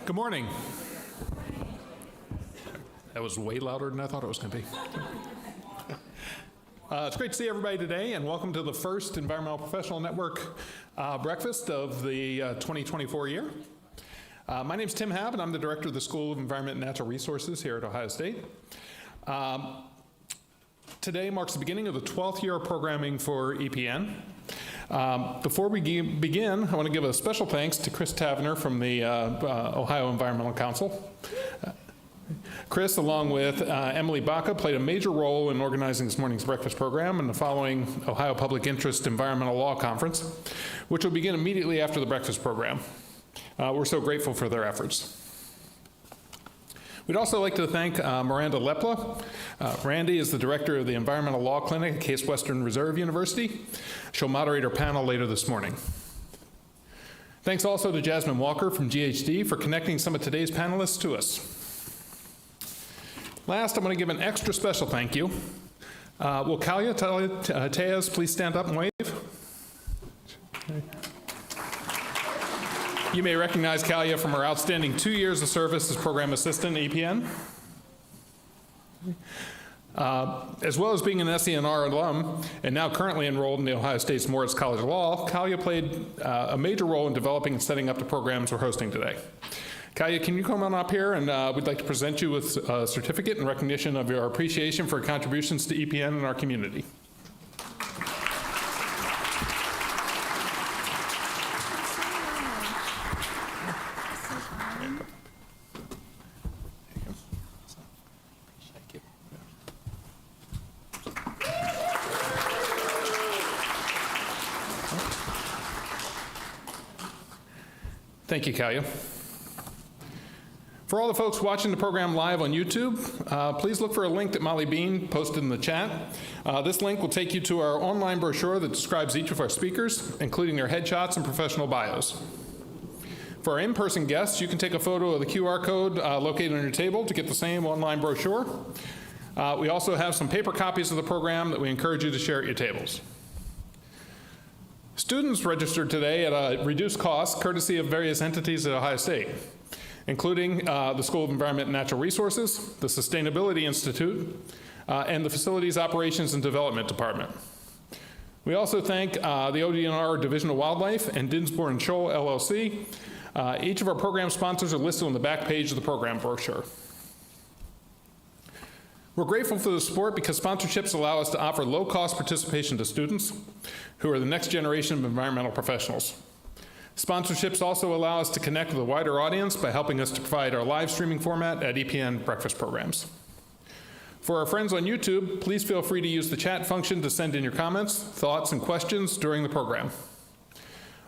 Good morning. That was way louder than I thought it was going to be. It's great to see everybody today, and welcome to the first Environmental Professional Network breakfast of the 2024 year. My name is Tim Haab, and I'm the director of the School of Environment and Natural Resources here at Ohio State. Today marks the beginning of the 12th year of programming for EPN. Before we begin, I want to give a special thanks to Chris Tavener from the Ohio Environmental Council. Chris, along with Emily Baca, played a major role in organizing this morning's breakfast program and the following Ohio Public Interest Environmental Law Conference, which will begin immediately after the breakfast program. We're so grateful for their efforts. We'd also like to thank Miranda Leppla. Randy is the director of the Environmental Law Clinic at Case Western Reserve University. She'll moderate our panel later this morning. Thanks also to Jasmine Walker from GHD for connecting some of today's panelists to us. Last, I'm going to give an extra special thank you. Will Kalia Tejas please stand up and wave? Okay. You may recognize Kalia from her outstanding 2 years of service as program assistant at EPN. As well as being an SENR alum and now currently enrolled in the Ohio State's Moritz College of Law, Kalia played a major role in developing and setting up the programs we're hosting today. Kalia, can you come on up here, and we'd like to present you with a certificate in recognition of your appreciation for contributions to EPN and our community. Thank you, Kalia. For all the folks watching the program live on YouTube, please look for a link that Molly Bean posted in the chat. This link will take you to our online brochure that describes each of our speakers, including their headshots and professional bios. For our in-person guests, you can take a photo of the QR code located on your table to get the same online brochure. We also have some paper copies of the program that we encourage you to share at your tables. Students registered today at a reduced cost, courtesy of various entities at Ohio State, including the School of Environment and Natural Resources, the Sustainability Institute, and the Facilities Operations and Development Department. We also thank the ODNR Division of Wildlife and Dinsmore and Scholl LLC. Each of our program sponsors are listed on the back page of the program brochure. We're grateful for the support because sponsorships allow us to offer low-cost participation to students who are the next generation of environmental professionals. Sponsorships also allow us to connect with a wider audience by helping us to provide our live streaming format at EPN breakfast programs. For our friends on YouTube, please feel free to use the chat function to send in your comments, thoughts, and questions during the program.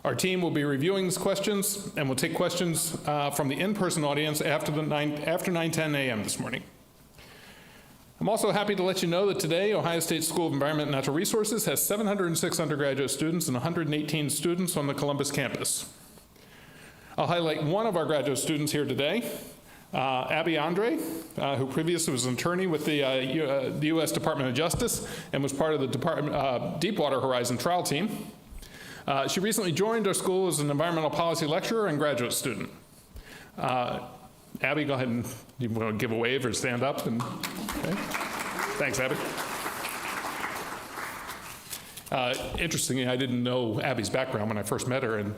Our team will be reviewing these questions and will take questions from the in-person audience after 9:10 a.m. this morning. I'm also happy to let you know that today, Ohio State School of Environment and Natural Resources has 706 undergraduate students and 118 students on the Columbus campus. I'll highlight one of our graduate students here today, Abby Andre, who previously was an attorney with the U.S. Department of Justice and was part of the Deepwater Horizon trial team. She recently joined our school as an environmental policy lecturer and graduate student. Abby, go ahead and you want to give a wave or stand up. And, okay. Thanks, Abby. Interestingly, I didn't know Abby's background when I first met her, and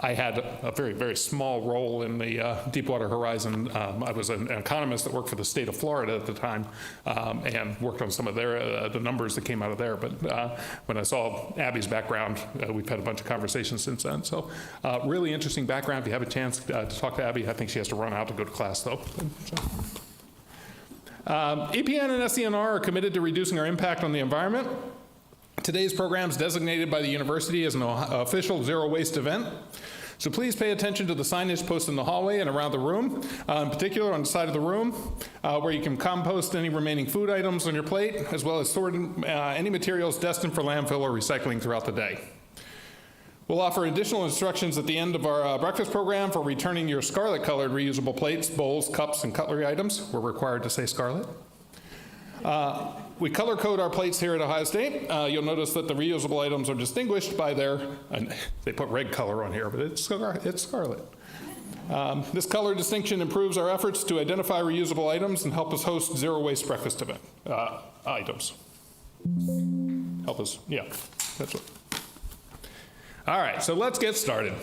I had a very, very small role in the Deepwater Horizon. I was an economist that worked for the state of Florida at the time and worked on some of the numbers that came out of there. But when I saw Abby's background, we've had a bunch of conversations since then. So really interesting background. If you have a chance to talk to Abby, I think she has to run out to go to class, though. EPN and SENR are committed to reducing our impact on the environment. Today's program is designated by the university as an official zero waste event. So please pay attention to the signage posted in the hallway and around the room, in particular on the side of the room, where you can compost any remaining food items on your plate, as well as sort any materials destined for landfill or recycling throughout the day. We'll offer additional instructions at the end of our breakfast program for returning your scarlet-colored reusable plates, bowls, cups, and cutlery items. We're required to say scarlet. We color code our plates here at Ohio State. You'll notice that the reusable items are distinguished by their, they put red color on here, but it's scarlet. This color distinction improves our efforts to identify reusable items and help us host zero waste breakfast event items. Help us, yeah, that's what. All right, so let's get started.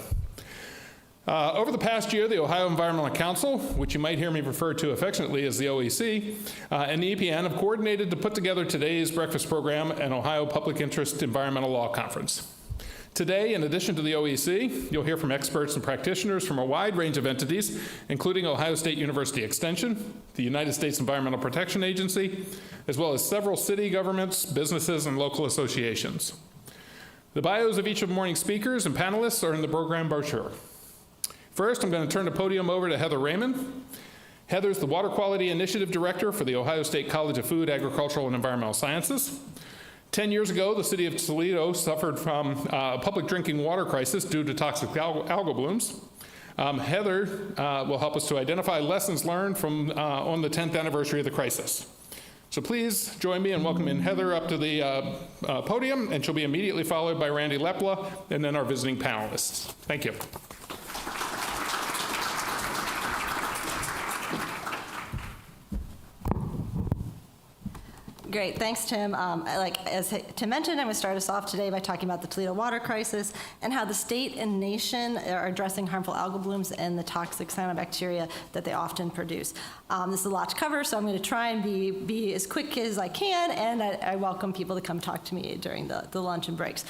Over the past year, the Ohio Environmental Council, which you might hear me refer to affectionately as the OEC, and the EPN have coordinated to put together today's breakfast program and Ohio Public Interest Environmental Law Conference. Today, in addition to the OEC, you'll hear from experts and practitioners from a wide range of entities, including Ohio State University Extension, the United States Environmental Protection Agency, as well as several city governments, businesses, and local associations. The bios of each of the morning speakers and panelists are in the program brochure. First, I'm going to turn the podium over to Heather Raymond. Heather's the Water Quality Initiative Director for the Ohio State College of Food, Agricultural, and Environmental Sciences. 10 years ago, the city of Toledo suffered from a public drinking water crisis due to toxic algal blooms. Heather will help us to identify lessons learned from on the 10th anniversary of the crisis. So please join me in welcoming Heather up to the podium, and she'll be immediately followed by Miranda Leppla and then our visiting panelists. Thank you. Great, thanks, Tim. As Tim mentioned, I'm going to start us off today by talking about the Toledo Water Crisis and how the state and nation are addressing harmful algal blooms and the toxic cyanobacteria that they often produce. This is a lot to cover, so I'm going to try and be as quick as I can, and I welcome people to come talk to me during the lunch and breaks.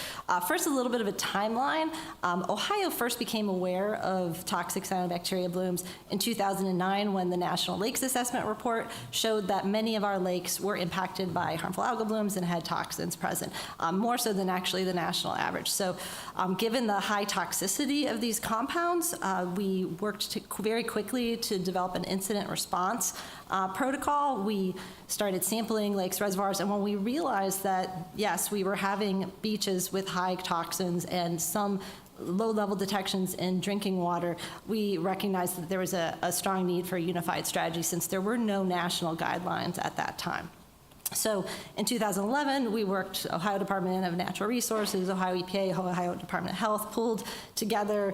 First, a little bit of a timeline. Ohio first became aware of toxic cyanobacteria blooms in 2009 when the National Lakes Assessment Report showed that many of our lakes were impacted by harmful algal blooms and had toxins present, more so than actually the national average. So given the high toxicity of these compounds, we worked very quickly to develop an incident response protocol. We started sampling lakes, reservoirs, and when we realized that, yes, we were having beaches with high toxins and some low-level detections in drinking water, we recognized that there was a strong need for a unified strategy since there were no national guidelines at that time. So in 2011, we worked, Ohio Department of Natural Resources, Ohio EPA, Ohio Department of Health, pulled together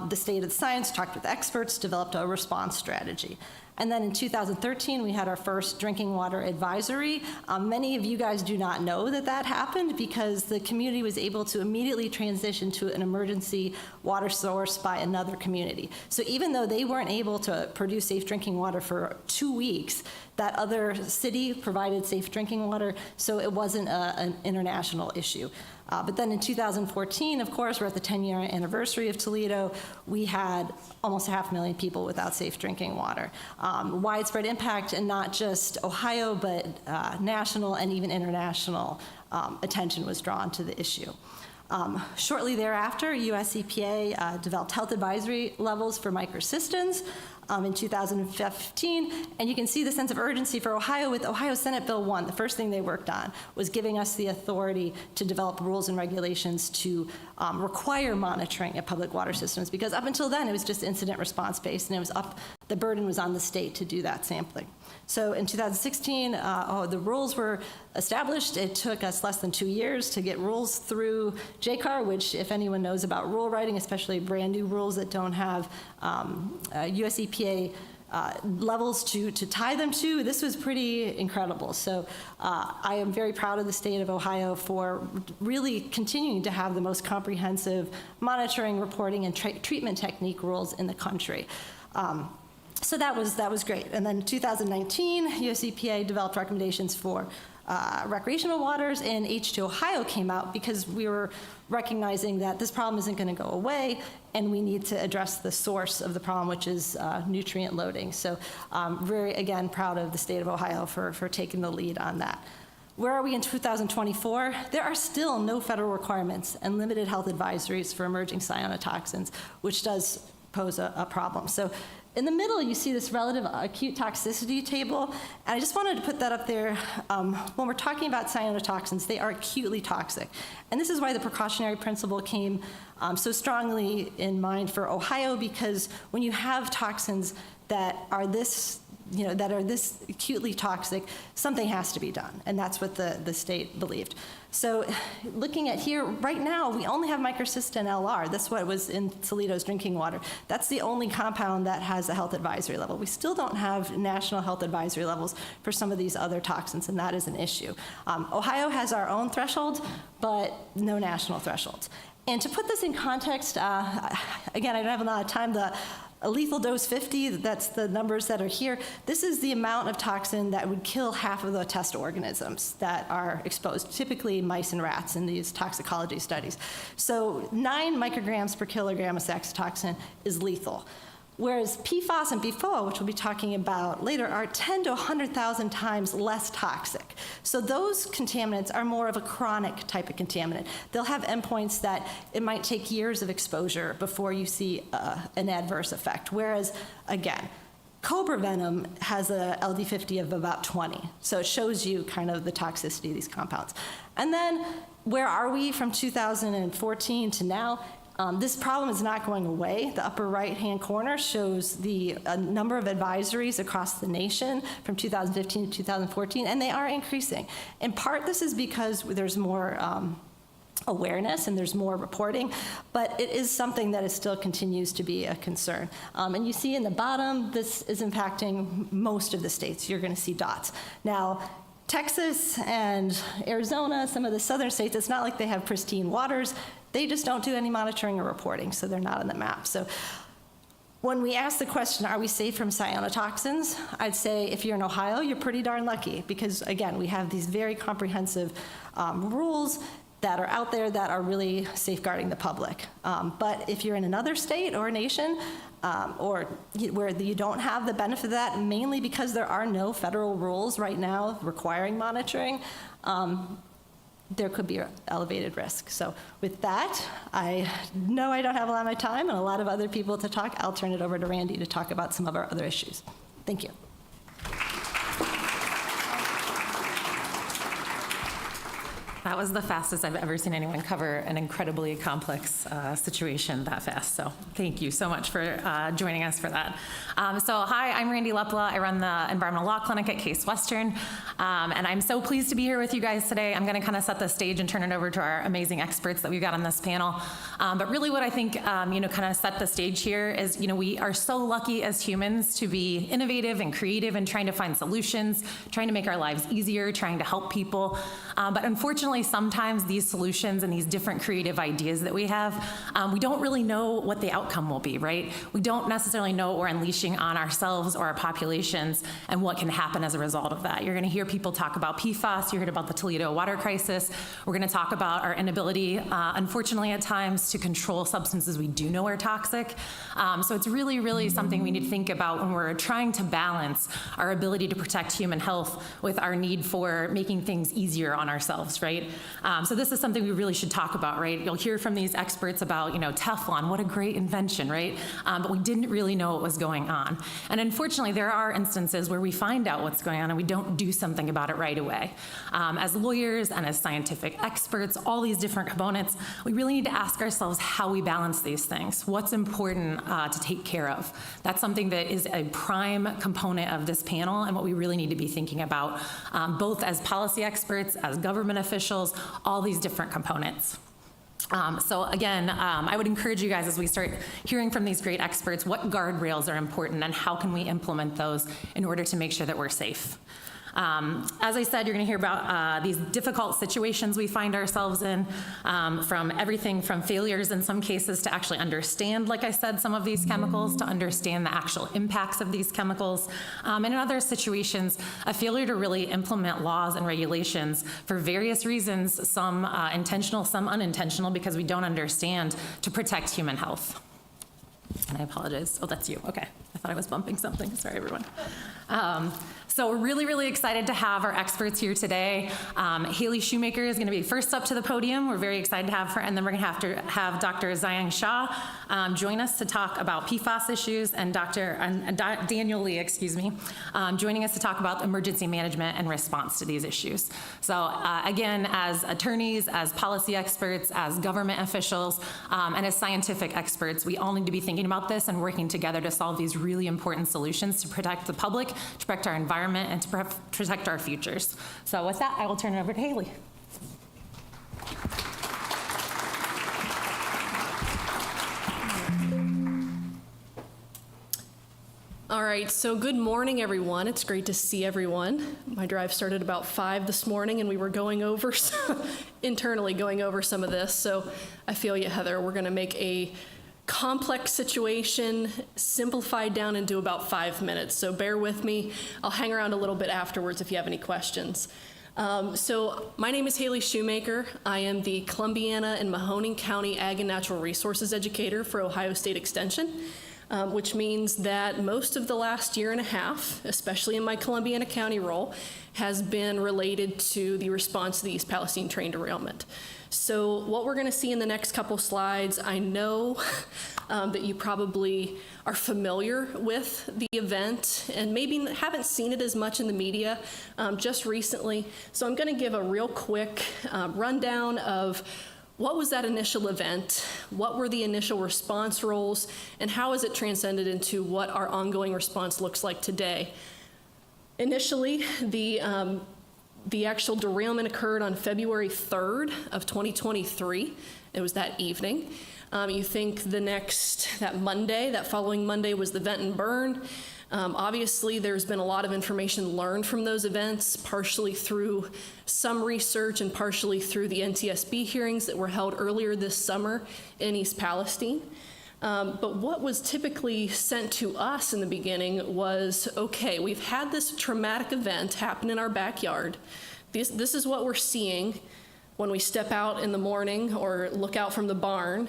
the state of the science, talked with experts, developed a response strategy. And then in 2013, we had our first drinking water advisory. Many of you guys do not know that that happened because the community was able to immediately transition to an emergency water source by another community. So even though they weren't able to produce safe drinking water for 2 weeks, that other city provided safe drinking water, so it wasn't an international issue. But then in 2014, of course, we're at the 10-year anniversary of Toledo. We had almost 500,000 people without safe drinking water. Widespread impact, and not just Ohio, but national and even international attention was drawn to the issue. Shortly thereafter, US EPA developed health advisory levels for microcystins in 2015, and you can see the sense of urgency for Ohio with Ohio Senate Bill 1. The first thing they worked on was giving us the authority to develop rules and regulations to require monitoring of public water systems, because up until then it was just incident response based, and the burden was on the state to do that sampling. So in 2016, the rules were established. It took us less than 2 years to get rules through JCAR, which, if anyone knows about rule writing, especially brand new rules that don't have US EPA levels to tie them to, this was pretty incredible. So I am very proud of the state of Ohio for really continuing to have the most comprehensive monitoring, reporting, and treatment technique rules in the country. So that was great. And then in 2019, US EPA developed recommendations for recreational waters, and H2 Ohio came out because we were recognizing that this problem isn't going to go away, and we need to address the source of the problem, which is nutrient loading. So very, again, proud of the state of Ohio for taking the lead on that. Where are we in 2024? There are still no federal requirements and limited health advisories for emerging cyanotoxins, which does pose a problem. So in the middle, you see this relative acute toxicity table, and I just wanted to put that up there. When we're talking about cyanotoxins, they are acutely toxic, and this is why the precautionary principle came so strongly in mind for Ohio, because when you have toxins that are this that are this acutely toxic, something has to be done. And that's what the state believed. So looking at here, right now, we only have microcystin LR. That's what was in Toledo's drinking water. That's the only compound that has a health advisory level. We still don't have national health advisory levels for some of these other toxins, and that is an issue. Ohio has our own threshold, but no national thresholds. And to put this in context, again, I don't have a lot of time. A lethal dose 50, that's the numbers that are here. This is the amount of toxin that would kill half of the test organisms that are exposed, typically mice and rats in these toxicology studies. So 9 micrograms per kilogram of saxitoxin is lethal. Whereas PFAS and PFOA, which we'll be talking about later, are 10 to 100,000 times less toxic. So those contaminants are more of a chronic type of contaminant. They'll have endpoints that it might take years of exposure before you see an adverse effect. Whereas, again, cobra venom has a LD50 of about 20. So it shows you kind of the toxicity of these compounds. And then where are we from 2014 to now? This problem is not going away. The upper right-hand corner shows the number of advisories across the nation from 2015 to 2014, and they are increasing. In part, this is because there's more awareness and there's more reporting, but it is something that still continues to be a concern. And you see in the bottom, this is impacting most of the states. You're going to see dots. Now, Texas and Arizona, some of the southern states, it's not like they have pristine waters. They just don't do any monitoring or reporting, so they're not on the map. So when we ask the question, are we safe from cyanotoxins? I'd say if you're in Ohio, you're pretty darn lucky because, again, we have these very comprehensive rules that are out there that are really safeguarding the public. But if you're in another state or nation or where you don't have the benefit of that, mainly because there are no federal rules right now requiring monitoring, there could be elevated risk. So with that, I know I don't have a lot of my time and a lot of other people to talk. I'll turn it over to Randy to talk about some of our other issues. Thank you. That was the fastest I've ever seen anyone cover an incredibly complex situation that fast. So thank you so much for joining us for that. So hi, I'm Miranda Leppla. I run the Environmental Law Clinic at Case Western. And I'm so pleased to be here with you guys today. I'm going to kind of set the stage and turn it over to our amazing experts that we've got on this panel. But really what I think, kind of set the stage here is, we are so lucky as humans to be innovative and creative and trying to find solutions, trying to make our lives easier, trying to help people. But unfortunately, sometimes these solutions and these different creative ideas that we have, we don't really know what the outcome will be, right? We don't necessarily know what we're unleashing on ourselves or our populations and what can happen as a result of that. You're going to hear people talk about PFAS. You heard about the Toledo Water Crisis. We're going to talk about our inability, unfortunately at times, to control substances we do know are toxic. So it's really, really something we need to think about when we're trying to balance our ability to protect human health with our need for making things easier on ourselves, right? So this is something we really should talk about, right? You'll hear from these experts about, Teflon, what a great invention, right? But we didn't really know what was going on. And unfortunately, there are instances where we find out what's going on and we don't do something about it right away. As lawyers and as scientific experts, all these different components, we really need to ask ourselves how we balance these things. What's important to take care of? That's something that is a prime component of this panel and what we really need to be thinking about, both as policy experts, as government officials, all these different components. So again, I would encourage you guys as we start hearing from these great experts, what guardrails are important and how can we implement those in order to make sure that we're safe. As I said, you're going to hear about these difficult situations we find ourselves in, from everything from failures in some cases to actually understand, like I said, some of these chemicals, to understand the actual impacts of these chemicals. And in other situations, a failure to really implement laws and regulations for various reasons, some intentional, some unintentional, because we don't understand to protect human health. And I apologize. Oh, that's you. Okay. I thought I was bumping something. Sorry, everyone. So we're really, really excited to have our experts here today. Haley Shoemaker is going to be first up to the podium. We're very excited to have her, and then we're going to have Dr. Zhiyong Xia join us to talk about PFAS issues, and Daniel Lee, joining us to talk about emergency management and response to these issues. So again, as attorneys, as policy experts, as government officials, and as scientific experts, we all need to be thinking about this and working together to solve these really important solutions to protect the public, to protect our environment, and to protect our futures. So with that, I will turn it over to Haley. All right, so good morning, everyone. It's great to see everyone. My drive started about 5 this morning, and we were going over, internally going over some of this. So I feel you, Heather. We're going to make a complex situation simplified down into about 5 minutes. So bear with me. I'll hang around a little bit afterwards if you have any questions. So my name is Haley Shoemaker. I am the Columbiana and Mahoning County Ag and Natural Resources Educator for Ohio State Extension. Which means that most of the last year and a half, especially in my Columbiana County role, has been related to the response to the East Palestine train derailment. So what we're going to see in the next couple slides, I know that you probably are familiar with the event and maybe haven't seen it as much in the media just recently. So I'm going to give a real quick rundown of what was that initial event? What were the initial response roles? And how has it transcended into what our ongoing response looks like today? Initially, the actual derailment occurred on February 3rd of 2023. It was that evening. You think that following Monday was the vent and burn. Obviously, there's been a lot of information learned from those events, partially through some research and partially through the NTSB hearings that were held earlier this summer in East Palestine. But what was typically sent to us in the beginning was, okay, we've had this traumatic event happen in our backyard. This is what we're seeing when we step out in the morning or look out from the barn.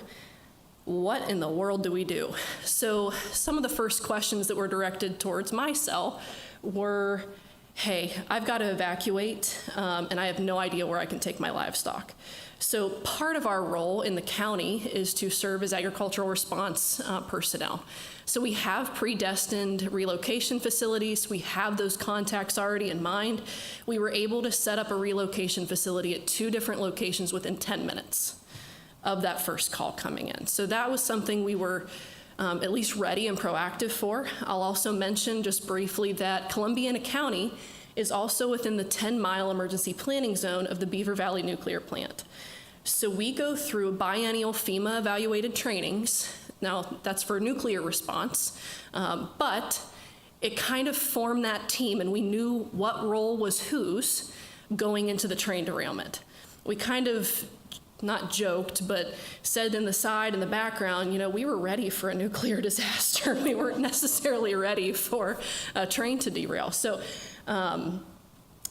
What in the world do we do? So some of the first questions that were directed towards my cell were, hey, I've got to evacuate, and I have no idea where I can take my livestock. So part of our role in the county is to serve as agricultural response personnel. So we have predestined relocation facilities. We have those contacts already in mind. We were able to set up a relocation facility at 2 different locations within 10 minutes of that first call coming in. So that was something we were at least ready and proactive for. I'll also mention just briefly that Columbiana County is also within the 10-mile emergency planning zone of the Beaver Valley Nuclear Plant. So we go through biennial FEMA evaluated trainings. Now, that's for nuclear response, but it kind of formed that team, and we knew what role was whose going into the train derailment. We kind of not joked, but said in the background, we were ready for a nuclear disaster. We weren't necessarily ready for a train to derail. So,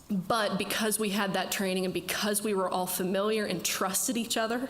but because we had that training and because we were all familiar and trusted each other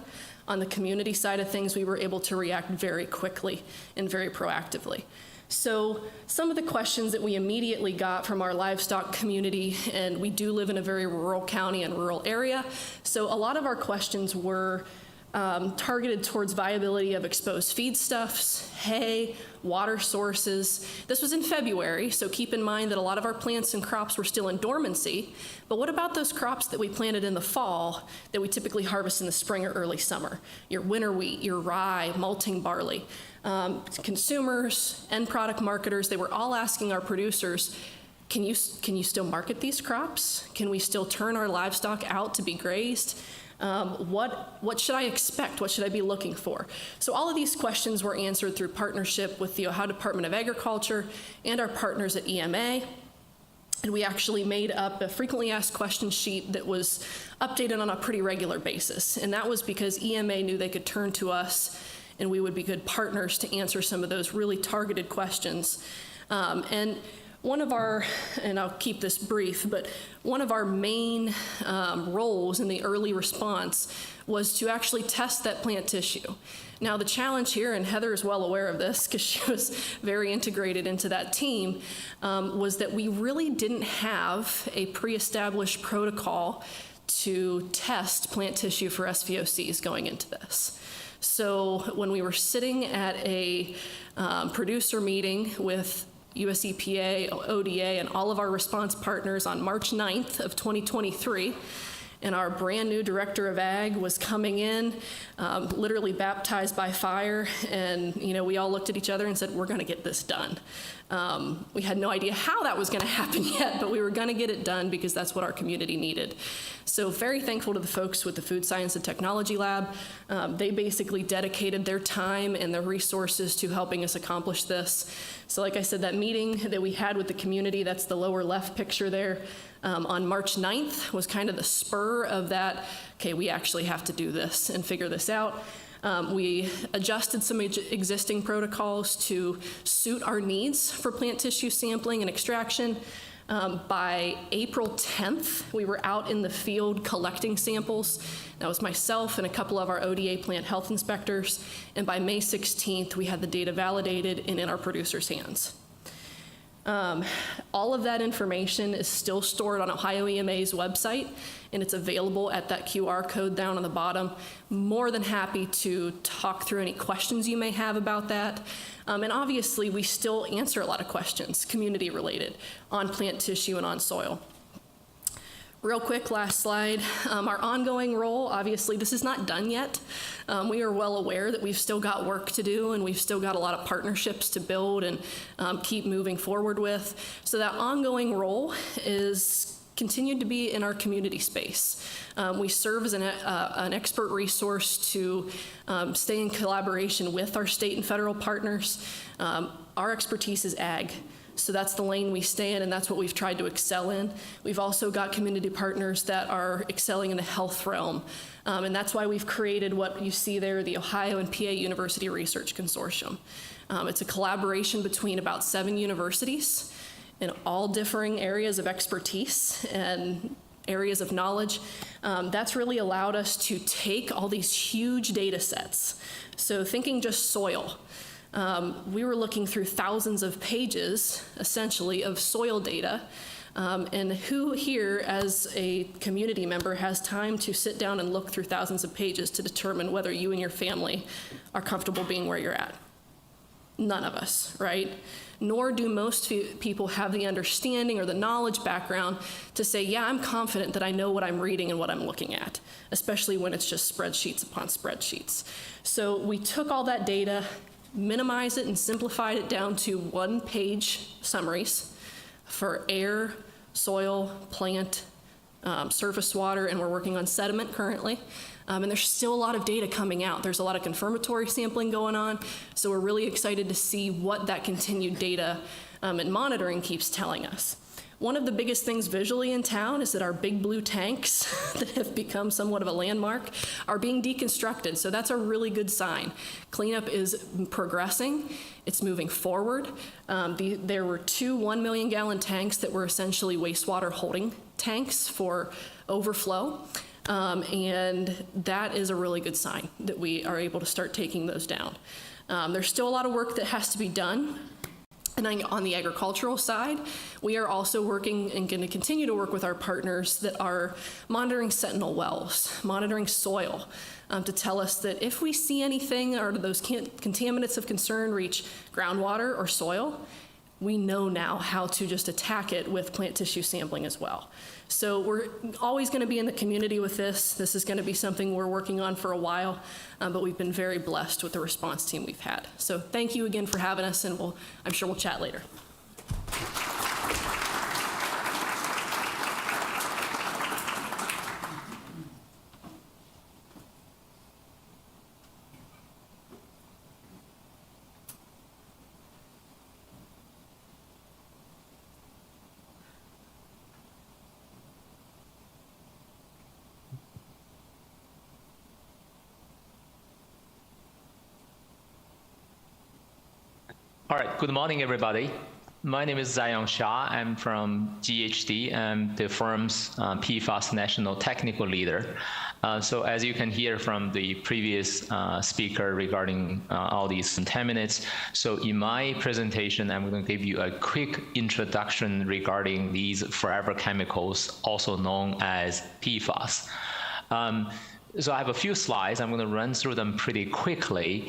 on the community side of things, we were able to react very quickly and very proactively. So some of the questions that we immediately got from our livestock community, and we do live in a very rural county and rural area, so a lot of our questions were targeted towards viability of exposed feedstuffs, hay, water sources. This was in February, so keep in mind that a lot of our plants and crops were still in dormancy, but what about those crops that we planted in the fall that we typically harvest in the spring or early summer? Your winter wheat, your rye, malting barley. Consumers, end product marketers, they were all asking our producers, can you still market these crops? Can we still turn our livestock out to be grazed? What should I expect? What should I be looking for? So all of these questions were answered through partnership with the Ohio Department of Agriculture and our partners at EMA. And we actually made up a frequently asked questions sheet that was updated on a pretty regular basis. And that was because EMA knew they could turn to us and we would be good partners to answer some of those really targeted questions. And One of our, and I'll keep this brief, but one of our main roles in the early response was to actually test that plant tissue. Now the challenge here, and Heather is well aware of this because she was very integrated into that team, was that we really didn't have a pre-established protocol to test plant tissue for SVOCs going into this. So when we were sitting at a producer meeting with US EPA, ODA, and all of our response partners on March 9th of 2023, and our brand new director of ag was coming in, literally baptized by fire, and we all looked at each other and said, we're gonna get this done. We had no idea how that was gonna happen yet, but we were gonna get it done because that's what our community needed. So very thankful to the folks with the Food Science and Technology Lab. They basically dedicated their time and their resources to helping us accomplish this. So like I said, that meeting that we had with the community, that's the lower left picture there, on March 9th was kind of the spur of that, okay, we actually have to do this and figure this out. We adjusted some existing protocols to suit our needs for plant tissue sampling and extraction. By April 10th, we were out in the field collecting samples. That was myself and a couple of our ODA plant health inspectors. And by May 16th, we had the data validated and in our producers' hands. All of that information is still stored on Ohio EMA's website, and it's available at that QR code down on the bottom. More than happy to talk through any questions you may have about that. And obviously, we still answer a lot of questions, community related, on plant tissue and on soil. Real quick, last slide. Our ongoing role, obviously, this is not done yet. We are well aware that we've still got work to do and we've still got a lot of partnerships to build and keep moving forward with. So that ongoing role is continued to be in our community space. We serve as an expert resource to stay in collaboration with our state and federal partners. Our expertise is ag. So that's the lane we stay in, and that's what we've tried to excel in. We've also got community partners that are excelling in the health realm. And that's why we've created what you see there, the Ohio and PA University Research Consortium. It's a collaboration between about 7 universities in all differing areas of expertise and areas of knowledge. That's really allowed us to take all these huge data sets. So thinking just soil. We were looking through thousands of pages, essentially, of soil data. And who here, as a community member, has time to sit down and look through thousands of pages to determine whether you and your family are comfortable being where you're at? None of us, right? Nor do most people have the understanding or the knowledge background to say, yeah, I'm confident that I know what I'm reading and what I'm looking at, especially when it's just spreadsheets upon spreadsheets. So we took all that data, minimized it and simplified it down to 1-page summaries for air, soil, plant, surface water, and we're working on sediment currently. And there's still a lot of data coming out. There's a lot of confirmatory sampling going on, so we're really excited to see what that continued data and monitoring keeps telling us. One of the biggest things visually in town is that our big blue tanks that have become somewhat of a landmark are being deconstructed, so that's a really good sign. Cleanup is progressing, it's moving forward. There were 2 1-million-gallon tanks that were essentially wastewater holding tanks for overflow, and that is a really good sign that we are able to start taking those down. There's still a lot of work that has to be done. And on the agricultural side, we are also working and going to continue to work with our partners that are monitoring sentinel wells, monitoring soil, to tell us that if we see anything or those contaminants of concern reach groundwater or soil, we know now how to just attack it with plant tissue sampling as well. So we're always going to be in the community with this. This is going to be something we're working on for a while, but we've been very blessed with the response team we've had. So thank you again for having us, and I'm sure we'll chat later. All right, good morning, everybody. My name is Zhiyong Xia. I'm from GHD. I'm the firm's PFAS national technical leader. So as you can hear from the previous speaker regarding all these contaminants, so in my presentation, I'm going to give you a quick introduction regarding these forever chemicals, also known as PFAS. So I have a few slides. I'm going to run through them pretty quickly.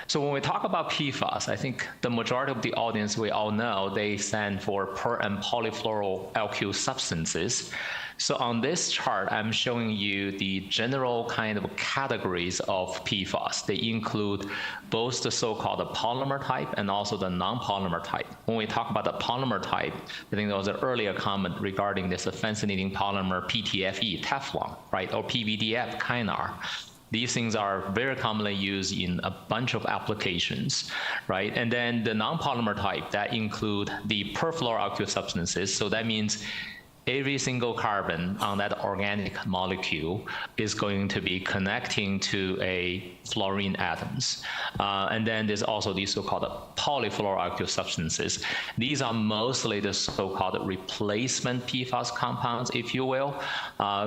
So when we talk about PFAS, I think the majority of the audience, we all know, they stand for per and polyfluoroalkyl substances. So on this chart, I'm showing you the general kind of categories of PFAS. They include both the so-called polymer type and also the non-polymer type. When we talk about the polymer type, I think there was an earlier comment regarding this fascinating polymer PTFE, Teflon, right, or PVDF, Kynar. These things are very commonly used in a bunch of applications, right? And then the non-polymer type, that include the perfluoroalkyl substances. So that means every single carbon on that organic molecule is going to be connecting to a fluorine atoms. And then there's also these so-called polyfluoroalkyl substances. These are mostly the so-called replacement PFAS compounds, if you will.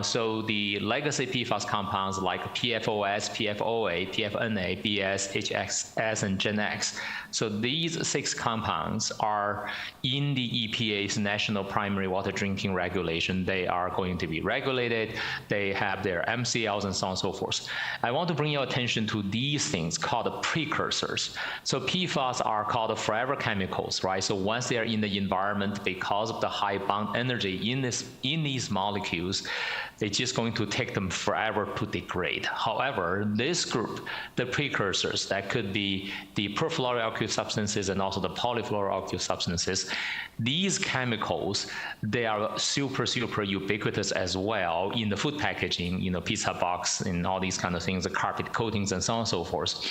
So the legacy PFAS compounds like PFOS, PFOA, PFNA, BS, HXS, and GenX. So these 6 compounds are in the EPA's National Primary Water Drinking Regulation. They are going to be regulated. They have their MCLs and so on and so forth. I want to bring your attention to these things called precursors. So PFAS are called forever chemicals, right? So once they are in the environment, because of the high bond energy in these molecules, it's just going to take them forever to degrade. However, this group, the precursors, that could be the perfluoroalkyl substances and also the polyfluoroalkyl substances, these chemicals, they are super ubiquitous as well in the food packaging, pizza box and all these kind of things, the carpet coatings and so on and so forth.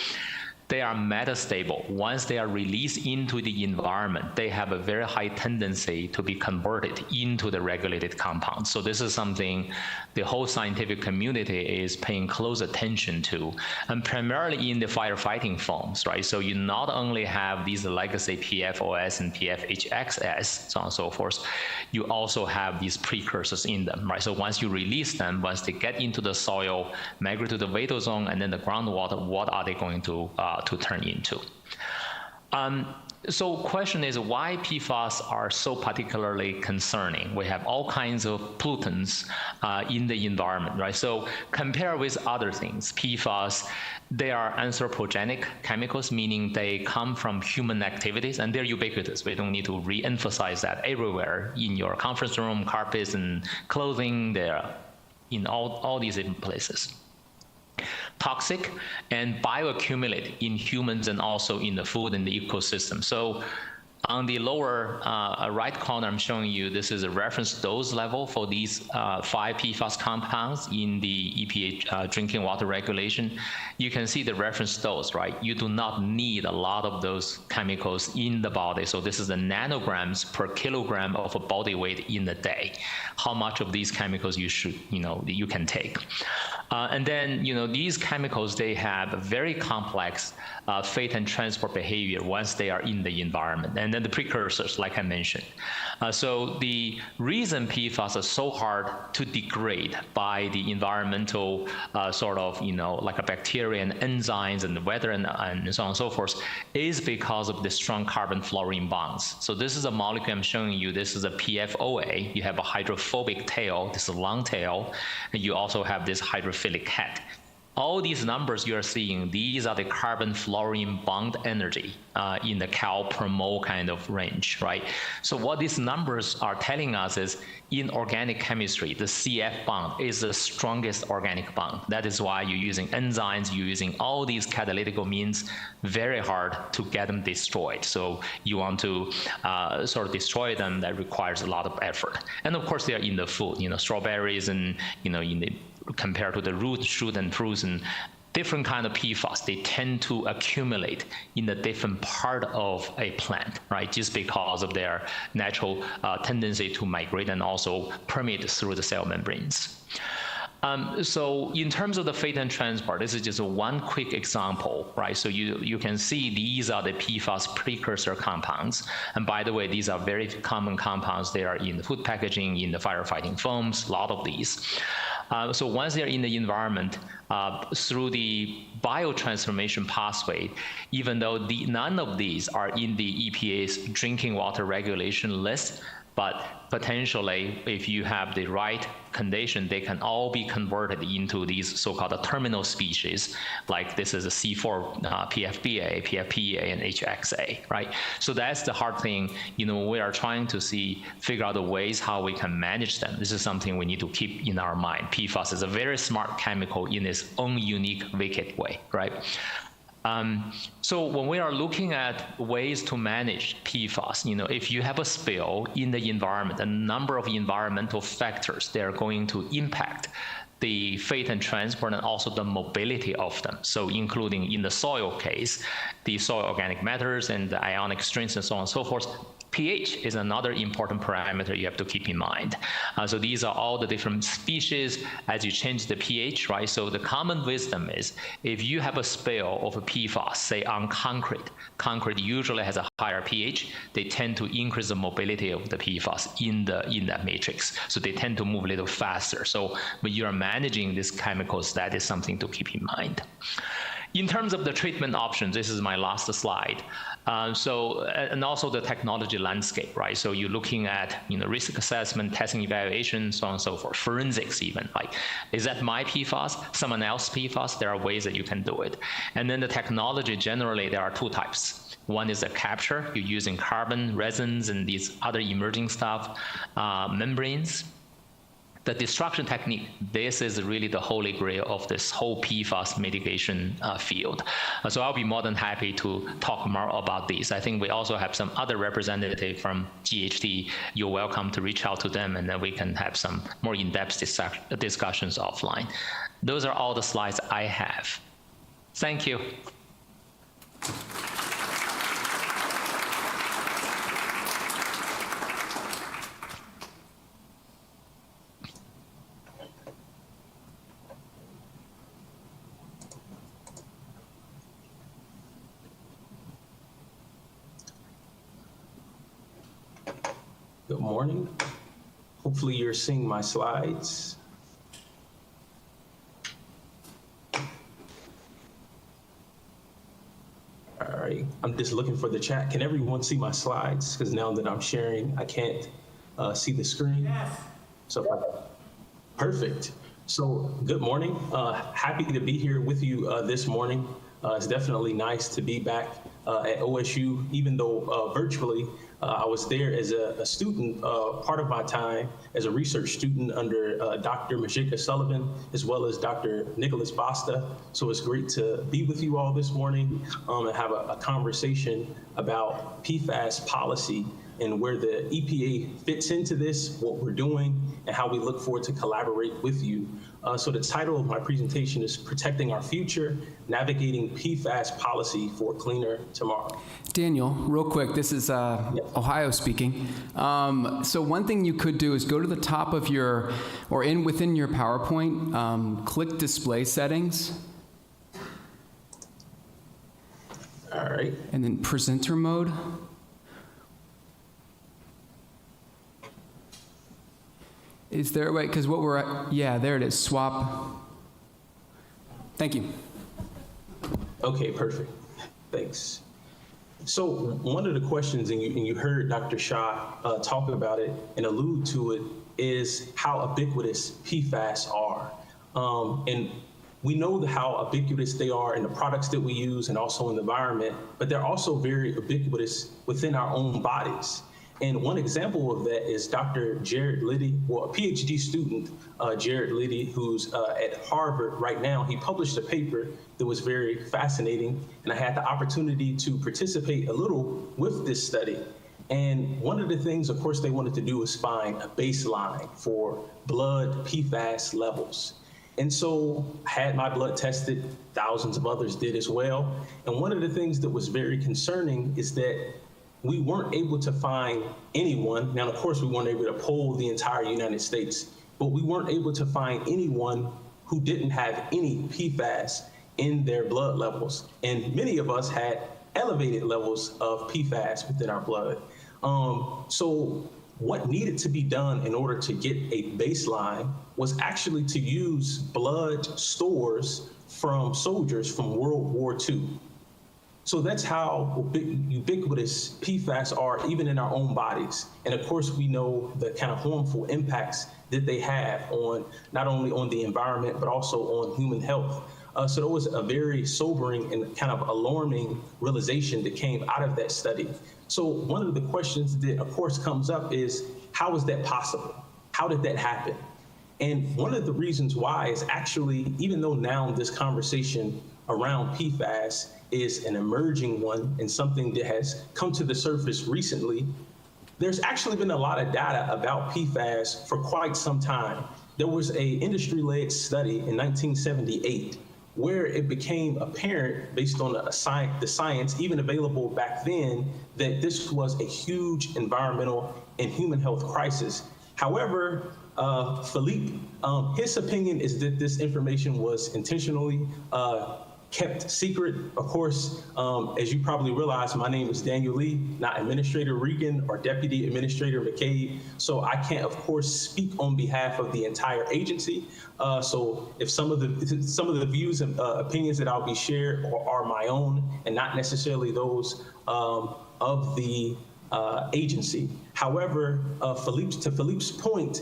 They are metastable. Once they are released into the environment, they have a very high tendency to be converted into the regulated compounds. So this is something the whole scientific community is paying close attention to, and primarily in the firefighting foams, right? So you not only have these legacy PFOS and PFHXS, so on and so forth, you also have these precursors in them, right? So once you release them, once they get into the soil, migrate to the vital zone and then the groundwater, what are they going to turn into? So question is, why PFAS are so particularly concerning? We have all kinds of pollutants in the environment, right? So compare with other things. PFAS, they are anthropogenic chemicals, meaning they come from human activities, and they're ubiquitous. We don't need to re-emphasize that everywhere in your conference room, carpets and clothing, they're in all these different places. Toxic and bioaccumulate in humans and also in the food and the ecosystem. So on the lower right corner, I'm showing you this is a reference dose level for these 5 PFAS compounds in the EPA drinking water regulation. You can see the reference dose, right? You do not need a lot of those chemicals in the body. So this is the nanograms per kilogram of a body weight in a day. How much of these chemicals you can take. And then, these chemicals, they have a very complex fate and transport behavior once they are in the environment. And then the precursors, like I mentioned. So the reason PFAS are so hard to degrade by the environmental like a bacteria and enzymes and the weather and so on and so forth is because of the strong carbon-fluorine bonds. So this is a molecule I'm showing you. This is a PFOA. You have a hydrophobic tail. This is a long tail. And you also have this hydrophilic head. All these numbers you are seeing, these are the carbon-fluorine bond energy in the cal per mole kind of range, right? So what these numbers are telling us is in organic chemistry, the CF bond is the strongest organic bond. That is why you're using enzymes, you're using all these catalytical means, very hard to get them destroyed. So you want to sort of destroy them, that requires a lot of effort. And of course, they are in the food, strawberries and, compared to the root, shoot, and fruits and different kind of PFAS, they tend to accumulate in a different part of a plant, right? Just because of their natural tendency to migrate and also permeate through the cell membranes. So in terms of the fate and transport, this is just one quick example, right? So you can see these are the PFAS precursor compounds. And by the way, these are very common compounds. They are in the food packaging, in the firefighting foams, a lot of these. So once they're in the environment, through the biotransformation pathway, even though none of these are in the EPA's drinking water regulation list, but potentially, if you have the right condition, they can all be converted into these so-called terminal species, like this is a C4, PFBA, PFPA, and HXA, right? So that's the hard thing. We are trying to figure out the ways how we can manage them. This is something we need to keep in our mind. PFAS is a very smart chemical in its own unique, wicked way, right? So when we are looking at ways to manage PFAS, if you have a spill in the environment, a number of environmental factors, they are going to impact the fate and transport and also the mobility of them. So including in the soil case, the soil organic matters and the ionic strengths and so on and so forth. pH is another important parameter you have to keep in mind. So these are all the different species as you change the pH, right? So the common wisdom is if you have a spill of a PFAS, say on concrete usually has a higher pH, they tend to increase the mobility of the PFAS in that matrix. So they tend to move a little faster. So when you are managing these chemicals, that is something to keep in mind. In terms of the treatment options, this is my last slide. And also the technology landscape, right? So you're looking at, risk assessment, testing evaluation, so on and so forth, forensics even, like, is that my PFAS, someone else's PFAS? There are ways that you can do it. And then the technology, generally, there are two types. One is the capture, you're using carbon, resins, and these other emerging stuff, membranes. The destruction technique, this is really the holy grail of this whole PFAS mitigation field. So I'll be more than happy to talk more about these. I think we also have some other representative from GHD. You're welcome to reach out to them, and then we can have some more in-depth discussions offline. Those are all the slides I have. Thank you. Good morning. Hopefully you're seeing my slides. All right, I'm just looking for the chat. Can everyone see my slides? Because now that I'm sharing, I can't see the screen. Yes. So, perfect. So good morning. Happy to be here with you this morning. It's definitely nice to be back at OSU, even though virtually. I was there as a student, part of my time as a research student under Dr. Majika Sullivan, as well as Dr. Nicholas Basta. So it's great to be with you all this morning and have a conversation about PFAS policy and where the EPA fits into this, what we're doing, and how we look forward to collaborate with you. So the title of my presentation is Protecting Our Future, Navigating PFAS Policy for a Cleaner Tomorrow. Daniel, real quick, this is Ohio speaking. So one thing you could do is go to the top of your, or within your PowerPoint, click Display Settings. All right. And then Presenter Mode. Is there a way, because what we're at, yeah, there it is, swap. Thank you. Okay, perfect. Thanks. So one of the questions, and you heard Dr. Xia talk about it and allude to it, is how ubiquitous PFAS are. And we know how ubiquitous they are in the products that we use and also in the environment, but they're also very ubiquitous within our own bodies. And one example of that is Dr. Jared Liddy, well, a PhD student, Jared Liddy, who's at Harvard right now. He published a paper that was very fascinating, and I had the opportunity to participate a little with this study. And one of the things, of course, they wanted to do was find a baseline for blood PFAS levels. And so I had my blood tested, thousands of others did as well. And one of the things that was very concerning is that we weren't able to find anyone. Now, of course, we weren't able to poll the entire United States, but we weren't able to find anyone who didn't have any PFAS in their blood levels. And many of us had elevated levels of PFAS within our blood. So what needed to be done in order to get a baseline was actually to use blood stores from soldiers from World War II. So that's how ubiquitous PFAS are even in our own bodies. And of course, we know the kind of harmful impacts that they have on not only on the environment, but also on human health. So there was a very sobering and kind of alarming realization that came out of that study. So one of the questions that of course comes up is, how is that possible? How did that happen? And one of the reasons why is actually, even though now this conversation around PFAS is an emerging one and something that has come to the surface recently, there's actually been a lot of data about PFAS for quite some time. There was a industry-led study in 1978 where it became apparent, based on the science even available back then, that this was a huge environmental and human health crisis. However, Philippe, his opinion is that this information was intentionally kept secret. Of course, as you probably realize, my name is Daniel Lee, not Administrator Regan or Deputy Administrator McCabe. So I can't, of course, speak on behalf of the entire agency. So if some of the views and opinions that I'll be shared are my own and not necessarily those of the agency. However, to Philippe's point,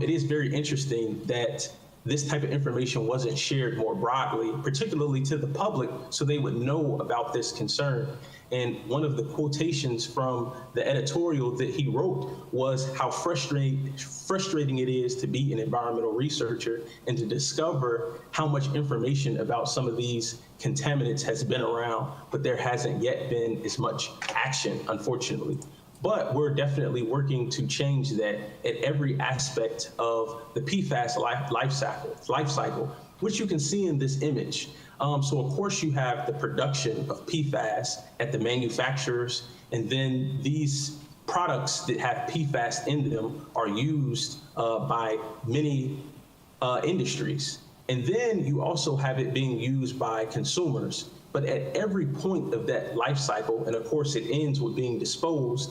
it is very interesting that this type of information wasn't shared more broadly, particularly to the public, so they would know about this concern. And one of the quotations from the editorial that he wrote was how frustrating it is to be an environmental researcher and to discover how much information about some of these contaminants has been around, but there hasn't yet been as much action, unfortunately. But we're definitely working to change that at every aspect of the PFAS life cycle, which you can see in this image. So of course you have the production of PFAS at the manufacturers, and then these products that have PFAS in them are used by many industries. And then you also have it being used by consumers. But at every point of that life cycle, and of course it ends with being disposed,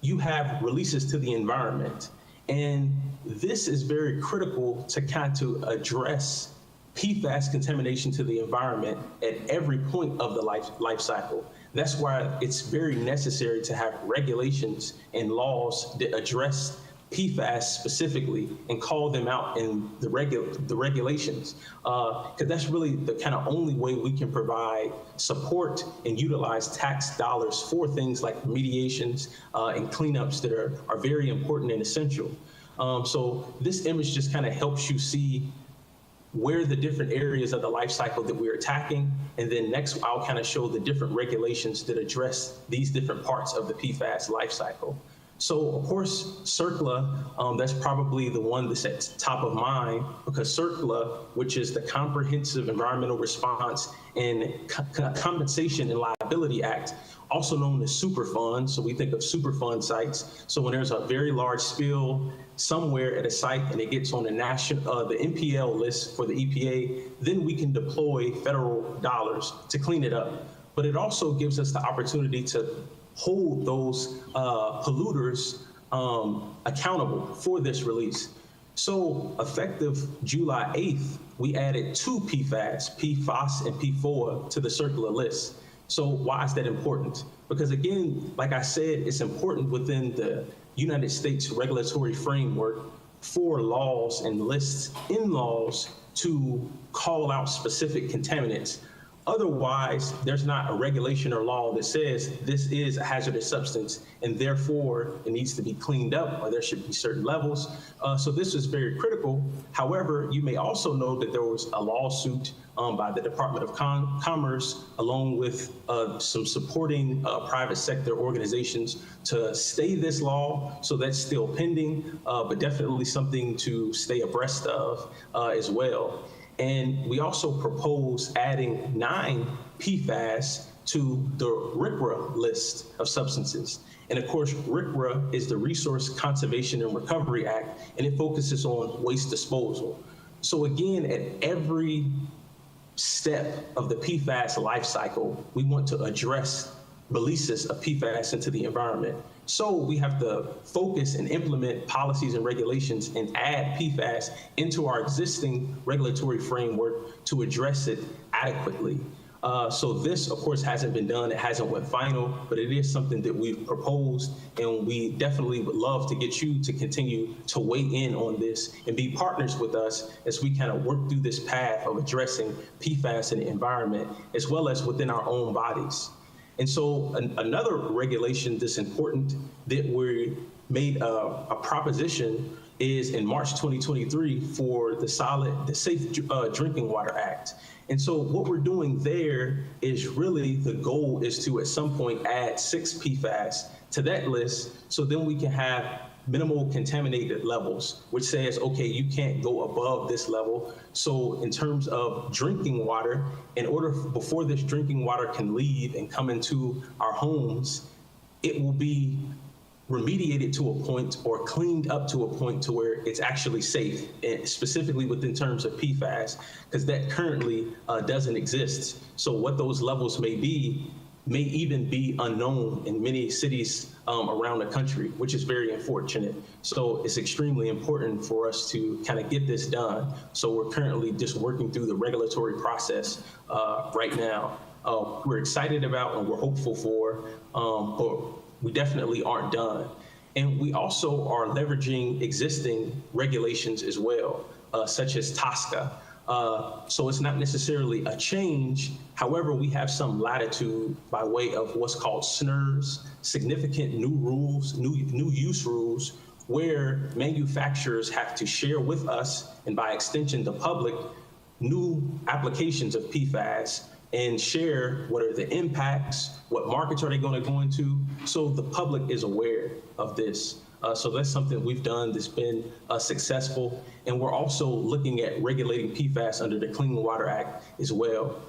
you have releases to the environment. And this is very critical to kind of address PFAS contamination to the environment at every point of the life cycle. That's why it's very necessary to have regulations and laws that address PFAS specifically and call them out in the regulations, because that's really the kind of only way we can provide support and utilize tax dollars for things like remediations and cleanups that are very important and essential. So this image just kind of helps you see where the different areas of the life cycle that we're attacking. And then next, I'll kind of show the different regulations that address these different parts of the PFAS life cycle. So of course, CERCLA, that's probably the one that's at top of mind, because CERCLA, which is the Comprehensive Environmental Response and Compensation and Liability Act, also known as Superfund. So we think of Superfund sites. So when there's a very large spill somewhere at a site and it gets on the the NPL list for the EPA, then we can deploy federal dollars to clean it up. But it also gives us the opportunity to hold those polluters accountable for this release. So effective July 8th, we added 2 PFAS, PFAS and PFOA, to the CERCLA list. So why is that important? Because again, like I said, it's important within the United States regulatory framework for laws and lists in laws to call out specific contaminants. Otherwise, there's not a regulation or law that says this is a hazardous substance and therefore it needs to be cleaned up, or there should be certain levels. So this is very critical. However, you may also know that there was a lawsuit by the Department of Commerce, along with some supporting private sector organizations, to stay this law. So that's still pending, but definitely something to stay abreast of as well. And we also propose adding 9 PFAS to the RCRA list of substances. And of course, RCRA is the Resource Conservation and Recovery Act, and it focuses on waste disposal. So again, at every step of the PFAS life cycle, we want to address releases of PFAS into the environment. So we have to focus and implement policies and regulations and add PFAS into our existing regulatory framework to address it adequately. So this, of course, hasn't been done. It hasn't went final, but it is something that we've proposed, and we definitely would love to get you to continue to weigh in on this and be partners with us as we kind of work through this path of addressing PFAS in the environment, as well as within our own bodies. And so another regulation that's important that we made a proposition is in March 2023 for the Safe Drinking Water Act. And so what we're doing there is really the goal is to at some point add 6 PFAS to that list, so then we can have minimal contaminated levels, which says, okay, you can't go above this level. So in terms of drinking water, before this drinking water can leave and come into our homes, it will be remediated to a point or cleaned up to a point to where it's actually safe, and specifically within terms of PFAS, because that currently doesn't exist. So what those levels may even be unknown in many cities around the country, which is very unfortunate. So it's extremely important for us to kind of get this done. So we're currently just working through the regulatory process right now. We're excited about and we're hopeful for, but we definitely aren't done. And we also are leveraging existing regulations as well, such as TSCA. So it's not necessarily a change. However, we have some latitude by way of what's called SNRs, significant new rules, new use rules, where manufacturers have to share with us, and by extension the public, new applications of PFAS and share what are the impacts, what markets are they going to go into, so the public is aware of this. So that's something we've done that's been successful. And we're also looking at regulating PFAS under the Clean Water Act as well,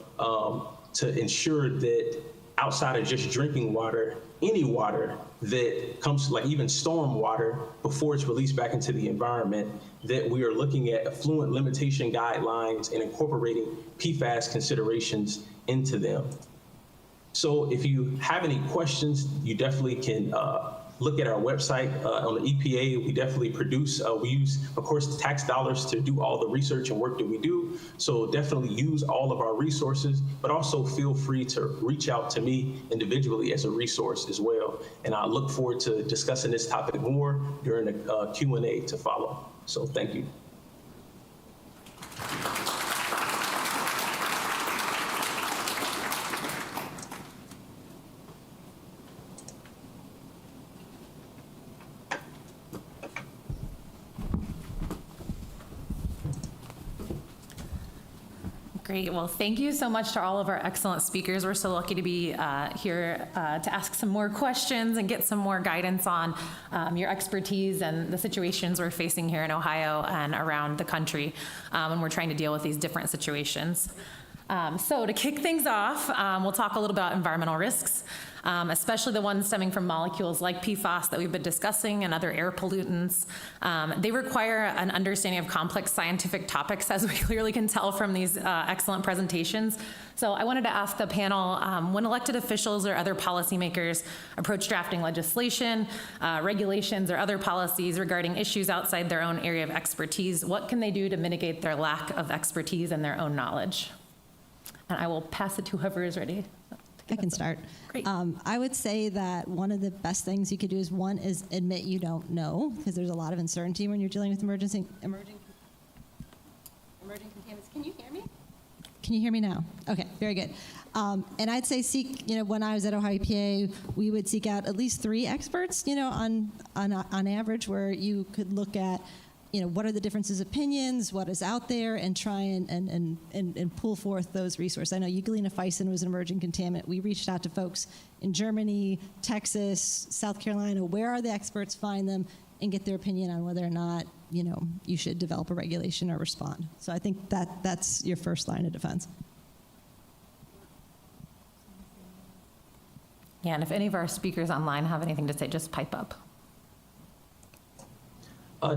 to ensure that outside of just drinking water, any water that comes, like even storm water, before it's released back into the environment, that we are looking at effluent limitation guidelines and incorporating PFAS considerations into them. So if you have any questions, you definitely can look at our website on the EPA. We definitely produce, we use, of course, tax dollars to do all the research and work that we do. So definitely use all of our resources, but also feel free to reach out to me individually as a resource as well. And I look forward to discussing this topic more during the Q&A to follow. So thank you. Great. Well, thank you so much to all of our excellent speakers. We're so lucky to be here to ask some more questions and get some more guidance on your expertise and the situations we're facing here in Ohio and around the country when we're trying to deal with these different situations. So to kick things off, we'll talk a little about environmental risks, especially the ones stemming from molecules like PFAS that we've been discussing and other air pollutants. They require an understanding of complex scientific topics, as we clearly can tell from these excellent presentations. So I wanted to ask the panel, when elected officials or other policymakers approach drafting legislation, regulations, or other policies regarding issues outside their own area of expertise, what can they do to mitigate their lack of expertise and their own knowledge? And I will pass it to whoever is ready. I can start. Great. I would say that one of the best things you could do is admit you don't know, because there's a lot of uncertainty when you're dealing with emerging contaminants. Can you hear me? Can you hear me now? Okay, very good. And I'd say when I was at Ohio EPA, we would seek out at least 3 experts, on average, where you could look at, what are the differences of opinions, what is out there, and try and pull forth those resources. I know Euglena Feisen was an emerging contaminant. We reached out to folks in Germany, Texas, South Carolina. Where are the experts? Find them and get their opinion on whether or not, you should develop a regulation or respond. So I think that's your first line of defense. Yeah, and if any of our speakers online have anything to say, just pipe up.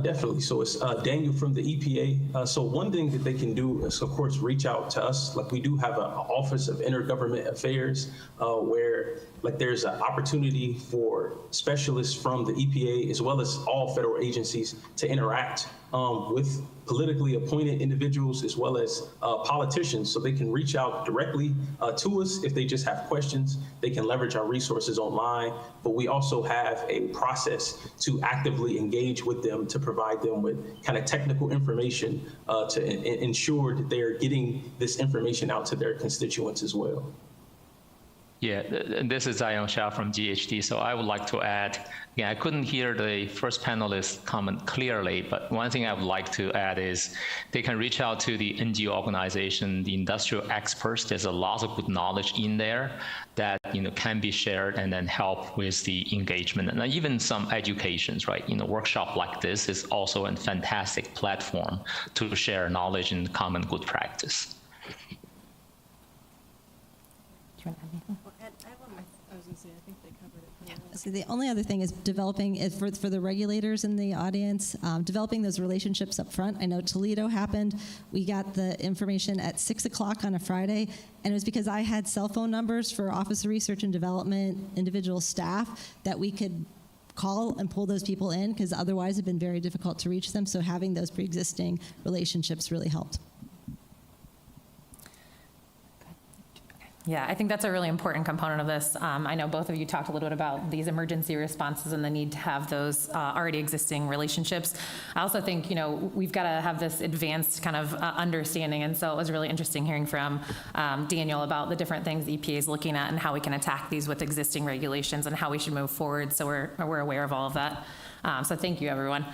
Definitely. So it's Daniel from the EPA. So one thing that they can do is, of course, reach out to us. Like we do have an Office of Intergovernment Affairs where like there's an opportunity for specialists from the EPA as well as all federal agencies to interact with politically appointed individuals as well as politicians, so they can reach out directly to us if they just have questions. They can leverage our resources online, but we also have a process to actively engage with them to provide them with kind of technical information to ensure that they're getting this information out to their constituents as well. Yeah, this is Zhiyong Xia from GHD. So I would like to add, I couldn't hear the first panelist comment clearly, but one thing I would like to add is they can reach out to the NGO organization, the industrial experts. There's a lot of good knowledge in there that can be shared and then help with the engagement and even some educations, right? Workshop like this is also a fantastic platform to share knowledge and common good practice. So the only other thing is developing, for the regulators in the audience, developing those relationships up front. I know Toledo happened. We got the information at 6 o'clock on a Friday, and it was because I had cell phone numbers for Office of Research and Development, individual staff, that we could call and pull those people in, because otherwise it had been very difficult to reach them. So having those pre-existing relationships really helped. Yeah, I think that's a really important component of this. I know both of you talked a little bit about these emergency responses and the need to have those already existing relationships. I also think, we've got to have this advanced kind of understanding. And so it was really interesting hearing from Daniel about the different things the EPA is looking at and how we can attack these with existing regulations and how we should move forward. So we're aware of all of that. So thank you, everyone.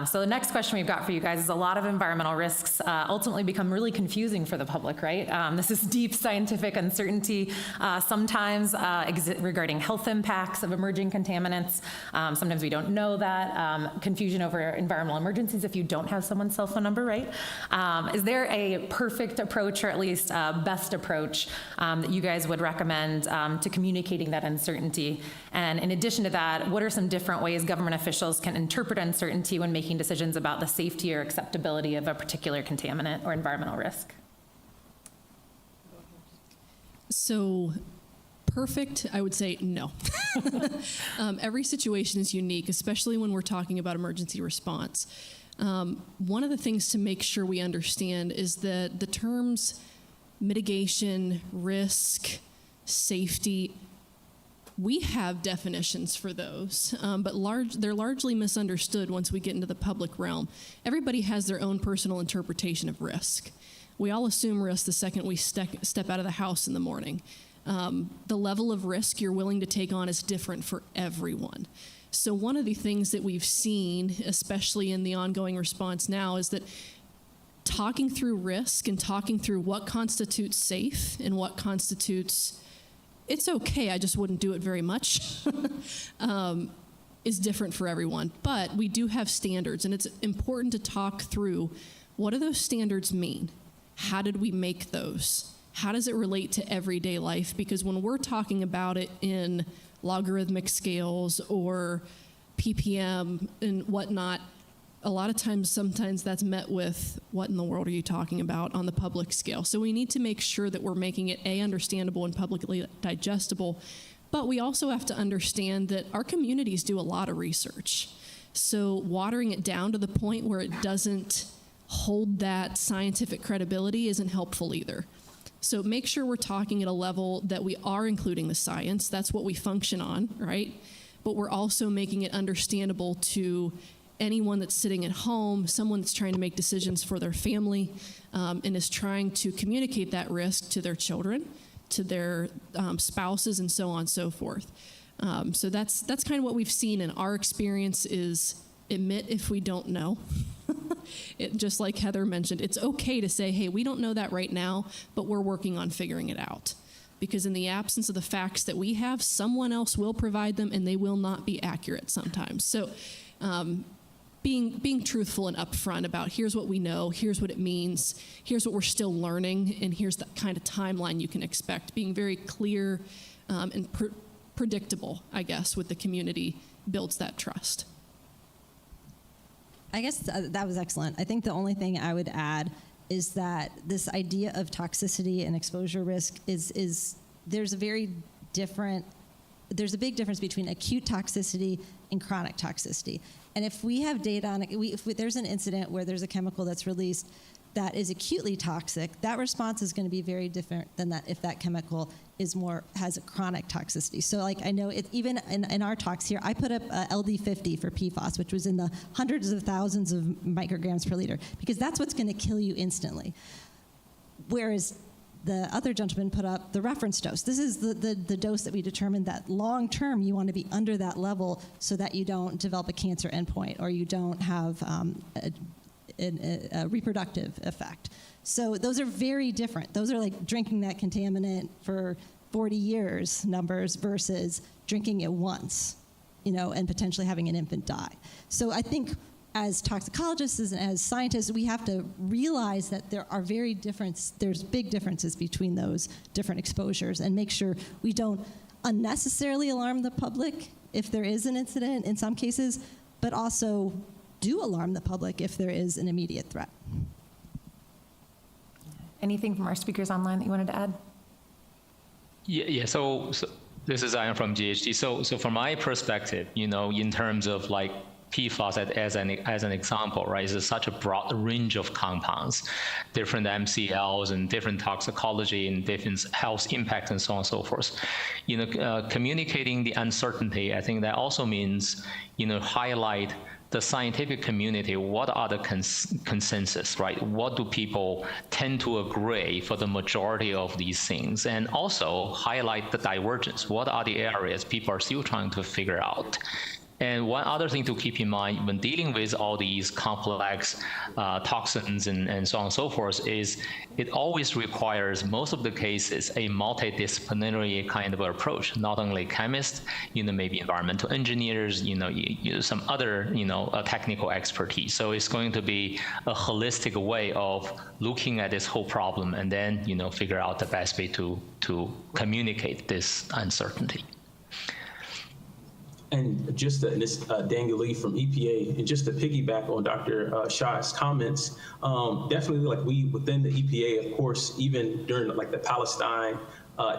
So the next question we've got for you guys is, a lot of environmental risks ultimately become really confusing for the public, right? This is deep scientific uncertainty, sometimes regarding health impacts of emerging contaminants. Sometimes we don't know that. Confusion over environmental emergencies if you don't have someone's cell phone number, right? Is there a perfect approach, or at least best approach, that you guys would recommend to communicating that uncertainty? And in addition to that, what are some different ways government officials can interpret uncertainty when making decisions about the safety or acceptability of a particular contaminant or environmental risk? So perfect, I would say no. Every situation is unique, especially when we're talking about emergency response. One of the things to make sure we understand is that the terms mitigation, risk, safety, we have definitions for those, but they're largely misunderstood once we get into the public realm. Everybody has their own personal interpretation of risk. We all assume risk the second we step out of the house in the morning. The level of risk you're willing to take on is different for everyone. So one of the things that we've seen, especially in the ongoing response now, is that talking through risk and talking through what constitutes safe and what constitutes it's okay, I just wouldn't do it very much, is different for everyone. But we do have standards, and it's important to talk through, what do those standards mean? How did we make those? How does it relate to everyday life? Because when we're talking about it in logarithmic scales or ppm and whatnot, a lot of times, sometimes that's met with, what in the world are you talking about on the public scale? So we need to make sure that we're making it understandable and publicly digestible, but we also have to understand that our communities do a lot of research. So watering it down to the point where it doesn't hold that scientific credibility isn't helpful either. So make sure we're talking at a level that we are including the science. That's what we function on, right? But we're also making it understandable to anyone that's sitting at home, someone that's trying to make decisions for their family, and is trying to communicate that risk to their children, to their spouses, and so on and so forth. So that's kind of what we've seen in our experience, is admit if we don't know. Just like Heather mentioned, it's okay to say, hey, we don't know that right now, but we're working on figuring it out. Because in the absence of the facts that we have, someone else will provide them, and they will not be accurate sometimes. So being truthful and upfront about, here's what we know, here's what it means, here's what we're still learning, and here's the kind of timeline you can expect. Being very clear and predictable, I guess, with the community builds that trust. I guess that was excellent. I think the only thing I would add is that this idea of toxicity and exposure risk is there's a big difference between acute toxicity and chronic toxicity. And if we have data on it, if there's an incident where there's a chemical that's released that is acutely toxic, that response is going to be very different than that if that chemical has a chronic toxicity. So like I know even in our talks here, I put up LD50 for PFAS, which was in the hundreds of thousands of micrograms per liter, because that's what's going to kill you instantly. Whereas the other gentleman put up the reference dose. This is the dose that we determined that long term you want to be under that level so that you don't develop a cancer endpoint or you don't have a reproductive effect. So those are very different. Those are like drinking that contaminant for 40 years numbers versus drinking it once, and potentially having an infant die. So I think as toxicologists and as scientists, we have to realize that there's big differences between those different exposures and make sure we don't unnecessarily alarm the public if there is an incident in some cases, but also do alarm the public if there is an immediate threat. Anything from our speakers online that you wanted to add? Yeah. So this is Ian from GHD. So from my perspective, in terms of like PFAS as an example, right? It's such a broad range of compounds, different MCLs and different toxicology and different health impacts and so on and so forth. Communicating the uncertainty, I think that also means, highlight the scientific community, what are the consensus, right? What do people tend to agree for the majority of these things? And also highlight the divergence. What are the areas people are still trying to figure out? And one other thing to keep in mind when dealing with all these complex toxins and so on and so forth is it always requires, most of the cases, a multidisciplinary kind of approach, not only chemists, maybe environmental engineers, some other, technical expertise. So it's going to be a holistic way of looking at this whole problem and then, figure out the best way to communicate this uncertainty. And just this Daniel Lee from EPA, and just to piggyback on Dr. Xia's comments, definitely like we within the EPA, of course, even during like the Palestine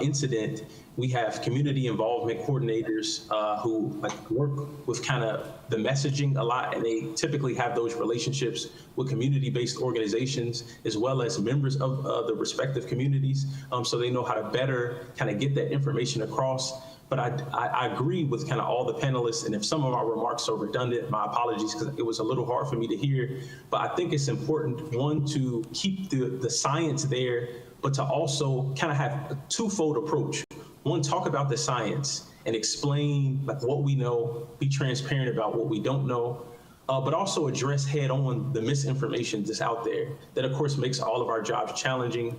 incident, we have community involvement coordinators who like work with kind of the messaging a lot, and they typically have those relationships with community-based organizations as well as members of the respective communities, so they know how to better kind of get that information across. But I agree with kind of all the panelists, and if some of our remarks are redundant, my apologies, because it was a little hard for me to hear. But I think it's important, one, to keep the science there, but to also kind of have a twofold approach. One, talk about the science and explain like what we know, be transparent about what we don't know, but also address head on the misinformation that's out there that, of course, makes all of our jobs challenging.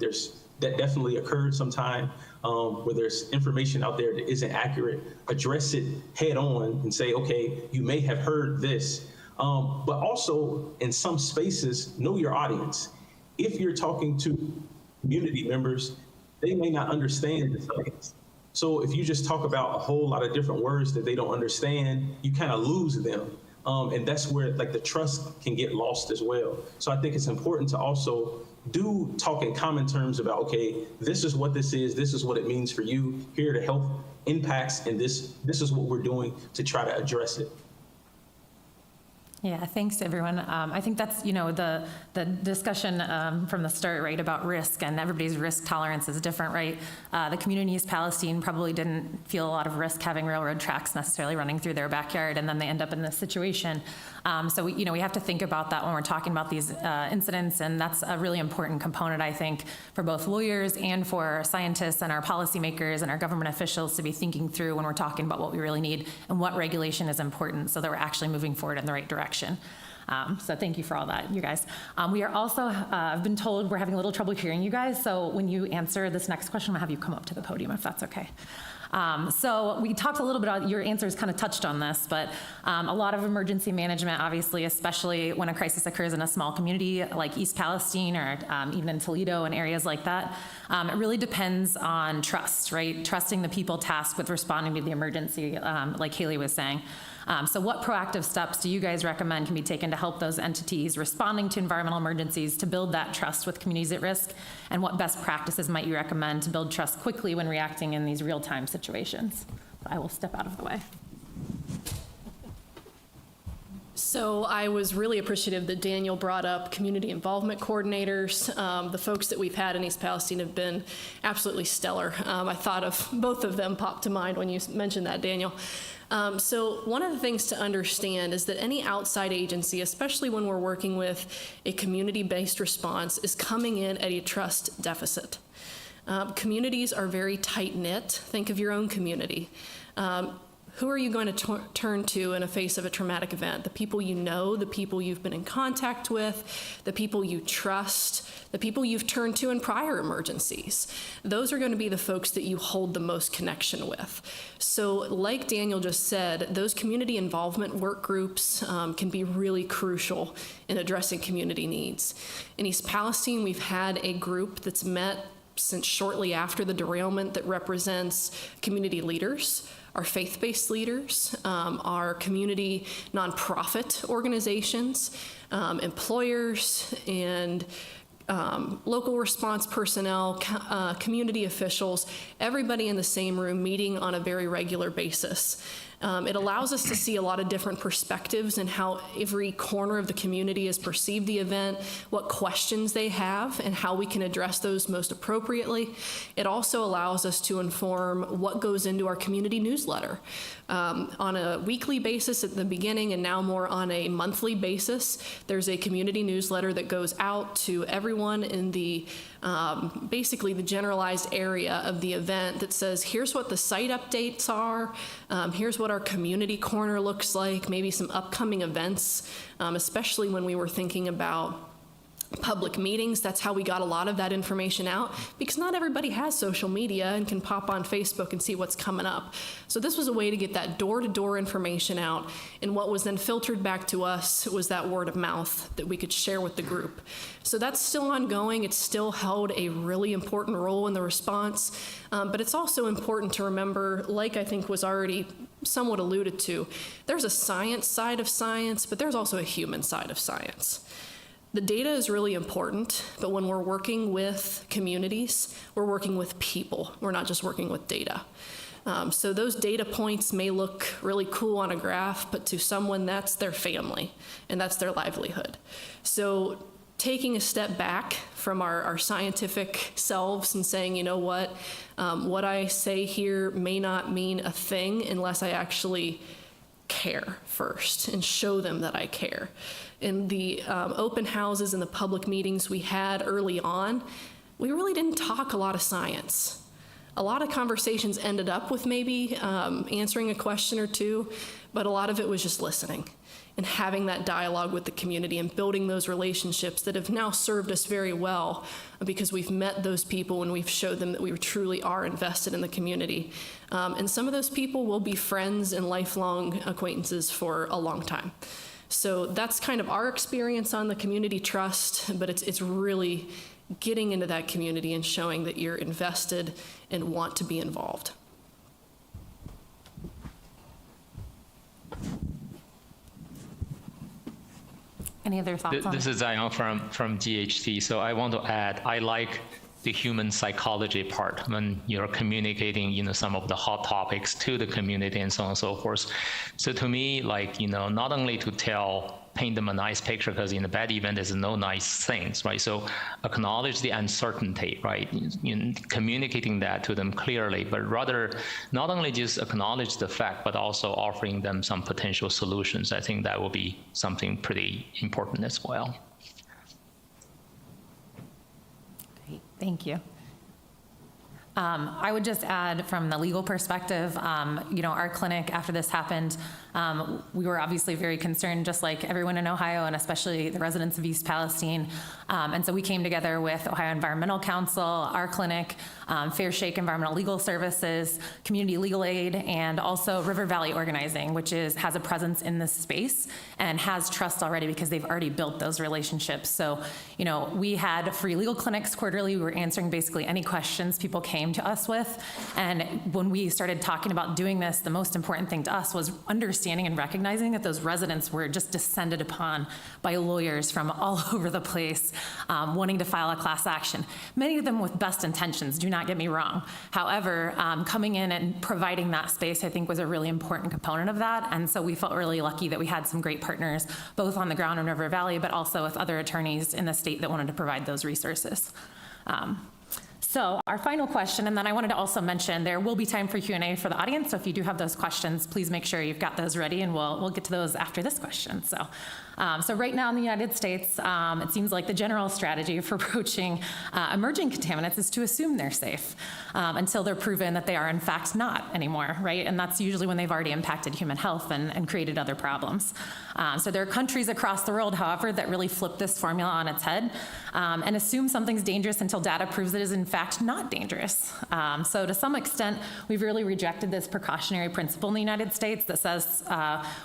That definitely occurred sometime where there's information out there that isn't accurate. Address it head on and say, okay, you may have heard this, but also in some spaces, know your audience. If you're talking to community members, they may not understand the science. So if you just talk about a whole lot of different words that they don't understand, you kind of lose them. And that's where like the trust can get lost as well. So I think it's important to also do talk in common terms about, okay, this is what this is what it means for you, here are the health impacts, and this is what we're doing to try to address it. Yeah, thanks everyone. I think that's, the discussion from the start, right, about risk, and everybody's risk tolerance is different, right? The community in East Palestine probably didn't feel a lot of risk having railroad tracks necessarily running through their backyard, and then they end up in this situation. So we have to think about that when we're talking about these incidents, and that's a really important component, I think, for both lawyers and for scientists and our policymakers and our government officials to be thinking through when we're talking about what we really need and what regulation is important so that we're actually moving forward in the right direction. So thank you for all that, you guys. We are also, I've been told we're having a little trouble hearing you guys, so when you answer this next question, I'm gonna have you come up to the podium if that's okay. So we talked a little bit about, your answers kind of touched on this, but a lot of emergency management, obviously, especially when a crisis occurs in a small community like East Palestine or even in Toledo and areas like that, it really depends on trust, right? Trusting the people tasked with responding to the emergency, like Haley was saying. So what proactive steps do you guys recommend can be taken to help those entities responding to environmental emergencies to build that trust with communities at risk? And what best practices might you recommend to build trust quickly when reacting in these real-time situations? I will step out of the way. So I was really appreciative that Daniel brought up community involvement coordinators. The folks that we've had in East Palestine have been absolutely stellar. I thought of both of them popped to mind when you mentioned that, Daniel. So one of the things to understand is that any outside agency, especially when we're working with a community-based response, is coming in at a trust deficit. Communities are very tight-knit. Think of your own community. Who are you going to turn to in a face of a traumatic event? The people you know, the people you've been in contact with, the people you trust, the people you've turned to in prior emergencies. Those are going to be the folks that you hold the most connection with. So like Daniel just said, those community involvement work groups can be really crucial in addressing community needs. In East Palestine, we've had a group that's met since shortly after the derailment that represents community leaders, our faith-based leaders, our community nonprofit organizations, employers, and local response personnel, community officials, everybody in the same room meeting on a very regular basis. It allows us to see a lot of different perspectives and how every corner of the community has perceived the event, what questions they have, and how we can address those most appropriately. It also allows us to inform what goes into our community newsletter. On a weekly basis at the beginning and now more on a monthly basis, there's a community newsletter that goes out to everyone in the basically the generalized area of the event that says, here's what the site updates are, here's what our community corner looks like, maybe some upcoming events, especially when we were thinking about public meetings. That's how we got a lot of that information out, because not everybody has social media and can pop on Facebook and see what's coming up. So this was a way to get that door-to-door information out, and what was then filtered back to us was that word of mouth that we could share with the group. So that's still ongoing. It's still held a really important role in the response, but it's also important to remember, like I think was already somewhat alluded to, there's a science side of science, but there's also a human side of science. The data is really important, but when we're working with communities, we're working with people. We're not just working with data. So those data points may look really cool on a graph, but to someone, that's their family, and that's their livelihood. So taking a step back from our scientific selves and saying, you know what I say here may not mean a thing unless I actually care first and show them that I care. In the open houses and the public meetings we had early on, we really didn't talk a lot of science. A lot of conversations ended up with maybe answering a question or two, but a lot of it was just listening and having that dialogue with the community and building those relationships that have now served us very well, because we've met those people and we've showed them that we truly are invested in the community. And some of those people will be friends and lifelong acquaintances for a long time. So that's kind of our experience on the community trust, but it's really getting into that community and showing that you're invested and want to be involved. Any other thoughts on This is Zhiyong from GHT. So I want to add, I like the human psychology part when you're communicating, some of the hot topics to the community and so on and so forth. So to me, not only to paint them a nice picture, because in a bad event, there's no nice things, right? So acknowledge the uncertainty, right? Communicating that to them clearly, but rather not only just acknowledge the fact, but also offering them some potential solutions. I think that will be something pretty important as well. Great, thank you. I would just add from the legal perspective, our clinic, after this happened, we were obviously very concerned, just like everyone in Ohio, and especially the residents of East Palestine. And so we came together with Ohio Environmental Council, our clinic, Fair Shake Environmental Legal Services, Community Legal Aid, and also River Valley Organizing, which has a presence in this space and has trust already because they've already built those relationships. So, you know, we had free legal clinics quarterly. We were answering basically any questions people came to us with. And when we started talking about doing this, the most important thing to us was understanding and recognizing that those residents were just descended upon by lawyers from all over the place, wanting to file a class action. Many of them with best intentions, do not get me wrong. However, coming in and providing that space, I think, was a really important component of that. And so we felt really lucky that we had some great partners, both on the ground in River Valley, but also with other attorneys in the state that wanted to provide those resources. So our final question, and then I wanted to also mention there will be time for Q&A for the audience. So if you do have those questions, please make sure you've got those ready, and we'll get to those after this question. So right now in the United States, it seems like the general strategy for approaching emerging contaminants is to assume they're safe until they're proven that they are in fact not anymore, right? And that's usually when they've already impacted human health and created other problems. So there are countries across the world, however, that really flip this formula on its head and assume something's dangerous until data proves it is in fact not dangerous. So to some extent, we've really rejected this precautionary principle in the United States that says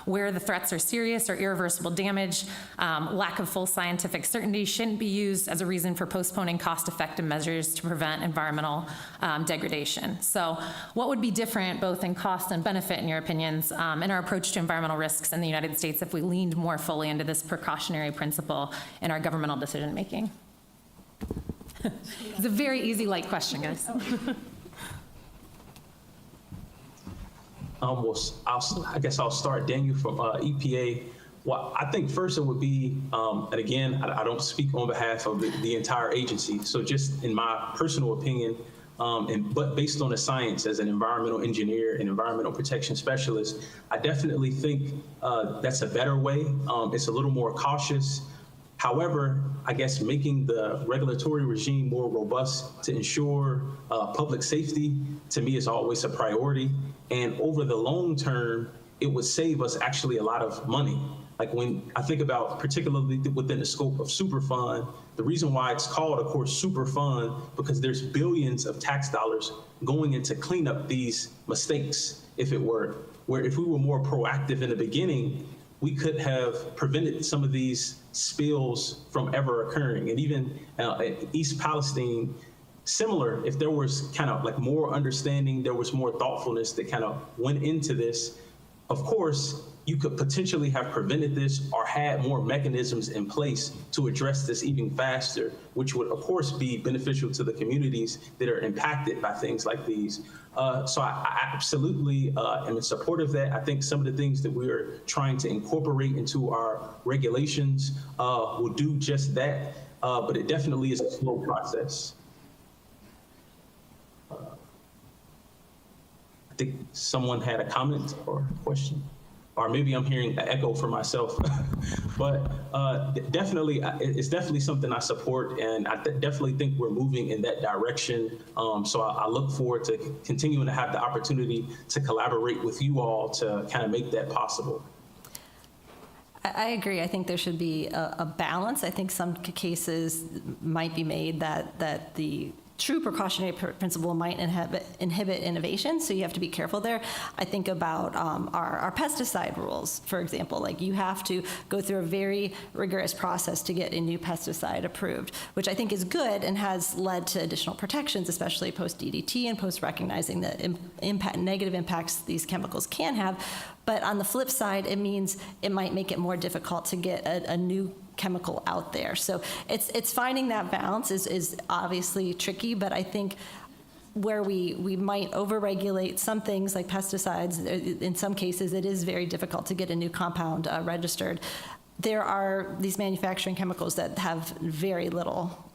where the threats are serious or irreversible damage, lack of full scientific certainty shouldn't be used as a reason for postponing cost-effective measures to prevent environmental degradation. So what would be different both in cost and benefit, in your opinions, in our approach to environmental risks in the United States if we leaned more fully into this precautionary principle in our governmental decision-making? It's a very easy, light question, guys. I guess I'll start, Daniel, from EPA. Well, I think first it would be, and again, I don't speak on behalf of the entire agency, so just in my personal opinion, but based on the science as an environmental engineer and environmental protection specialist, I definitely think that's a better way. It's a little more cautious. However, I guess making the regulatory regime more robust to ensure public safety, to me, is always a priority. And over the long term, it would save us actually a lot of money. Like when I think about, particularly within the scope of Superfund, the reason why it's called, of course, Superfund, because there's billions of tax dollars going into clean up these mistakes, if it were, where if we were more proactive in the beginning, we could have prevented some of these spills from ever occurring. And even at East Palestine, similar, if there was kind of like more understanding, there was more thoughtfulness that kind of went into this, of course, you could potentially have prevented this or had more mechanisms in place to address this even faster, which would, of course, be beneficial to the communities that are impacted by things like these. So I absolutely am in support of that. I think some of the things that we are trying to incorporate into our regulations will do just that, but it definitely is a slow process. I think someone had a comment or a question. Or maybe I'm hearing an echo for myself, but definitely, it's definitely something I support, and I definitely think we're moving in that direction. So I look forward to continuing to have the opportunity to collaborate with you all to kind of make that possible. I agree. I think there should be a balance. I think some cases might be made that the true precautionary principle might inhibit innovation, so you have to be careful there. I think about our pesticide rules, for example. Like, you have to go through a very rigorous process to get a new pesticide approved, which I think is good and has led to additional protections, especially post-DDT and post-recognizing the negative impacts these chemicals can have. But on the flip side, it means it might make it more difficult to get a new chemical out there. So it's finding that balance is obviously tricky, but I think where we might overregulate some things like pesticides, in some cases it is very difficult to get a new compound registered. There are these manufacturing chemicals that have very little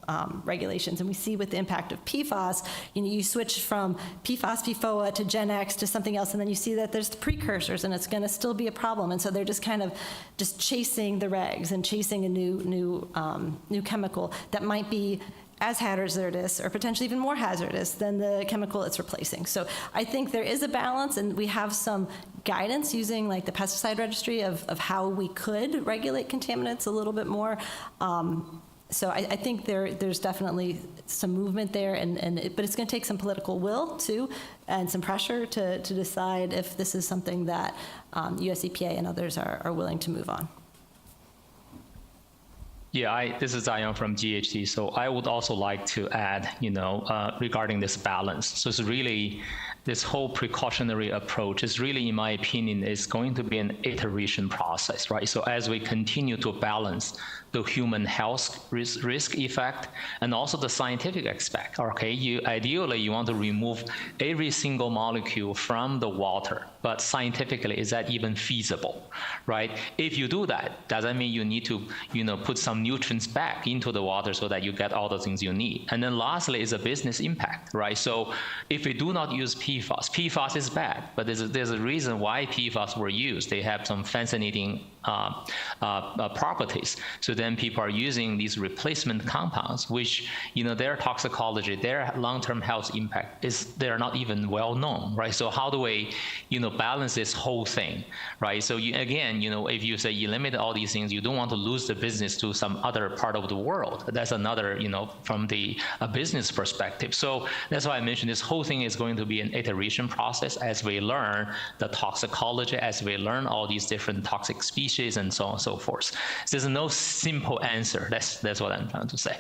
regulations, and we see with the impact of PFAS, you switch from PFAS, PFOA to Gen X to something else, and then you see that there's the precursors, and it's going to still be a problem. And so they're just kind of just chasing the regs and chasing a new chemical that might be as hazardous or potentially even more hazardous than the chemical it's replacing. So I think there is a balance, and we have some guidance using like the pesticide registry of how we could regulate contaminants a little bit more. So I think there's definitely some movement there, but it's going to take some political will too, and some pressure to decide if this is something that US EPA and others are willing to move on. Yeah, this is Zhiyong from GHD. So I would also like to add, regarding this balance. So it's really, this whole precautionary approach is really, in my opinion, is going to be an iteration process, right? So as we continue to balance the human health risk effect and also the scientific aspect, okay? Ideally, you want to remove every single molecule from the water, but scientifically, is that even feasible, right? If you do that, does that mean you need to, put some nutrients back into the water so that you get all the things you need? And then lastly is a business impact, right? So if we do not use PFAS is bad, but there's a reason why PFAS were used. They have some fascinating properties. So then people are using these replacement compounds, which, their toxicology, their long-term health impact they're not even well known, right? So how do we, balance this whole thing, right? So if you say you limit all these things, you don't want to lose the business to some other part of the world. That's another, from the business perspective. So that's why I mentioned this whole thing is going to be an iteration process as we learn the toxicology, as we learn all these different toxic species and so on and so forth. So there's no simple answer. That's what I'm trying to say.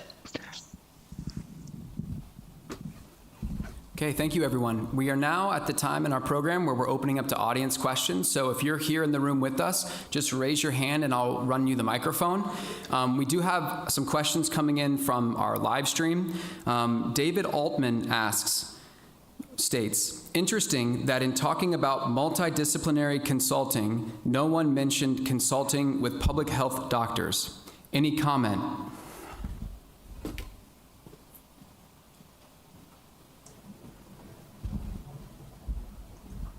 Okay, thank you, everyone. We are now at the time in our program where we're opening up to audience questions. So if you're here in the room with us, just raise your hand and I'll run you the microphone. We do have some questions coming in from our live stream. David Altman states, interesting that in talking about multidisciplinary consulting, no one mentioned consulting with public health doctors. Any comment?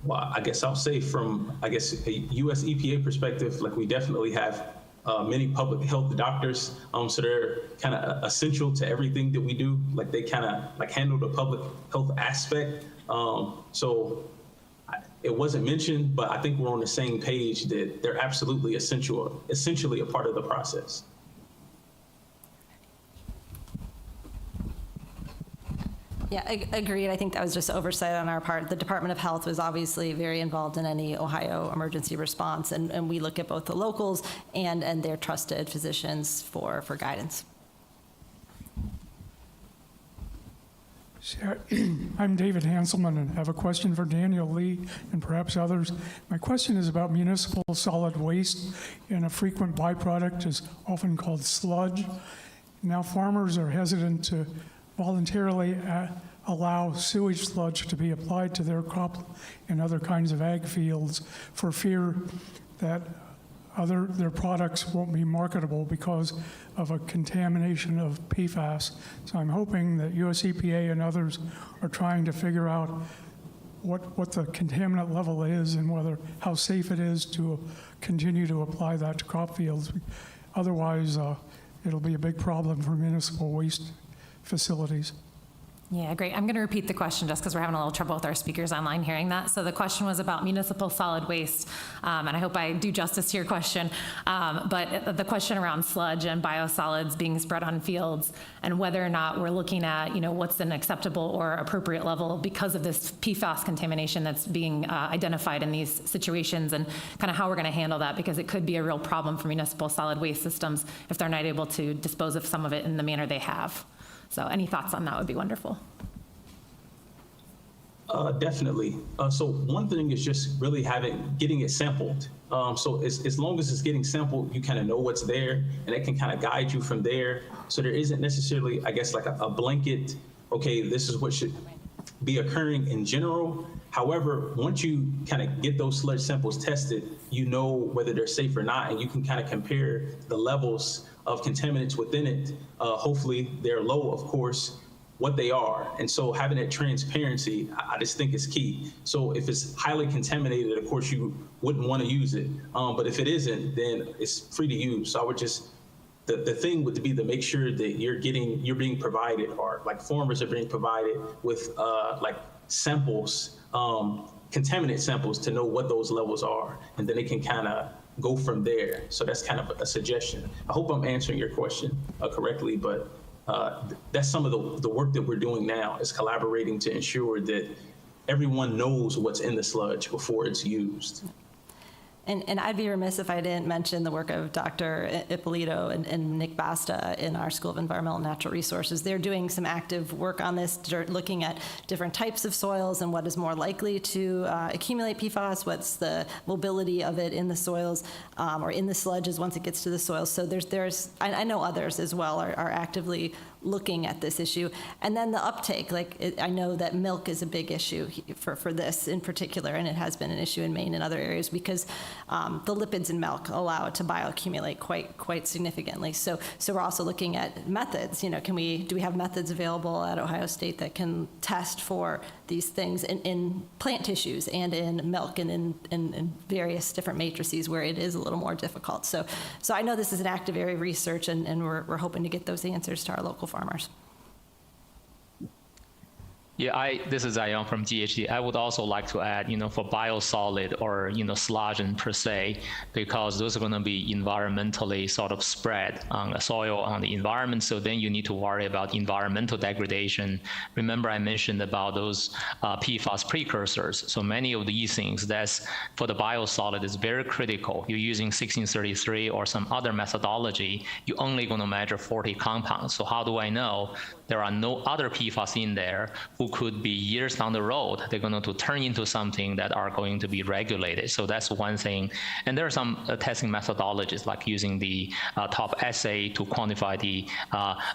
Well, I guess I'll say from, a US EPA perspective, like we definitely have many public health doctors. So they're kind of essential to everything that we do. Like they kind of like handle the public health aspect. So it wasn't mentioned, but I think we're on the same page that they're absolutely essentially a part of the process. Yeah, agreed. I think that was just oversight on our part. The Department of Health was obviously very involved in any Ohio emergency response, and we look at both the locals and their trusted physicians for guidance. I'm David Hanselman and have a question for Daniel Lee and perhaps others. My question is about municipal solid waste, and a frequent byproduct is often called sludge. Now farmers are hesitant to voluntarily allow sewage sludge to be applied to their crop and other kinds of ag fields for fear that their products won't be marketable because of a contamination of PFAS. So I'm hoping that US EPA and others are trying to figure out what the contaminant level is and how safe it is to continue to apply that to crop fields. Otherwise, it'll be a big problem for municipal waste facilities. Yeah, great. I'm going to repeat the question just because we're having a little trouble with our speakers online hearing that. So the question was about municipal solid waste, and I hope I do justice to your question, but the question around sludge and biosolids being spread on fields and whether or not we're looking at, what's an acceptable or appropriate level because of this PFAS contamination that's being identified in these situations, and kind of how we're going to handle that, because it could be a real problem for municipal solid waste systems if they're not able to dispose of some of it in the manner they have. So any thoughts on that would be wonderful. Definitely. So one thing is just really getting it sampled. So as long as it's getting sampled, you kind of know what's there, and it can kind of guide you from there. So there isn't necessarily, I guess, like a blanket, okay, this is what should be occurring in general. However, once you kind of get those sludge samples tested, you know whether they're safe or not, and you can kind of compare the levels of contaminants within it. Hopefully they're low, of course, what they are. And so having that transparency, I just think is key. So if it's highly contaminated, of course you wouldn't want to use it. But if it isn't, then it's free to use. So I would just, the thing would be to make sure that you're being provided, or like farmers are being provided with like samples, contaminant samples, to know what those levels are. And then they can kind of go from there. So that's kind of a suggestion. I hope I'm answering your question correctly, but that's some of the work that we're doing now, is collaborating to ensure that everyone knows what's in the sludge before it's used. And I'd be remiss if I didn't mention the work of Dr. Ippolito and Nick Basta in our School of Environmental and Natural Resources. They're doing some active work on this, looking at different types of soils and what is more likely to accumulate PFAS, what's the mobility of it in the soils or in the sludges once it gets to the soils. So I know others as well are actively looking at this issue. And then the uptake, I know that milk is a big issue for this in particular, and it has been an issue in Maine and other areas because the lipids in milk allow it to bioaccumulate quite significantly. So we're also looking at methods. Do we have methods available at Ohio State that can test for these things in plant tissues and in milk and in various different matrices where it is a little more difficult. So I know this is an active area of research, and we're hoping to get those answers to our local farmers. Yeah, this is Zhiyong from GHD. I would also like to add, for biosolid or, sludge per se, because those are going to be environmentally sort of spread on the soil, on the environment. So then you need to worry about environmental degradation. Remember, I mentioned about those PFAS precursors. So many of these things, that's for the biosolid is very critical. You're using 1633 or some other methodology, you're only going to measure 40 compounds. So how do I know there are no other PFAS in there who could be years down the road, they're going to turn into something that are going to be regulated. So that's one thing. And there are some testing methodologies like using the top assay to quantify the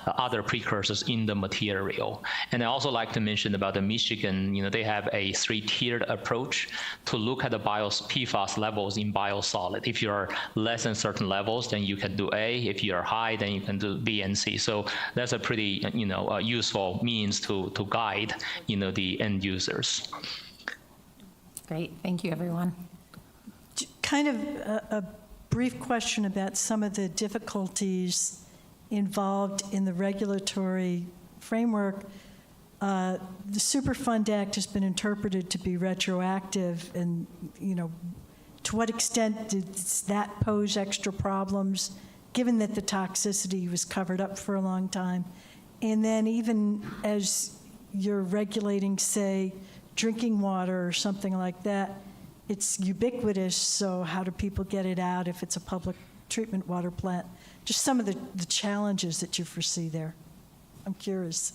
other precursors in the material. And I also like to mention about the Michigan, they have a 3-tiered approach to look at the PFAS levels in biosolid. If you're less than certain levels, then you can do A. If you're high, then you can do B and C. So that's a pretty, useful means to guide, the end users. Great, thank you, everyone. Kind of a brief question about some of the difficulties involved in the regulatory framework. The Superfund Act has been interpreted to be retroactive, and to what extent does that pose extra problems, given that the toxicity was covered up for a long time? And then even as you're regulating, say, drinking water or something like that, it's ubiquitous, so how do people get it out if it's a public treatment water plant? Just some of the challenges that you foresee there. I'm curious.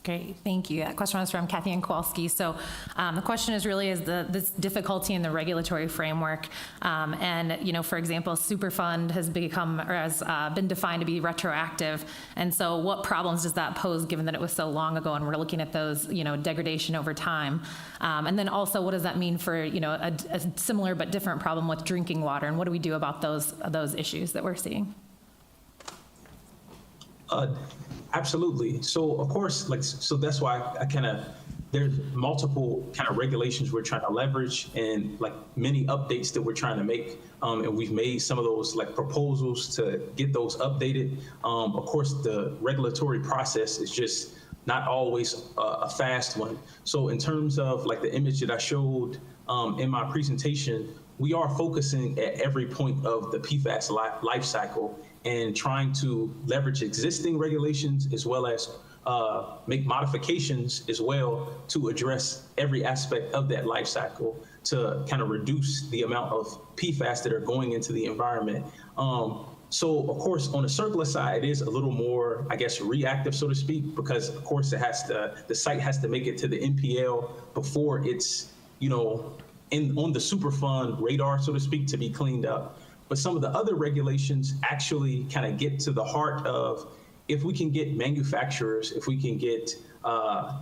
Great, thank you. That question was from Kathy and Kowalski. So the question is really this difficulty in the regulatory framework. And, for example, Superfund has been defined to be retroactive. And so what problems does that pose given that it was so long ago and we're looking at those, degradation over time? And then also what does that mean for, a similar but different problem with drinking water? And what do we do about those issues that we're seeing? Absolutely. So of course, so that's why there's multiple kind of regulations we're trying to leverage and many updates that we're trying to make. And we've made some of those proposals to get those updated. Of course, the regulatory process is just not always a fast one. So in terms of the image that I showed in my presentation, we are focusing at every point of the PFAS life cycle and trying to leverage existing regulations as well as make modifications as well to address every aspect of that life cycle to kind of reduce the amount of PFAS that are going into the environment. So of course, on the circular side, it is a little more, reactive, so to speak, because of course the site has to make it to the NPL before it's, on the Superfund radar, so to speak, to be cleaned up. But some of the other regulations actually kind of get to the heart of if we can get manufacturers, if we can get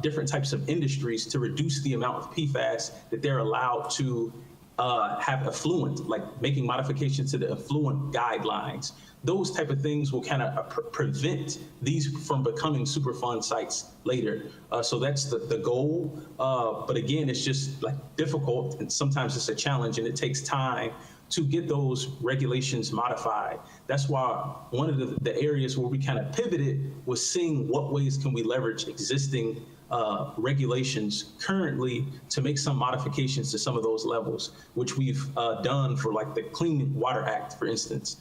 different types of industries to reduce the amount of PFAS that they're allowed to have effluent, making modifications to the effluent guidelines. Those type of things will kind of prevent these from becoming Superfund sites later. So that's the goal. But again, it's just difficult, and sometimes it's a challenge, and it takes time to get those regulations modified. That's why one of the areas where we kind of pivoted was seeing what ways can we leverage existing regulations currently to make some modifications to some of those levels, which we've done for like the Clean Water Act, for instance,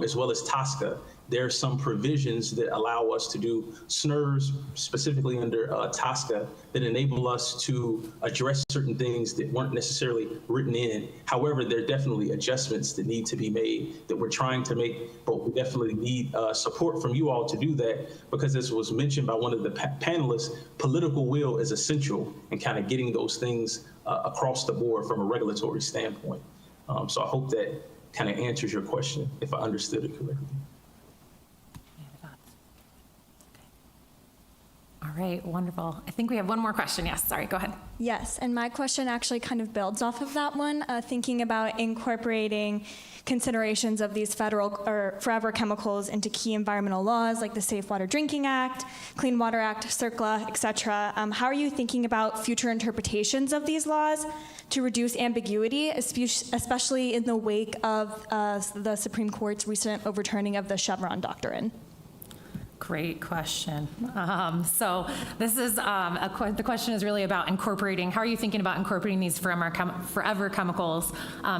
as well as TSCA. There are some provisions that allow us to do SNRs, specifically under TSCA, that enable us to address certain things that weren't necessarily written in. However, there are definitely adjustments that need to be made that we're trying to make, but we definitely need support from you all to do that, because as was mentioned by one of the panelists, political will is essential in kind of getting those things across the board from a regulatory standpoint. So I hope that kind of answers your question, if I understood it correctly. All right, wonderful. I think we have one more question. Yes, sorry, go ahead. Yes, and my question actually kind of builds off of that one, thinking about incorporating considerations of these federal or forever chemicals into key environmental laws like the Safe Water Drinking Act, Clean Water Act, CERCLA, et cetera. How are you thinking about future interpretations of these laws to reduce ambiguity, especially in the wake of the Supreme Court's recent overturning of the Chevron doctrine? Great question. So this is, the question is really about incorporating, how are you thinking about incorporating these forever chemicals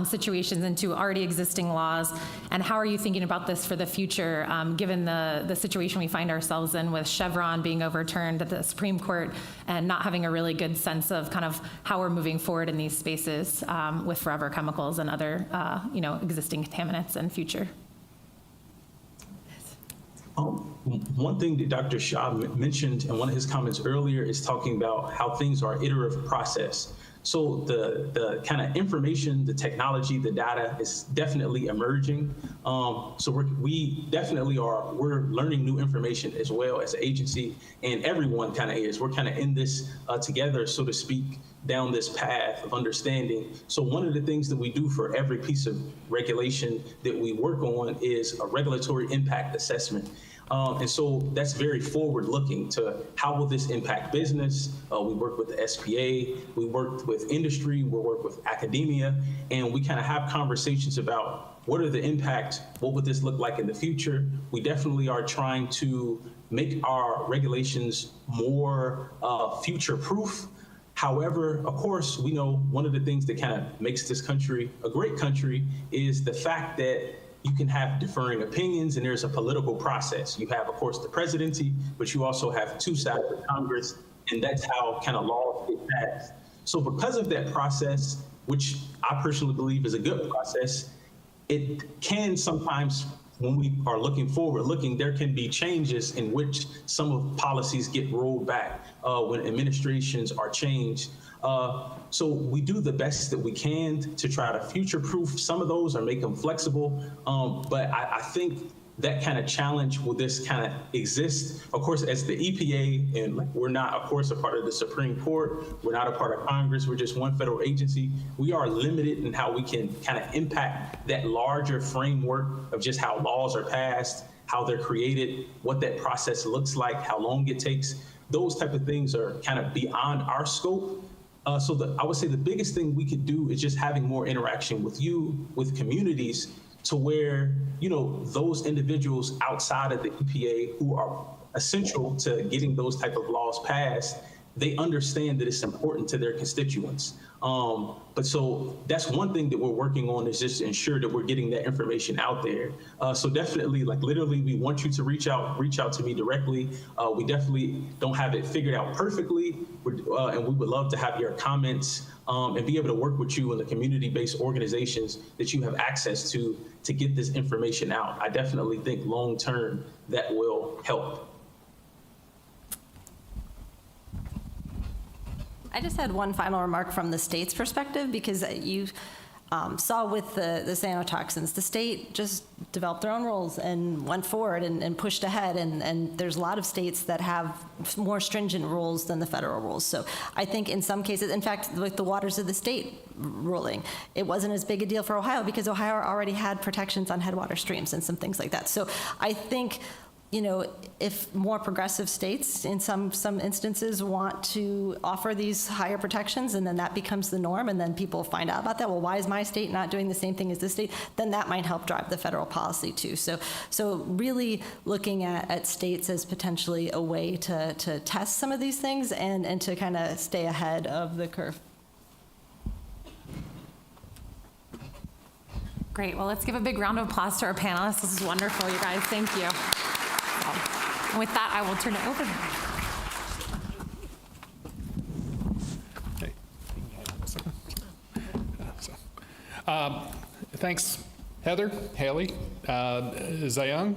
situations into already existing laws? And how are you thinking about this for the future, given the situation we find ourselves in with Chevron being overturned at the Supreme Court and not having a really good sense of kind of how we're moving forward in these spaces with forever chemicals and other, existing contaminants in future? One thing that Dr. Xia mentioned in one of his comments earlier is talking about how things are iterative process. So the kind of information, the technology, the data is definitely emerging. So we definitely we're learning new information as well as an agency, and everyone kind of is. We're kind of in this together, so to speak, down this path of understanding. So one of the things that we do for every piece of regulation that we work on is a regulatory impact assessment. And so that's very forward-looking to how will this impact business. We work with the SPA, we worked with industry, we work with academia, and we kind of have conversations about what are the impacts, what would this look like in the future. We definitely are trying to make our regulations more future-proof. However, of course, we know one of the things that kind of makes this country a great country is the fact that you can have differing opinions and there's a political process. You have, of course, the presidency, but you also have two sides of Congress, and that's how kind of laws get passed. So because of that process, which I personally believe is a good process, it can sometimes, when we are looking forward, there can be changes in which some of policies get rolled back when administrations are changed. So we do the best that we can to try to future-proof some of those or make them flexible. But I think that kind of challenge will this kind of exist. Of course, as the EPA, and we're not, of course, a part of the Supreme Court. We're not a part of Congress. We're just one federal agency. We are limited in how we can kind of impact that larger framework of just how laws are passed, how they're created, what that process looks like, how long it takes. Those type of things are kind of beyond our scope. So I would say the biggest thing we could do is just having more interaction with you, with communities, to where, those individuals outside of the EPA who are essential to getting those type of laws passed, they understand that it's important to their constituents. But so that's one thing that we're working on, is just to ensure that we're getting that information out there. So definitely, literally, we want you to reach out to me directly. We definitely don't have it figured out perfectly, and we would love to have your comments and be able to work with you in the community-based organizations that you have access to get this information out. I definitely think long-term that will help. I just had one final remark from the state's perspective, because you saw with the cyanotoxins, the state just developed their own rules and went forward and pushed ahead. And there's a lot of states that have more stringent rules than the federal rules. So I think in some cases, in fact, with the waters of the state ruling, it wasn't as big a deal for Ohio because Ohio already had protections on headwater streams and some things like that. So I think if more progressive states in some instances want to offer these higher protections, and then that becomes the norm, and then people find out about that, well, why is my state not doing the same thing as this state? Then that might help drive the federal policy too. So really looking at states as potentially a way to test some of these things and to kind of stay ahead of the curve. Great. Well, let's give a big round of applause to our panelists. This is wonderful, you guys. Thank you. And with that, I will turn it over. Thanks, Heather, Haley, Zhiyong,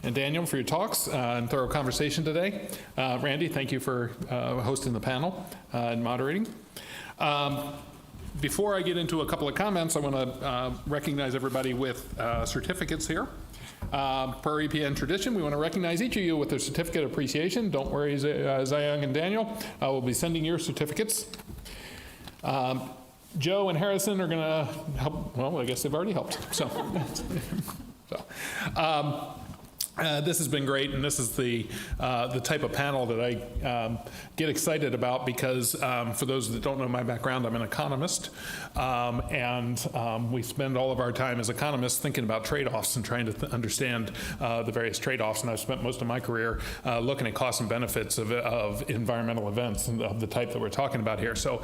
and Daniel for your talks and thorough conversation today. Randy, thank you for hosting the panel and moderating. Before I get into a couple of comments, I want to recognize everybody with certificates here. Per EPN tradition, we want to recognize each of you with a certificate of appreciation. Don't worry, Zhiyong and Daniel. We'll be sending your certificates. Joe and Harrison are going to help. Well, I guess they've already helped. So, this has been great, and this is the type of panel that I get excited about because for those that don't know my background, I'm an economist, and we spend all of our time as economists thinking about trade-offs and trying to understand the various trade-offs, and I've spent most of my career looking at costs and benefits of environmental events and of the type that we're talking about here. So.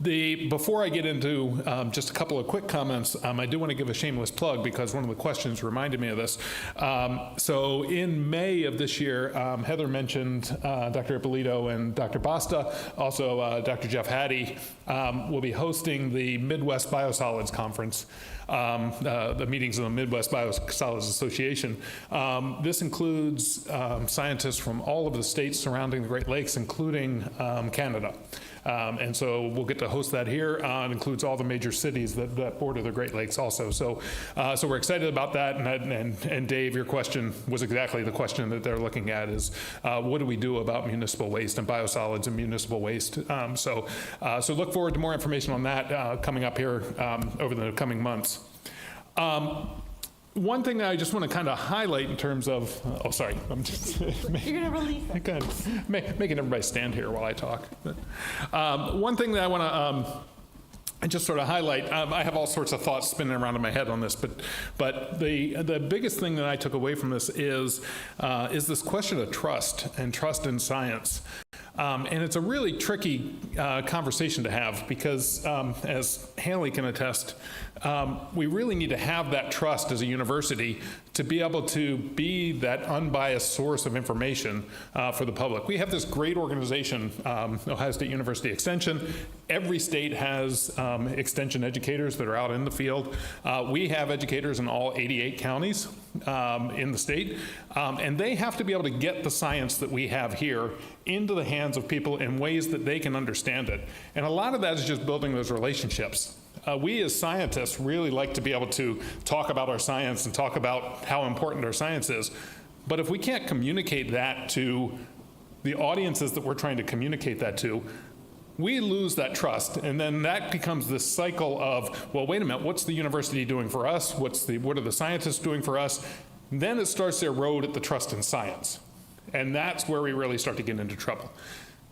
Before I get into just a couple of quick comments, I do want to give a shameless plug because one of the questions reminded me of this. So in May of this year, Heather mentioned Dr. Ippolito and Dr. Basta, also Dr. Jeff Hattie will be hosting the Midwest Biosolids Conference, the meetings of the Midwest Biosolids Association. This includes scientists from all of the states surrounding the Great Lakes, including Canada. And so we'll get to host that here. It includes all the major cities that border the Great Lakes also. So we're excited about that. And Dave, your question was exactly the question that they're looking at is what do we do about municipal waste and biosolids and municipal waste? So look forward to more information on that coming up here over the coming months. One thing that I just want to kind of highlight in terms of, oh, sorry, I'm just You're going to release it. kind of making everybody stand here while I talk. One thing that I want to just sort of highlight, I have all sorts of thoughts spinning around in my head on this, but the biggest thing that I took away from this is this question of trust and trust in science. And it's a really tricky conversation to have because, as Haley can attest, we really need to have that trust as a university to be able to be that unbiased source of information for the public. We have this great organization, Ohio State University Extension. Every state has extension educators that are out in the field. We have educators in all 88 counties in the state, and they have to be able to get the science that we have here into the hands of people in ways that they can understand it. And a lot of that is just building those relationships. We as scientists really like to be able to talk about our science and talk about how important our science is. But if we can't communicate that to the audiences that we're trying to communicate that to, we lose that trust. And then that becomes this cycle of, well, wait a minute, what's the university doing for us? What are the scientists doing for us? And then it starts to erode at the trust in science. And that's where we really start to get into trouble.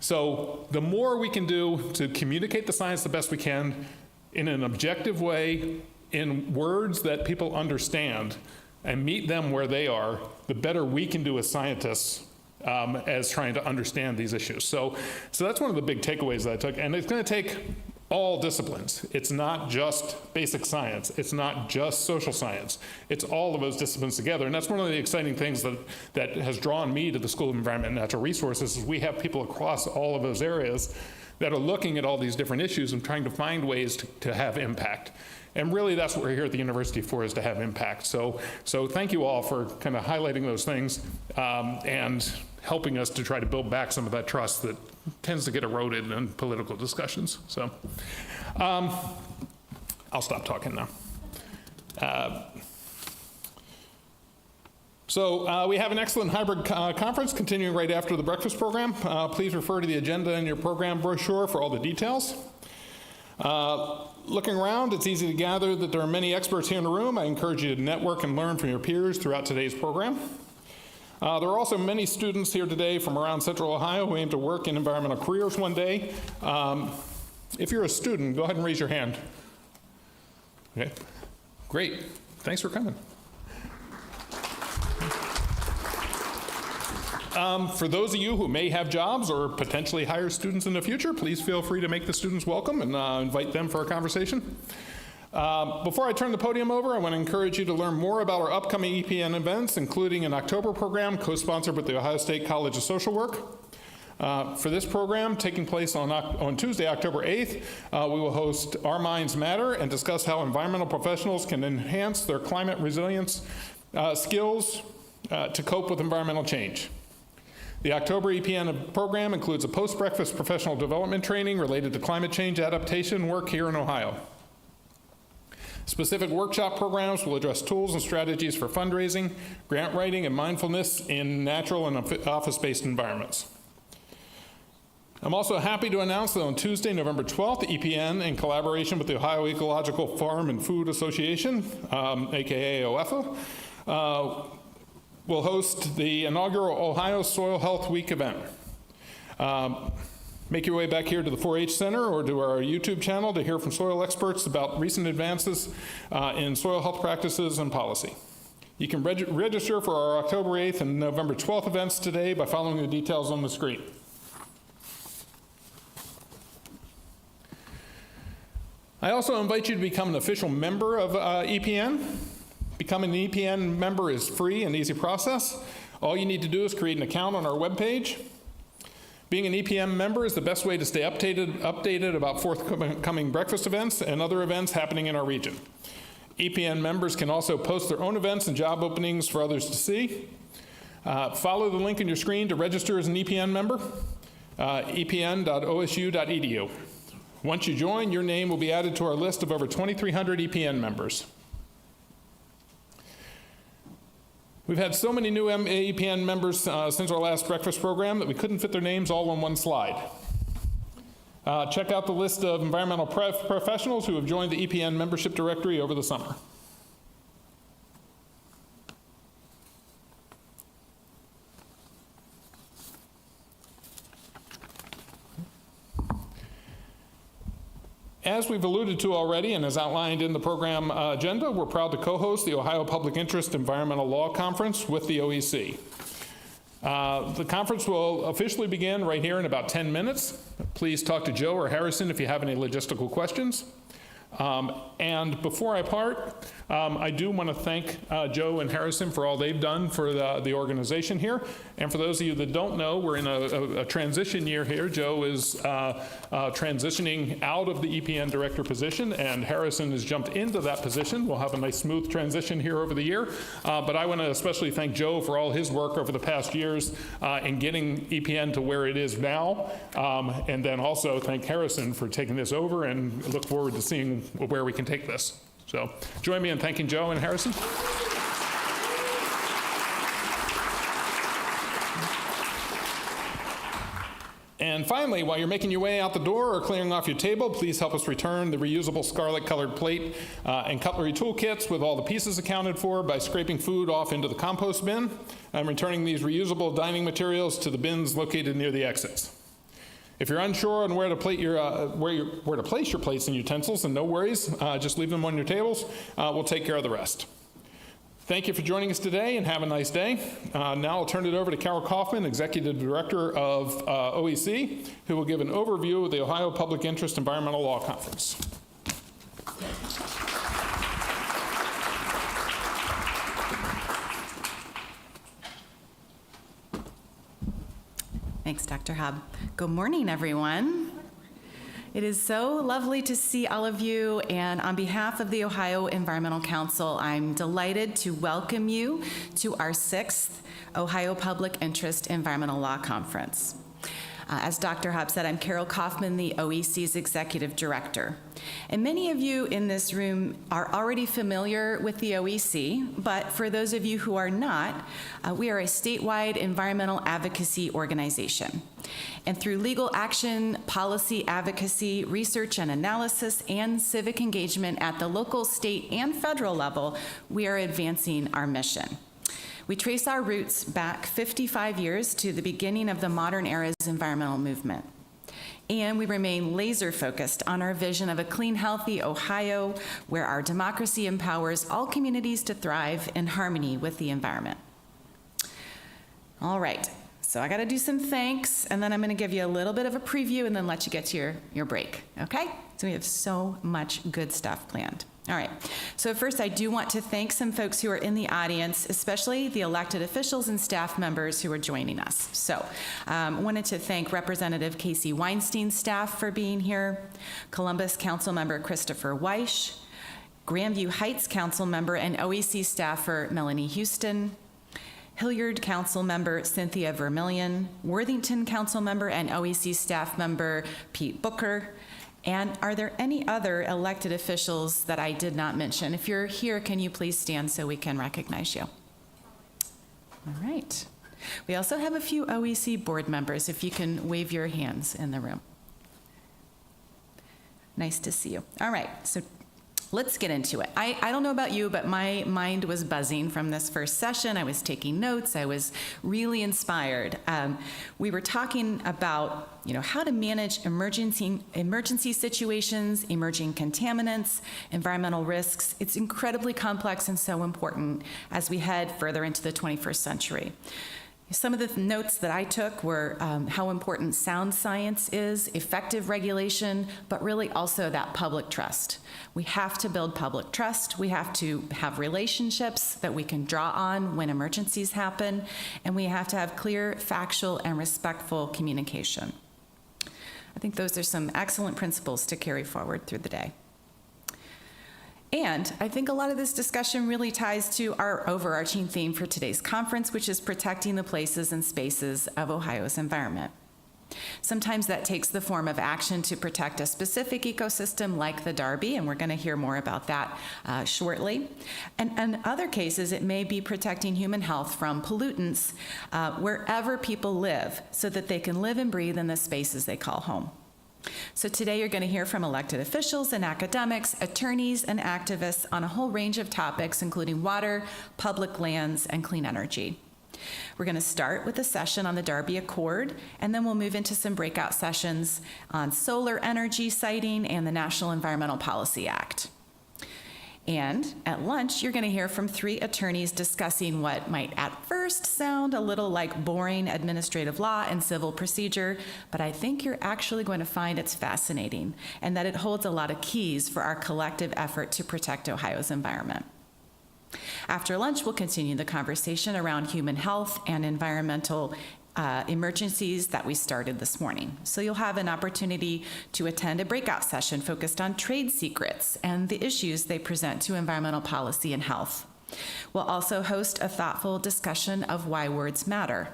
So the more we can do to communicate the science the best we can in an objective way, in words that people understand, and meet them where they are, the better we can do as scientists as trying to understand these issues. So that's one of the big takeaways that I took. And it's going to take all disciplines. It's not just basic science. It's not just social science. It's all of those disciplines together. And that's one of the exciting things that has drawn me to the School of Environment and Natural Resources is we have people across all of those areas that are looking at all these different issues and trying to find ways to have impact. And really that's what we're here at the university for, is to have impact. So thank you all for kind of highlighting those things and helping us to try to build back some of that trust that tends to get eroded in political discussions. So I'll stop talking now. So we have an excellent hybrid conference continuing right after the breakfast program. Please refer to the agenda in your program brochure for all the details. Looking around, it's easy to gather that there are many experts here in the room. I encourage you to network and learn from your peers throughout today's program. There are also many students here today from around Central Ohio who aim to work in environmental careers one day. If you're a student, go ahead and raise your hand. Okay, great. Thanks for coming. For those of you who may have jobs or potentially hire students in the future, please feel free to make the students welcome and invite them for a conversation. Before I turn the podium over, I want to encourage you to learn more about our upcoming EPN events, including an October program co-sponsored with the Ohio State College of Social Work. For this program, taking place on Tuesday, October 8th, we will host Our Minds Matter and discuss how environmental professionals can enhance their climate resilience skills to cope with environmental change. The October EPN program includes a post-breakfast professional development training related to climate change adaptation work here in Ohio. Specific workshop programs will address tools and strategies for fundraising, grant writing, and mindfulness in natural and office-based environments. I'm also happy to announce that on Tuesday, November 12th, EPN, in collaboration with the Ohio Ecological Farm and Food Association, aka OEFA, will host the inaugural Ohio Soil Health Week event. Make your way back here to the 4-H Center or to our YouTube channel to hear from soil experts about recent advances in soil health practices and policy. You can register for our October 8th and November 12th events today by following the details on the screen. I also invite you to become an official member of EPN. Becoming an EPN member is free and easy process. All you need to do is create an account on our webpage. Being an EPN member is the best way to stay updated about forthcoming breakfast events and other events happening in our region. EPN members can also post their own events and job openings for others to see. Follow the link on your screen to register as an EPN member, epn.osu.edu. Once you join, your name will be added to our list of over 2,300 EPN members. We've had so many new EPN members since our last breakfast program that we couldn't fit their names all on one slide. Check out the list of environmental professionals who have joined the EPN membership directory over the summer. As we've alluded to already and as outlined in the program agenda, we're proud to co-host the Ohio Public Interest Environmental Law Conference with the OEC. The conference will officially begin right here in about 10 minutes. Please talk to Joe or Harrison if you have any logistical questions. And before I part, I do want to thank Joe and Harrison for all they've done for the organization here. And for those of you that don't know, we're in a transition year here. Joe is transitioning out of the EPN director position, and Harrison has jumped into that position. We'll have a nice smooth transition here over the year. But I want to especially thank Joe for all his work over the past years in getting EPN to where it is now. And then also thank Harrison for taking this over, and look forward to seeing where we can take this. So join me in thanking Joe and Harrison. And finally, while you're making your way out the door or clearing off your table, please help us return the reusable scarlet-colored plate and cutlery toolkits with all the pieces accounted for by scraping food off into the compost bin and returning these reusable dining materials to the bins located near the exits. If you're unsure on where to place your plates and utensils, then no worries, just leave them on your tables. We'll take care of the rest. Thank you for joining us today, and have a nice day. Now I'll turn it over to Carol Kauffman, Executive Director of OEC, who will give an overview of the Ohio Public Interest Environmental Law Conference. Thanks, Dr. Haab. Good morning, everyone. It is so lovely to see all of you, and on behalf of the Ohio Environmental Council, I'm delighted to welcome you to our 6th Ohio Public Interest Environmental Law Conference. As Dr. Haab said, I'm Carol Kauffman, the OEC's Executive Director. And many of you in this room are already familiar with the OEC, but for those of you who are not, we are a statewide environmental advocacy organization. And through legal action, policy advocacy, research and analysis, and civic engagement at the local, state, and federal level, we are advancing our mission. We trace our roots back 55 years to the beginning of the modern era's environmental movement. And we remain laser focused on our vision of a clean, healthy Ohio where our democracy empowers all communities to thrive in harmony with the environment. All right, so I gotta do some thanks, and then I'm gonna give you a little bit of a preview and then let you get to your break, okay? So we have so much good stuff planned. All right, so first I do want to thank some folks who are in the audience, especially the elected officials and staff members who are joining us. So I wanted to thank Representative Casey Weinstein's staff for being here, Columbus Council Member Christopher Weish, Grandview Heights Council Member and OEC staffer Melanie Houston, Hilliard Council Member Cynthia Vermillion, Worthington Council Member and OEC staff member Pete Booker. And are there any other elected officials that I did not mention? If you're here, can you please stand so we can recognize you? All right. We also have a few OEC board members, if you can wave your hands in the room. Nice to see you. All right, so let's get into it. I don't know about you, but my mind was buzzing from this first session. I was taking notes. I was really inspired. We were talking about, how to manage emergency situations, emerging contaminants, environmental risks. It's incredibly complex and so important as we head further into the 21st century. Some of the notes that I took were how important sound science is, effective regulation, but really also that public trust. We have to build public trust. We have to have relationships that we can draw on when emergencies happen, and we have to have clear, factual, and respectful communication. I think those are some excellent principles to carry forward through the day. And I think a lot of this discussion really ties to our overarching theme for today's conference, which is protecting the places and spaces of Ohio's environment. Sometimes that takes the form of action to protect a specific ecosystem like the Darby, and we're going to hear more about that shortly. And in other cases, it may be protecting human health from pollutants wherever people live so that they can live and breathe in the spaces they call home. So today you're going to hear from elected officials and academics, attorneys, and activists on a whole range of topics, including water, public lands, and clean energy. We're going to start with a session on the Darby Accord, and then we'll move into some breakout sessions on solar energy siting and the National Environmental Policy Act. And at lunch, you're going to hear from 3 attorneys discussing what might at first sound a little like boring administrative law and civil procedure, but I think you're actually going to find it's fascinating and that it holds a lot of keys for our collective effort to protect Ohio's environment. After lunch, we'll continue the conversation around human health and environmental emergencies that we started this morning. So you'll have an opportunity to attend a breakout session focused on trade secrets and the issues they present to environmental policy and health. We'll also host a thoughtful discussion of why words matter,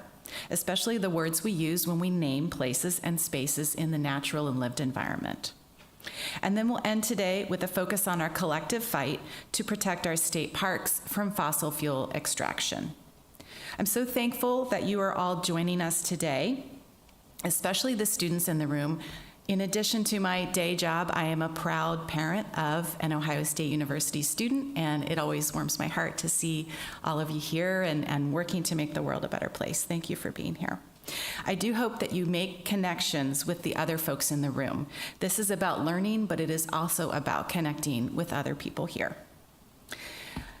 especially the words we use when we name places and spaces in the natural and lived environment. And then we'll end today with a focus on our collective fight to protect our state parks from fossil fuel extraction. I'm so thankful that you are all joining us today, especially the students in the room. In addition to my day job, I am a proud parent of an Ohio State University student, and it always warms my heart to see all of you here and working to make the world a better place. Thank you for being here. I do hope that you make connections with the other folks in the room. This is about learning, but it is also about connecting with other people here.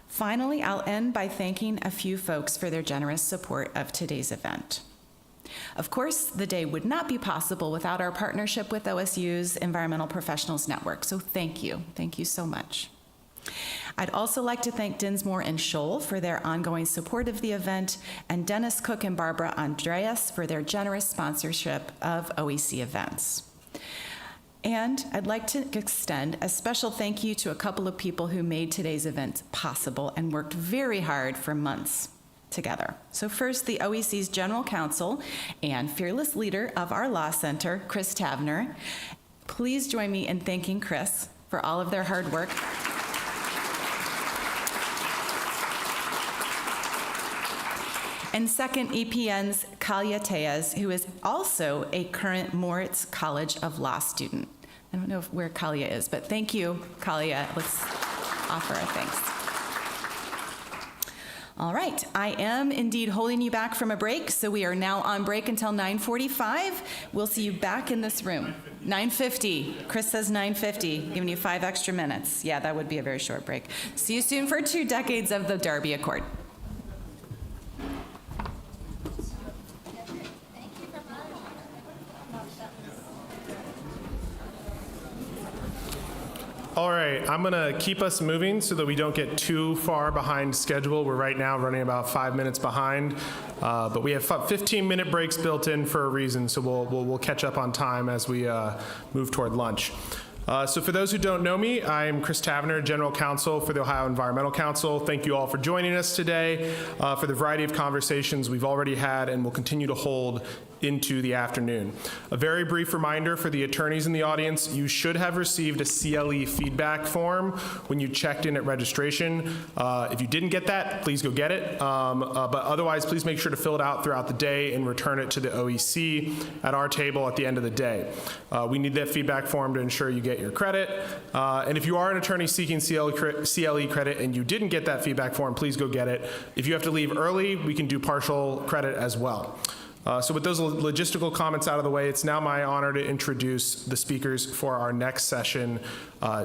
Finally, I'll end by thanking a few folks for their generous support of today's event. Of course, the day would not be possible without our partnership with OSU's Environmental Professionals Network, so thank you. Thank you so much. I'd also like to thank Dinsmore and Scholl for their ongoing support of the event, and Dennis Cook and Barbara Andreas for their generous sponsorship of OEC events. And I'd like to extend a special thank you to a couple of people who made today's event possible and worked very hard for months. together. So first, the OEC's General Counsel and fearless leader of our law center, Chris Tavner. Please join me in thanking Chris for all of their hard work. And second, EPN's Kalia Tejas, who is also a current Moritz College of Law student. I don't know where Kalia is, but thank you, Kalia. Let's offer our thanks. All right, I am indeed holding you back from a break, so we are now on break until 9:45. We'll see you back in this room. 9:50. Chris says 9:50, giving you 5 extra minutes. Yeah, that would be a very short break. See you soon for 2 decades of the Darby Accord. All right, I'm gonna keep us moving so that we don't get too far behind schedule. We're right now running about 5 minutes behind, but we have 15-minute breaks built in for a reason, so we'll catch up on time as we move toward lunch. So for those who don't know me, I'm Chris Tavner, General Counsel for the Ohio Environmental Council. Thank you all for joining us today for the variety of conversations we've already had and will continue to hold into the afternoon. A very brief reminder for the attorneys in the audience, you should have received a CLE feedback form when you checked in at registration. If you didn't get that, please go get it. But otherwise, please make sure to fill it out throughout the day and return it to the OEC at our table at the end of the day. We need that feedback form to ensure you get your credit. And if you are an attorney seeking CLE credit and you didn't get that feedback form, please go get it. If you have to leave early, we can do partial credit as well. So with those logistical comments out of the way, it's now my honor to introduce the speakers for our next session,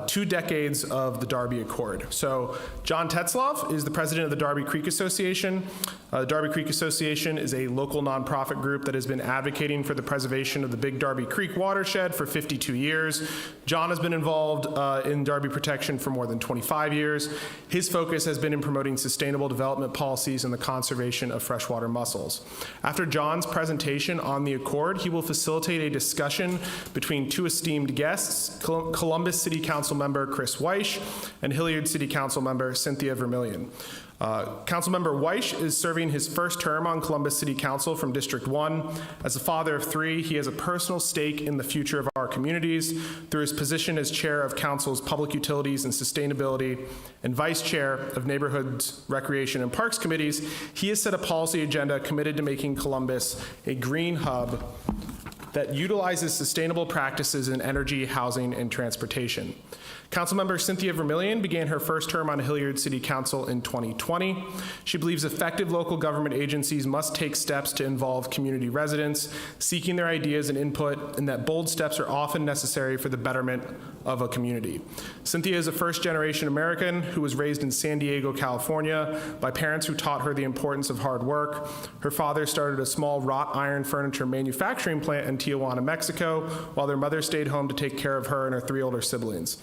2 decades of the Darby Accord. So John Tetzloff is the president of the Darby Creek Association. The Darby Creek Association is a local nonprofit group that has been advocating for the preservation of the Big Darby Creek watershed for 52 years. John has been involved in Darby protection for more than 25 years. His focus has been in promoting sustainable development policies and the conservation of freshwater mussels. After John's presentation on the Accord, he will facilitate a discussion between 2 esteemed guests, Columbus City Council member Chris Weish and Hilliard City Council member Cynthia Vermillion. Councilmember Weish is serving his first term on Columbus City Council from District 1. As a father of 3, he has a personal stake in the future of our communities through his position as chair of Council's Public Utilities and Sustainability and vice chair of Neighborhoods, Recreation, and Parks Committees. He has set a policy agenda committed to making Columbus a green hub that utilizes sustainable practices in energy, housing, and transportation. Councilmember Cynthia Vermillion began her first term on Hilliard City Council in 2020. She believes effective local government agencies must take steps to involve community residents, seeking their ideas and input, and that bold steps are often necessary for the betterment of a community. Cynthia is a first-generation American who was raised in San Diego, California, by parents who taught her the importance of hard work. Her father started a small wrought iron furniture manufacturing plant in Tijuana, Mexico, while their mother stayed home to take care of her and her 3 older siblings.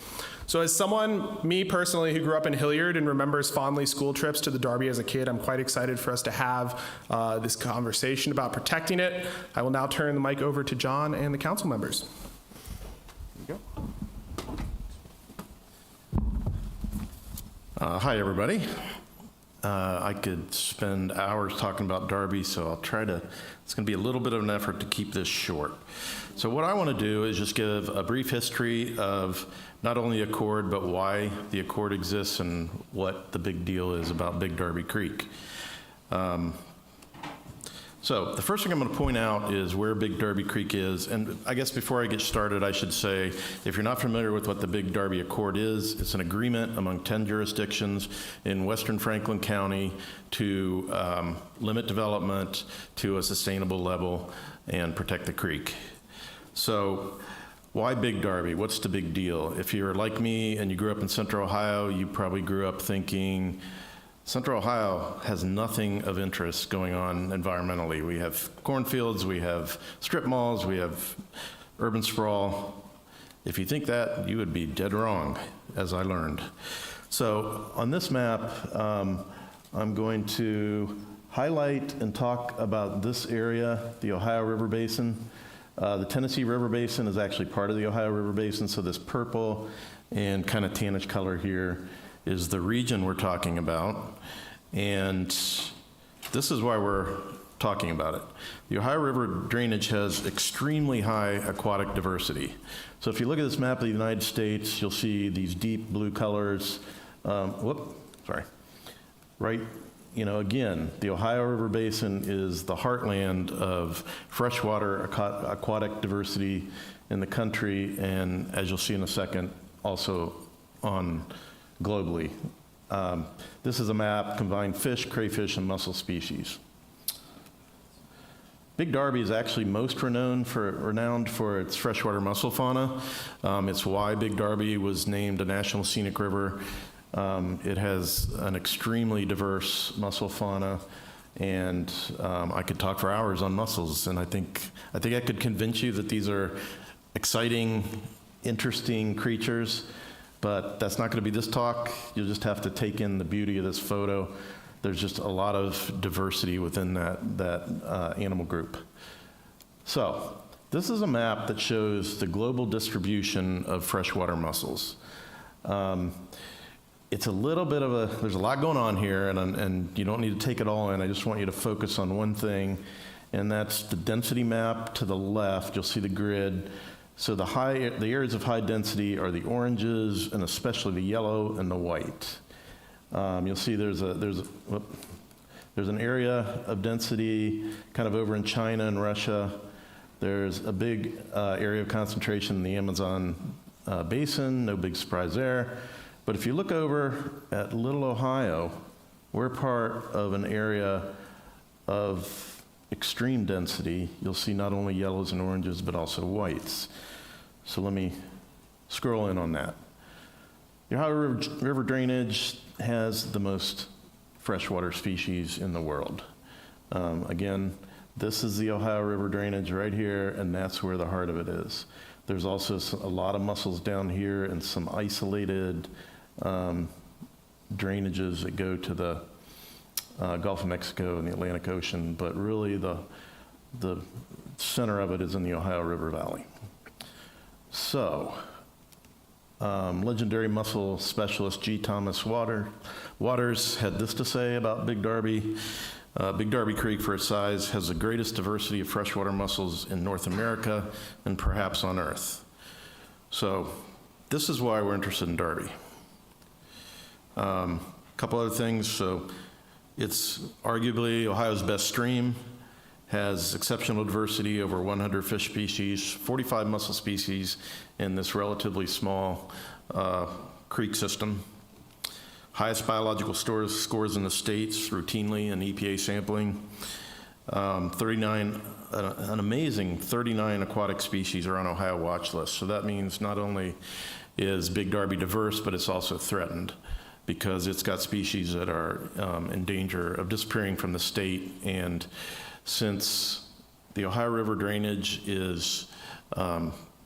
So as someone, me personally, who grew up in Hilliard and remembers fondly school trips to the Darby as a kid, I'm quite excited for us to have this conversation about protecting it. I will now turn the mic over to John and the council members. There you go. Hi, everybody. I could spend hours talking about Darby, so I'll try to, it's going to be a little bit of an effort to keep this short. So what I want to do is just give a brief history of not only the Accord, but why the Accord exists and what the big deal is about Big Darby Creek. So the first thing I'm going to point out is where Big Darby Creek is. And I guess before I get started, I should say, if you're not familiar with what the Big Darby Accord is, it's an agreement among 10 jurisdictions in Western Franklin County to limit development to a sustainable level and protect the creek. So why Big Darby? What's the big deal? If you're like me and you grew up in Central Ohio, you probably grew up thinking, Central Ohio has nothing of interest going on environmentally. We have cornfields, we have strip malls, we have urban sprawl. If you think that, you would be dead wrong, as I learned. So on this map, I'm going to highlight and talk about this area, the Ohio River Basin. The Tennessee River Basin is actually part of the Ohio River Basin, so this purple and kind of tannish color here is the region we're talking about. And This is why we're talking about it. The Ohio River drainage has extremely high aquatic diversity. So if you look at this map of the United States, you'll see these deep blue colors. Right, again, the Ohio River Basin is the heartland of freshwater aquatic diversity in the country, and as you'll see in a second, also on globally. This is a map combining fish, crayfish, and mussel species. Big Darby is actually most renowned for its freshwater mussel fauna. It's why Big Darby was named a National Scenic River. It has an extremely diverse mussel fauna, and I could talk for hours on mussels, and I think I could convince you that these are exciting, interesting creatures, but that's not going to be this talk. You'll just have to take in the beauty of this photo. There's just a lot of diversity within that animal group. So this is a map that shows the global distribution of freshwater mussels. It's a little bit of there's a lot going on here, and you don't need to take it all in. I just want you to focus on one thing, and that's the density map to the left. You'll see the grid. So the areas of high density are the oranges, and especially the yellow and the white. You'll see there's an area of density kind of over in China and Russia. There's a big area of concentration in the Amazon basin, no big surprise there. But if you look over at Little Ohio, we're part of an area of extreme density. You'll see not only yellows and oranges, but also whites. So let me scroll in on that. The Ohio River drainage has the most freshwater species in the world. Again, this is the Ohio River drainage right here, and that's where the heart of it is. There's also a lot of mussels down here and some isolated drainages that go to the Gulf of Mexico and the Atlantic Ocean, but really the center of it is in the Ohio River Valley. So, legendary mussel specialist G. Thomas Waters had this to say about Big Darby. Big Darby Creek, for its size, has the greatest diversity of freshwater mussels in North America and perhaps on Earth. So, this is why we're interested in Darby. A couple other things. So, it's arguably Ohio's best stream, has exceptional diversity, over 100 fish species, 45 mussel species in this relatively small creek system. Highest biological scores in the states routinely in EPA sampling. 39, an amazing 39 aquatic species are on Ohio watch list. So that means not only is Big Darby diverse, but it's also threatened because it's got species that are in danger of disappearing from the state. And since the Ohio River drainage is,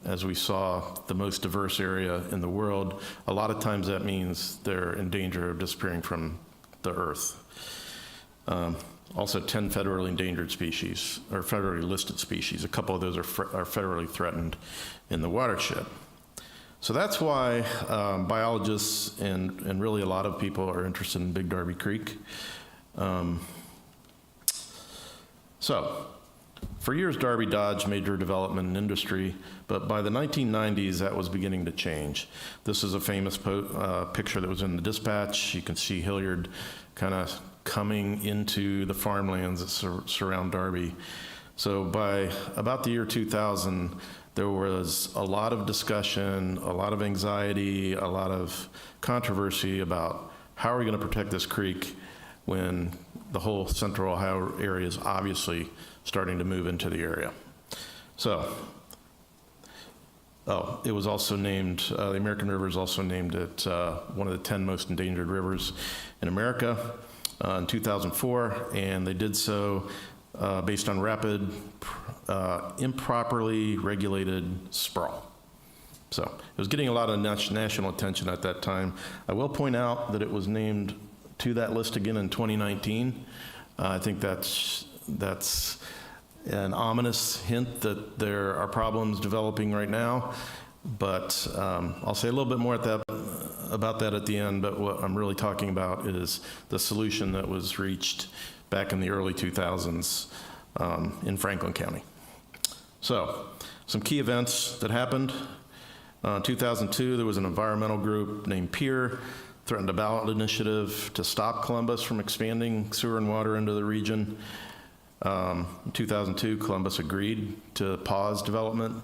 as we saw, the most diverse area in the world, a lot of times that means they're in danger of disappearing from the earth. Also 10 federally endangered species, or federally listed species. A couple of those are federally threatened in the watershed. So that's why biologists and really a lot of people are interested in Big Darby Creek. So, for years, Darby dodged major development in industry, but by the 1990s, that was beginning to change. This is a famous picture that was in the Dispatch. You can see Hilliard kind of coming into the farmlands that surround Darby. So by about the year 2000, there was a lot of discussion, a lot of anxiety, a lot of controversy about how are we going to protect this creek when the whole central Ohio area is obviously starting to move into the area. So, it was also named, the American River is also named it one of the 10 most endangered rivers in America in 2004, and they did so based on rapid, improperly regulated sprawl. So it was getting a lot of national attention at that time. I will point out that it was named to that list again in 2019. I think that's an ominous hint that there are problems developing right now, but I'll say a little bit more about that at the end, but what I'm really talking about is the solution that was reached back in the early 2000s in Franklin County. So, some key events that happened. 2002, there was an environmental group named PEER, threatened a ballot initiative to stop Columbus from expanding sewer and water into the region. In 2002, Columbus agreed to pause development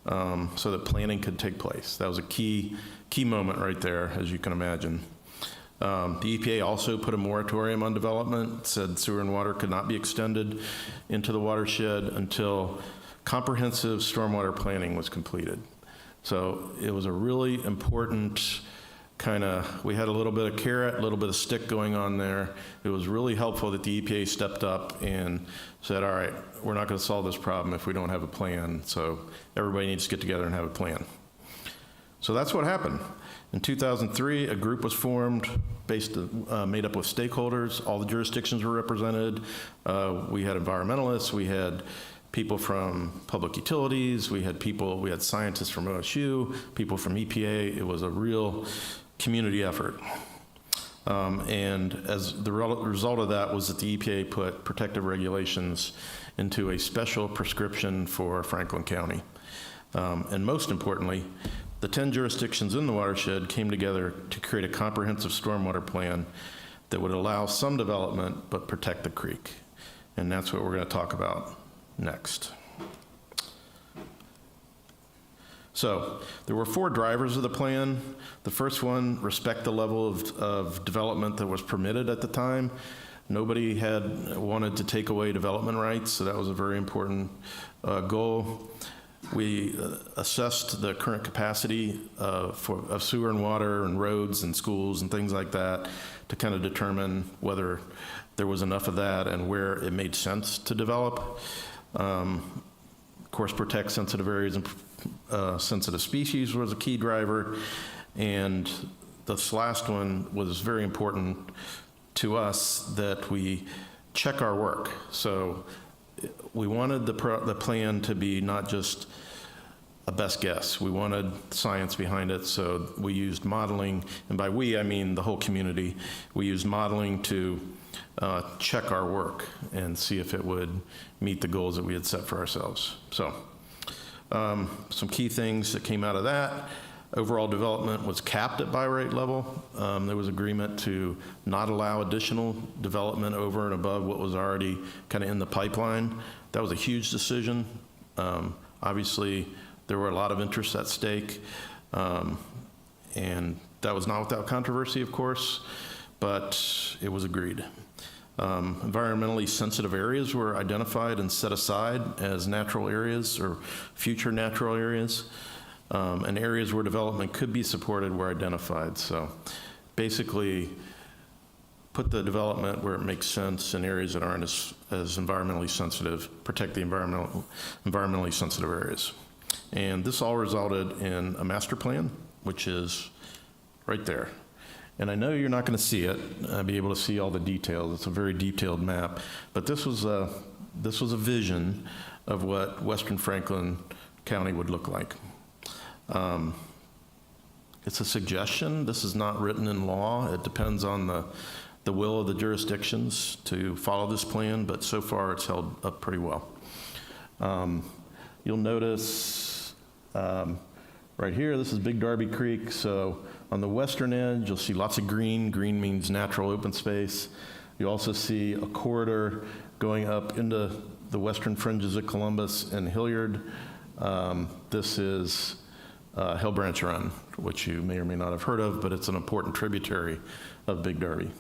so that planning could take place. That was a key moment right there, as you can imagine. The EPA also put a moratorium on development, said sewer and water could not be extended into the watershed until comprehensive stormwater planning was completed. So it was a really important we had a little bit of carrot, a little bit of stick going on there. It was really helpful that the EPA stepped up and said, all right, we're not going to solve this problem if we don't have a plan, so everybody needs to get together and have a plan. So that's what happened. In 2003, a group was formed made up of stakeholders. All the jurisdictions were represented. We had environmentalists, we had people from public utilities, we had scientists from OSU, people from EPA. It was a real community effort. And as the result of that was that the EPA put protective regulations into a special prescription for Franklin County. And most importantly, the 10 jurisdictions in the watershed came together to create a comprehensive stormwater plan that would allow some development but protect the creek. And that's what we're going to talk about next. So there were 4 drivers of the plan. The first one, respect the level of development that was permitted at the time. Nobody had wanted to take away development rights, so that was a very important goal. We assessed the current capacity of sewer and water and roads and schools and things like that to kind of determine whether there was enough of that and where it made sense to develop. Of course, protect sensitive areas and sensitive species was a key driver. And this last one was very important to us, that we check our work. So we wanted the plan to be not just a best guess. We wanted science behind it, so we used modeling, and by we, I mean the whole community. We used modeling to check our work and see if it would meet the goals that we had set for ourselves. So some key things that came out of that. Overall development was capped at by right level. There was agreement to not allow additional development over and above what was already kind of in the pipeline. That was a huge decision. Obviously, there were a lot of interests at stake, and that was not without controversy, of course, but it was agreed. Environmentally sensitive areas were identified and set aside as natural areas or future natural areas, and areas where development could be supported were identified. So basically, put the development where it makes sense in areas that aren't as environmentally sensitive, protect the environmentally sensitive areas. And this all resulted in a master plan, which is right there. And I know you're not going to see it, be able to see all the details. It's a very detailed map, but this was a vision of what Western Franklin County would look like. It's a suggestion. This is not written in law. It depends on the will of the jurisdictions to follow this plan, but so far it's held up pretty well. You'll notice right here, this is Big Darby Creek. So on the western edge, you'll see lots of green. Green means natural open space. You also see a corridor going up into the western fringes of Columbus and Hilliard. This is Hill Branch Run, which you may or may not have heard of, but it's an important tributary of Big Darby.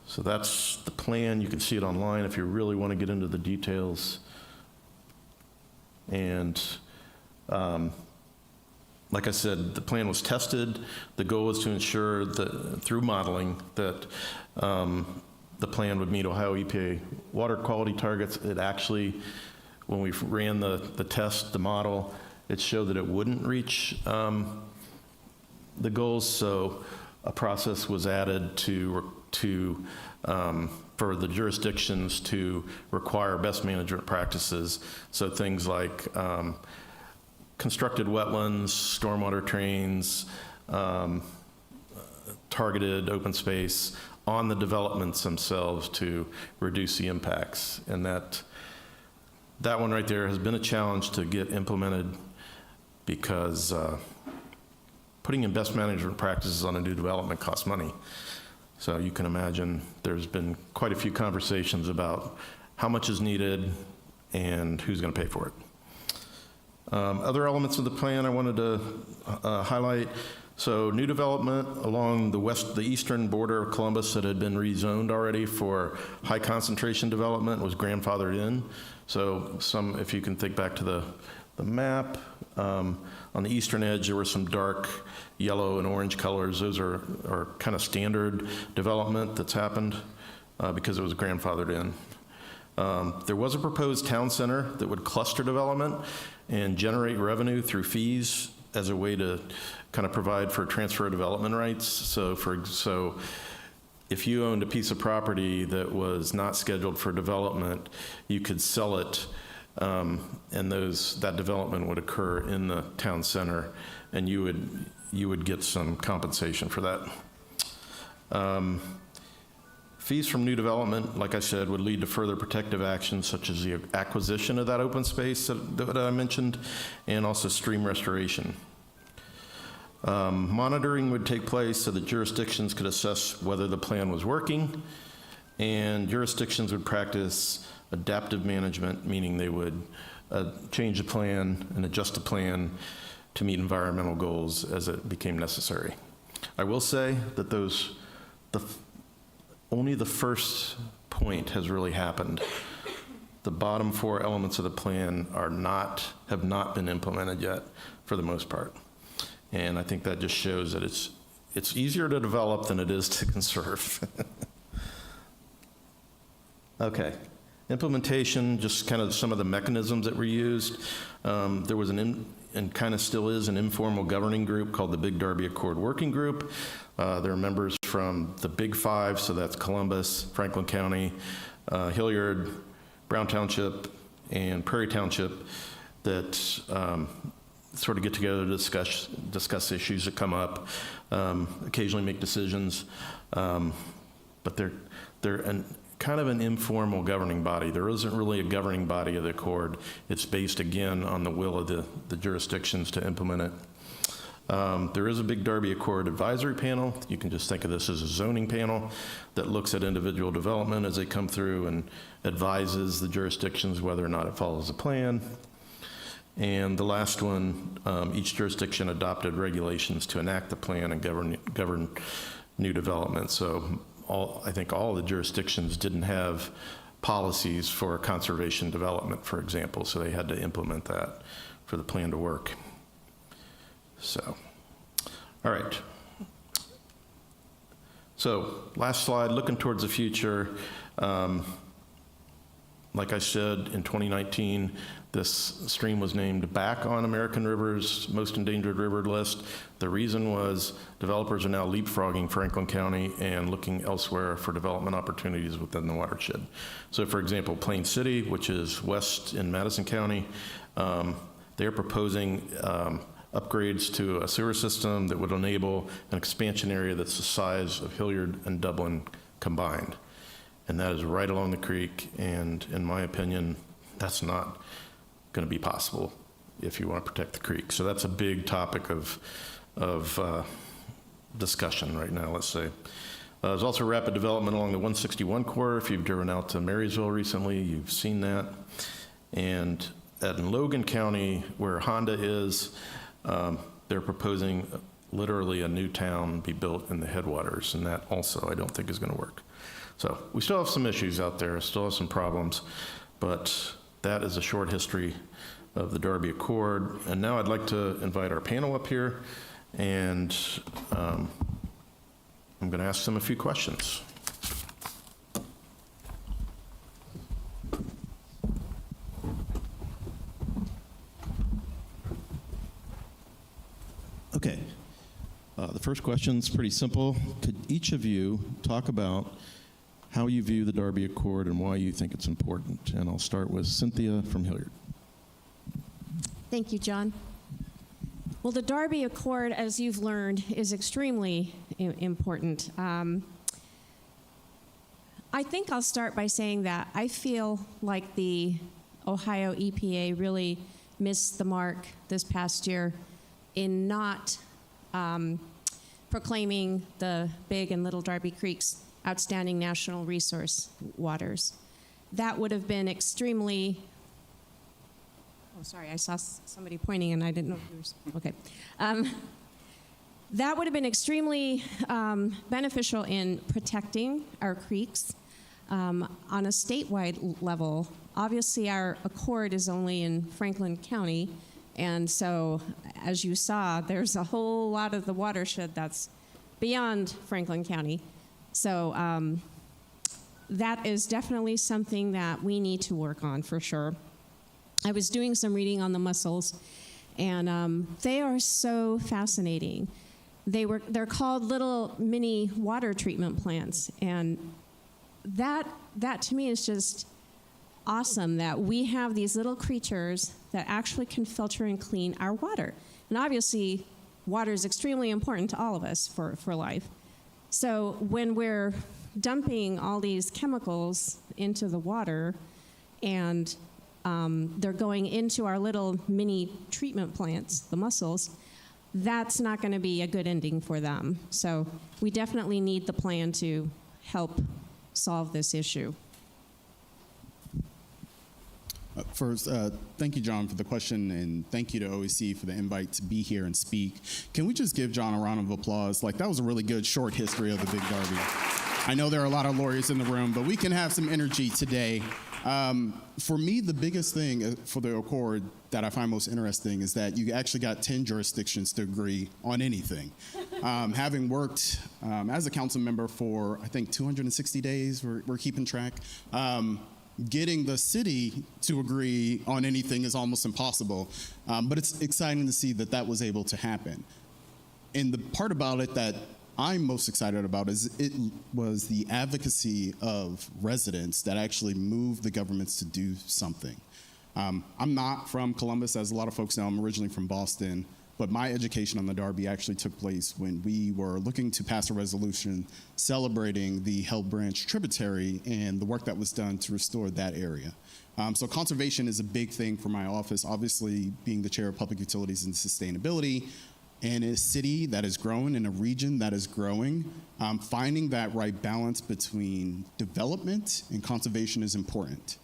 So that's the plan. You can see it online if you really want to get into the details. And like I said, the plan was tested. The goal was to ensure that through modeling that the plan would meet Ohio EPA water quality targets. It actually, when we ran the test, the model, it showed that it wouldn't reach the goals. So a process was added for the jurisdictions to require best management practices. So things like constructed wetlands, stormwater drains, targeted open space, on the developments themselves to reduce the impacts. And that one right there has been a challenge to get implemented because putting in best management practices on a new development costs money. So you can imagine there's been quite a few conversations about how much is needed and who's going to pay for it. Other elements of the plan I wanted to highlight. So new development along the eastern border of Columbus that had been rezoned already for high concentration development was grandfathered in. So if you can think back to the map, on the eastern edge there were some dark yellow and orange colors. Those are kind of standard development that's happened because it was grandfathered in. There was a proposed town center that would cluster development and generate revenue through fees as a way to kind of provide for transfer of development rights. So if you owned a piece of property that was not scheduled for development, you could sell it, and that development would occur in the town center, and you would get some compensation for that. Fees from new development, like I said, would lead to further protective actions such as the acquisition of that open space that I mentioned, and also stream restoration. Monitoring would take place so that jurisdictions could assess whether the plan was working, and jurisdictions would practice adaptive management, meaning they would change the plan and adjust the plan to meet environmental goals as it became necessary. I will say that only the first point has really happened. The bottom four elements of the plan have not been implemented yet for the most part. And I think that just shows that it's easier to develop than it is to conserve. Okay, implementation, just kind of some of the mechanisms that were used. There was and kind of still is an informal governing group called the Big Darby Accord Working Group. There are members from the Big Five, so that's Columbus, Franklin County, Hilliard, Brown Township, and Prairie Township that sort of get together to discuss issues that come up, occasionally make decisions, but they're kind of an informal governing body. There isn't really a governing body of the Accord. It's based, again, on the will of the jurisdictions to implement it. There is a Big Darby Accord advisory panel. You can just think of this as a zoning panel that looks at individual development as they come through and advises the jurisdictions whether or not it follows the plan. And the last one, each jurisdiction adopted regulations to enact the plan and govern new development. So I think all the jurisdictions didn't have policies for conservation development, for example, so they had to implement that for the plan to work. So, all right. So, last slide, looking towards the future. Like I said, in 2019, this stream was named back on American River's most endangered river list. The reason was developers are now leapfrogging Franklin County and looking elsewhere for development opportunities within the watershed. So for example, Plain City, which is west in Madison County, they're proposing upgrades to a sewer system that would enable an expansion area that's the size of Hilliard and Dublin combined. And that is right along the creek, and in my opinion, that's not going to be possible if you want to protect the creek. So that's a big topic of discussion right now, let's say. There's also rapid development along the 161 corridor. If you've driven out to Marysville recently, you've seen that. And in Logan County, where Honda is, they're proposing literally a new town be built in the headwaters, and that also I don't think is going to work. So we still have some issues out there, still have some problems, but that is a short history of the Darby Accord. And now I'd like to invite our panel up here, and I'm going to ask them a few questions. Okay. The first question is pretty simple. Could each of you talk about how you view the Darby Accord and why you think it's important? And I'll start with Cynthia from Hilliard. Thank you, John. Well, the Darby Accord, as you've learned, is extremely important. I think I'll start by saying that I feel like the Ohio EPA really missed the mark this past year in not proclaiming the Big and Little Darby Creeks outstanding national resource waters. That would have been extremely, oh, sorry, I saw somebody pointing and I didn't know if you were, okay. That would have been extremely beneficial in protecting our creeks on a statewide level. Obviously, our accord is only in Franklin County, and so, as you saw, there's a whole lot of the watershed that's beyond Franklin County. So that is definitely something that we need to work on for sure. I was doing some reading on the mussels, and they are so fascinating. They're called little mini water treatment plants, and that to me is just awesome that we have these little creatures that actually can filter and clean our water. And obviously, water is extremely important to all of us for life. So when we're dumping all these chemicals into the water and they're going into our little mini treatment plants, the mussels, that's not going to be a good ending for them. So we definitely need the plan to help solve this issue. First, thank you, John, for the question, and thank you to OEC for the invite to be here and speak. Can we just give John a round of applause? Like, that was a really good short history of the Big Darby. I know there are a lot of lawyers in the room, but we can have some energy today. For me, the biggest thing for the Accord that I find most interesting is that you actually got 10 jurisdictions to agree on anything. Having worked as a council member for, I think, 260 days, we're keeping track, getting the city to agree on anything is almost impossible. But it's exciting to see that that was able to happen. And the part about it that I'm most excited about is it was the advocacy of residents that actually moved the governments to do something. I'm not from Columbus, as a lot of folks know. I'm originally from Boston, but my education on the Darby actually took place when we were looking to pass a resolution celebrating the Hell Branch tributary and the work that was done to restore that area. So conservation is a big thing for my office, obviously being the chair of public utilities and sustainability. In a city that is growing, in a region that is growing, finding that right balance between development and conservation is important.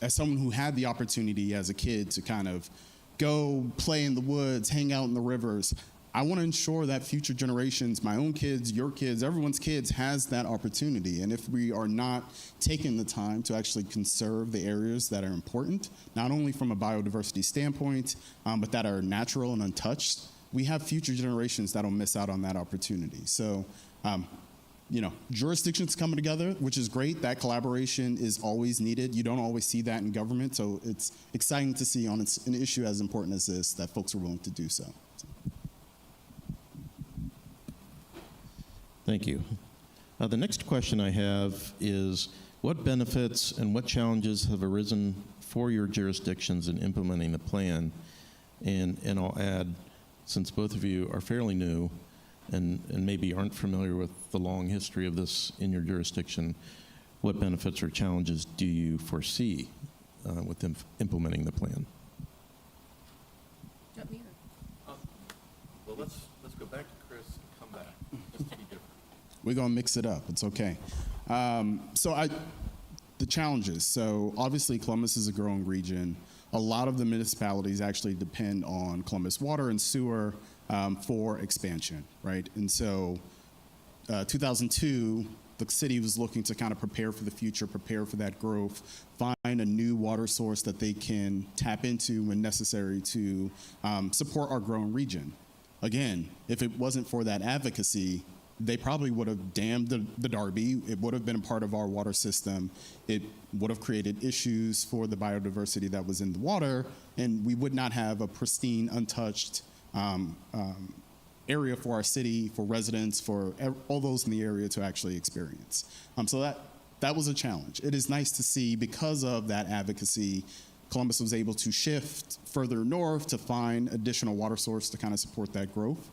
As someone who had the opportunity as a kid to kind of go play in the woods, hang out in the rivers, I want to ensure that future generations, my own kids, your kids, everyone's kids, has that opportunity. And if we are not taking the time to actually conserve the areas that are important, not only from a biodiversity standpoint, but that are natural and untouched, we have future generations that'll miss out on that opportunity. So, jurisdictions coming together, which is great. That collaboration is always needed. You don't always see that in government, so it's exciting to see on an issue as important as this that folks are willing to do so. Thank you. The next question I have is, what benefits and what challenges have arisen for your jurisdictions in implementing the plan? And I'll add, since both of you are fairly new and maybe aren't familiar with the long history of this in your jurisdiction, what benefits or challenges do you foresee with implementing the plan? Well, let's go back to Chris and come back, just to be different. We're going to mix it up. It's okay. The challenges. So obviously Columbus is a growing region. A lot of the municipalities actually depend on Columbus water and sewer for expansion, right? And so 2002, the city was looking to kind of prepare for the future, prepare for that growth, find a new water source that they can tap into when necessary to support our growing region. Again, if it wasn't for that advocacy, they probably would have dammed the Darby. It would have been a part of our water system. It would have created issues for the biodiversity that was in the water, and we would not have a pristine, untouched area for our city, for residents, for all those in the area to actually experience. So that was a challenge. It is nice to see, because of that advocacy, Columbus was able to shift further north to find additional water source to kind of support that growth.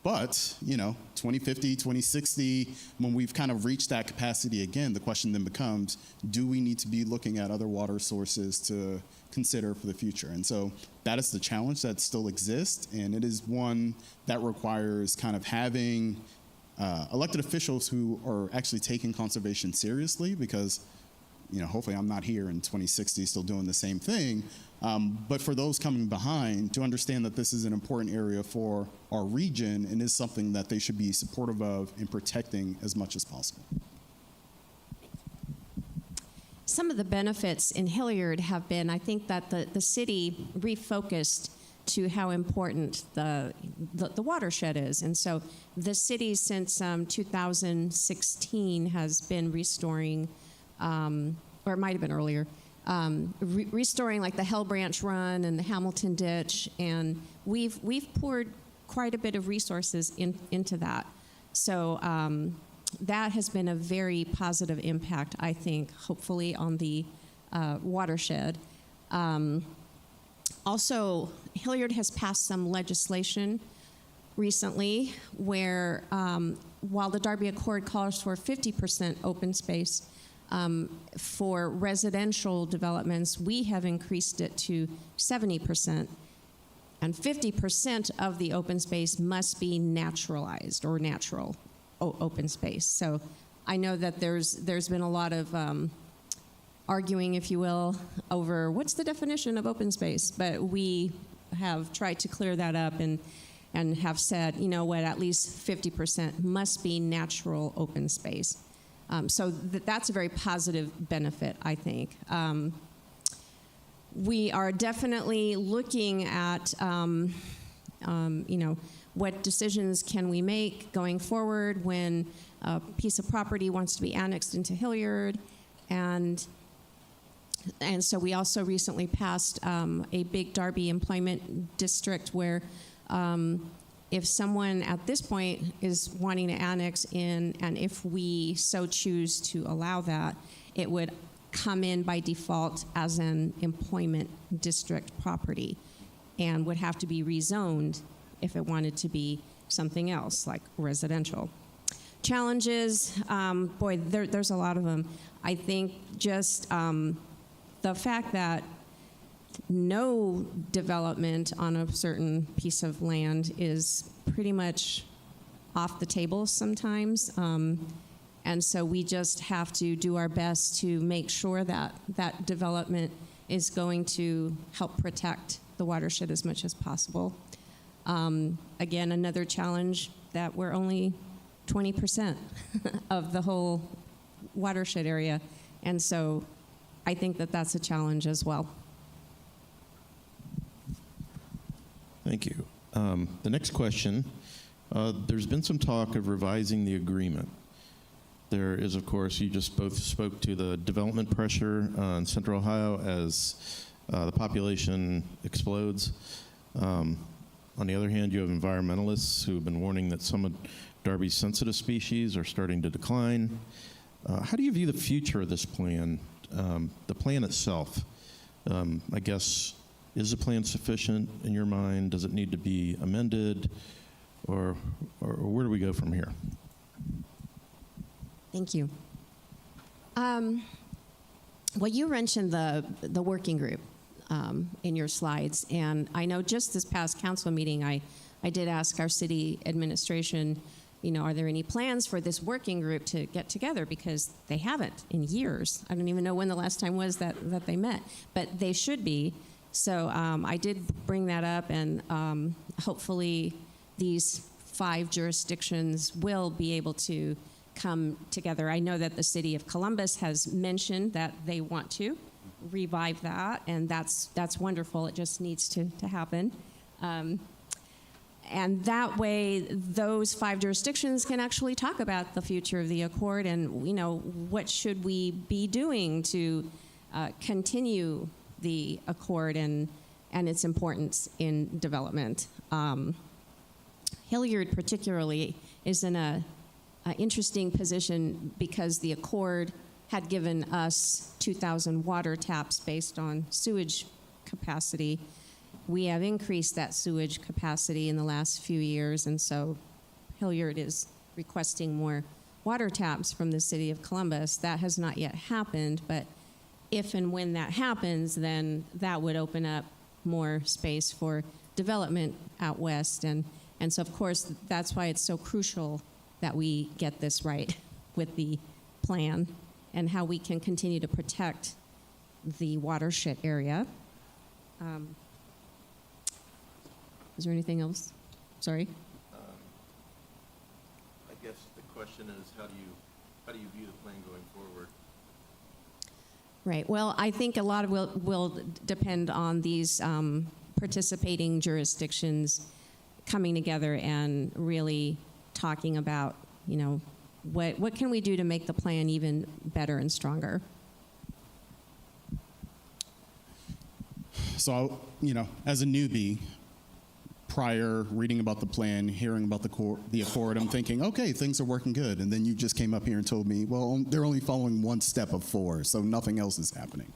But, 2050, 2060, when we've kind of reached that capacity again, the question then becomes, do we need to be looking at other water sources to consider for the future? And so that is the challenge that still exists, and it is one that requires kind of having elected officials who are actually taking conservation seriously, because hopefully I'm not here in 2060 still doing the same thing. But for those coming behind, to understand that this is an important area for our region and is something that they should be supportive of and protecting as much as possible. Some of the benefits in Hilliard have been, I think, that the city refocused to how important the watershed is. And so the city since 2016 has been restoring, or it might have been earlier, restoring like the Hell Branch Run and the Hamilton Ditch, and we've poured quite a bit of resources into that. So that has been a very positive impact, I think, hopefully on the watershed. Also, Hilliard has passed some legislation recently where while the Darby Accord calls for 50% open space, for residential developments, we have increased it to 70%. And 50% of the open space must be naturalized or natural open space. So I know that there's been a lot of arguing, if you will, over what's the definition of open space. But we have tried to clear that up and have said, at least 50% must be natural open space. So that's a very positive benefit, I think. We are definitely looking at, what decisions can we make going forward when a piece of property wants to be annexed into Hilliard. And so we also recently passed a big Darby employment district where if someone at this point is wanting to annex in, and if we so choose to allow that, it would come in by default as an employment district property and would have to be rezoned if it wanted to be something else, like residential. Challenges, there's a lot of them. I think just the fact that no development on a certain piece of land is pretty much off the table sometimes. And so we just have to do our best to make sure that that development is going to help protect the watershed as much as possible. Again, another challenge that we're only 20% of the whole watershed area. And so I think that that's a challenge as well. Thank you. The next question, there's been some talk of revising the agreement. There is, of course, you just both spoke to the development pressure in Central Ohio as the population explodes. On the other hand, you have environmentalists who have been warning that some of Darby's sensitive species are starting to decline. How do you view the future of this plan, the plan itself? I guess, is the plan sufficient in your mind? Does it need to be amended? Or where do we go from here? Thank you. Well, you mentioned the working group in your slides, and I know just this past council meeting, I did ask our city administration, are there any plans for this working group to get together, because they haven't in years. I don't even know when the last time was that they met, but they should be. So I did bring that up, and hopefully these 5 jurisdictions will be able to come together. I know that the city of Columbus has mentioned that they want to revive that, and that's wonderful. It just needs to happen. And that way, those 5 jurisdictions can actually talk about the future of the Accord and, what should we be doing to continue the Accord and its importance in development. Hilliard particularly is in an interesting position because the Accord had given us 2,000 water taps based on sewage capacity. We have increased that sewage capacity in the last few years, and so Hilliard is requesting more water taps from the city of Columbus. That has not yet happened, but if and when that happens, then that would open up more space for development out west. And so, of course, that's why it's so crucial that we get this right with the plan and how we can continue to protect the watershed area. Is there anything else? Sorry? I guess the question is, how do you view the plan going forward? Right. Well, I think a lot of will depend on these participating jurisdictions coming together and really talking about, you know, what can we do to make the plan even better and stronger. So, you know, as a newbie, prior reading about the plan, hearing about the Accord, I'm thinking, okay, things are working good. And then you just came up here and told me, well, they're only following one step of 4, so nothing else is happening.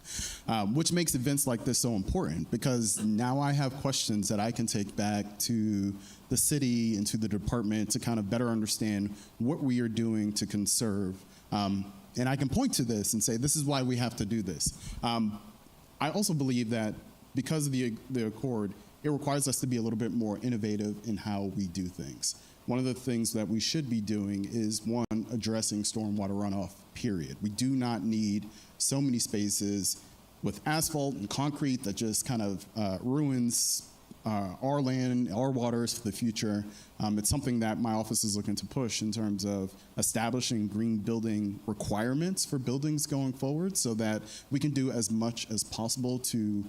Which makes events like this so important, because now I have questions that I can take back to the city and to the department to kind of better understand what we are doing to conserve. And I can point to this and say, this is why we have to do this. I also believe that because of the Accord, it requires us to be a little bit more innovative in how we do things. One of the things that we should be doing is, one, addressing stormwater runoff, period. We do not need so many spaces with asphalt and concrete that just kind of ruins our land, our waters for the future. It's something that my office is looking to push in terms of establishing green building requirements for buildings going forward, so that we can do as much as possible to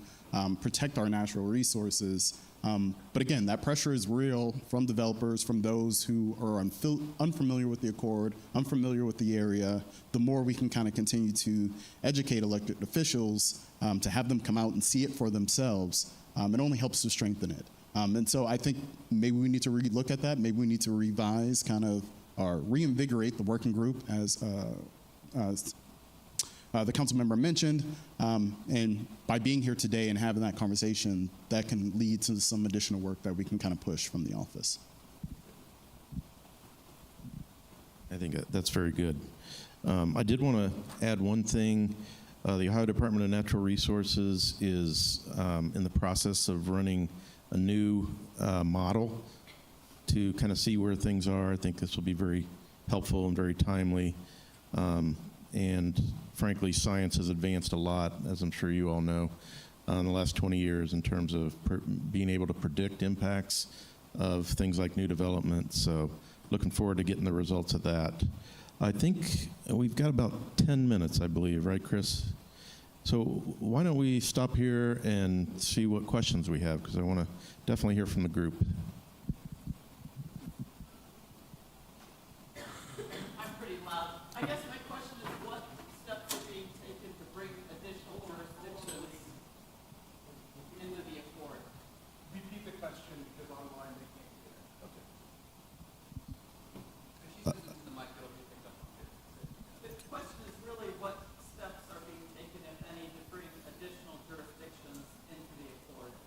protect our natural resources. But again, that pressure is real from developers, from those who are unfamiliar with the Accord, unfamiliar with the area. The more we can kind of continue to educate elected officials, to have them come out and see it for themselves, it only helps to strengthen it. And so I think maybe we need to relook at that. Maybe we need to revise kind of, or reinvigorate the working group, as the council member mentioned. And by being here today and having that conversation, that can lead to some additional work that we can kind of push from the office. I think that's very good. I did want to add one thing. The Ohio Department of Natural Resources is in the process of running a new model to kind of see where things are. I think this will be very helpful and very timely. And frankly, science has advanced a lot, as I'm sure you all know, in the last 20 years in terms of being able to predict impacts of things like new development. So looking forward to getting the results of that. I think we've got about 10 minutes, I believe, right, Chris? So why don't we stop here and see what questions we have, because I want to definitely hear from the group. I'm pretty loud. I guess my question is, what steps are being taken to bring additional jurisdictions into the Accord? Repeat the question, because online they can't hear it. Okay. If she says into the mic, it'll be picked up. The question is really, what steps are being taken, if any, to bring additional jurisdictions into the Accord?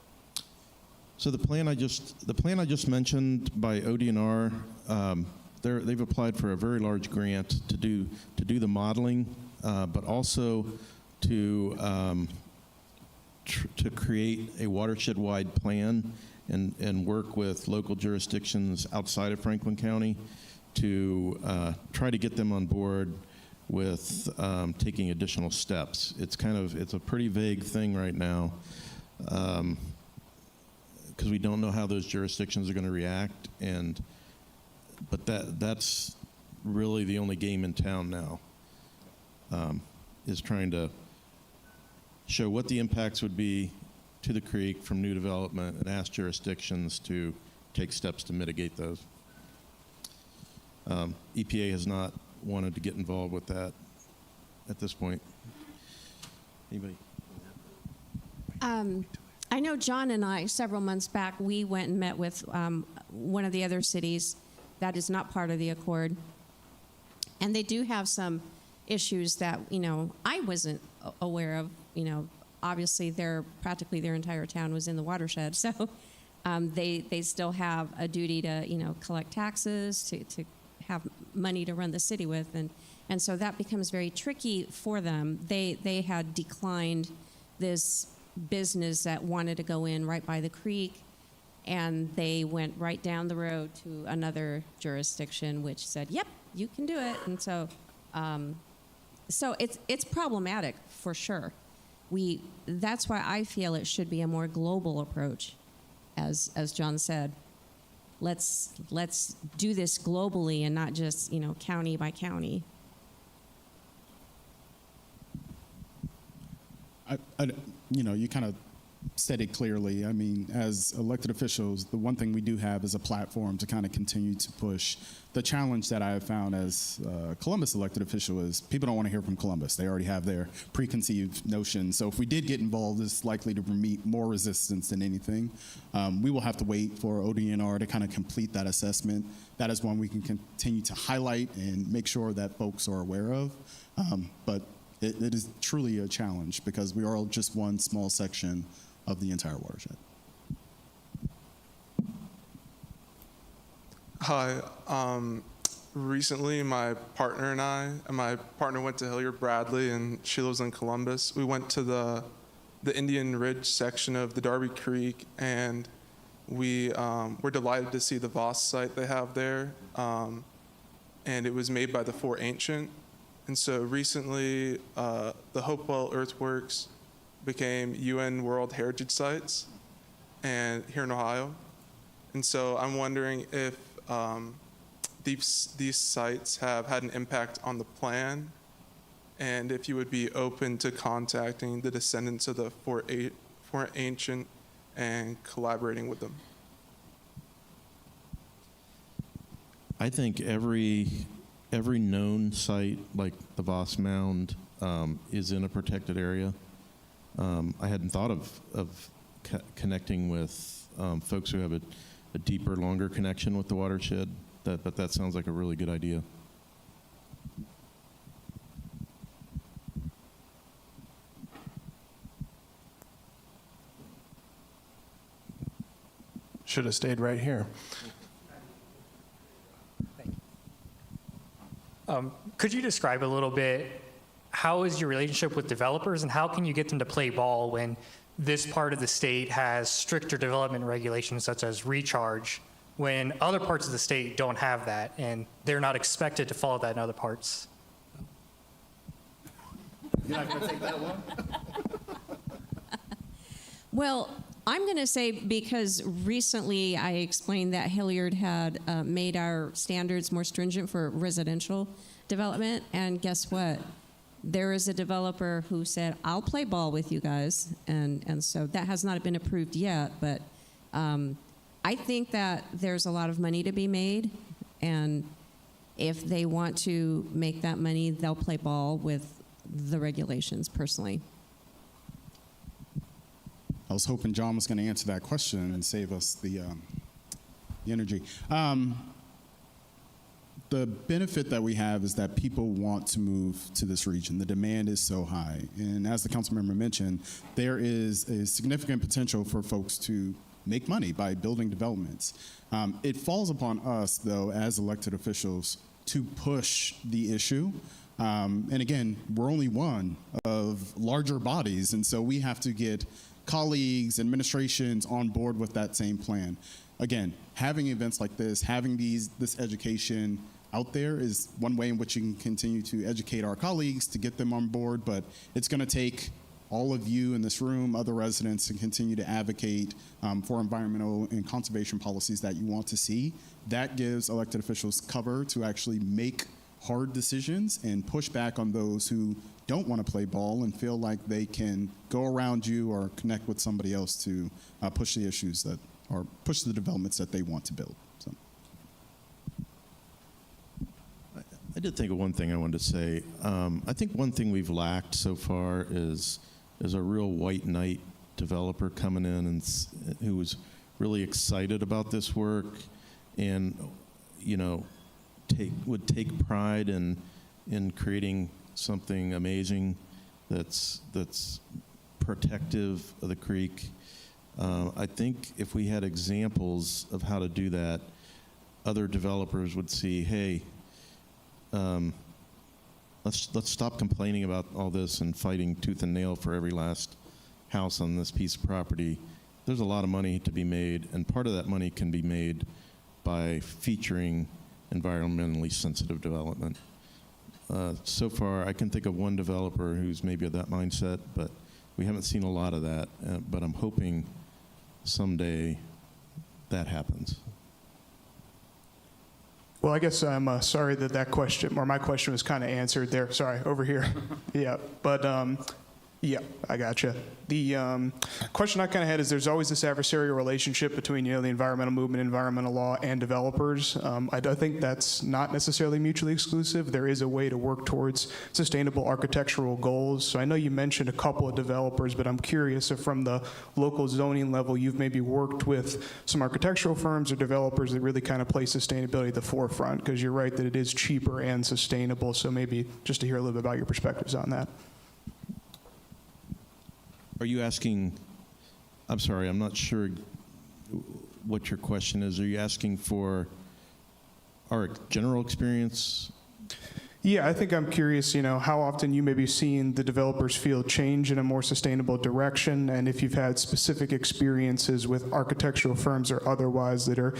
So the plan I just mentioned by ODNR, they've applied for a very large grant to do the modeling, but also to create a watershed-wide plan and work with local jurisdictions outside of Franklin County to try to get them on board with taking additional steps. It's a pretty vague thing right now, because we don't know how those jurisdictions are going to react, but that's really the only game in town now, is trying to show what the impacts would be to the creek from new development and ask jurisdictions to take steps to mitigate those. EPA has not wanted to get involved with that at this point. Anybody? I know John and I, several months back, we went and met with one of the other cities that is not part of the Accord. And they do have some issues that, I wasn't aware of. Obviously practically their entire town was in the watershed. So they still have a duty to, collect taxes, to have money to run the city with, and so that becomes very tricky for them. They had declined this business that wanted to go in right by the creek, and they went right down the road to another jurisdiction which said, yep, you can do it. And so so it's problematic for sure. That's why I feel it should be a more global approach, as John said. Let's do this globally and not just, county by county. You kind of said it clearly. I mean, as elected officials, the one thing we do have is a platform to kind of continue to push. The challenge that I have found as a Columbus elected official is people don't want to hear from Columbus. They already have their preconceived notions. So if we did get involved, it's likely to meet more resistance than anything. We will have to wait for ODNR to kind of complete that assessment. That is one we can continue to highlight and make sure that folks are aware of. But it is truly a challenge because we are just one small section of the entire watershed. Hi. Recently, my partner went to Hilliard Bradley, and she lives in Columbus. We went to the Indian Ridge section of the Darby Creek, and we were delighted to see the Voss site they have there. And it was made by the Fort Ancient. And so recently, the Hopewell Earthworks became UN World Heritage Sites and here in Ohio. And so I'm wondering if these sites have had an impact on the plan, and if you would be open to contacting the descendants of the Fort Ancient and collaborating with them. I think every known site, like the Voss Mound, is in a protected area. I hadn't thought of connecting with folks who have a deeper, longer connection with the watershed, but that sounds like a really good idea. Should have stayed right here. Could you describe a little bit, how is your relationship with developers, and how can you get them to play ball when this part of the state has stricter development regulations such as recharge, when other parts of the state don't have that and they're not expected to follow that in other parts? You're not going to take that one? Well, I'm going to say, because recently I explained that Hilliard had made our standards more stringent for residential development, and guess what? There is a developer who said, I'll play ball with you guys, and so that has not been approved yet, but I think that there's a lot of money to be made, and if they want to make that money, they'll play ball with the regulations, personally. I was hoping John was going to answer that question and save us the energy. The benefit that we have is that people want to move to this region. The demand is so high. And as the council member mentioned, there is a significant potential for folks to make money by building developments. It falls upon us, though, as elected officials, to push the issue. And again, we're only one of larger bodies, and so we have to get colleagues, administrations on board with that same plan. Again, having events like this, having this education out there is one way in which you can continue to educate our colleagues to get them on board, but it's going to take all of you in this room, other residents, to continue to advocate for environmental and conservation policies that you want to see. That gives elected officials cover to actually make hard decisions and push back on those who don't want to play ball and feel like they can go around you or connect with somebody else to push the issues that, or push the developments that they want to build. So. I did think of one thing I wanted to say. I think one thing we've lacked so far is a real white knight developer coming in and who was really excited about this work and, would take pride in creating something amazing that's protective of the creek. I think if we had examples of how to do that, other developers would see, hey, let's stop complaining about all this and fighting tooth and nail for every last house on this piece of property. There's a lot of money to be made, and part of that money can be made by featuring environmentally sensitive development. So far, I can think of one developer who's maybe of that mindset, but we haven't seen a lot of that. But I'm hoping someday that happens. Well, I guess I'm sorry that question, or my question was kind of answered there. Sorry, over here. Yeah, but yeah, I gotcha. The question I kind of had is there's always this adversarial relationship between, the environmental movement, environmental law, and developers. I think that's not necessarily mutually exclusive. There is a way to work towards sustainable architectural goals. So I know you mentioned a couple of developers, but I'm curious if from the local zoning level, you've maybe worked with some architectural firms or developers that really kind of place sustainability at the forefront, because you're right that it is cheaper and sustainable. So maybe just to hear a little bit about your perspectives on that. Are you asking, I'm sorry, I'm not sure what your question is. Are you asking for our general experience? Yeah, I think I'm curious, how often you may be seeing the developers field change in a more sustainable direction, and if you've had specific experiences with architectural firms or otherwise that are,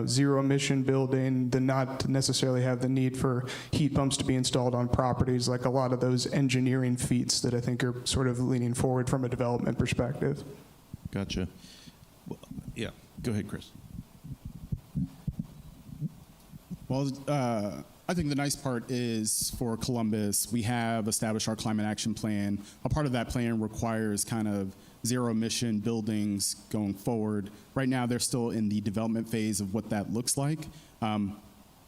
zero emission building, that not necessarily have the need for heat pumps to be installed on properties, like a lot of those engineering feats that I think are sort of leaning forward from a development perspective. Gotcha. Well, yeah, go ahead, Chris. Well, I think the nice part is for Columbus, we have established our climate action plan. A part of that plan requires kind of zero emission buildings going forward. Right now, they're still in the development phase of what that looks like.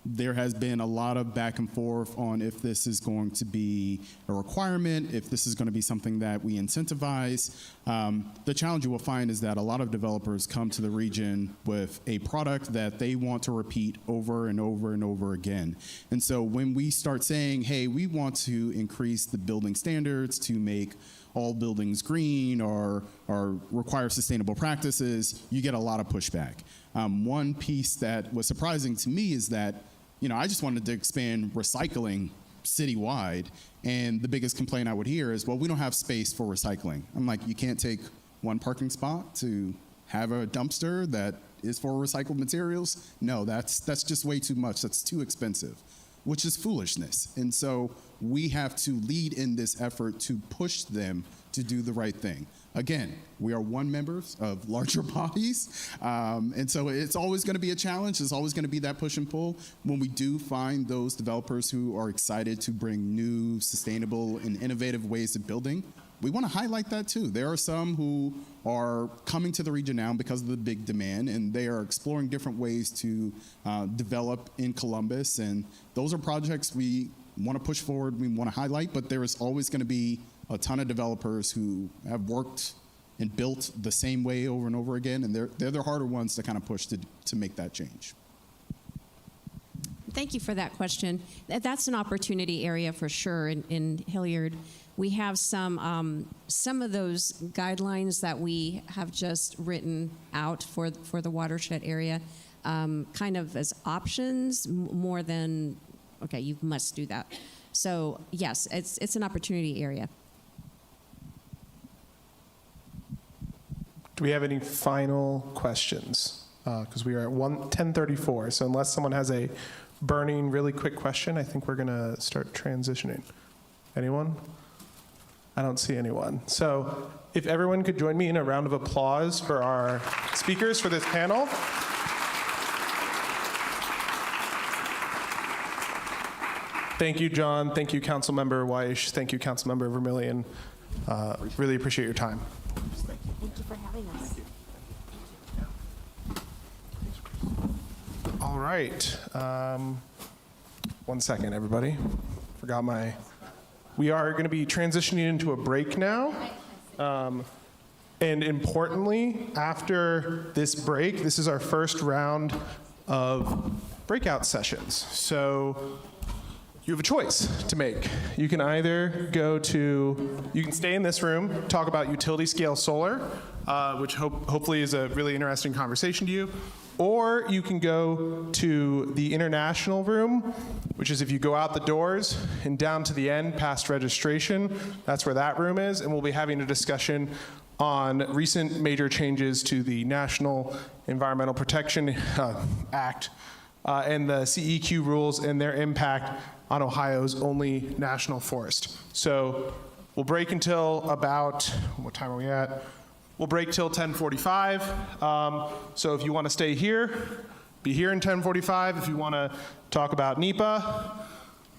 There has been a lot of back and forth on if this is going to be a requirement, if this is going to be something that we incentivize. The challenge you will find is that a lot of developers come to the region with a product that they want to repeat over and over and over again. And so when we start saying, hey, we want to increase the building standards to make all buildings green or require sustainable practices, you get a lot of pushback. One piece that was surprising to me is that, I just wanted to expand recycling citywide, and the biggest complaint I would hear is, well, we don't have space for recycling. I'm like, you can't take one parking spot to have a dumpster that is for recycled materials? No, that's just way too much. That's too expensive, which is foolishness. And so we have to lead in this effort to push them to do the right thing. Again, we are one members of larger bodies, and so it's always going to be a challenge. There's always going to be that push and pull. When we do find those developers who are excited to bring new, sustainable, and innovative ways of building, we want to highlight that too. There are some who are coming to the region now because of the big demand, and they are exploring different ways to develop in Columbus, and those are projects we want to push forward, we want to highlight, but there is always going to be a ton of developers who have worked and built the same way over and over again, and they're the harder ones to kind of push to make that change. Thank you for that question. That's an opportunity area for sure in Hilliard. We have some of those guidelines that we have just written out for the watershed area, kind of as options more than, okay, you must do that. So yes, it's an opportunity area. Do we have any final questions? Because we are at 10:34, so unless someone has a burning, really quick question, I think we're going to start transitioning. Anyone? I don't see anyone. So if everyone could join me in a round of applause for our speakers for this panel. Thank you, John. Thank you, Councilmember Weish. Thank you, Councilmember Vermillion. Really appreciate your time. Thank you for having us. All right. 1 second, everybody. Forgot my... We are going to be transitioning into a break now. And importantly, after this break, this is our first round of breakout sessions. So you have a choice to make. You can either you can stay in this room, talk about utility scale solar, which hopefully is a really interesting conversation to you. Or you can go to the international room, which is if you go out the doors and down to the end past registration, that's where that room is, and we'll be having a discussion on recent major changes to the National Environmental Protection Act and the CEQ rules and their impact on Ohio's only national forest. So we'll break until about, what time are we at? We'll break till 10:45. So if you want to stay here, be here in 10:45. If you want to talk about NEPA,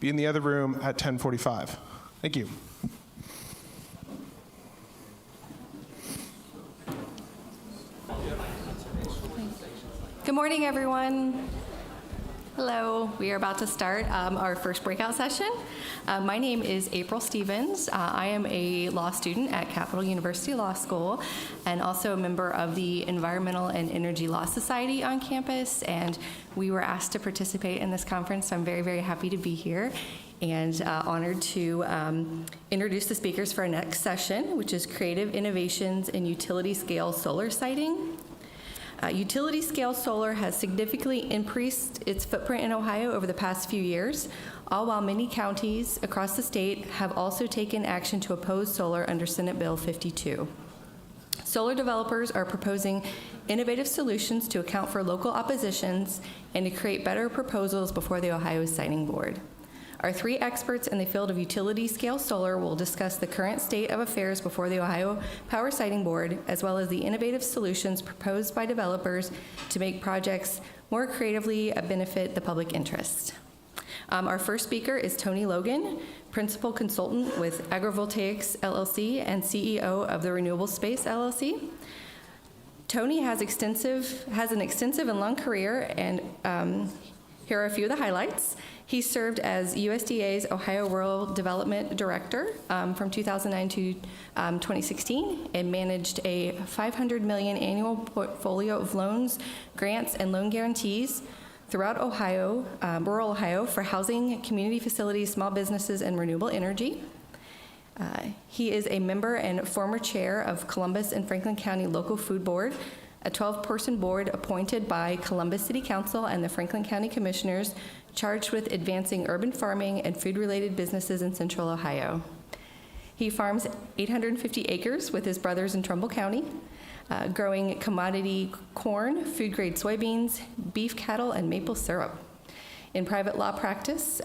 be in the other room at 10:45. Thank you. Good morning, everyone. Hello. We are about to start our first breakout session. My name is April Stevens. I am a law student at Capital University Law School and also a member of the Environmental and Energy Law Society on campus. And we were asked to participate in this conference, so I'm very, very happy to be here and honored to introduce the speakers for our next session, which is Creative Innovations in Utility Scale Solar Siting. Utility scale solar has significantly increased its footprint in Ohio over the past few years, all while many counties across the state have also taken action to oppose solar under Senate Bill 52. Solar developers are proposing innovative solutions to account for local oppositions and to create better proposals before the Ohio Siting Board. Our three experts in the field of utility scale solar will discuss the current state of affairs before the Ohio Power Siting Board, as well as the innovative solutions proposed by developers to make projects more creatively benefit the public interest. Our first speaker is Tony Logan, Principal Consultant with Agrivoltaics LLC and CEO of the Renewable Space LLC. Tony has an extensive and long career, and here are a few of the highlights. He served as USDA's Ohio Rural Development Director from 2009 to 2016 and managed a $500 million annual portfolio of loans, grants, and loan guarantees throughout Ohio, rural Ohio, for housing, community facilities, small businesses, and renewable energy. He is a member and former chair of Columbus and Franklin County Local Food Board, a 12-person board appointed by Columbus City Council and the Franklin County Commissioners, charged with advancing urban farming and food-related businesses in Central Ohio. He farms 850 acres with his brothers in Trumbull County, growing commodity corn, food-grade soybeans, beef cattle, and maple syrup. In private law practice,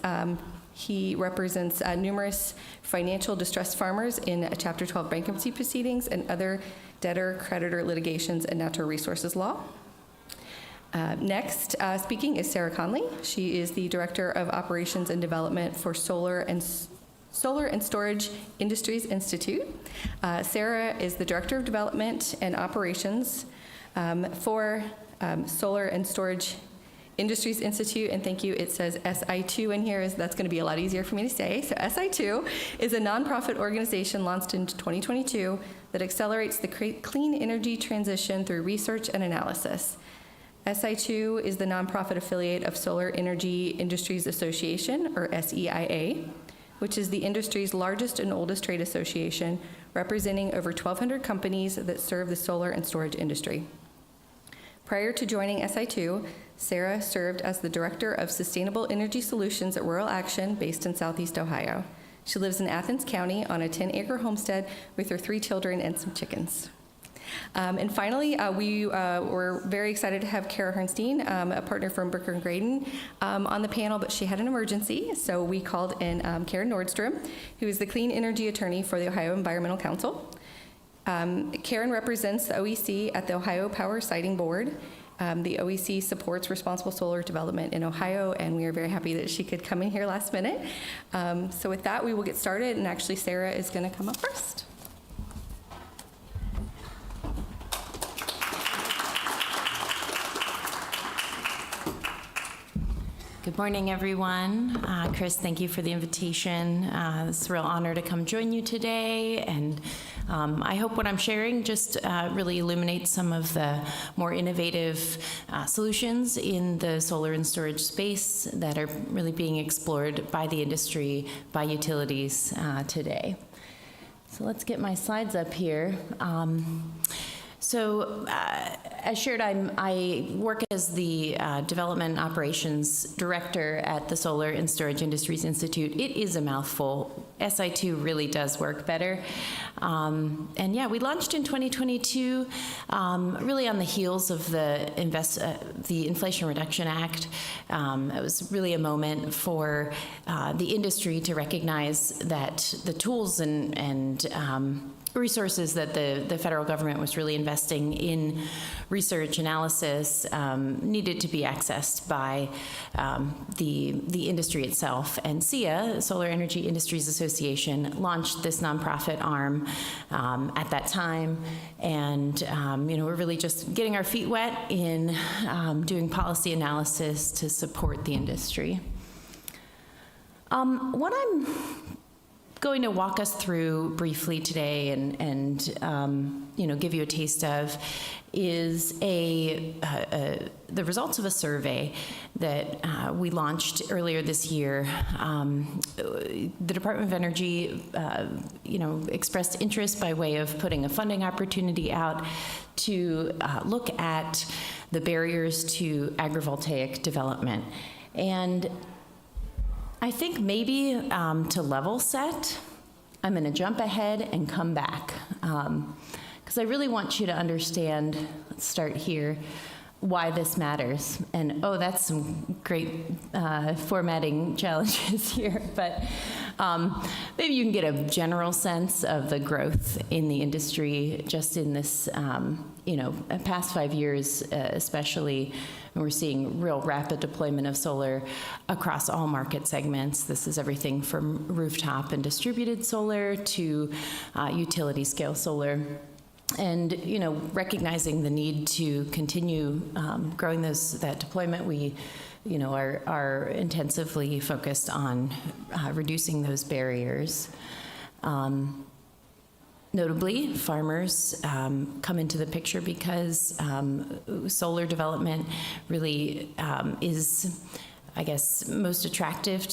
he represents numerous financial distressed farmers in Chapter 12 bankruptcy proceedings and other debtor-creditor litigations and natural resources law. Next, speaking is Sarah Conley. She is the Director of Operations and Development for Solar and Storage Industries Institute. Sarah is the Director of Development and Operations for Solar and Storage Industries Institute, and thank you, it says SI2 in here, that's going to be a lot easier for me to say. So SI2 is a nonprofit organization launched in 2022 that accelerates the clean energy transition through research and analysis. SI2 is the nonprofit affiliate of Solar Energy Industries Association, or SEIA, which is the industry's largest and oldest trade association, representing over 1,200 companies that serve the solar and storage industry. Prior to joining SI2, Sarah served as the Director of Sustainable Energy Solutions at Rural Action, based in Southeast Ohio. She lives in Athens County on a 10-acre homestead with her 3 children and some chickens. And finally, we were very excited to have Kara Herrnstein, a partner from Brooker & Graydon, on the panel, but she had an emergency, so we called in Karen Nordstrom, who is the clean energy attorney for the Ohio Environmental Council. Karen represents the OEC at the Ohio Power Siting Board. The OEC supports responsible solar development in Ohio, and we are very happy that she could come in here last minute. So with that, we will get started, and actually Sarah is going to come up first. Good morning, everyone. Chris, thank you for the invitation. It's a real honor to come join you today, and I hope what I'm sharing just really illuminates some of the more innovative solutions in the solar and storage space that are really being explored by the industry, by utilities today. So let's get my slides up here. So, as shared, I work as the Development Operations Director at the Solar and Storage Industries Institute. It is a mouthful. SI2 really does work better. And yeah, we launched in 2022, really on the heels of the Inflation Reduction Act. It was really a moment for the industry to recognize that the tools and resources that the federal government was really investing in research analysis needed to be accessed by the industry itself. And SEIA, Solar Energy Industries Association, launched this nonprofit arm at that time. And we're really just getting our feet wet in doing policy analysis to support the industry. What I'm going to walk us through briefly today and give you a taste of is the results of a survey that we launched earlier this year. The Department of Energy expressed interest by way of putting a funding opportunity out to look at the barriers to agrivoltaic development. And I think maybe to level set, I'm going to jump ahead and come back because I really want you to understand, let's start here, why this matters. And that's some great formatting challenges here, but maybe you can get a general sense of the growth in the industry just in this, past 5 years especially. And we're seeing real rapid deployment of solar across all market segments. This is everything from rooftop and distributed solar to utility scale solar. And recognizing the need to continue growing that deployment, we are intensively focused on reducing those barriers. Notably, farmers come into the picture because solar development really is, I guess, the most attractive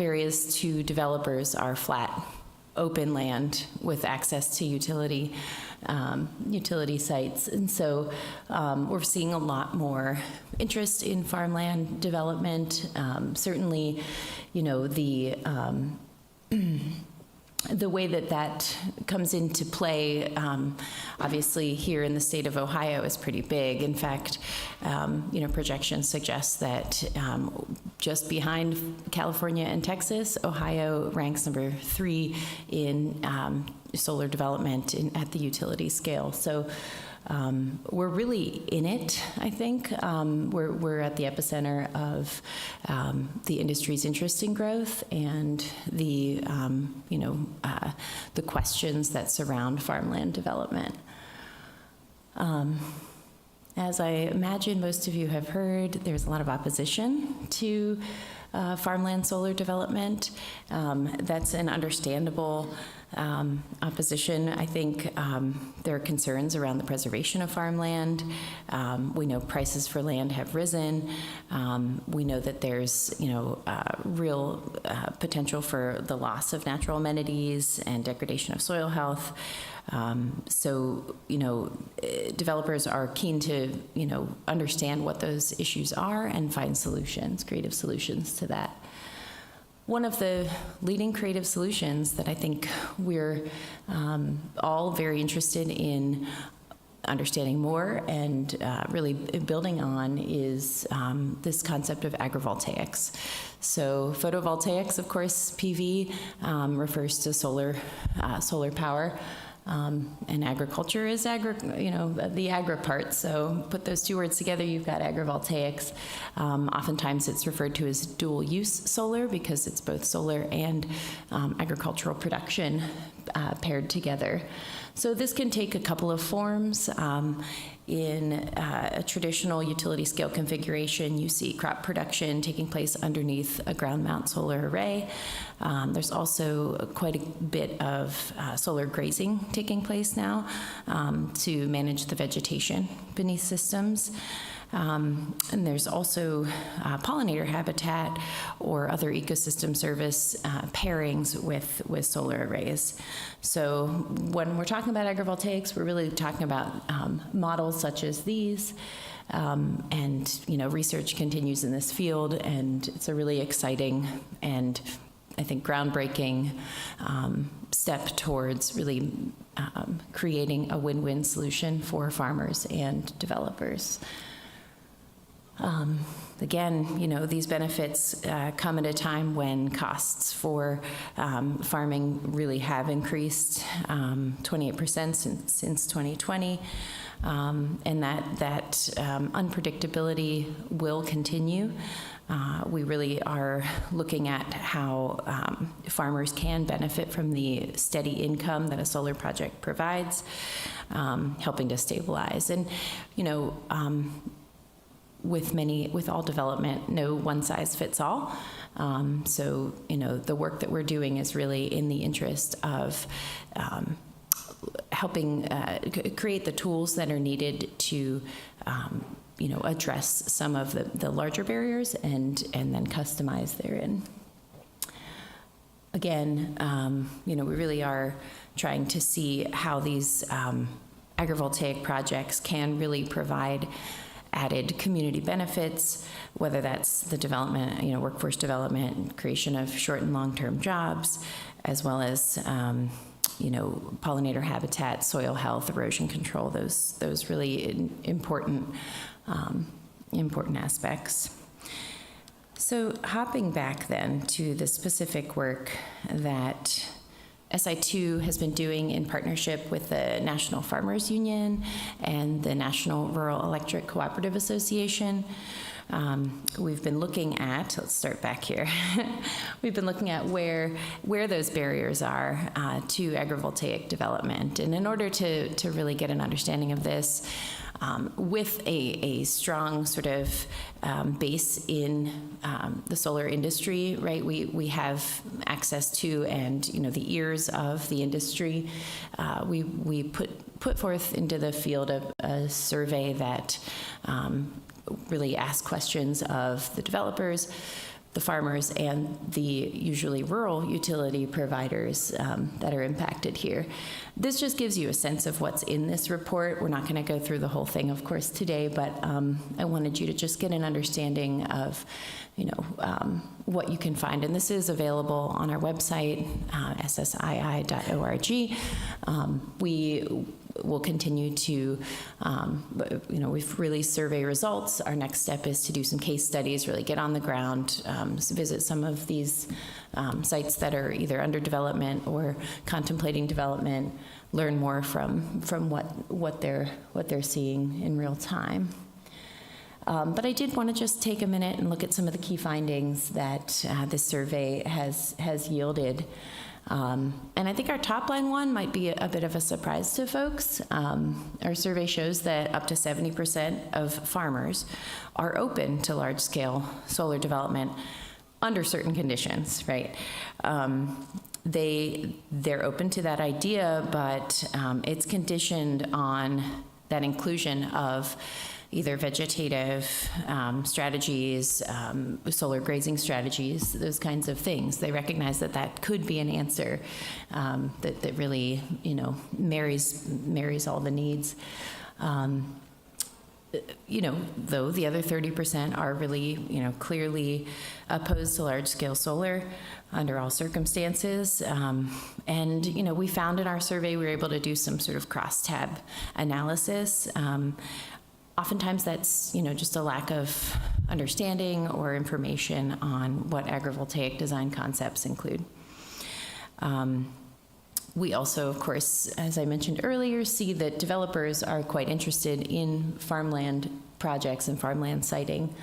areas to developers are flat, open land with access to utility sites. And so we're seeing a lot more interest in farmland development. Certainly, the way that comes into play, obviously here in the state of Ohio is pretty big. In fact, projections suggest that just behind California and Texas, Ohio ranks number 3 in solar development at the utility scale. So we're really in it, I think. We're at the epicenter of the industry's interest in growth and the questions that surround farmland development. As I imagine most of you have heard, there's a lot of opposition to farmland solar development. That's an understandable opposition. I think there are concerns around the preservation of farmland. We know prices for land have risen. We know that there's real potential for the loss of natural amenities and degradation of soil health. So developers are keen to understand what those issues are and find solutions, creative solutions to that. One of the leading creative solutions that I think we're all very interested in understanding more and really building on is this concept of agrivoltaics. So photovoltaics, of course, PV refers to solar power. And agriculture is the agri part. So put those two words together, you've got agrivoltaics. Oftentimes it's referred to as dual use solar because it's both solar and agricultural production paired together. So this can take a couple of forms. In a traditional utility scale configuration, you see crop production taking place underneath a ground mount solar array. There's also quite a bit of solar grazing taking place now to manage the vegetation beneath systems. And there's also pollinator habitat or other ecosystem service pairings with solar arrays. So when we're talking about agrivoltaics, we're really talking about models such as these. And research continues in this field, and it's a really exciting and I think groundbreaking step towards really creating a win-win solution for farmers and developers. Again, these benefits come at a time when costs for farming really have increased 28% since 2020. And that unpredictability will continue. We really are looking at how farmers can benefit from the steady income that a solar project provides, helping to stabilize. And, with all development, no one size fits all. So, the work that we're doing is really in the interest of helping create the tools that are needed to, address some of the larger barriers and then customize therein. Again, we really are trying to see how these agrivoltaic projects can really provide added community benefits, whether that's the development, workforce development, creation of short and long-term jobs, as well as pollinator habitat, soil health, erosion control, those really important aspects. So hopping back then to the specific work that SI2 has been doing in partnership with the National Farmers Union and the National Rural Electric Cooperative Association. We've been looking at, let's start back here. We've been looking at where those barriers are to agrivoltaic development. And in order to really get an understanding of this, with a strong sort of base in the solar industry, right? We have access to and the ears of the industry. We put forth into the field a survey that really ask questions of the developers, the farmers, and the usually rural utility providers that are impacted here. This just gives you a sense of what's in this report. We're not going to go through the whole thing, of course, today, but I wanted you to just get an understanding of, what you can find. And this is available on our website, ssii.org. We will continue to, we've released survey results. Our next step is to do some case studies, really get on the ground, visit some of these sites that are either under development or contemplating development, learn more from what they're seeing in real time. But I did want to just take a minute and look at some of the key findings that this survey has yielded. And I think our top line one might be a bit of a surprise to folks. Our survey shows that up to 70% of farmers are open to large-scale solar development under certain conditions, right? They're open to that idea, but it's conditioned on that inclusion of either vegetative strategies, solar grazing strategies, those kinds of things. They recognize that could be an answer that really, marries all the needs. Though the other 30% are really, clearly opposed to large-scale solar under all circumstances. And, we found in our survey, we were able to do some sort of crosstab analysis. Oftentimes that's, just a lack of understanding or information on what agrivoltaic design concepts include. We also, of course, as I mentioned earlier, see that developers are quite interested in farmland projects and farmland siting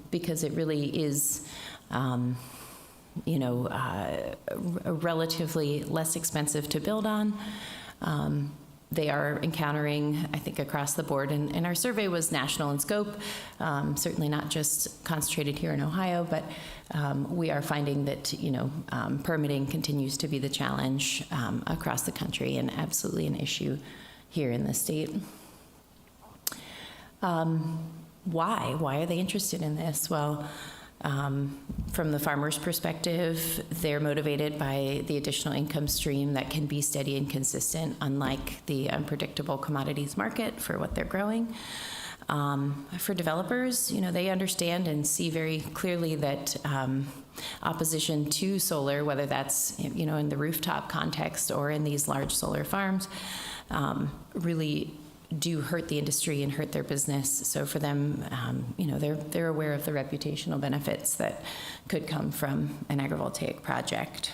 because it really is, relatively less expensive to build on. They are encountering, I think, across the board, and our survey was national in scope, certainly not just concentrated here in Ohio, but we are finding that, permitting continues to be the challenge across the country and absolutely an issue here in the state. why? Why are they interested in this? Well, from the farmer's perspective, they're motivated by the additional income stream that can be steady and consistent, unlike the unpredictable commodities market for what they're growing. For developers, they understand and see very clearly that opposition to solar, whether that's in the rooftop context or in these large solar farms, really do hurt the industry and hurt their business. So for them, they're aware of the reputational benefits that could come from an agrivoltaic project.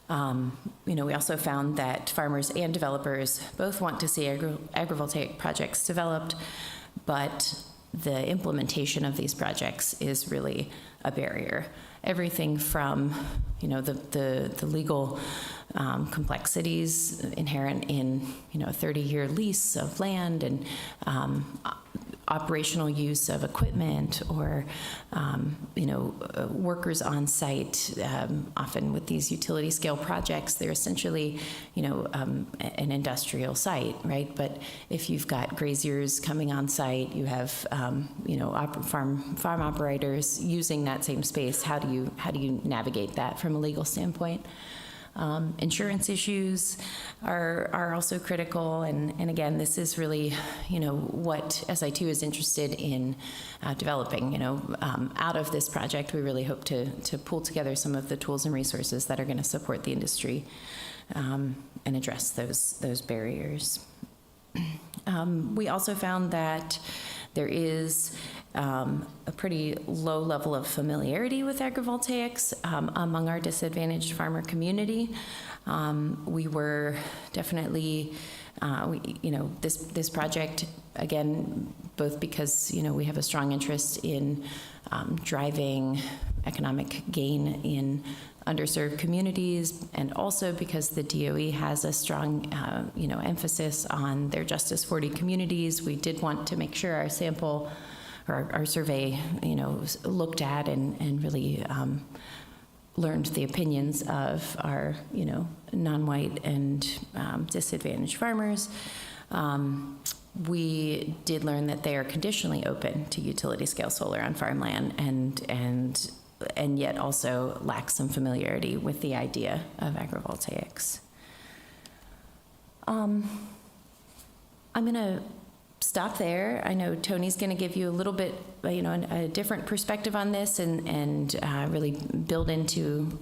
We also found that farmers and developers both want to see agrivoltaic projects developed, but the implementation of these projects is really a barrier. Everything from, the legal complexities inherent in, a 30-year lease of land and operational use of equipment or, workers on site. Often with these utility scale projects, they're essentially, an industrial site, right? But if you've got graziers coming on site, you have, farm operators using that same space. How do you navigate that from a legal standpoint? Insurance issues are also critical, and again, this is really, what SI2 is interested in developing. Out of this project, we really hope to pull together some of the tools and resources that are going to support the industry and address those barriers. We also found that there is a pretty low level of familiarity with agrivoltaics among our disadvantaged farmer community. We were definitely, this project, again, both because, we have a strong interest in driving economic gain in underserved communities, and also because the DOE has a strong, emphasis on their Justice 40 communities. We did want to make sure our sample or our survey, looked at and really learned the opinions of our, non-white and disadvantaged farmers. We did learn that they are conditionally open to utility scale solar on farmland and yet also lack some familiarity with the idea of agrivoltaics. I'm going to stop there. I know Tony's going to give you a little bit, a different perspective on this and really build into,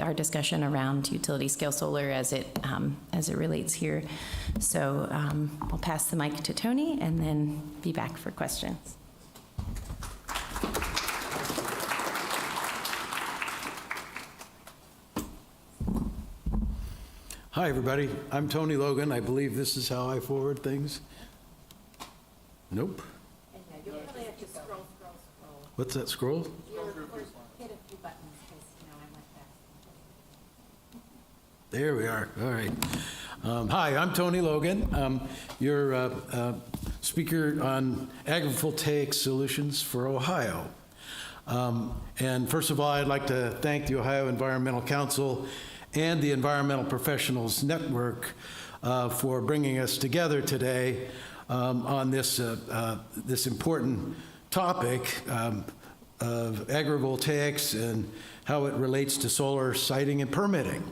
our discussion around utility scale solar as it relates here. So I'll pass the mic to Tony and then be back for questions. Hi, everybody. I'm Tony Logan. I believe this is how I forward things. Nope. What's that scroll? There we are. All right. Hi, I'm Tony Logan. Your speaker on agrivoltaic solutions for Ohio. And first of all, I'd like to thank the Ohio Environmental Council and the Environmental Professionals Network for bringing us together today on this important topic of agrivoltaics and how it relates to solar siting and permitting.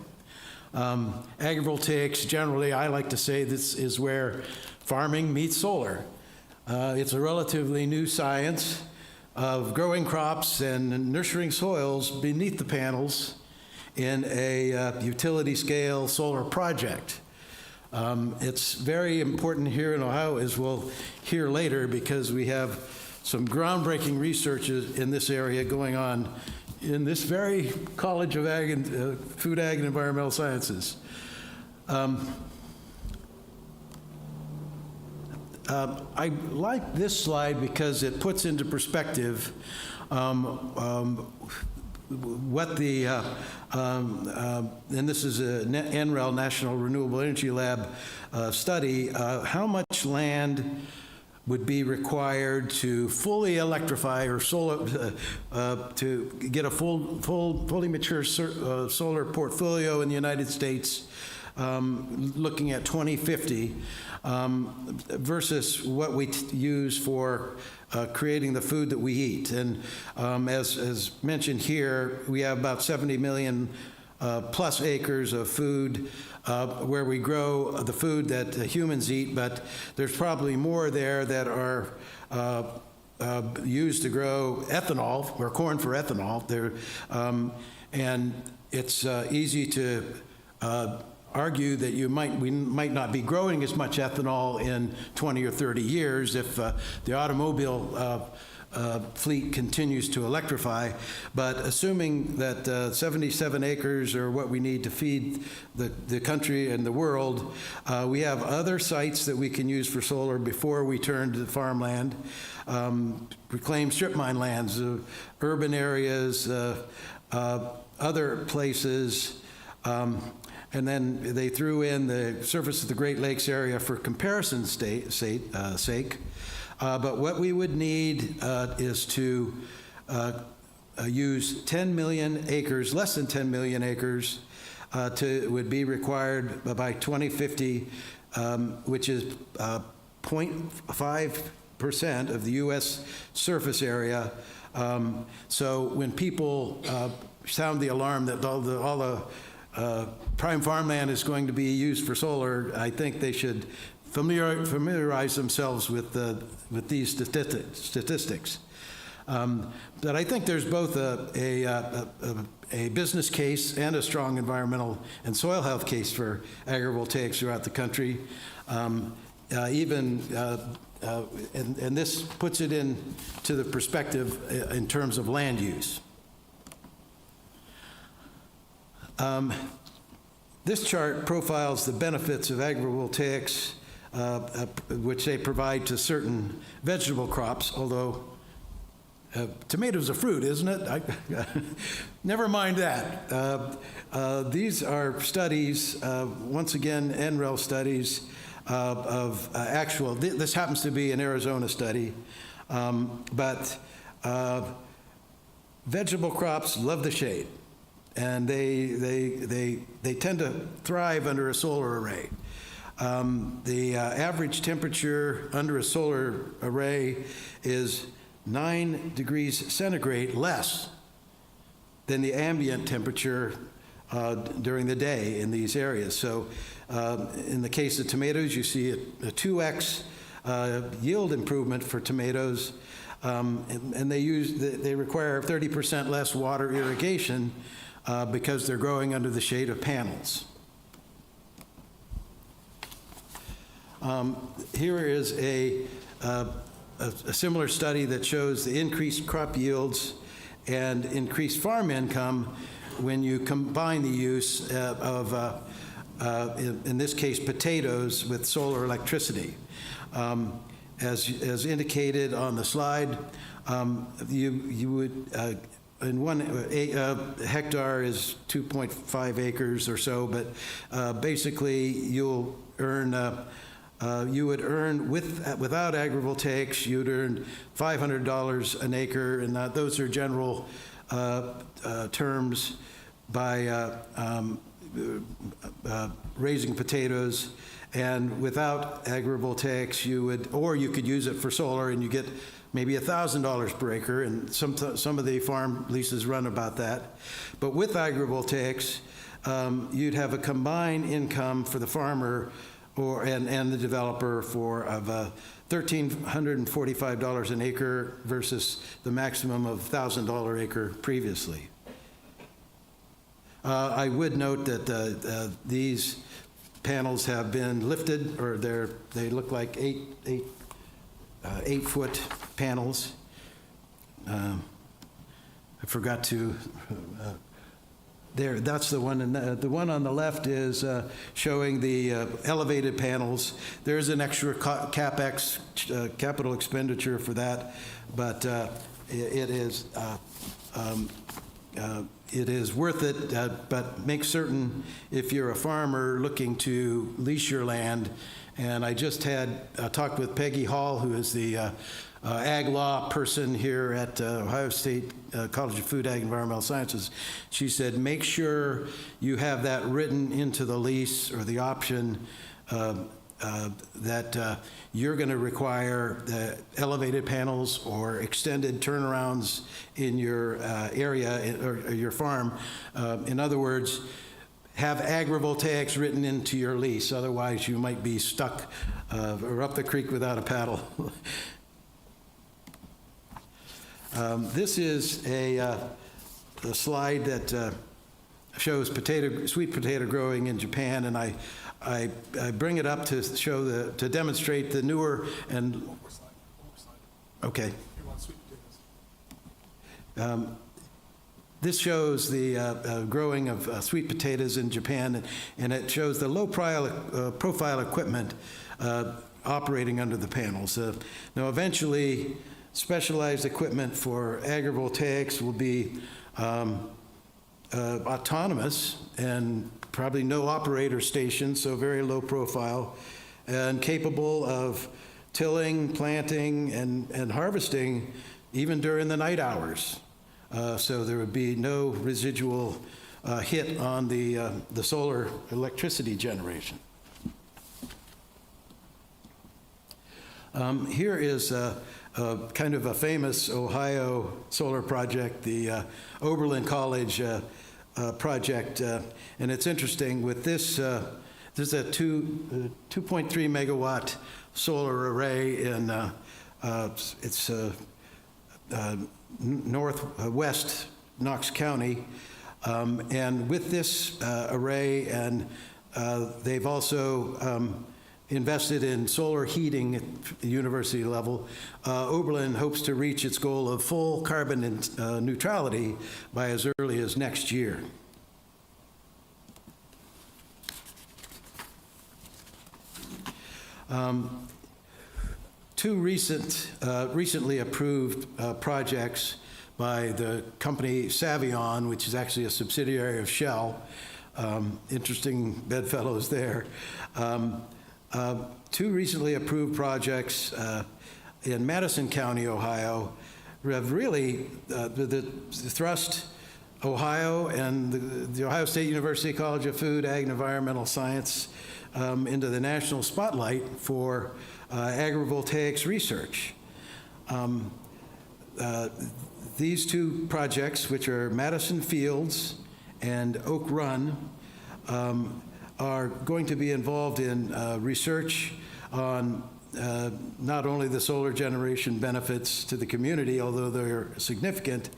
Agrivoltaics, generally, I like to say this is where farming meets solar. It's a relatively new science of growing crops and nurturing soils beneath the panels in a utility scale solar project. It's very important here in Ohio, as we'll hear later, because we have some groundbreaking research in this area going on in this very College of Food, Ag, and Environmental Sciences. I like this slide because it puts into perspective what the, and this is a NREL, National Renewable Energy Lab study, how much land would be required to fully electrify or solar, to get a fully mature solar portfolio in the United States looking at 2050, versus what we use for creating the food that we eat. And as mentioned here, we have about 70 million plus acres of food where we grow the food that humans eat, but there's probably more there that are used to grow ethanol, or corn for ethanol. And it's easy to argue that we might not be growing as much ethanol in 20 or 30 years if the automobile fleet continues to electrify. But assuming that 77 acres are what we need to feed the country and the world, we have other sites that we can use for solar before we turn to the farmland. Reclaimed strip mine lands, urban areas, other places. And then they threw in the surface of the Great Lakes area for comparison's sake. But what we would need is to use 10 million acres, less than 10 million acres, would be required by 2050, which is 0.5% of the U.S. surface area. So when people sound the alarm that all the prime farmland is going to be used for solar, I think they should familiarize themselves with these statistics. But I think there's both a business case and a strong environmental and soil health case for agrivoltaics throughout the country. And this puts it into the perspective in terms of land use. This chart profiles the benefits of agrivoltaics, which they provide to certain vegetable crops, although tomatoes are fruit, isn't it? Never mind that. These are studies, once again, NREL studies of actual, this happens to be an Arizona study, but vegetable crops love the shade, and they tend to thrive under a solar array. The average temperature under a solar array is 9 degrees centigrade less than the ambient temperature during the day in these areas. So in the case of tomatoes, you see a 2x yield improvement for tomatoes, and they require 30% less water irrigation because they're growing under the shade of panels. Here is a similar study that shows the increased crop yields and increased farm income when you combine the use of, in this case, potatoes with solar electricity. As indicated on the slide, you would, in 1 hectare is 2.5 acres or so, but basically you would earn without agrivoltaics, you'd earn $500 an acre, and those are general terms by raising potatoes. And without agrivoltaics, you could use it for solar, and you get maybe $1,000 per acre, and some of the farm leases run about that. But with agrivoltaics, you'd have a combined income for the farmer and the developer of $1,345 an acre versus the maximum of $1,000 acre previously. I would note that these panels have been lifted, or they look like 8-foot panels. I forgot to. There, that's the one, and the one on the left is showing the elevated panels. There's an extra capex, capital expenditure for that, but it is worth it. But make certain if you're a farmer looking to lease your land. And I just had talked with Peggy Hall, who is the ag law person here at Ohio State College of Food, Ag, and Environmental Sciences. She said, make sure you have that written into the lease or the option that you're going to require elevated panels or extended turnarounds in your area or your farm. In other words, have agrivoltaics written into your lease. Otherwise, you might be stuck or up the creek without a paddle. This is a slide that shows sweet potato growing in Japan, and I bring it up to show to demonstrate the newer and okay. This shows the growing of sweet potatoes in Japan, and it shows the low profile equipment operating under the panels. Now, eventually, specialized equipment for agrivoltaics will be autonomous and probably no operator station, so very low profile, and capable of tilling, planting, and harvesting even during the night hours. So there would be no residual hit on the solar electricity generation. Here is kind of a famous Ohio solar project, the Oberlin College project, and it's interesting. With this, this is a 2.3 megawatt solar array in it's northwest Knox County, and with this array, and they've also invested in solar heating at the university level. Oberlin hopes to reach its goal of full carbon neutrality by as early as next year. Two recently approved projects by the company Savion, which is actually a subsidiary of Shell. Interesting bedfellows there. Two recently approved projects in Madison County, Ohio, have really thrust Ohio and the Ohio State University College of Food, Ag, and Environmental Science into the national spotlight for agrivoltaics research. These two projects, which are Madison Fields and Oak Run, are going to be involved in research on not only the solar generation benefits to the community, although they're significant,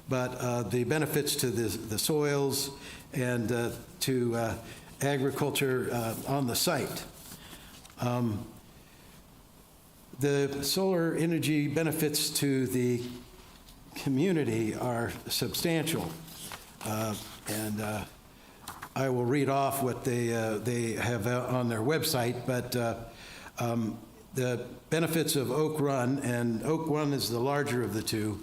but the benefits to the soils and to agriculture on the site. The solar energy benefits to the community are substantial, and I will read off what they have on their website, but the benefits of Oak Run, and Oak Run is the larger of the two,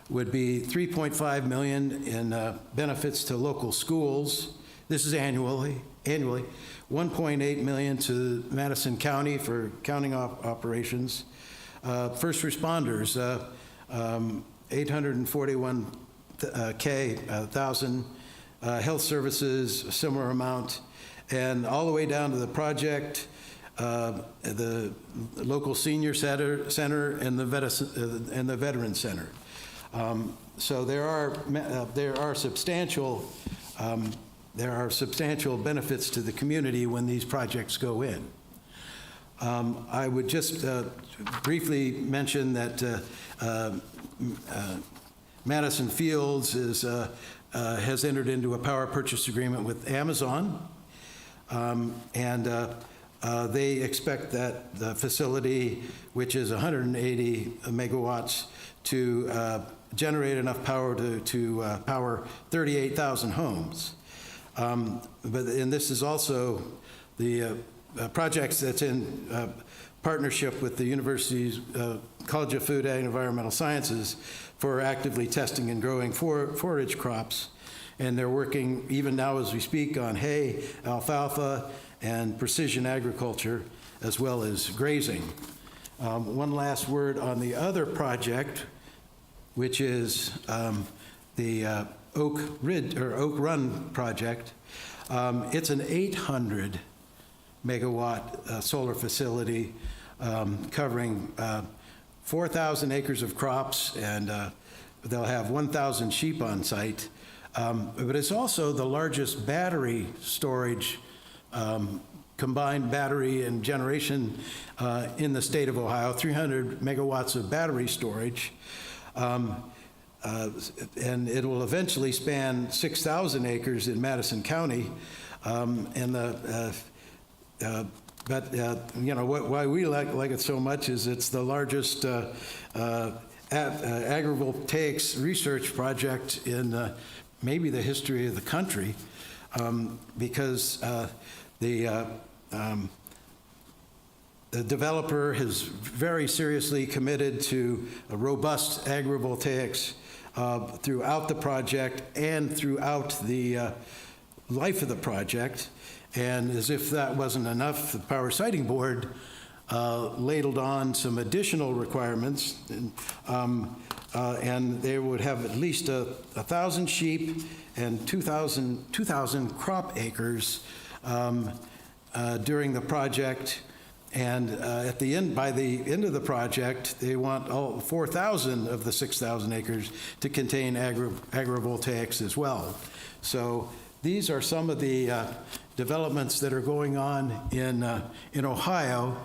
would be $3.5 million in benefits to local schools. This is annually. $1.8 million to Madison County for counting operations. First responders, $841,000. Health services, a similar amount, and all the way down to the project, the local senior center and the veteran center. So there are substantial benefits to the community when these projects go in. I would just briefly mention that Madison Fields has entered into a power purchase agreement with Amazon, and they expect that the facility, which is 180 megawatts, to generate enough power to power 38,000 homes. And this is also the projects that's in partnership with the university's College of Food, Ag, and Environmental Sciences for actively testing and growing forage crops. And they're working, even now as we speak, on hay, alfalfa, and precision agriculture, as well as grazing. One last word on the other project, which is the Oak Run project. It's an 800 megawatt solar facility covering 4,000 acres of crops, and they'll have 1,000 sheep on site. But it's also the largest battery storage, combined battery and generation in the state of Ohio, 300 megawatts of battery storage. And it will eventually span 6,000 acres in Madison County. But you know, why we like it so much is it's the largest agrivoltaics research project in maybe the history of the country, because the developer has very seriously committed to a robust agrivoltaics throughout the project and throughout the life of the project. And as if that wasn't enough, the Power Siting Board ladled on some additional requirements, and they would have at least 1,000 sheep and 2,000 crop acres during the project. And at the end, by the end of the project, they want all 4,000 of the 6,000 acres to contain agrivoltaics as well. So these are some of the developments that are going on in Ohio,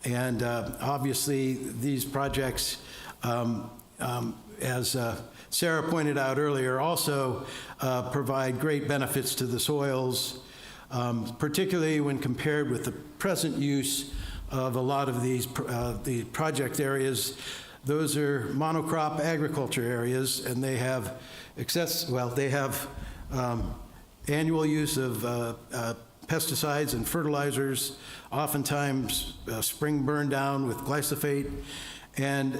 and obviously these projects, as Sarah pointed out earlier, also provide great benefits to the soils, particularly when compared with the present use of a lot of these the project areas. Those are monocrop agriculture areas, and they have annual use of pesticides and fertilizers, oftentimes spring burn down with glyphosate. And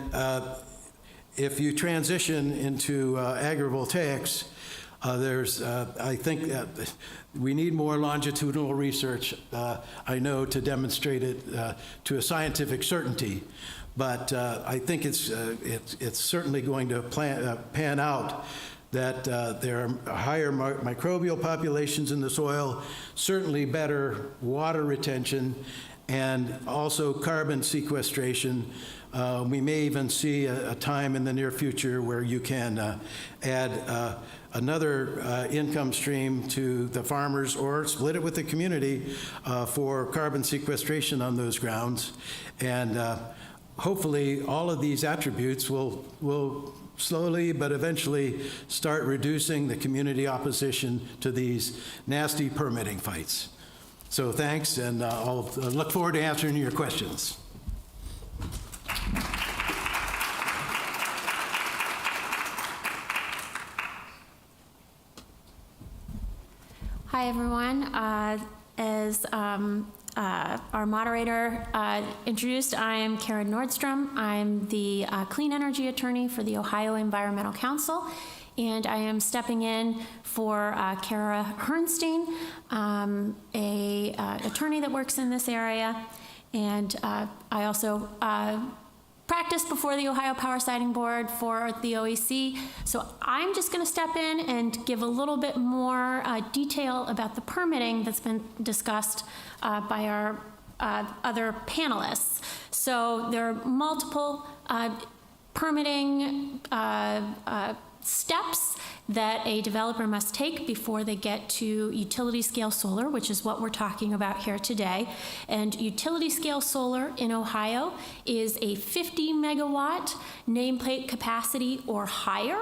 if you transition into agrivoltaics, I think that we need more longitudinal research, I know, to demonstrate it to a scientific certainty. But I think it's certainly going to pan out that there are higher microbial populations in the soil, certainly better water retention, and also carbon sequestration. We may even see a time in the near future where you can add another income stream to the farmers or split it with the community for carbon sequestration on those grounds. And hopefully all of these attributes will slowly but eventually start reducing the community opposition to these nasty permitting fights. So thanks, and I'll look forward to answering your questions. Hi, everyone. As our moderator introduced, I am Karen Nordstrom. I'm the clean energy attorney for the Ohio Environmental Council, and I am stepping in for Kara Hernstein, a attorney that works in this area, and I also practiced before the Ohio Power Siting Board for the OEC. So I'm just going to step in and give a little bit more detail about the permitting that's been discussed by our other panelists. So there are multiple permitting steps that a developer must take before they get to utility scale solar, which is what we're talking about here today. And utility scale solar in Ohio is a 50 megawatt nameplate capacity or higher.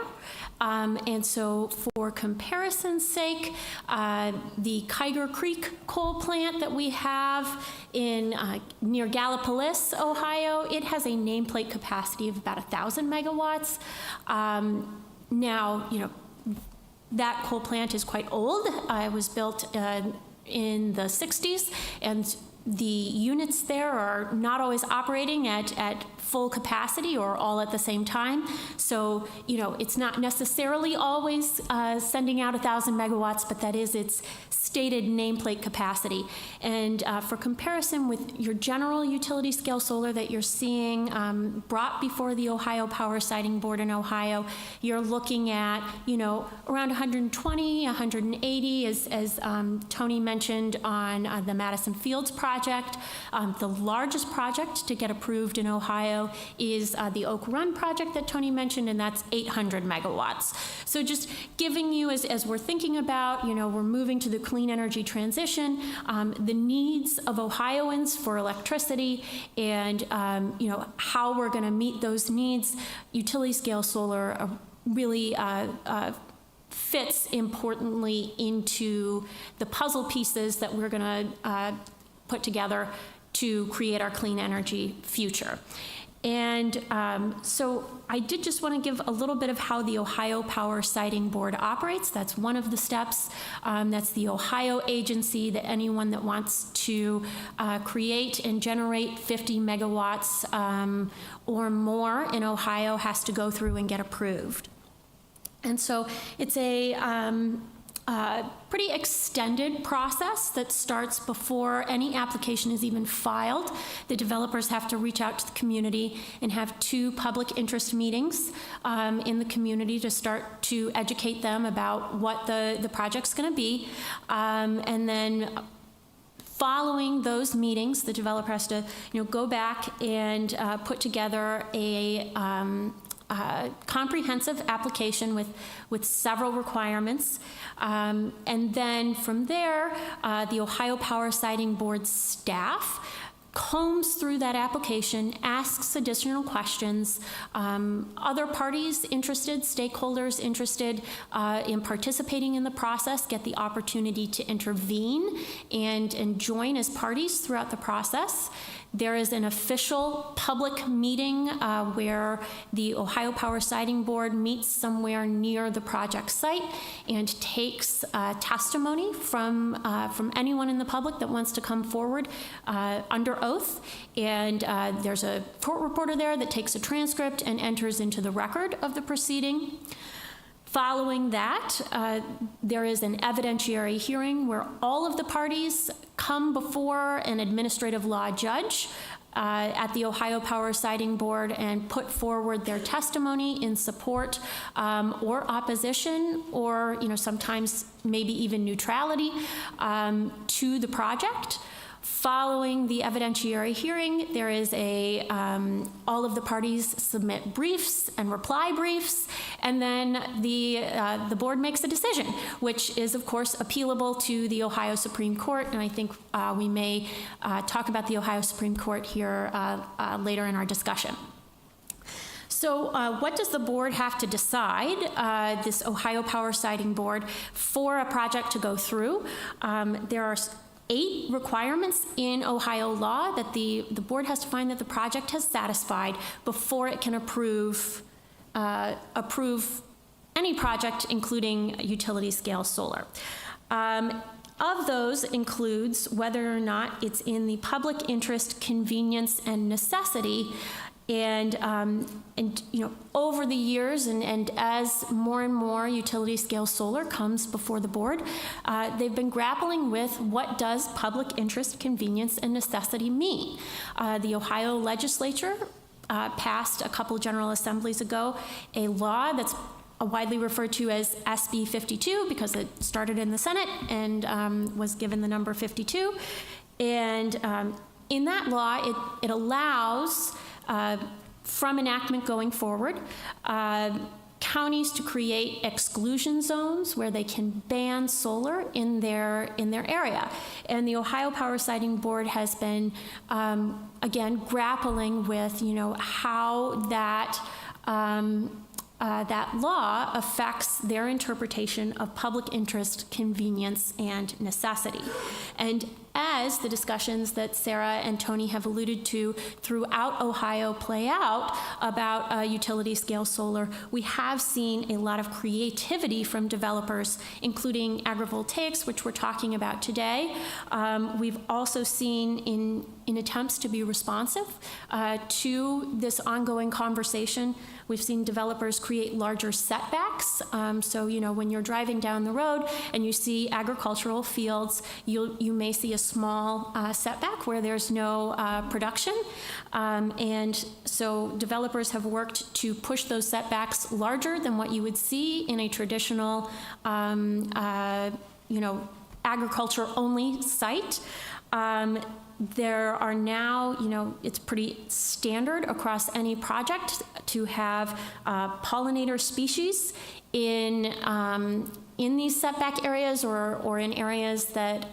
And so for comparison's sake, the Kiger Creek coal plant that we have in near Gallipolis, Ohio, it has a nameplate capacity of about 1,000 megawatts. Now, you know, that coal plant is quite old. It was built in the 60s, and the units there are not always operating at full capacity or all at the same time. So, it's not necessarily always sending out 1,000 megawatts, but that is its stated nameplate capacity. And for comparison with your general utility scale solar that you're seeing brought before the Ohio Power Siting Board in Ohio, you're looking at, around 120, 180, as Tony mentioned on the Madison Fields project. The largest project to get approved in Ohio is the Oak Run project that Tony mentioned, and that's 800 megawatts. So just giving you, as we're thinking about, we're moving to the clean energy transition, the needs of Ohioans for electricity, and how we're going to meet those needs, utility scale solar really fits importantly into the puzzle pieces that we're going to put together to create our clean energy future. And so I did just want to give a little bit of how the Ohio Power Siting Board operates. That's one of the steps. That's the Ohio agency that anyone that wants to create and generate 50 megawatts or more in Ohio has to go through and get approved. And so it's a pretty extended process that starts before any application is even filed. The developers have to reach out to the community and have 2 public interest meetings in the community to start to educate them about what the project's going to be. And then following those meetings, the developer has to go back and put together a comprehensive application with several requirements. And then from there, the Ohio Power Siting Board staff combs through that application, asks additional questions. Other parties interested, stakeholders interested in participating in the process, get the opportunity to intervene and join as parties throughout the process. There is an official public meeting where the Ohio Power Siting Board meets somewhere near the project site and takes testimony from anyone in the public that wants to come forward under oath. And there's a court reporter there that takes a transcript and enters into the record of the proceeding. Following that, there is an evidentiary hearing where all of the parties come before an administrative law judge at the Ohio Power Siting Board and put forward their testimony in support or opposition, or sometimes maybe even neutrality to the project. Following the evidentiary hearing, there is all of the parties submit briefs and reply briefs, and then the board makes a decision, which is, of course, appealable to the Ohio Supreme Court, and I think we may talk about the Ohio Supreme Court here later in our discussion. So what does the board have to decide, this Ohio Power Siting Board, for a project to go through? There are 8 requirements in Ohio law that the board has to find that the project has satisfied before it can approve any project, including utility scale solar. Of those includes whether or not it's in the public interest, convenience, and necessity. And over the years, and as more and more utility scale solar comes before the board, they've been grappling with what does public interest, convenience, and necessity mean. The Ohio legislature passed a couple General Assemblies ago a law that's widely referred to as SB 52 because it started in the Senate and was given the number 52. And in that law, it allows from enactment going forward, counties to create exclusion zones where they can ban solar in their area. And the Ohio Power Siting Board has been, again, grappling with, how that law affects their interpretation of public interest, convenience, and necessity. And as the discussions that Sarah and Tony have alluded to throughout Ohio play out about utility scale solar, we have seen a lot of creativity from developers, including agrivoltaics, which we're talking about today. We've also seen in attempts to be responsive to this ongoing conversation, we've seen developers create larger setbacks. So, when you're driving down the road and you see agricultural fields, you may see a small setback where there's no production. And so developers have worked to push those setbacks larger than what you would see in a traditional, agriculture-only site. There are now, it's pretty standard across any project to have pollinator species in these setback areas or in areas that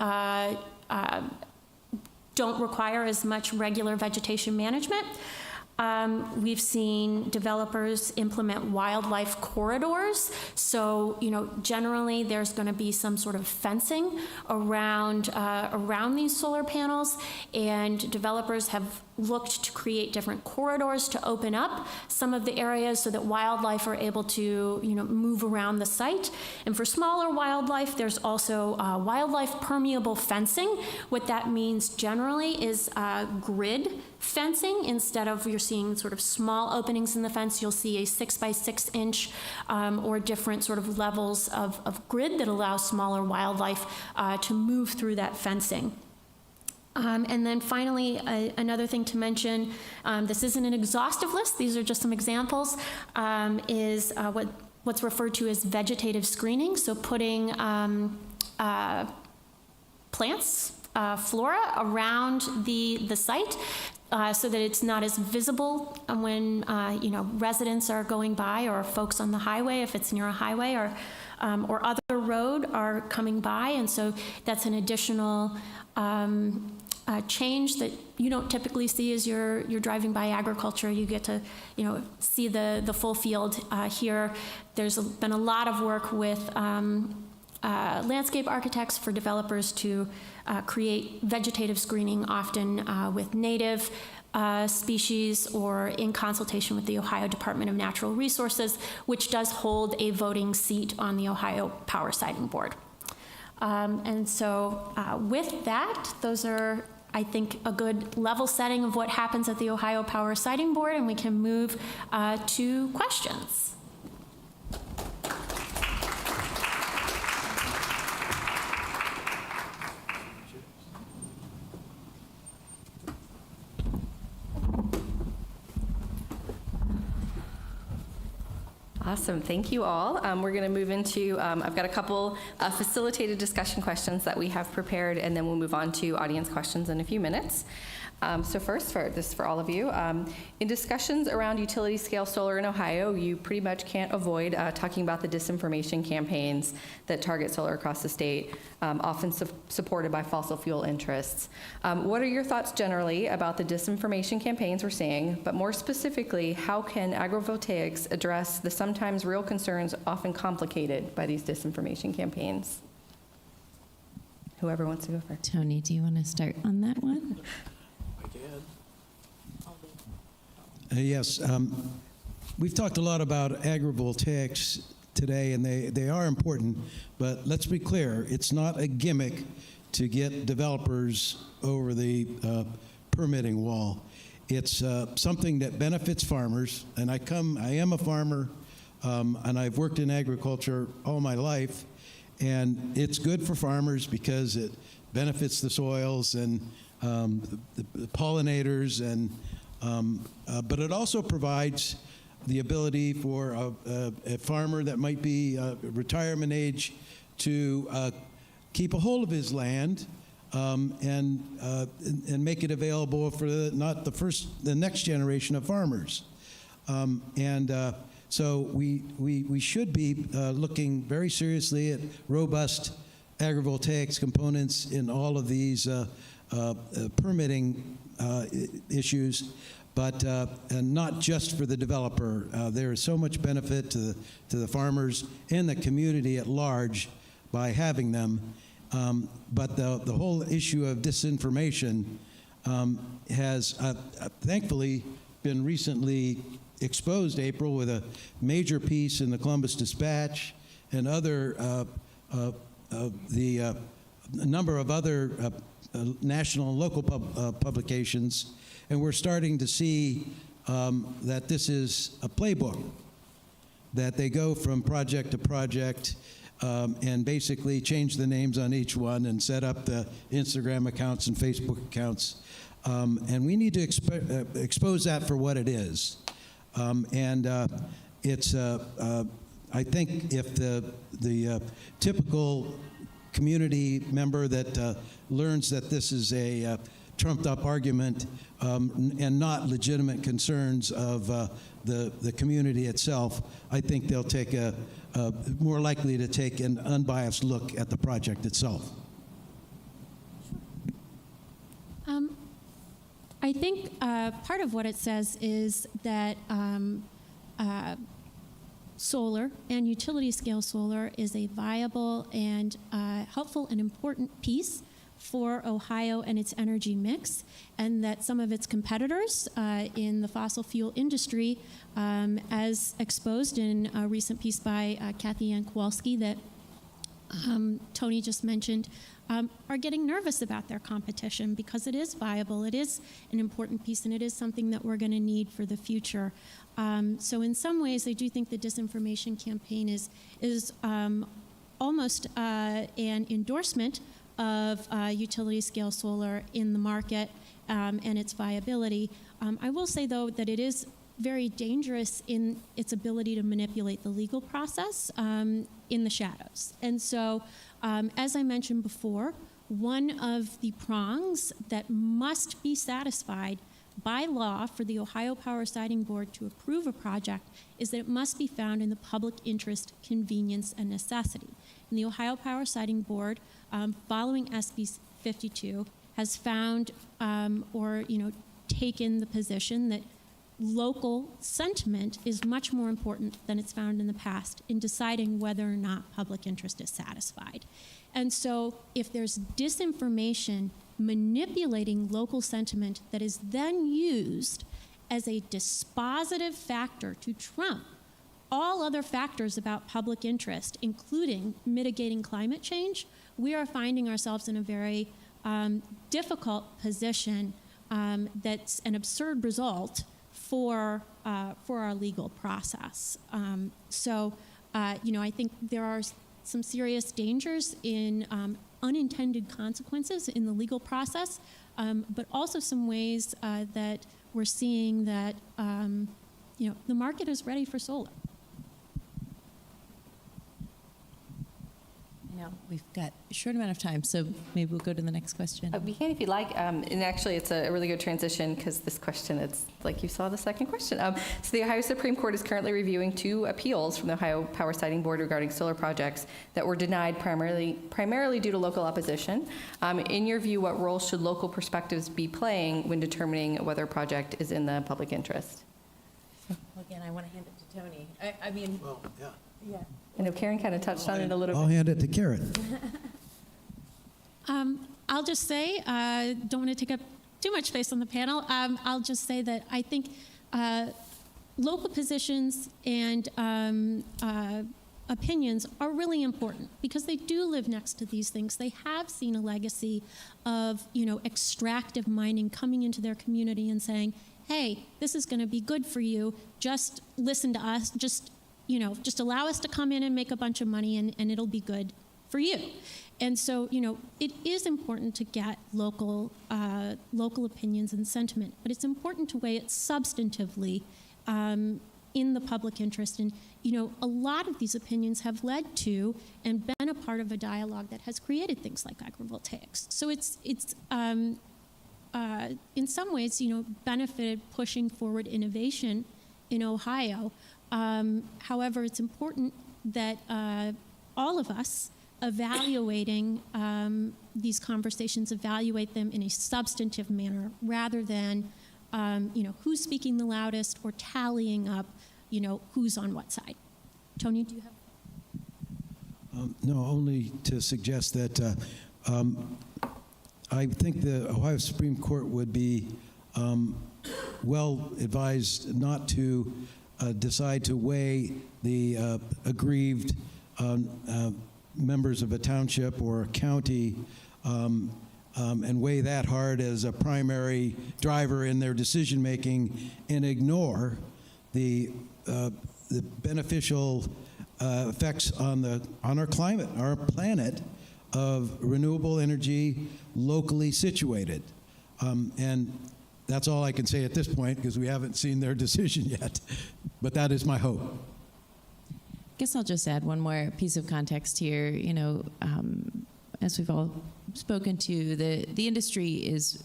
don't require as much regular vegetation management. We've seen developers implement wildlife corridors. So, generally there's going to be some sort of fencing around these solar panels, and developers have looked to create different corridors to open up some of the areas so that wildlife are able to, move around the site. And for smaller wildlife, there's also wildlife permeable fencing. What that means generally is grid fencing. Instead of you're seeing sort of small openings in the fence, you'll see a 6 by 6 inch or different sort of levels of grid that allow smaller wildlife to move through that fencing. And then finally, another thing to mention, this isn't an exhaustive list, these are just some examples, is what's referred to as vegetative screening. So putting plants, flora around the site so that it's not as visible when residents are going by, or folks on the highway, if it's near a highway, or other road are coming by. And so that's an additional change that you don't typically see as you're driving by agriculture. You get to see the full field here. There's been a lot of work with landscape architects for developers to create vegetative screening, often with native species or in consultation with the Ohio Department of Natural Resources, which does hold a voting seat on the Ohio Power Siting Board. And so with that, those are, I think, a good level setting of what happens at the Ohio Power Siting Board, and we can move to questions. Awesome, thank you all. We're going to move into, I've got a couple facilitated discussion questions that we have prepared, and then we'll move on to audience questions in a few minutes. So first, this is for all of you. In discussions around utility scale solar in Ohio, you pretty much can't avoid talking about the disinformation campaigns that target solar across the state, often supported by fossil fuel interests. What are your thoughts generally about the disinformation campaigns we're seeing, but more specifically, how can agrivoltaics address the sometimes real concerns often complicated by these disinformation campaigns? Whoever wants to go first. Tony, do you want to start on that one? Yes. We've talked a lot about agrivoltaics today, and they are important, but let's be clear, it's not a gimmick to get developers over the permitting wall. It's something that benefits farmers, and I am a farmer, and I've worked in agriculture all my life, and it's good for farmers because it benefits the soils and the pollinators, and but it also provides the ability for a farmer that might be retirement age to keep a hold of his land and make it available for the next generation of farmers. So we should be looking very seriously at robust agrivoltaics components in all of these permitting issues, but and not just for the developer. There is so much benefit to the farmers and the community at large by having them, But the whole issue of disinformation has thankfully been recently exposed, April, with a major piece in the Columbus Dispatch and other a number of other national and local publications, and we're starting to see that this is a playbook, that they go from project to project and basically change the names on each one and set up the Instagram accounts and Facebook accounts. And we need to expose that for what it is. It's, I think if the typical community member that learns that this is a trumped up argument and not legitimate concerns of the community itself, I think they'll take more likely to take an unbiased look at the project itself. I think part of what it says is that solar and utility scale solar is a viable and helpful and important piece for Ohio and its energy mix, and that some of its competitors in the fossil fuel industry, as exposed in a recent piece by Kathy Ann Kowalski that Tony just mentioned, are getting nervous about their competition because it is viable, it is an important piece, and it is something that we're going to need for the future. So in some ways, I do think the disinformation campaign is almost an endorsement of utility scale solar in the market and its viability. I will say, though, that it is very dangerous in its ability to manipulate the legal process in the shadows. And so, as I mentioned before, one of the prongs that must be satisfied by law for the Ohio Power Siting Board to approve a project is that it must be found in the public interest, convenience, and necessity. And the Ohio Power Siting Board, following SB 52, has found taken the position that local sentiment is much more important than it's found in the past in deciding whether or not public interest is satisfied. And so if there's disinformation manipulating local sentiment that is then used as a dispositive factor to trump all other factors about public interest, including mitigating climate change, we are finding ourselves in a very difficult position that's an absurd result for our legal process. I think there are some serious dangers in unintended consequences in the legal process, but also some ways that we're seeing that the market is ready for solar. We've got a short amount of time, so maybe we'll go to the next question. We can if you'd like. And actually, it's a really good transition because this question, it's like you saw the second question. So the Ohio Supreme Court is currently reviewing 2 appeals from the Ohio Power Siting Board regarding solar projects that were denied primarily due to local opposition. In your view, what role should local perspectives be playing when determining whether a project is in the public interest? Well, again, I want to hand it to Tony. Yeah. I know Karen kind of touched on it a little bit. I'll hand it to Karen. I'll just say, don't want to take up too much space on the panel. I'll just say that I think local positions and opinions are really important because they do live next to these things. They have seen a legacy of, extractive mining coming into their community and saying, hey, this is going to be good for you. Just listen to us. Just allow us to come in and make a bunch of money and it'll be good for you. And so, it is important to get local opinions and sentiment, but it's important to weigh it substantively in the public interest. And, a lot of these opinions have led to and been a part of a dialogue that has created things like agrivoltaics. So it's in some ways, benefited pushing forward innovation in Ohio. However, it's important that all of us evaluating these conversations, evaluate them in a substantive manner rather than, who's speaking the loudest or tallying up, who's on what side. Tony, do you have? No, only to suggest that I think the Ohio Supreme Court would be well advised not to decide to weigh the aggrieved members of a township or a county and weigh that hard as a primary driver in their decision-making and ignore the beneficial effects on our climate, our planet, of renewable energy locally situated. And that's all I can say at this point because we haven't seen their decision yet. But that is my hope. I guess I'll just add one more piece of context here. You know, as we've all spoken to, the industry is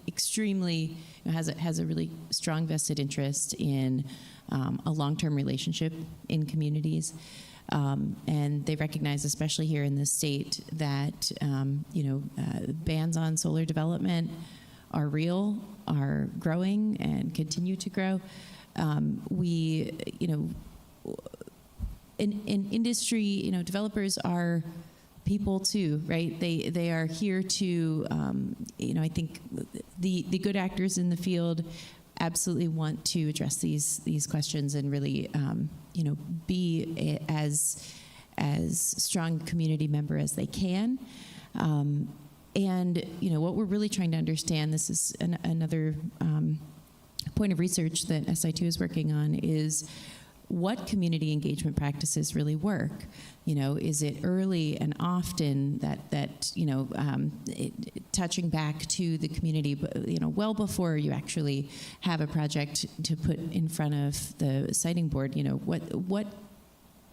extremely, has a really strong vested interest in a long-term relationship in communities. And they recognize, especially here in this state, that bans on solar development are real, are growing, and continue to grow. In industry, developers are people too, right? They are here to, I think the good actors in the field absolutely want to address these questions and really, be as strong community member as they can. And what we're really trying to understand, this is another point of research that SI2 is working on, is what community engagement practices really work. Is it early and often that touching back to the community, well before you actually have a project to put in front of the siting board, what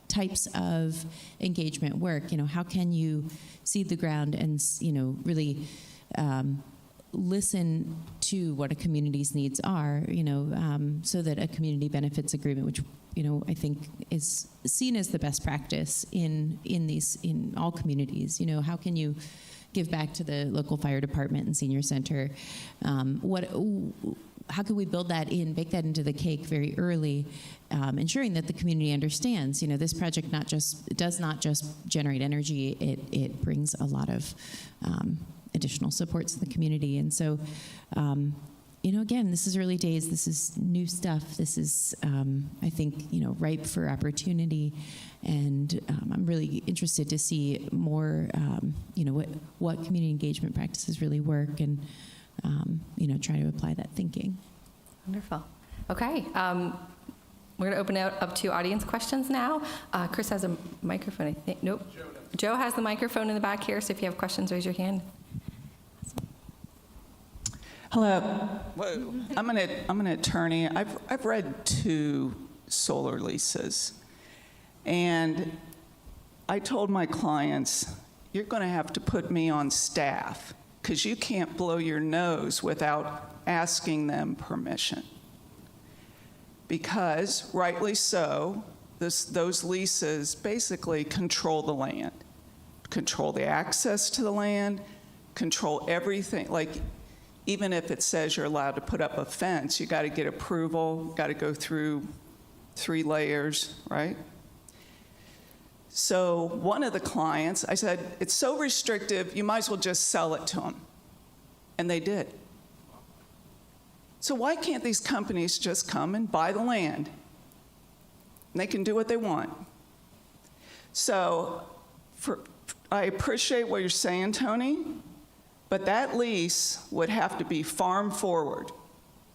types of engagement work? How can you seed the ground and, really listen to what a community's needs are, so that a community benefits agreement, which, I think is seen as the best practice in all communities. How can you give back to the local fire department and senior center? How can we build that in, bake that into the cake very early, ensuring that the community understands, this project does not just generate energy, it brings a lot of additional supports to the community. And so, again, this is early days, this is new stuff, this is, I think, ripe for opportunity, and I'm really interested to see more, what community engagement practices really work, and try to apply that thinking. Wonderful. Okay. We're going to open it up to audience questions now. Chris has a microphone, I think. Nope. Joe has the microphone in the back here, so if you have questions, raise your hand. Hello. I'm an attorney. I've read 2 solar leases, and I told my clients, you're going to have to put me on staff because you can't blow your nose without asking them permission. Because, rightly so, those leases basically control the land, control the access to the land, control everything. Like, even if it says you're allowed to put up a fence, you got to get approval, got to go through 3 layers, right? So one of the clients, I said, it's so restrictive, you might as well just sell it to them. And they did. So why can't these companies just come and buy the land? And they can do what they want. So I appreciate what you're saying, Tony, but that lease would have to be farm forward.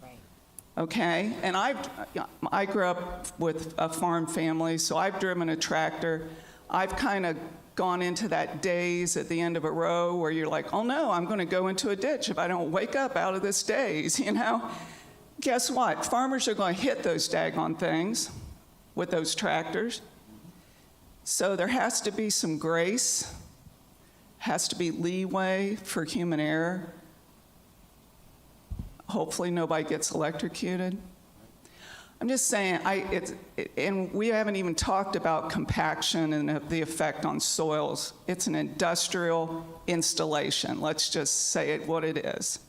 Right. Okay? And I grew up with a farm family, so I've driven a tractor. I've kind of gone into that daze at the end of a row where you're like, oh no, I'm going to go into a ditch if I don't wake up out of this daze, Guess what? Farmers are going to hit those daggone things with those tractors. So there has to be some grace, has to be leeway for human error. Hopefully nobody gets electrocuted. I'm just saying, and we haven't even talked about compaction and the effect on soils. It's an industrial installation. Let's just say it what it is.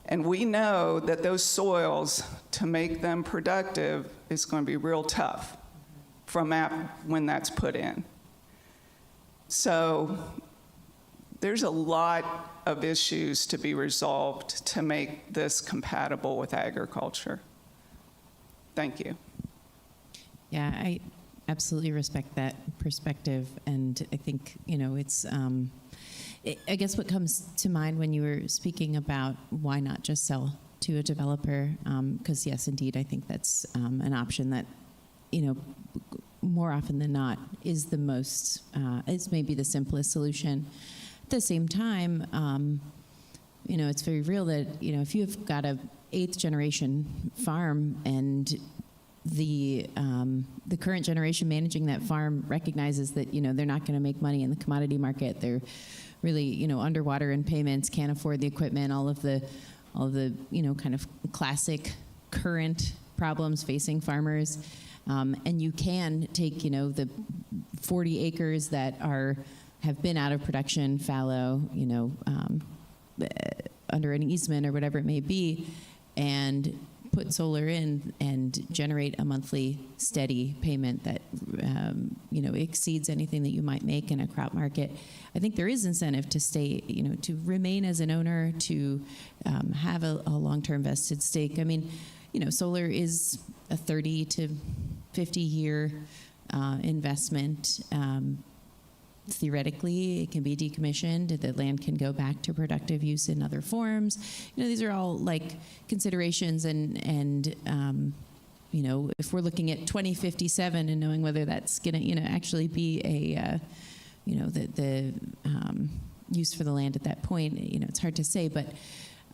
And we know that those soils, to make them productive, is going to be real tough from when that's put in. So there's a lot of issues to be resolved to make this compatible with agriculture. Thank you. Yeah, I absolutely respect that perspective, and I think, it's, I guess what comes to mind when you were speaking about why not just sell to a developer, because yes, indeed, I think that's an option that, more often than not is the most, is maybe the simplest solution. At the same time, it's very real that, if you've got a 8th generation farm and the current generation managing that farm recognizes that, they're not going to make money in the commodity market. They're really, underwater in payments, can't afford the equipment, all of the, kind of classic current problems facing farmers. And you can take, the 40 acres that have been out of production, fallow, under an easement or whatever it may be, and put solar in and generate a monthly steady payment that exceeds anything that you might make in a crop market. I think there is incentive to stay, to remain as an owner, to have a long-term vested stake. I mean, solar is a 30 to 50-year investment. Theoretically, it can be decommissioned. The land can go back to productive use in other forms. These are all like considerations, and if we're looking at 2057 and knowing whether that's going to, actually be a, the use for the land at that point, it's hard to say. But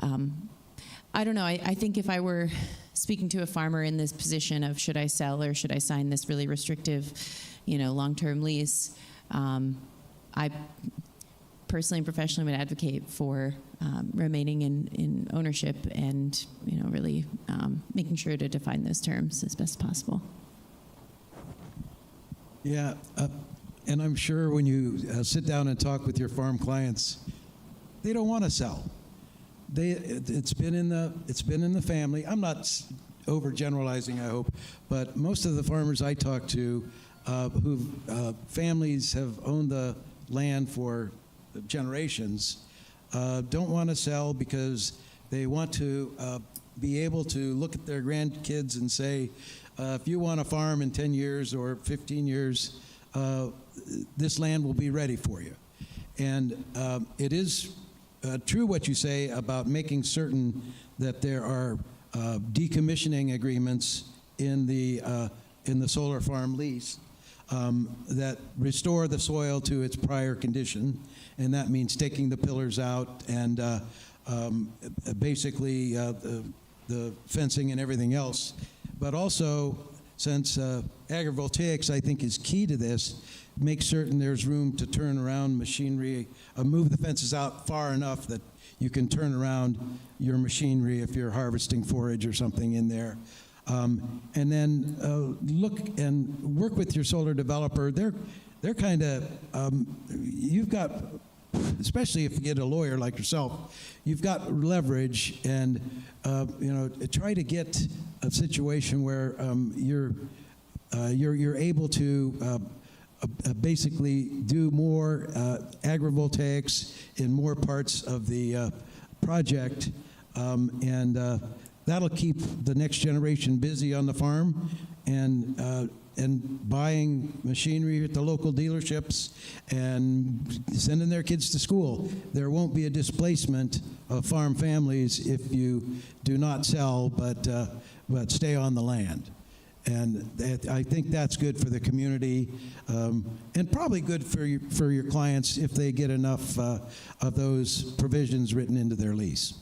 I don't know. I think if I were speaking to a farmer in this position of should I sell or should I sign this really restrictive, long-term lease, I personally and professionally would advocate for remaining in ownership and, really making sure to define those terms as best possible. Yeah, and I'm sure when you sit down and talk with your farm clients, they don't want to sell. It's been in the family. I'm not overgeneralizing, I hope, but most of the farmers I talk to, who families have owned the land for generations, don't want to sell because they want to be able to look at their grandkids and say, if you want a farm in 10 years or 15 years, this land will be ready for you. And it is true what you say about making certain that there are decommissioning agreements in the solar farm lease that restore the soil to its prior condition, and that means taking the pillars out and basically the fencing and everything else. But also, since agrivoltaics, I think, is key to this, make certain there's room to turn around machinery, move the fences out far enough that you can turn around your machinery if you're harvesting forage or something in there. And then look and work with your solar developer. They're kind of, you've got, especially if you get a lawyer like yourself, you've got leverage, and try to get a situation where you're able to basically do more agrivoltaics in more parts of the project, and that'll keep the next generation busy on the farm and buying machinery at the local dealerships and sending their kids to school. There won't be a displacement of farm families if you do not sell, but stay on the land. And I think that's good for the community, and probably good for your clients if they get enough of those provisions written into their lease.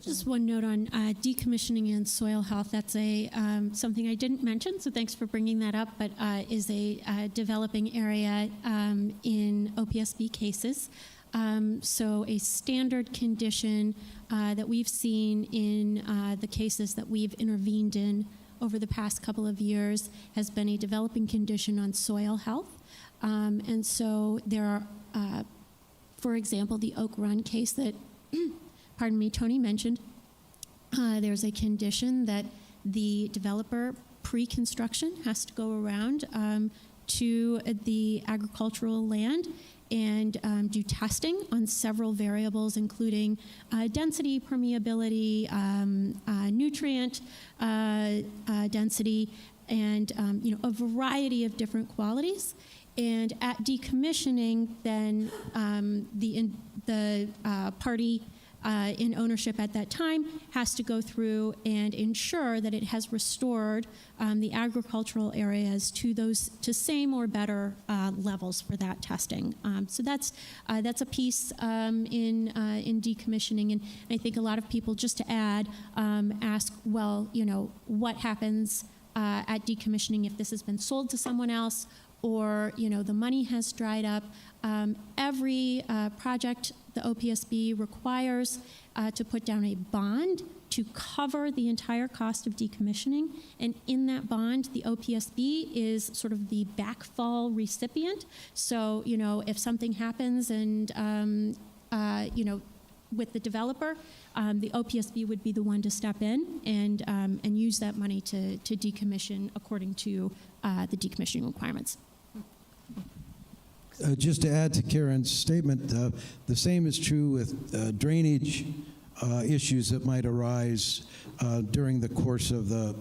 Just one note on decommissioning and soil health. That's something I didn't mention, so thanks for bringing that up, but is a developing area in OPSB cases. So a standard condition that we've seen in the cases that we've intervened in over the past couple of years has been a developing condition on soil health. And so there are, for example, the Oak Run case that pardon me, Tony mentioned, there's a condition that the developer pre-construction has to go around to the agricultural land and do testing on several variables, including density, permeability, nutrient density, and a variety of different qualities. And at decommissioning, then the party in ownership at that time has to go through and ensure that it has restored the agricultural areas to same or better levels for that testing. So that's a piece in decommissioning, and I think a lot of people, just to add, ask, well, what happens at decommissioning if this has been sold to someone else, or the money has dried up. Every project the OPSB requires to put down a bond to cover the entire cost of decommissioning, and in that bond, the OPSB is sort of the backfall recipient. So if something happens and with the developer, the OPSB would be the one to step in and use that money to decommission according to the decommissioning requirements. Just to add to Karen's statement, the same is true with drainage issues that might arise during the course of the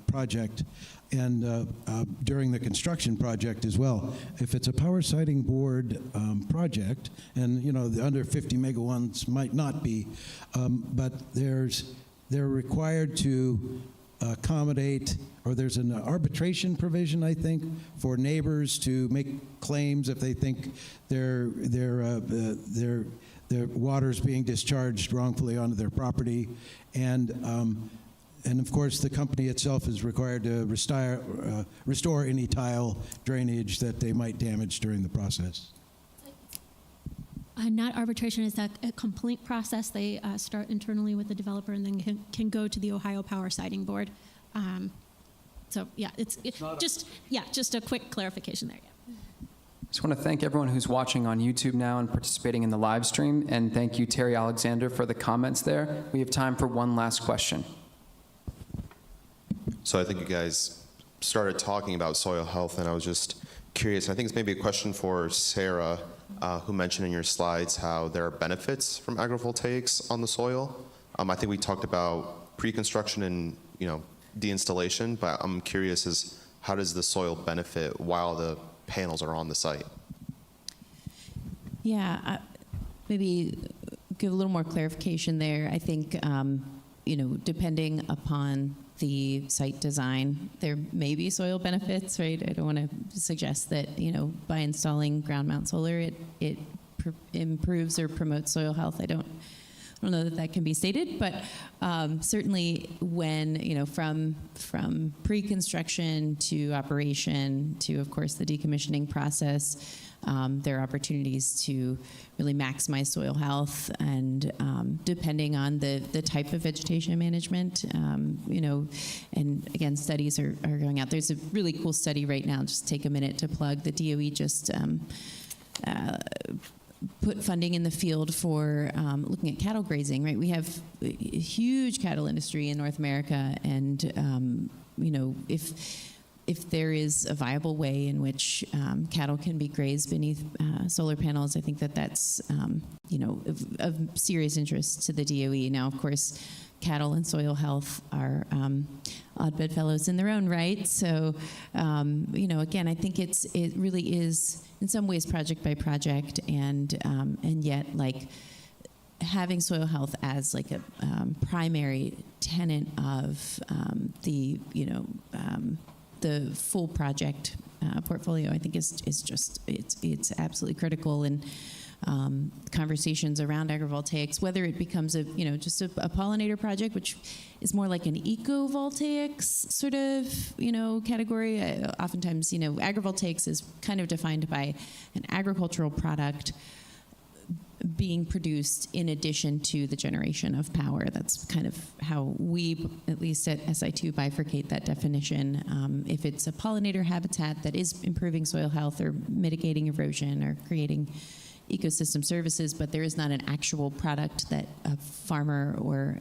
project and during the construction project as well. If it's a power siting board project, and the under 50 mega ones might not be, but they're required to accommodate, or there's an arbitration provision, I think, for neighbors to make claims if they think their water's being discharged wrongfully onto their property, and of course the company itself is required to restore any tile drainage that they might damage during the process. Not arbitration, is that a complaint process. They start internally with the developer and then can go to the Ohio Power Siting Board. So yeah, just a quick clarification there. Yeah. Just want to thank everyone who's watching on YouTube now and participating in the live stream, and thank you, Terry Alexander, for the comments there. We have time for one last question. So I think you guys started talking about soil health, and I was just curious. I think it's maybe a question for Sarah, who mentioned in your slides how there are benefits from agrivoltaics on the soil. I think we talked about pre-construction and deinstallation, but I'm curious as how does the soil benefit while the panels are on the site? Yeah, maybe give a little more clarification there. I think, depending upon the site design, there may be soil benefits, right? I don't want to suggest that, by installing ground mount solar, it improves or promotes soil health. I don't know that can be stated, but certainly when, from pre-construction to operation to, of course, the decommissioning process, there are opportunities to really maximize soil health, and depending on the type of vegetation management, and again, studies are going out. There's a really cool study right now, just take a minute to plug. The DOE just put funding in the field for looking at cattle grazing, right? We have a huge cattle industry in North America, and if there is a viable way in which cattle can be grazed beneath solar panels, I think that's of serious interest to the DOE. Now, of course, cattle and soil health are odd bedfellows in their own right. So, again, I think it really is in some ways project by project, and yet having soil health as a primary tenet of the full project portfolio, I think is just it's absolutely critical. And conversations around agrivoltaics, whether it becomes just a pollinator project, which is more like an ecovoltaics sort of category. Oftentimes, agrivoltaics is kind of defined by an agricultural product being produced in addition to the generation of power. That's kind of how we, at least at SI2, bifurcate that definition. If it's a pollinator habitat that is improving soil health or mitigating erosion or creating ecosystem services, but there is not an actual product that a farmer or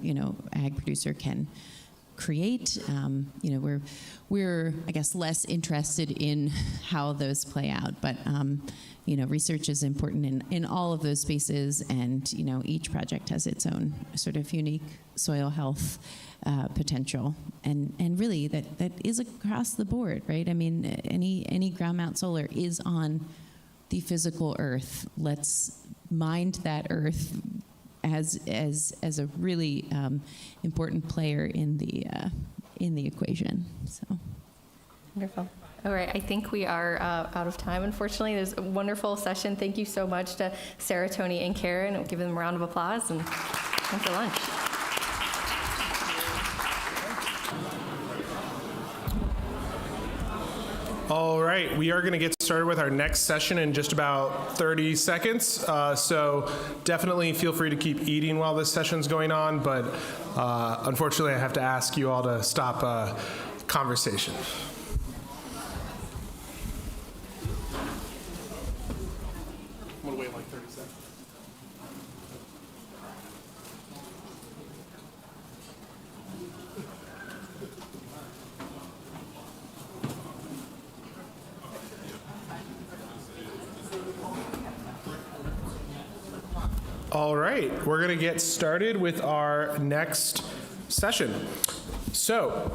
ag producer can create. We're I guess less interested in how those play out, but research is important in all of those spaces, and each project has its own sort of unique soil health potential, and really that is across the board, right? I mean, any ground mount solar is on the physical earth. Let's mind that earth as a really important player in the equation. So wonderful. All right, I think we are out of time, unfortunately. There's a wonderful session. Thank you so much to Sarah, Tony, and Karen. We'll give them a round of applause and time for lunch. All right, we are going to get started with our next session in just about 30 seconds. So definitely feel free to keep eating while this session's going on, but unfortunately I have to ask you all to stop conversation. I'm going to wait like 30 seconds. All right, we're going to get started with our next session. So,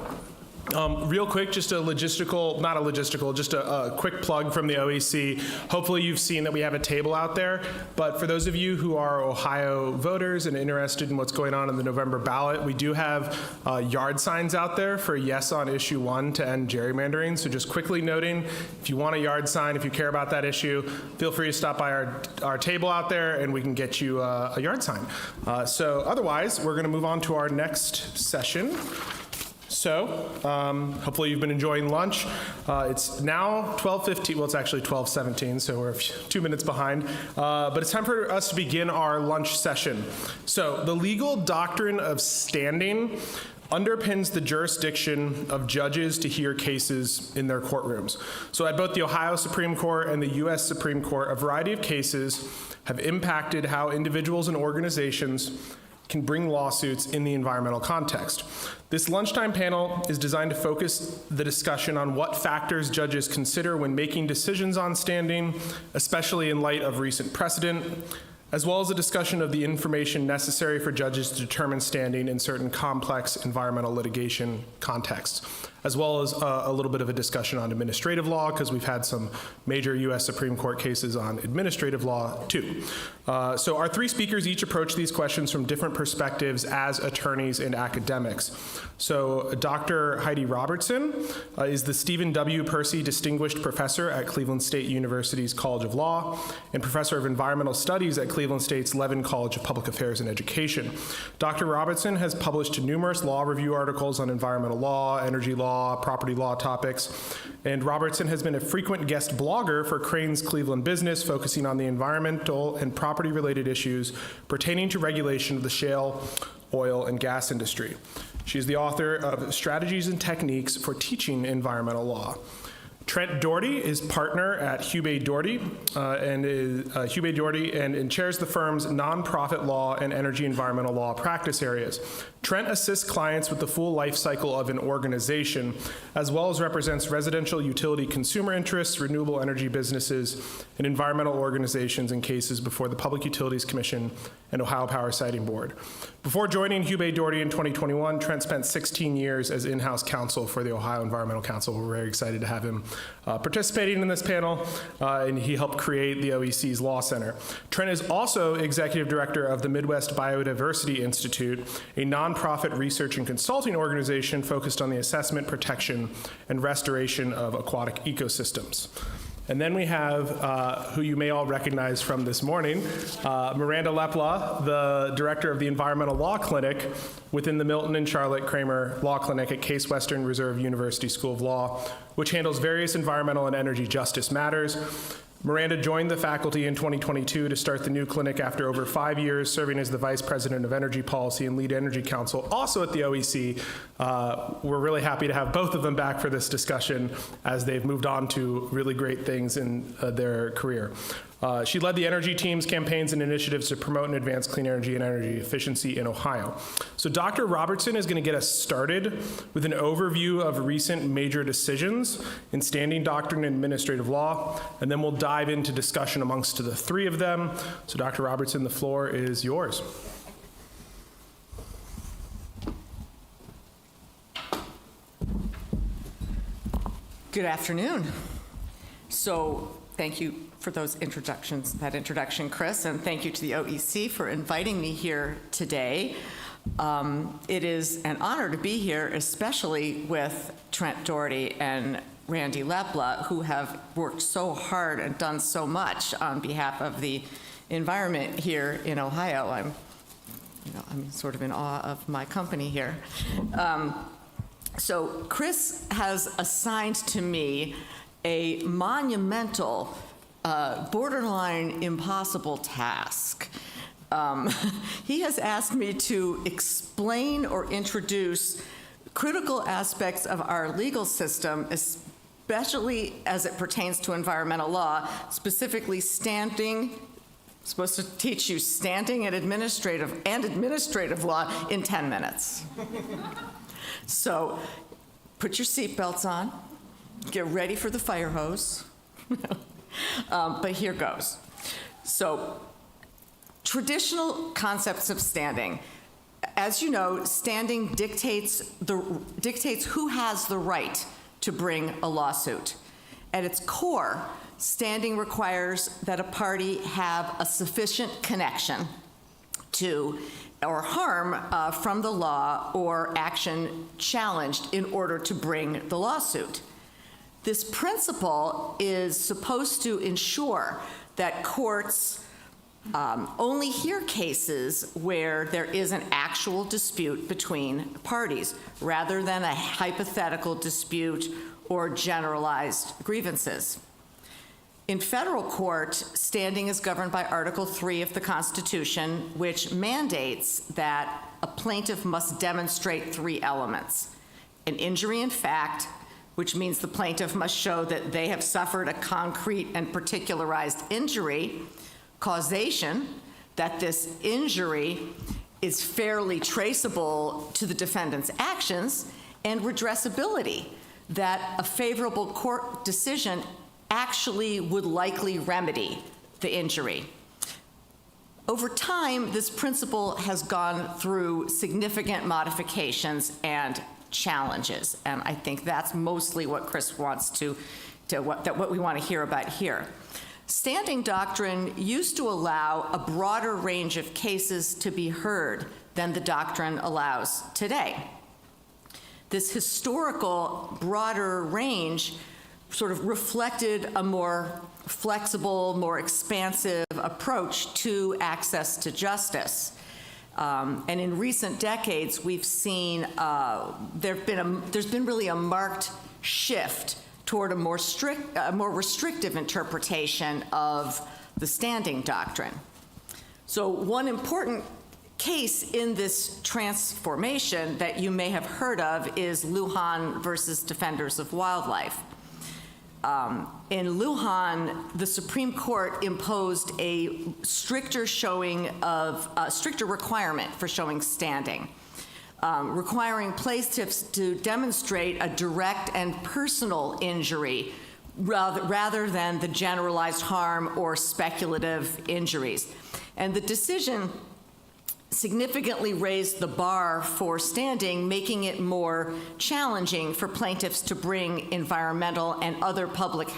real quick, just a quick plug from the OEC. Hopefully you've seen that we have a table out there, but for those of you who are Ohio voters and interested in what's going on in the November ballot, we do have yard signs out there for yes on issue 1 to end gerrymandering. So just quickly noting, if you want a yard sign, if you care about that issue, feel free to stop by our table out there and we can get you a yard sign. So otherwise, we're going to move on to our next session. So, hopefully you've been enjoying lunch. It's now 12:15, well, it's actually 12:17, so we're 2 minutes behind. But it's time for us to begin our lunch session. So, the legal doctrine of standing underpins the jurisdiction of judges to hear cases in their courtrooms. So, at both the Ohio Supreme Court and the U.S. Supreme Court, a variety of cases have impacted how individuals and organizations can bring lawsuits in the environmental context. This lunchtime panel is designed to focus the discussion on what factors judges consider when making decisions on standing, especially in light of recent precedent, as well as a discussion of the information necessary for judges to determine standing in certain complex environmental litigation contexts, as well as a little bit of a discussion on administrative law, because we've had some major U.S. Supreme Court cases on administrative law, too. So our three speakers each approach these questions from different perspectives as attorneys and academics. So Dr. Heidi Robertson is the Stephen W. Percy Distinguished Professor at Cleveland State University's College of Law and Professor of Environmental Studies at Cleveland State's Levin College of Public Affairs and Education. Dr. Robertson has published numerous law review articles on environmental law, energy law, property law topics, and Robertson has been a frequent guest blogger for Crane's Cleveland Business, focusing on the environmental and property-related issues pertaining to regulation of the shale, oil, and gas industry. She is the author of Strategies and Techniques for Teaching Environmental Law. Trent Doherty is partner at Haab Doherty and chairs the firm's nonprofit law and energy environmental law practice areas. Trent assists clients with the full life cycle of an organization, as well as represents residential utility consumer interests, renewable energy businesses, and environmental organizations in cases before the Public Utilities Commission and Ohio Power Siting Board. Before joining Haab Doherty in 2021, Trent spent 16 years as in-house counsel for the Ohio Environmental Council. We're very excited to have him participating in this panel, and he helped create the OEC's Law Center. Trent is also executive director of the Midwest Biodiversity Institute, a nonprofit research and consulting organization focused on the assessment, protection, and restoration of aquatic ecosystems. And then we have, who you may all recognize from this morning, Miranda Leppla, the director of the Environmental Law Clinic within the Milton and Charlotte Kramer Law Clinic at Case Western Reserve University School of Law, which handles various environmental and energy justice matters. Miranda joined the faculty in 2022 to start the new clinic after over 5 years serving as the Vice President of Energy Policy and Lead Energy Counsel, also at the OEC. We're really happy to have both of them back for this discussion as they've moved on to really great things in their career. She led the energy team's campaigns and initiatives to promote and advance clean energy and energy efficiency in Ohio. So Dr. Robertson is going to get us started with an overview of recent major decisions in standing doctrine and administrative law, and then we'll dive into discussion amongst the three of them. So Dr. Robertson, the floor is yours. Good afternoon. So thank you for those introductions, that introduction, Chris, and thank you to the OEC for inviting me here today. It is an honor to be here, especially with Trent Doherty and Randy Leppla, who have worked so hard and done so much on behalf of the environment here in Ohio. I'm sort of in awe of my company here. So Chris has assigned to me a monumental, borderline impossible task. He has asked me to explain or introduce critical aspects of our legal system, especially as it pertains to environmental law, specifically standing. I'm supposed to teach you standing and administrative law in 10 minutes. So put your seatbelts on, get ready for the fire hose. But here goes. So traditional concepts of standing. As you know, standing dictates who has the right to bring a lawsuit. At its core, standing requires that a party have a sufficient connection to or harm from the law or action challenged in order to bring the lawsuit. This principle is supposed to ensure that courts only hear cases where there is an actual dispute between parties, rather than a hypothetical dispute or generalized grievances. In federal court, standing is governed by Article 3 of the Constitution, which mandates that a plaintiff must demonstrate three elements: an injury in fact, which means the plaintiff must show that they have suffered a concrete and particularized injury; causation, that this injury is fairly traceable to the defendant's actions; and redressability, that a favorable court decision actually would likely remedy the injury. Over time, this principle has gone through significant modifications and challenges, and I think that's mostly what Chris wants what we want to hear about here. Standing doctrine used to allow a broader range of cases to be heard than the doctrine allows today. This historical broader range sort of reflected a more flexible, more expansive approach to access to justice. And in recent decades, we've seen there's been really a marked shift toward a more restrictive interpretation of the standing doctrine. So one important case in this transformation that you may have heard of is Lujan versus Defenders of Wildlife. In Lujan, the Supreme Court imposed a stricter requirement for showing standing, requiring plaintiffs to demonstrate a direct and personal injury rather than the generalized harm or speculative injuries. And the decision significantly raised the bar for standing, making it more challenging for plaintiffs to bring environmental and other public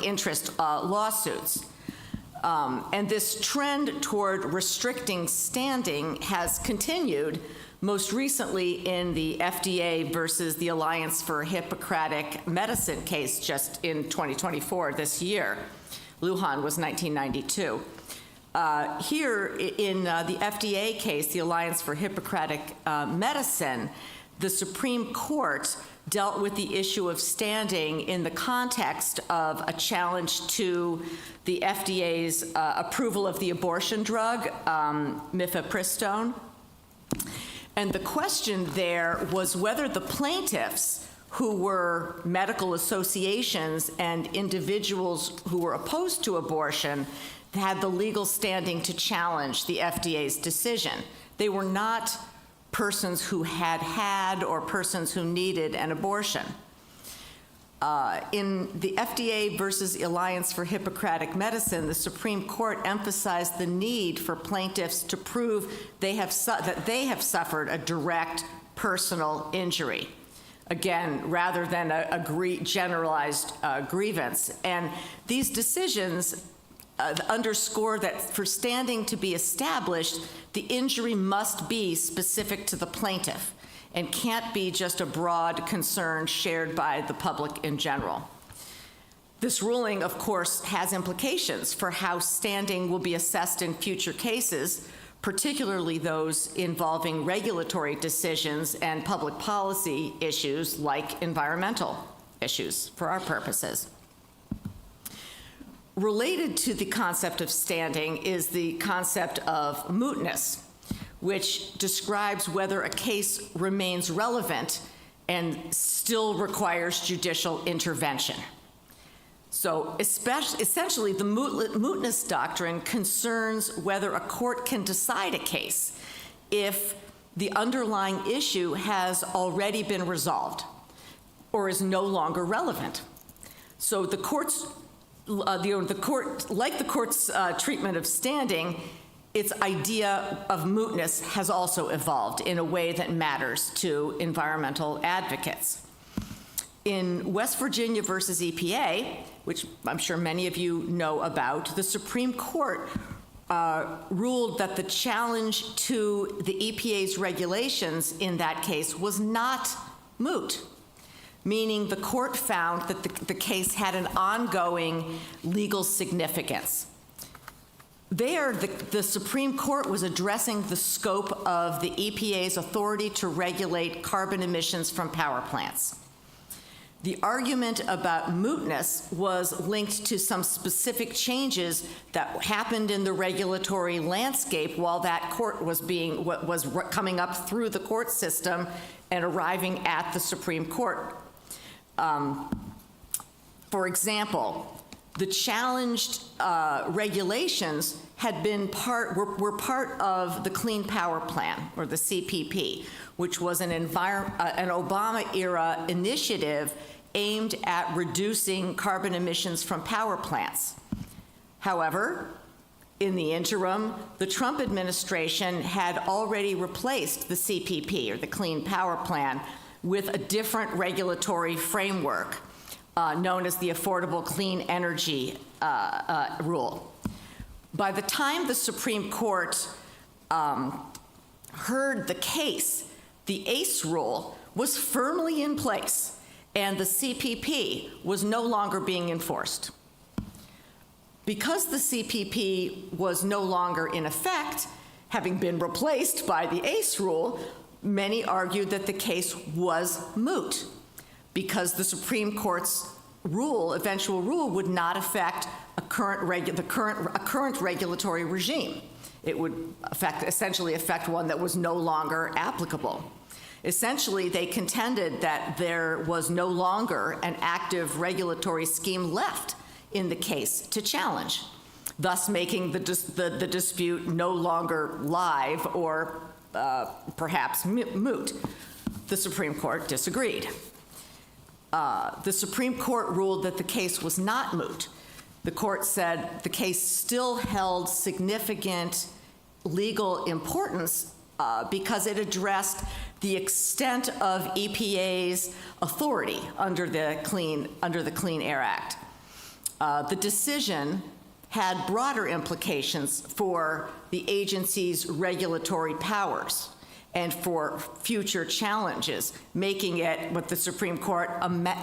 interest lawsuits. And this trend toward restricting standing has continued, most recently in the FDA versus the Alliance for Hippocratic Medicine case just in 2024, this year. Lujan was 1992. Here in the FDA case, the Alliance for Hippocratic Medicine, the Supreme Court dealt with the issue of standing in the context of a challenge to the FDA's approval of the abortion drug, mifepristone. And the question there was whether the plaintiffs who were medical associations and individuals who were opposed to abortion had the legal standing to challenge the FDA's decision. They were not persons who had or persons who needed an abortion. In the FDA versus Alliance for Hippocratic Medicine, the Supreme Court emphasized the need for plaintiffs to prove that they have suffered a direct personal injury. Again, rather than a generalized grievance. And these decisions underscore that for standing to be established, the injury must be specific to the plaintiff and can't be just a broad concern shared by the public in general. This ruling, of course, has implications for how standing will be assessed in future cases, particularly those involving regulatory decisions and public policy issues like environmental issues for our purposes. Related to the concept of standing is the concept of mootness, which describes whether a case remains relevant and still requires judicial intervention. So essentially, the mootness doctrine concerns whether a court can decide a case if the underlying issue has already been resolved or is no longer relevant. So the court's like the court's treatment of standing, its idea of mootness has also evolved in a way that matters to environmental advocates. In West Virginia versus EPA, which I'm sure many of you know about, the Supreme Court ruled that the challenge to the EPA's regulations in that case was not moot, meaning the court found that the case had an ongoing legal significance. There, the Supreme Court was addressing the scope of the EPA's authority to regulate carbon emissions from power plants. The argument about mootness was linked to some specific changes that happened in the regulatory landscape while that court was coming up through the court system and arriving at the Supreme Court. For example, the challenged regulations had been were part of the Clean Power Plan, or the CPP, which was an Obama-era initiative aimed at reducing carbon emissions from power plants. However, in the interim, the Trump administration had already replaced the CPP, or the Clean Power Plan, with a different regulatory framework known as the Affordable Clean Energy Rule. By the time the Supreme Court heard the case, the ACE rule was firmly in place, and the CPP was no longer being enforced. Because the CPP was no longer in effect, having been replaced by the ACE rule, many argued that the case was moot because the Supreme Court's eventual rule would not affect a current regulatory regime. It would essentially affect one that was no longer applicable. Essentially, they contended that there was no longer an active regulatory scheme left in the case to challenge, thus making the dispute no longer live or perhaps moot. The Supreme Court disagreed. The Supreme Court ruled that the case was not moot. The court said the case still held significant legal importance because it addressed the extent of EPA's authority under the Clean Air Act. The decision had broader implications for the agency's regulatory powers and for future challenges, making it what the Supreme Court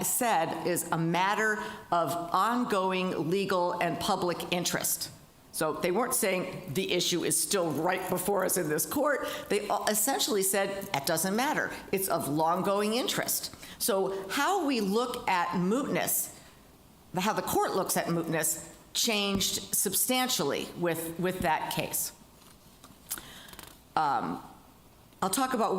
said is a matter of ongoing legal and public interest. So they weren't saying the issue is still right before us in this court. They essentially said that doesn't matter. It's of long-going interest. So how we look at mootness, how the court looks at mootness, changed substantially with that case. I'll talk about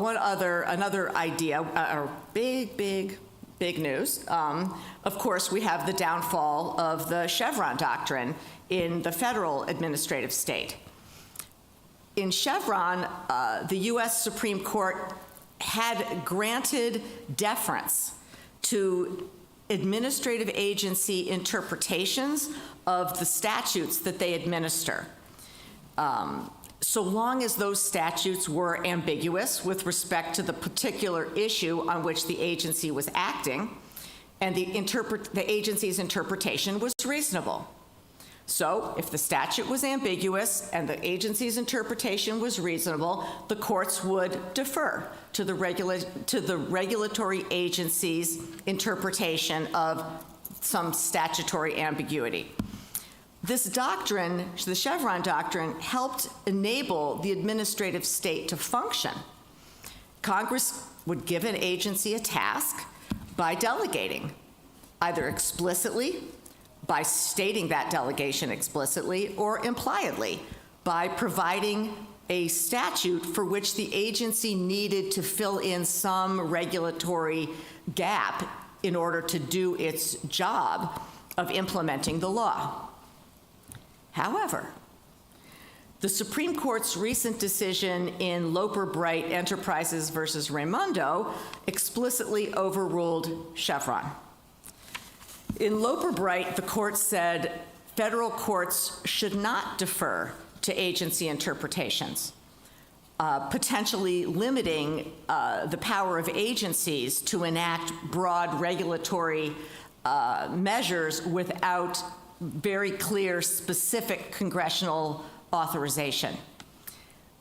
another idea, a big big news. Of course, we have the downfall of the Chevron doctrine in the federal administrative state. In Chevron, the U.S. Supreme Court had granted deference to administrative agency interpretations of the statutes that they administer, so long as those statutes were ambiguous with respect to the particular issue on which the agency was acting, and the agency's interpretation was reasonable. So if the statute was ambiguous and the agency's interpretation was reasonable, the courts would defer to the regulatory agency's interpretation of some statutory ambiguity. This doctrine, the Chevron doctrine, helped enable the administrative state to function. Congress would give an agency a task by delegating, either explicitly, by stating that delegation explicitly, or impliedly, by providing a statute for which the agency needed to fill in some regulatory gap in order to do its job of implementing the law. However, the Supreme Court's recent decision in Loper-Bright Enterprises versus Raimondo explicitly overruled Chevron. In Loper-Bright, the court said federal courts should not defer to agency interpretations, potentially limiting the power of agencies to enact broad regulatory measures without very clear, specific congressional authorization.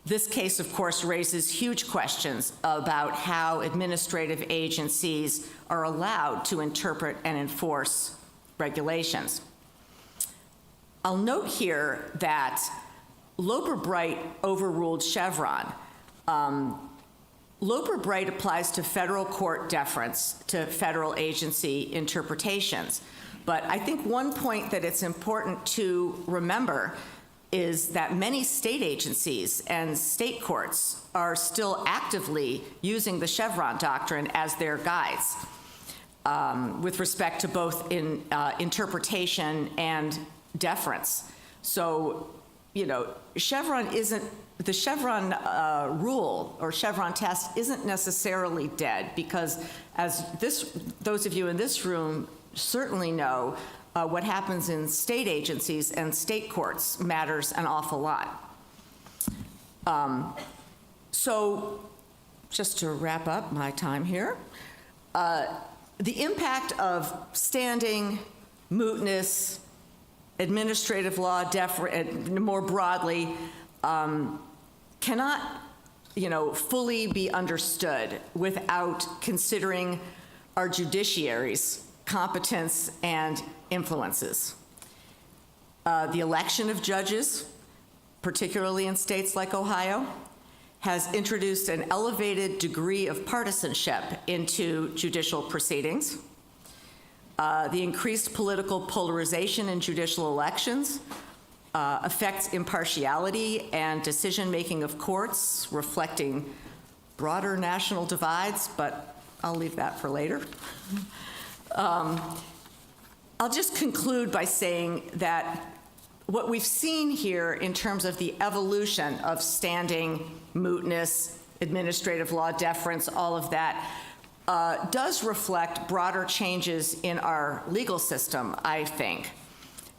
This case, of course, raises huge questions about how administrative agencies are allowed to interpret and enforce regulations. I'll note here that Loper-Bright overruled Chevron. Loper-Bright applies to federal court deference to federal agency interpretations. But I think one point that it's important to remember is that many state agencies and state courts are still actively using the Chevron doctrine as their guides with respect to both interpretation and deference. So, you know, the Chevron rule or Chevron test isn't necessarily dead, because as those of you in this room certainly know, what happens in state agencies and state courts matters an awful lot. So just to wrap up my time here, the impact of standing, mootness, administrative law, more broadly, cannot, fully be understood without considering our judiciary's competence and influences. The election of judges, particularly in states like Ohio, has introduced an elevated degree of partisanship into judicial proceedings. The increased political polarization in judicial elections affects impartiality and decision-making of courts, reflecting broader national divides, but I'll leave that for later. I'll just conclude by saying that what we've seen here in terms of the evolution of standing, mootness, administrative law deference, all of that, does reflect broader changes in our legal system, I think.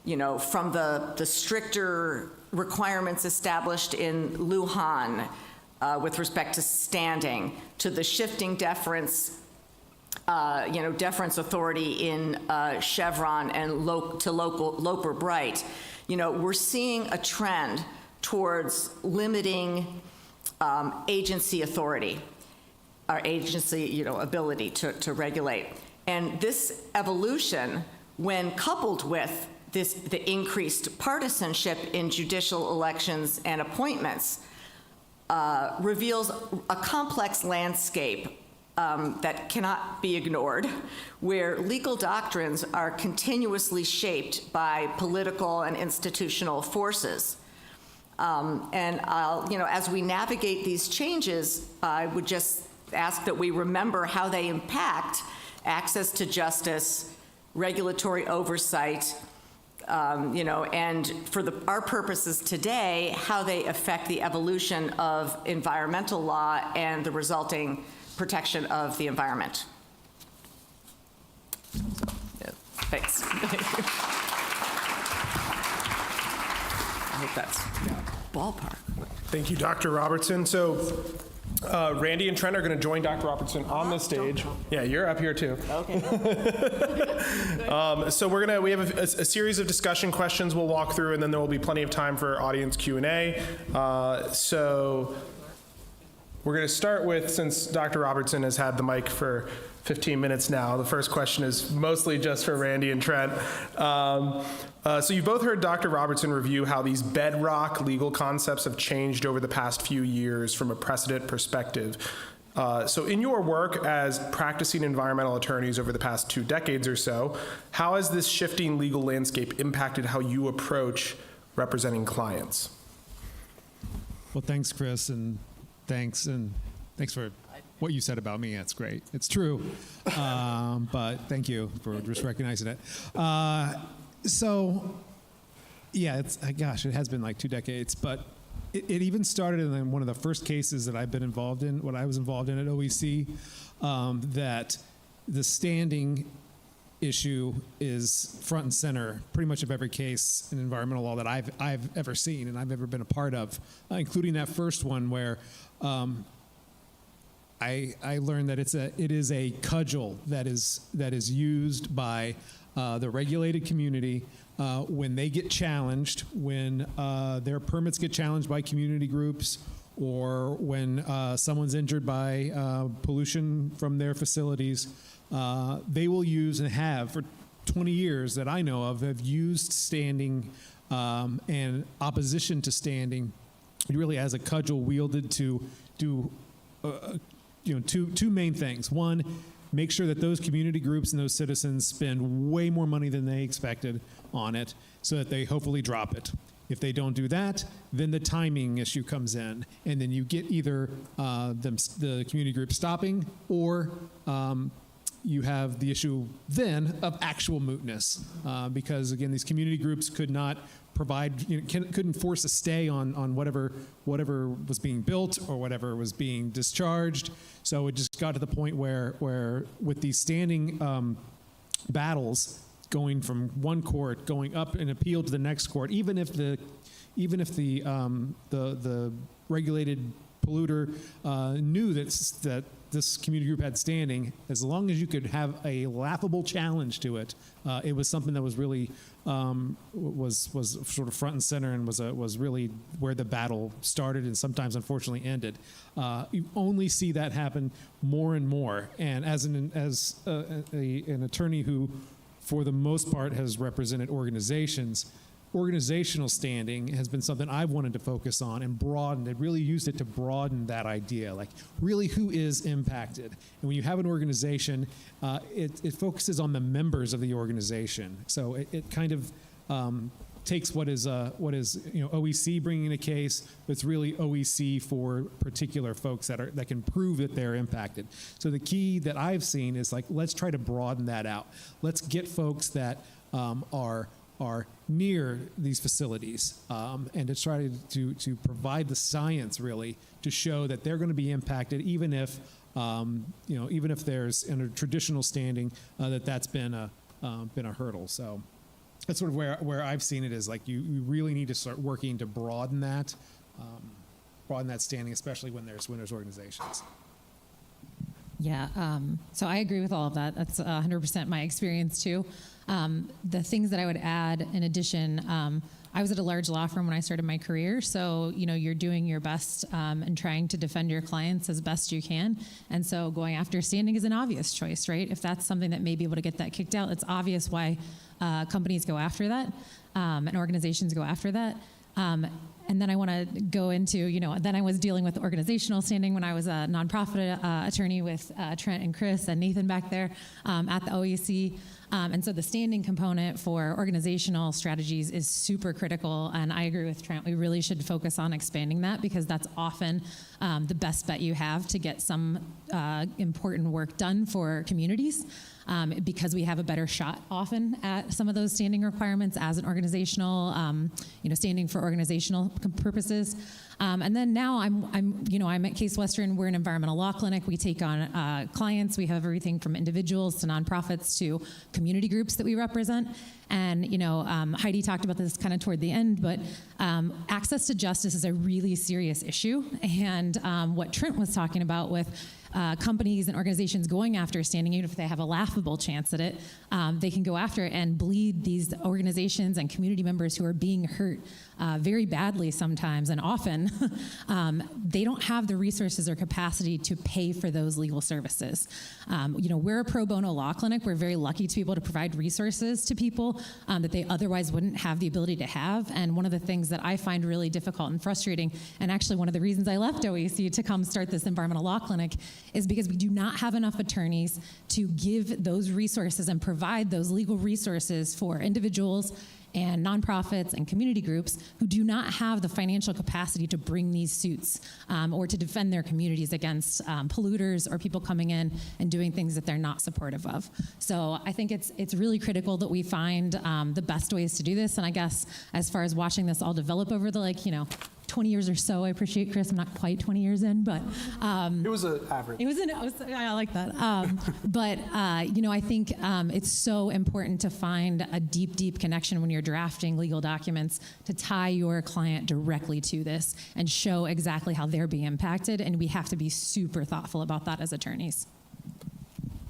From the stricter requirements established in Lujan with respect to standing, to the shifting deference deference authority in Chevron and to Loper-Bright, we're seeing a trend towards limiting agency authority, our agency, ability to regulate. And this evolution, when coupled with the increased partisanship in judicial elections and appointments, reveals a complex landscape that cannot be ignored, where legal doctrines are continuously shaped by political and institutional forces. And as we navigate these changes, I would just ask that we remember how they impact access to justice, regulatory oversight, and for our purposes today, how they affect the evolution of environmental law and the resulting protection of the environment. Thanks. I hope that's ballpark. Thank you, Dr. Robertson. So Randy and Trent are going to join Dr. Robertson on the stage. Yeah, you're up here too. Okay. So we have a series of discussion questions we'll walk through, and then there will be plenty of time for audience Q&A. So we're going to start with, since Dr. Robertson has had the mic for 15 minutes now, the first question is mostly just for Randy and Trent. So you've both heard Dr. Robertson review how these bedrock legal concepts have changed over the past few years from a precedent perspective. So in your work as practicing environmental attorneys over the past 2 decades or so, how has this shifting legal landscape impacted how you approach representing clients? Well, thanks, Chris, and thanks for what you said about me. That's great. It's true, but thank you for just recognizing it. So, yeah, gosh, it has been like 2 decades, but it even started in one of the first cases that I've been involved in, what I was involved in at OEC, that the standing issue is front and center pretty much of every case in environmental law that I've ever seen and I've ever been a part of, including that first one where I learned that it is a cudgel that is used by the regulated community when they get challenged, when their permits get challenged by community groups, or when someone's injured by pollution from their facilities. They will use, and have for 20 years that I know of, have used standing and opposition to standing really as a cudgel wielded to do two main things. One, make sure that those community groups and those citizens spend way more money than they expected on it so that they hopefully drop it. If they don't do that, then the timing issue comes in, and then you get either the community group stopping, or you have the issue then of actual mootness, because again, these community groups could not provide, couldn't force a stay on whatever was being built or whatever was being discharged. So it just got to the point where with these standing battles going from one court, going up and appeal to the next court, even if the regulated polluter knew that this community group had standing, as long as you could have a laughable challenge to it, it was something that was really was sort of front and center, and was really where the battle started and sometimes unfortunately ended. You only see that happen more and more. And as an attorney who, for the most part, has represented organizations, organizational standing has been something I've wanted to focus on and broaden it, really used it to broaden that idea, like really who is impacted. And when you have an organization, it focuses on the members of the organization. So it kind of takes what is OEC bringing in a case, but it's really OEC for particular folks that can prove that they're impacted. So the key that I've seen is like, let's try to broaden that out. Let's get folks that are near these facilities, and to try to provide the science really to show that they're going to be impacted, even if there's in a traditional standing that's been a hurdle. So that's sort of where I've seen it, is like you really need to start working to broaden that standing, especially when there's organizations. Yeah, so I agree with all of that. That's 100% my experience too. The things that I would add in addition, I was at a large law firm when I started my career, so you're doing your best and trying to defend your clients as best you can. And so going after standing is an obvious choice, right? If that's something that may be able to get that kicked out, it's obvious why companies go after that and organizations go after that. And then I want to go into, then I was dealing with organizational standing when I was a nonprofit attorney with Trent and Chris and Nathan back there at the OEC. And so the standing component for organizational strategies is super critical. And I agree with Trent. We really should focus on expanding that, because that's often the best bet you have to get some important work done for communities, because we have a better shot often at some of those standing requirements as an organizational, standing for organizational purposes. And then now I'm at Case Western. We're an environmental law clinic. We take on clients. We have everything from individuals to nonprofits to community groups that we represent. And, Heidi talked about this kind of toward the end, but access to justice is a really serious issue. And what Trent was talking about with companies and organizations going after standing, even if they have a laughable chance at it, they can go after it and bleed these organizations and community members who are being hurt very badly sometimes, and often they don't have the resources or capacity to pay for those legal services. We're a pro bono law clinic. We're very lucky to be able to provide resources to people that they otherwise wouldn't have the ability to have. And one of the things that I find really difficult and frustrating, and actually one of the reasons I left OEC to come start this environmental law clinic, is because we do not have enough attorneys to give those resources and provide those legal resources for individuals and nonprofits and community groups who do not have the financial capacity to bring these suits or to defend their communities against polluters or people coming in and doing things that they're not supportive of. So I think it's really critical that we find the best ways to do this. And I guess as far as watching this all develop over the 20 years or so. I appreciate Chris. I'm not quite 20 years in, but it was an average. I like that. I think it's so important to find a deep connection when you're drafting legal documents to tie your client directly to this and show exactly how they're being impacted. And we have to be super thoughtful about that as attorneys.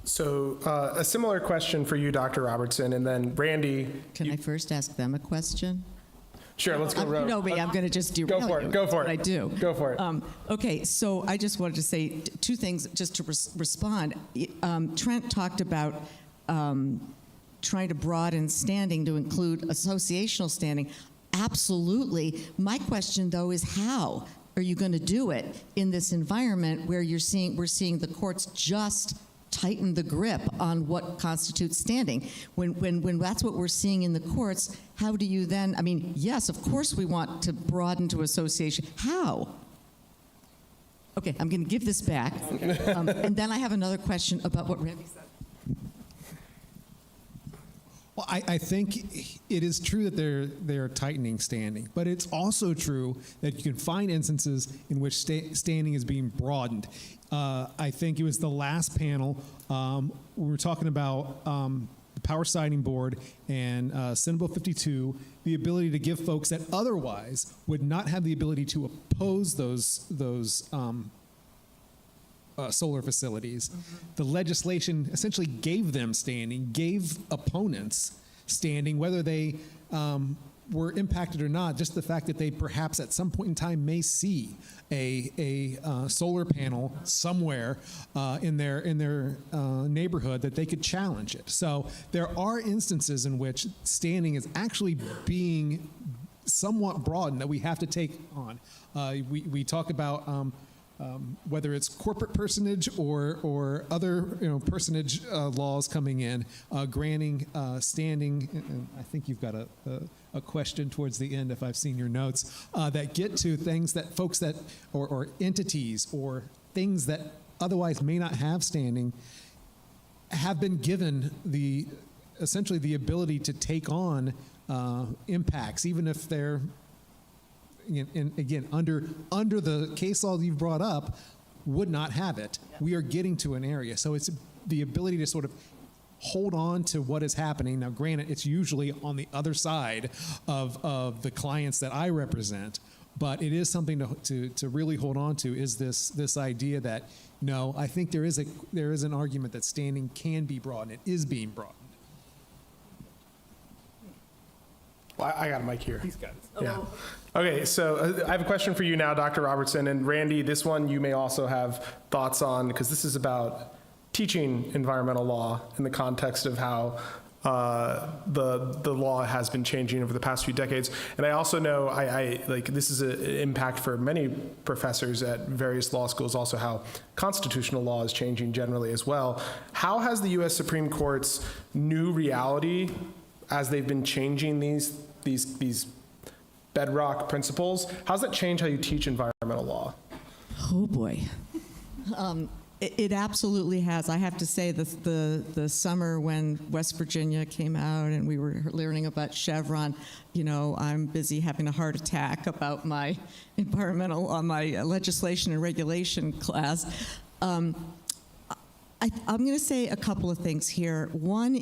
So a similar question for you, Dr. Robertson, and then Randy. Can I first ask them a question? Sure, let's go. You know me, I'm going to just derail Go for it. you. Go for it. That's what I do. Go for it. Okay, so I just wanted to say two things just to respond. Trent talked about trying to broaden standing to include associational standing. Absolutely. My question, though, is how are you going to do it in this environment where we're seeing the courts just tighten the grip on what constitutes standing? When that's what we're seeing in the courts, how do you then, yes, of course we want to broaden to association. How? Okay, I'm going to give this back. And then I have another question about what Randy said. Well, I think it is true that they're tightening standing, but it's also true that you can find instances in which standing is being broadened. I think it was the last panel, we were talking about the Power Siting Board and Senate Bill 52, the ability to give folks that otherwise would not have the ability to oppose those solar facilities. Mm-hmm. The legislation essentially gave them standing, gave opponents standing, whether they were impacted or not. Just the fact that they perhaps at some point in time may see a solar panel somewhere in their neighborhood that they could challenge it. So there are instances in which standing is actually being somewhat broadened that we have to take on. We talk about whether it's corporate personage or other personage laws coming in, granting standing. And I think you've got a question towards the end, if I've seen your notes, that get to things that folks that or entities or things that otherwise may not have standing have been given essentially the ability to take on impacts, even if they're again, under the case law you've brought up, would not have it. We are getting to an area. So it's the ability to sort of hold on to what is happening. Now, granted, it's usually on the other side of the clients that I represent, but it is something to really hold on to, is this idea that, no, I think there is an argument that standing can be broadened. It is being broadened. Well, I got a mic here. He's got it. Yeah. Okay, so I have a question for you now, Dr. Robertson. And Randy, this one you may also have thoughts on, because this is about teaching environmental law in the context of how the law has been changing over the past few decades. And I also know like this is an impact for many professors at various law schools, also how constitutional law is changing generally as well. How has the U.S. Supreme Court's new reality, as they've been changing these bedrock principles, how's that change how you teach environmental law? Oh boy. It absolutely has. I have to say, the summer when West Virginia came out and we were learning about Chevron, I'm busy having a heart attack about my my legislation and regulation class. I'm going to say a couple of things here. One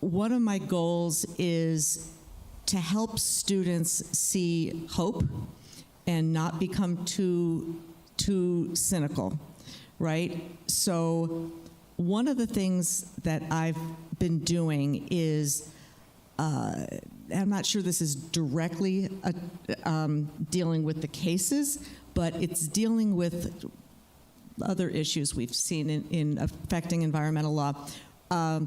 of my goals is to help students see hope and not become too cynical. Right? So one of the things that I've been doing is, I'm not sure this is directly dealing with the cases, but it's dealing with other issues we've seen in affecting environmental law. Let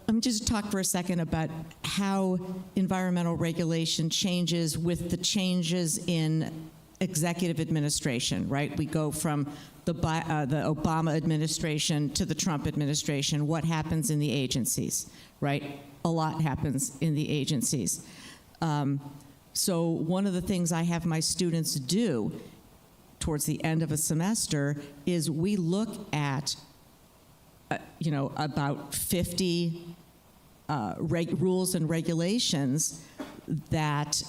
me just talk for a second about how environmental regulation changes with the changes in executive administration, right? We go from the Obama administration to the Trump administration. What happens in the agencies, right? A lot happens in the agencies. So one of the things I have my students do towards the end of a semester is we look at, about 50 rules and regulations that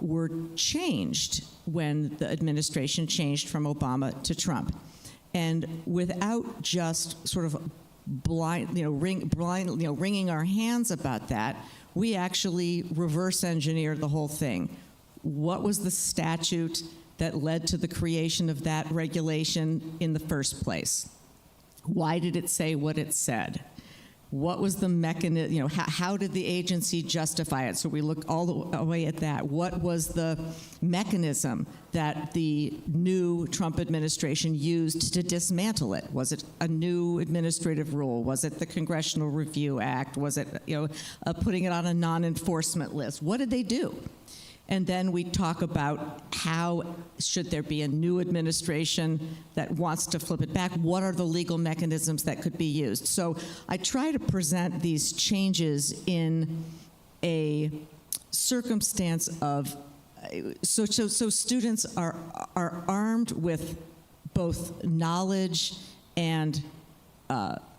were changed when the administration changed from Obama to Trump. And without just sort of wringing our hands about that, we actually reverse engineered the whole thing. What was the statute that led to the creation of that regulation in the first place? Why did it say what it said? What was the mechanism, how did the agency justify it? So we look all the way at that. What was the mechanism that the new Trump administration used to dismantle it? Was it a new administrative rule? Was it the Congressional Review Act? Was it, putting it on a non-enforcement list? What did they do? And then we talk about how should there be a new administration that wants to flip it back? What are the legal mechanisms that could be used? So I try to present these changes in a circumstance of, so students are armed with both knowledge and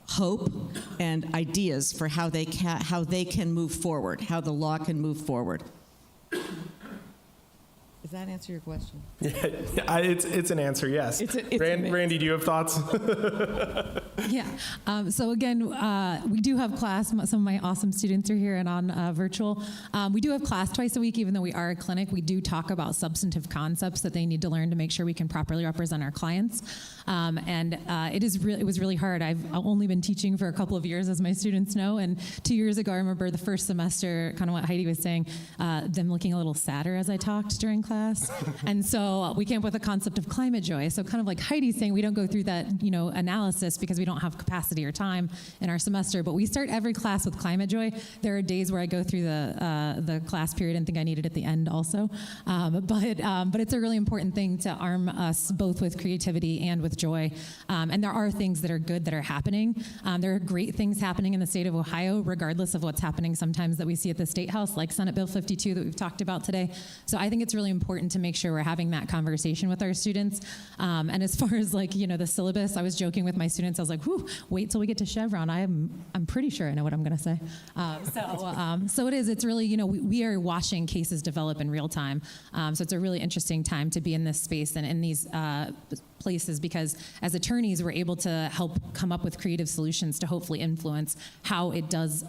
hope and ideas for how they can move forward, how the law can move forward. Does that answer your question? Yeah, it's an answer, yes. Randy, do you have thoughts? Yeah. So again, we do have class. Some of my awesome students are here and on virtual. We do have class twice a week, even though we are a clinic. We do talk about substantive concepts that they need to learn to make sure we can properly represent our clients. It was really hard. I've only been teaching for a couple of years, as my students know. And 2 years ago, I remember the first semester, kind of what Heidi was saying, them looking a little sadder as I talked during class. And so we came up with a concept of climate joy. So kind of like Heidi's saying, we don't go through that, analysis because we don't have capacity or time in our semester, but we start every class with climate joy. There are days where I go through the class period and think I need it at the end also. But it's a really important thing to arm us both with creativity and with joy. And there are things that are good that are happening. There are great things happening in the state of Ohio, regardless of what's happening sometimes that we see at the State House, like Senate Bill 52 that we've talked about today. So I think it's really important to make sure we're having that conversation with our students. And as far as the syllabus, I was joking with my students. I was like, "Whew, wait till we get to Chevron. I'm pretty sure I know what I'm going to say." So it is. It's really we are watching cases develop in real time. So it's a really interesting time to be in this space and in these places, because as attorneys, we're able to help come up with creative solutions to hopefully influence how it does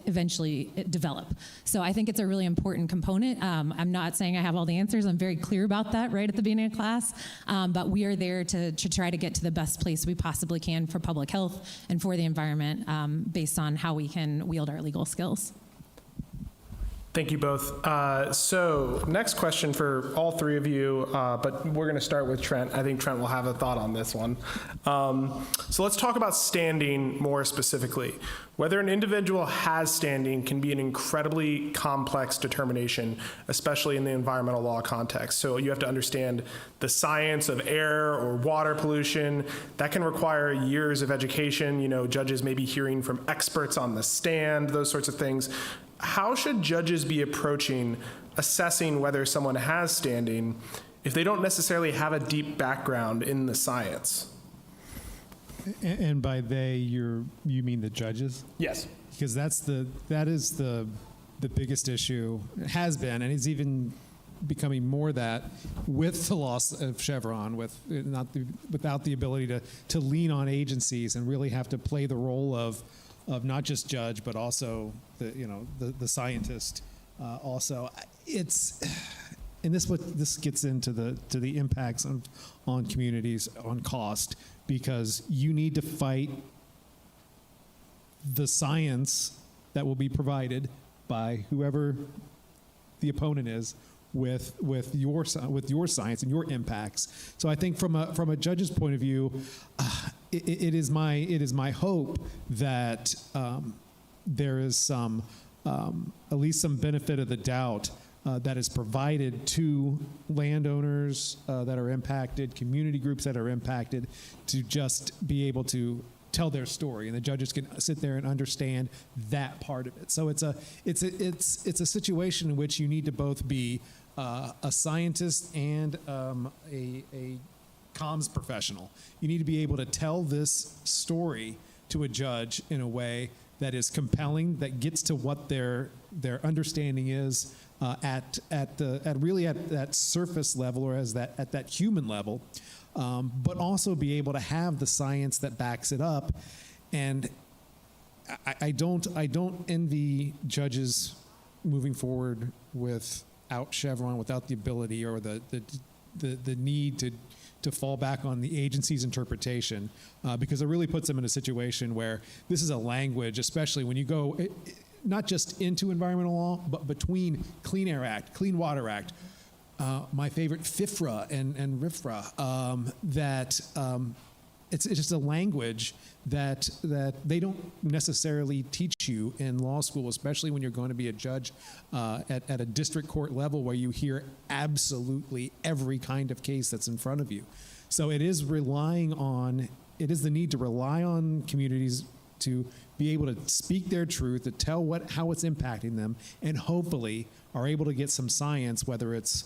eventually develop. So I think it's a really important component. I'm not saying I have all the answers. I'm very clear about that right at the beginning of class. But we are there to try to get to the best place we possibly can for public health and for the environment based on how we can wield our legal skills. Thank you both. So next question for all three of you, but we're going to start with Trent. I think Trent will have a thought on this one. So let's talk about standing more specifically. Whether an individual has standing can be an incredibly complex determination, especially in the environmental law context. So you have to understand the science of air or water pollution. That can require years of education. You know, judges may be hearing from experts on the stand, those sorts of things. How should judges be approaching assessing whether someone has standing if they don't necessarily have a deep background in the science? And by they, you mean the judges? Yes. Because that is the biggest issue. It has been, and it's even becoming more that with the loss of Chevron, without the ability to lean on agencies and really have to play the role of not just judge, but also the scientist. Also, and this gets into the impacts on communities, on cost, because you need to fight the science that will be provided by whoever the opponent is with your science and your impacts. So I think from a judge's point of view, it is my hope that there is some at least some benefit of the doubt that is provided to landowners that are impacted, community groups that are impacted, to just be able to tell their story, and the judges can sit there and understand that part of it. So it's a situation in which you need to both be a scientist and a comms professional. You need to be able to tell this story to a judge in a way that is compelling, that gets to what their understanding is at that surface level, or at that human level, but also be able to have the science that backs it up. And I don't envy judges moving forward without Chevron, without the ability or the need to fall back on the agency's interpretation, because it really puts them in a situation where this is a language, especially when you go not just into environmental law, but between Clean Air Act, Clean Water Act, my favorite FIFRA and RFRA, that it's just a language that they don't necessarily teach you in law school, especially when you're going to be a judge at a district court level where you hear absolutely every kind of case that's in front of you. So it is the need to rely on communities to be able to speak their truth, to tell how it's impacting them, and hopefully are able to get some science, whether it's,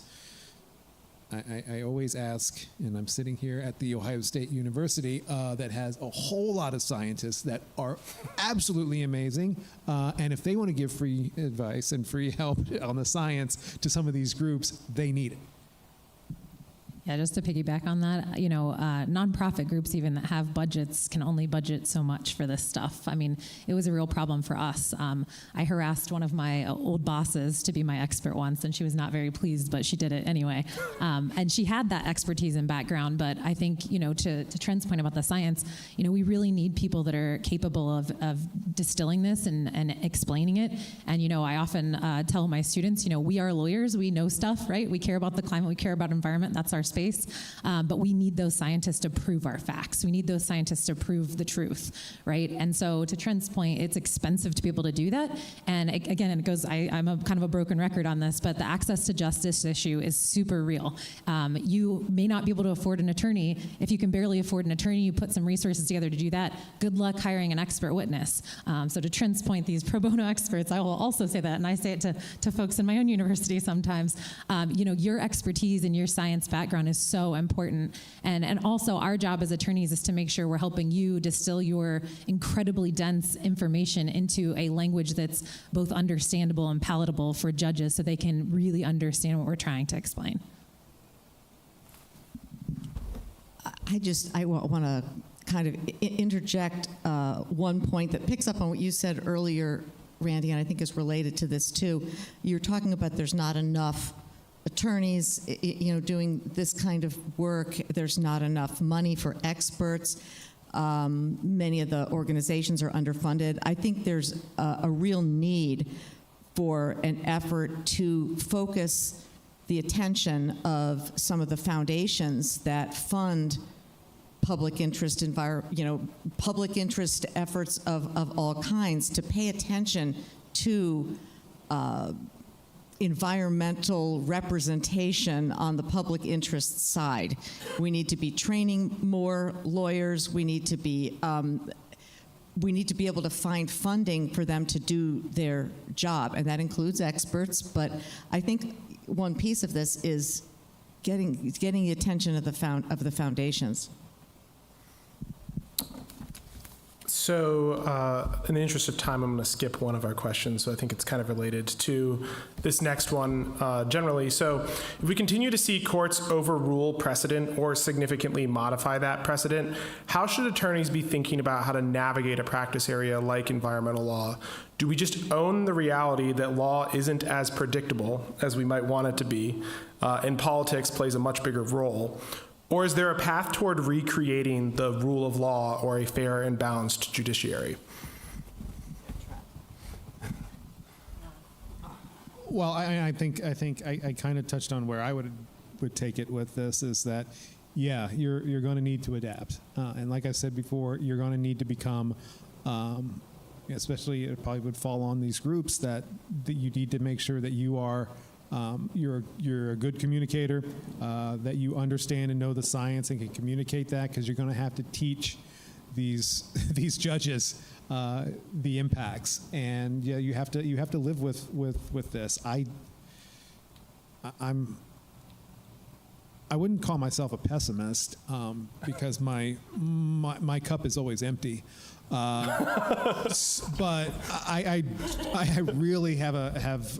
I always ask, and I'm sitting here at the Ohio State University that has a whole lot of scientists that are absolutely amazing, and if they want to give free advice and free help on the science to some of these groups, they need it. Yeah, just to piggyback on that, nonprofit groups even that have budgets can only budget so much for this stuff. I mean, it was a real problem for us. I harassed one of my old bosses to be my expert once, and she was not very pleased, but she did it anyway. And she had that expertise and background, but I think, to Trent's point about the science, we really need people that are capable of distilling this and explaining it. And, I often tell my students, we are lawyers, we know stuff, right? We care about the climate, we care about environment, that's our space, but we need those scientists to prove our facts. We need those scientists to prove the truth, right? And so to Trent's point, it's expensive to be able to do that. And again, it goes, I'm a kind of a broken record on this, but the access to justice issue is super real. You may not be able to afford an attorney. If you can barely afford an attorney, you put some resources together to do that. Good luck hiring an expert witness. So to Trent's point, these pro bono experts, I will also say that, and I say it to folks in my own university sometimes, your expertise and your science background is so important. And also our job as attorneys is to make sure we're helping you distill your incredibly dense information into a language that's both understandable and palatable for judges so they can really understand what we're trying to explain. I want to kind of interject one point that picks up on what you said earlier, Randy, and I think is related to this too. You're talking about there's not enough attorneys, doing this kind of work. There's not enough money for experts. Many of the organizations are underfunded. I think there's a real need for an effort to focus the attention of some of the foundations that fund public interest public interest efforts of all kinds, to pay attention to environmental representation on the public interest side. We need to be training more lawyers. We need to be able to find funding for them to do their job, and that includes experts. But I think one piece of this is getting the attention of the foundations. So, in the interest of time, I'm going to skip one of our questions. So I think it's kind of related to this next one generally. So if we continue to see courts overrule precedent or significantly modify that precedent, how should attorneys be thinking about how to navigate a practice area like environmental law? Do we just own the reality that law isn't as predictable as we might want it to be, and politics plays a much bigger role? Or is there a path toward recreating the rule of law or a fair and balanced judiciary? Well, I think I kind of touched on where I would take it with this, is that, yeah, you're going to need to adapt, and like I said before, you're going to need to become, especially it probably would fall on these groups that you need to make sure that you are. You're a good communicator, that you understand and know the science and can communicate that, because you're going to have to teach these judges the impacts, and yeah, you have to live with this. I wouldn't call myself a pessimist, because my cup is always empty. But I really have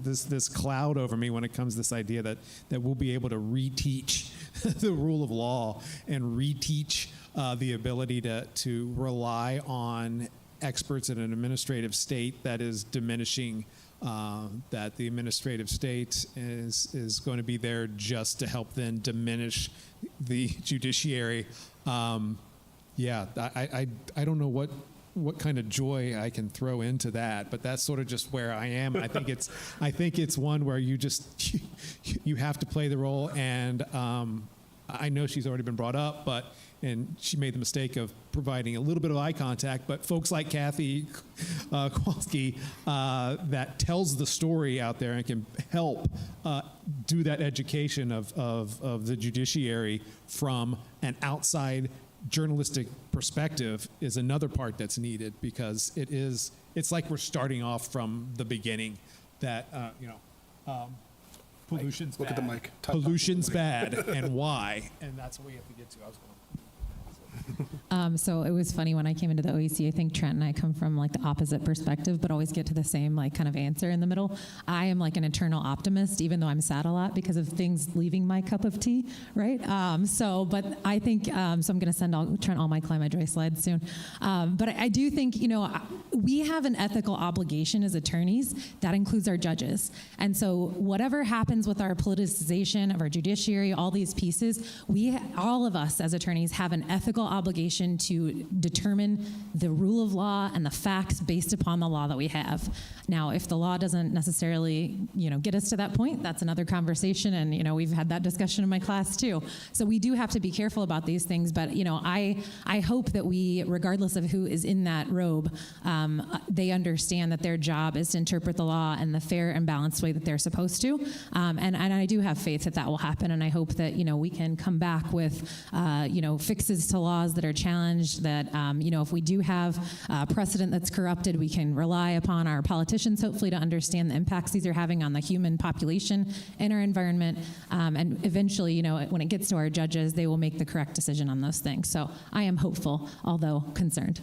this cloud over me when it comes to this idea that we'll be able to reteach the rule of law and reteach the ability to rely on experts in an administrative state that is diminishing, that the administrative state is going to be there just to help then diminish the judiciary. Yeah, I don't know what kind of joy I can throw into that, but that's sort of just where I am. I think it's one where you just you have to play the role, and I know she's already been brought up, and she made the mistake of providing a little bit of eye contact, but folks like Kathy Kowalski that tells the story out there and can help do that education of the judiciary from an outside journalistic perspective is another part that's needed, because it's like we're starting off from the beginning, that pollution's Look bad. at the mic. Pollution's bad, and why, and that's what we have to get to. I was going. So it was funny when I came into the OEC. I think Trent and I come from like the opposite perspective, but always get to the same like kind of answer in the middle. I am like an eternal optimist, even though I'm sad a lot because of things leaving my cup of tea, right? But I think so. I'm going to send Trent all my Climate Joy slides soon. But I do think we have an ethical obligation as attorneys that includes our judges, and so whatever happens with our politicization of our judiciary, all these pieces, all of us as attorneys have an ethical obligation to determine the rule of law and the facts based upon the law that we have. Now, if the law doesn't necessarily, get us to that point, that's another conversation, and we've had that discussion in my class too. So we do have to be careful about these things, but I hope that we, regardless of who is in that robe, they understand that their job is to interpret the law in the fair and balanced way that they're supposed to, and I do have faith that will happen, and I hope that we can come back with fixes to laws that are challenged, that if we do have precedent that's corrupted, we can rely upon our politicians hopefully to understand the impacts these are having on the human population and our environment, and eventually when it gets to our judges, they will make the correct decision on those things. So I am hopeful, although concerned.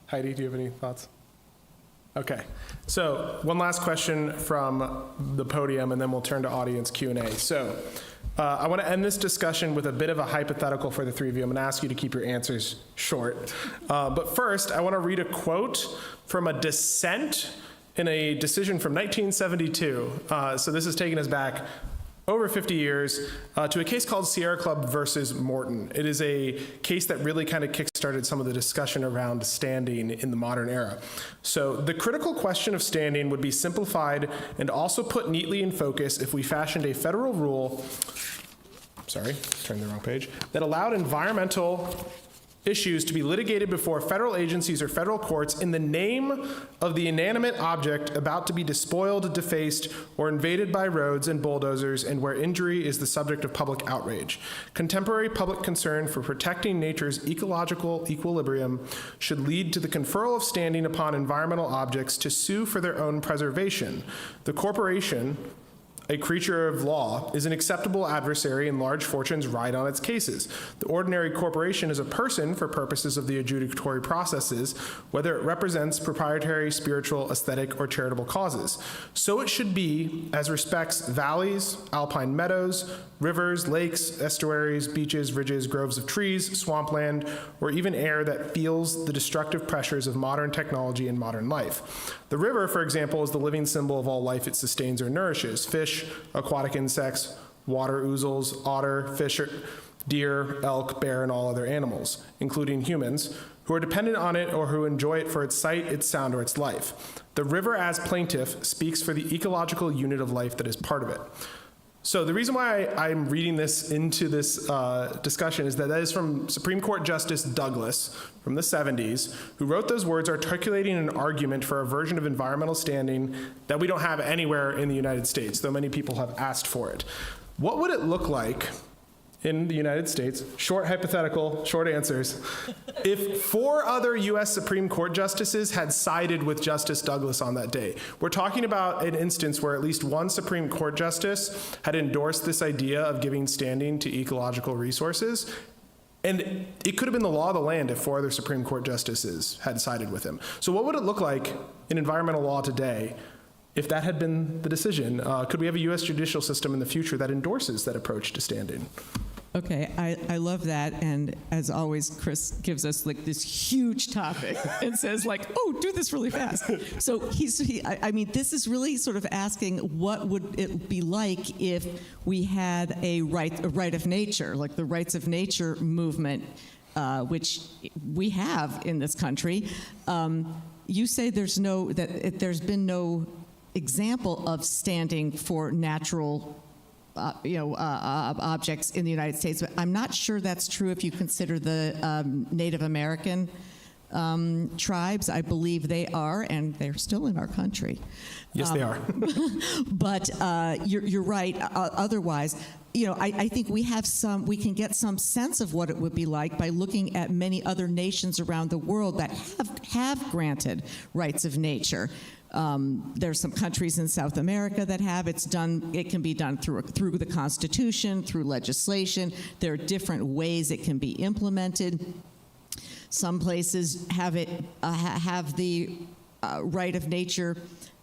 Heidi, do you have any thoughts? Okay, so one last question from the podium, and then we'll turn to audience Q&A. So I want to end this discussion with a bit of a hypothetical for the three of you. I'm going to ask you to keep your answers short. But first, I want to read a quote from a dissent in a decision from 1972. So this is taking us back over 50 years to a case called Sierra Club versus Morton. It is a case that really kind of kickstarted some of the discussion around standing in the modern era. So the critical question of standing would be simplified and also put neatly in focus if we fashioned a federal rule, sorry, turning the wrong page, that allowed environmental issues to be litigated before federal agencies or federal courts in the name of the inanimate object about to be despoiled, defaced, or invaded by roads and bulldozers, and where injury is the subject of public outrage. Contemporary public concern for protecting nature's ecological equilibrium should lead to the conferral of standing upon environmental objects to sue for their own preservation. The corporation, a creature of law, is an acceptable adversary and large fortunes ride on its cases. The ordinary corporation is a person for purposes of the adjudicatory processes, whether it represents proprietary, spiritual, aesthetic, or charitable causes. So it should be as respects valleys, alpine meadows, rivers, lakes, estuaries, beaches, ridges, groves of trees, swampland, or even air that feels the destructive pressures of modern technology and modern life. The river, for example, is the living symbol of all life it sustains or nourishes: fish, aquatic insects, water ouzels, otter, fish, deer, elk, bear, and all other animals, including humans, who are dependent on it or who enjoy it for its sight, its sound, or its life. The river as plaintiff speaks for the ecological unit of life that is part of it. So the reason why I'm reading this into this discussion is that is from Supreme Court Justice Douglas from the 70s, who wrote those words articulating an argument for a version of environmental standing that we don't have anywhere in the United States, though many people have asked for it. What would it look like in the United States, short hypothetical, short answers, if 4 other U.S. Supreme Court justices had sided with Justice Douglas on that day? We're talking about an instance where at least one Supreme Court justice had endorsed this idea of giving standing to ecological resources, and it could have been the law of the land if 4 other Supreme Court justices had sided with him. So what would it look like in environmental law today if that had been the decision? Could we have a U.S. judicial system in the future that endorses that approach to standing? Okay, I love that, and as always, Chris gives us like this huge topic and says like, oh, do this really fast. So I mean, this is really sort of asking what would it be like if we had a right of nature, like the rights of nature movement, which we have in this country. You say there's been no example of standing for natural objects in the United States, but I'm not sure that's true if you consider the Native American tribes. I believe they are, and they're still in our country. Yes, they are. But you're right. Otherwise, I think we can get some sense of what it would be like by looking at many other nations around the world that have granted rights of nature. There's some countries in South America that have. It can be done through the Constitution, through legislation. There are different ways it can be implemented. Some places have the right of nature,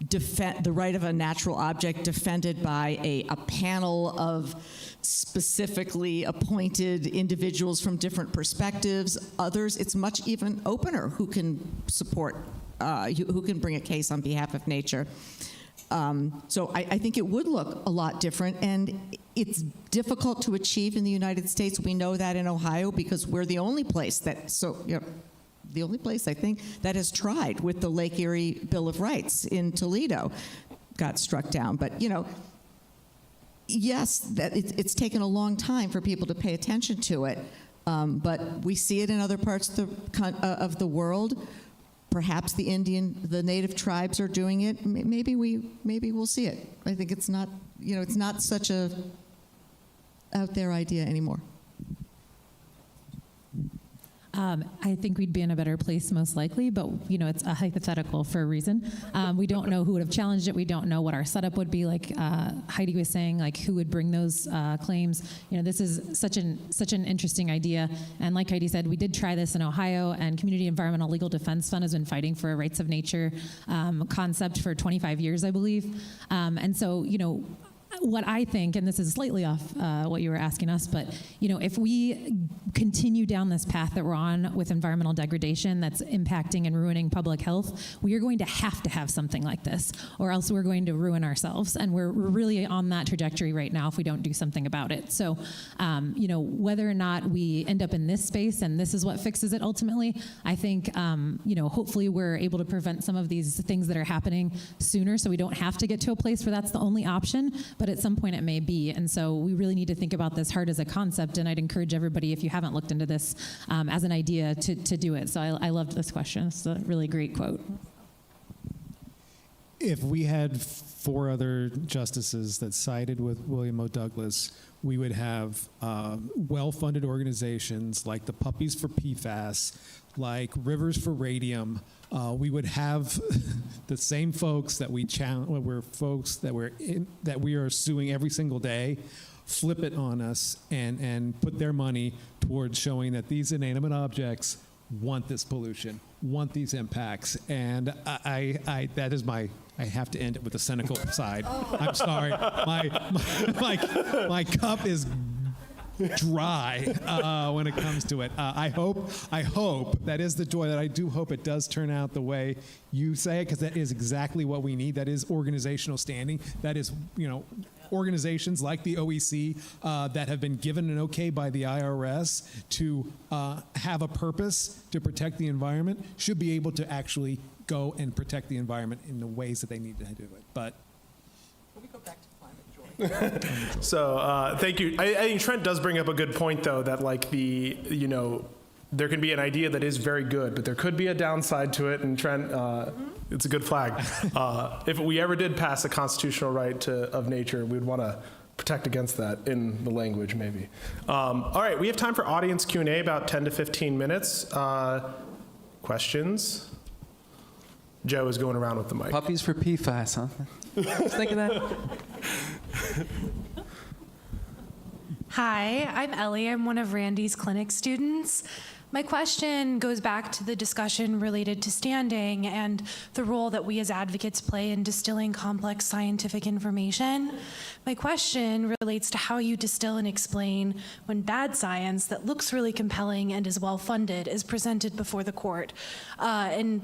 the right of a natural object defended by a panel of specifically appointed individuals from different perspectives. Others, it's much even opener who can support, who can bring a case on behalf of nature. So I think it would look a lot different, and it's difficult to achieve in the United States. We know that in Ohio because we're the only place the only place, I think, that has tried with the Lake Erie Bill of Rights in Toledo. Got struck down. But, yes, that it's taken a long time for people to pay attention to it. But we see it in other parts of the world. Perhaps the native tribes are doing it. Maybe we'll see it. I think it's not, it's not such a out there idea anymore. I think we'd be in a better place most likely, but it's a hypothetical for a reason. We don't know who would have challenged it. We don't know what our setup would be. Like Heidi was saying, like who would bring those claims. This is such an interesting idea. And like Heidi said, we did try this in Ohio, and Community Environmental Legal Defense Fund has been fighting for a rights of nature concept for 25 years, I believe. And so, what I think, and this is slightly off what you were asking us, but if we continue down this path that we're on with environmental degradation that's impacting and ruining public health, we are going to have something like this, or else we're going to ruin ourselves. And we're really on that trajectory right now if we don't do something about it. So, whether or not we end up in this space and this is what fixes it ultimately, I think, hopefully we're able to prevent some of these things that are happening sooner, so we don't have to get to a place where that's the only option, but at some point it may be. And so we really need to think about this hard as a concept, and I'd encourage everybody, if you haven't looked into this as an idea, to do it. So I loved this question. It's a really great quote. If we had 4 other justices that sided with William O. Douglas, we would have well-funded organizations like the Puppies for PFAS, like Rivers for Radium. We would have the same folks that we that we are suing every single day flip it on us and put their money towards showing that these inanimate objects want this pollution, want these impacts. And I have to end it with the cynical side. I'm sorry. My cup is dry when it comes to it. I hope that is the joy, that I do hope it does turn out the way you say it, because that is exactly what we need. That is organizational standing. That is, organizations like the OEC that have been given an okay by the IRS to have a purpose to protect the environment should be able to actually go and protect the environment in the ways that they need to do it. But let me go back to climate joy. So thank you. I think Trent does bring up a good point, though, that there can be an idea that is very good, but there could be a downside to it. And Trent, it's a good flag. If we ever did pass a constitutional right of nature, we'd want to protect against that in the language, maybe. All right, we have time for audience Q&A, about 10 to 15 minutes. Questions? Joe is going around with the mic. Puppies for PFAS, huh? Just think of that. Hi, I'm Ellie. I'm one of Randy's clinic students. My question goes back to the discussion related to standing and the role that we as advocates play in distilling complex scientific information. My question relates to how you distill and explain when bad science that looks really compelling and is well-funded is presented before the court. And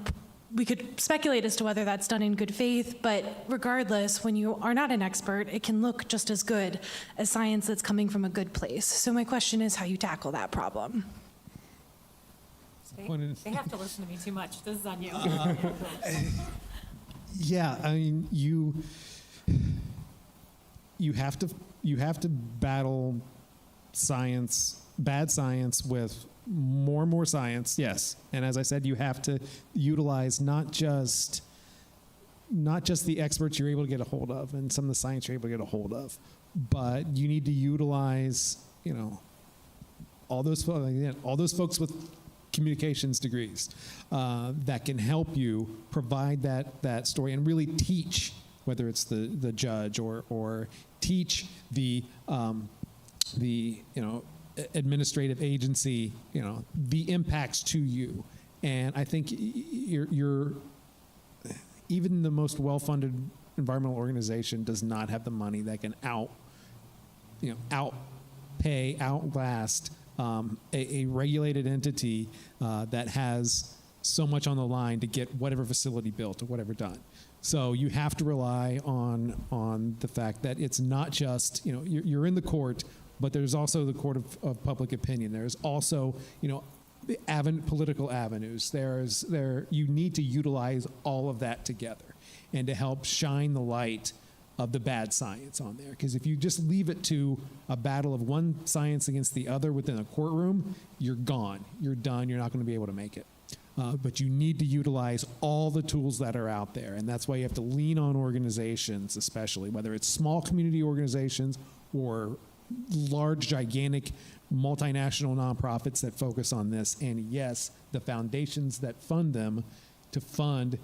we could speculate as to whether that's done in good faith, but regardless, when you are not an expert, it can look just as good as science that's coming from a good place. So my question is how you tackle that problem. They have to listen to me too much. This is on you. Yeah, I mean, you have to battle science, bad science, with more and more science. Yes, and as I said, you have to utilize not just the experts you're able to get a hold of and some of the science you're able to get a hold of, but you need to utilize all those folks with communications degrees that can help you provide that story and really teach, whether it's the judge or teach the administrative agency, the impacts to you. And I think you're even the most well-funded environmental organization does not have the money that can outlast a regulated entity that has so much on the line to get whatever facility built or whatever done. So you have to rely on the fact that it's not just, you're in the court, but there's also the court of public opinion. There's also, political avenues. You need to utilize all of that together and to help shine the light of the bad science on there. Because if you just leave it to a battle of one science against the other within a courtroom, you're gone. You're done. You're not going to be able to make it. But you need to utilize all the tools that are out there. And that's why you have to lean on organizations, especially, whether it's small community organizations or large, gigantic, multinational nonprofits that focus on this. And yes, the foundations that fund them to fund.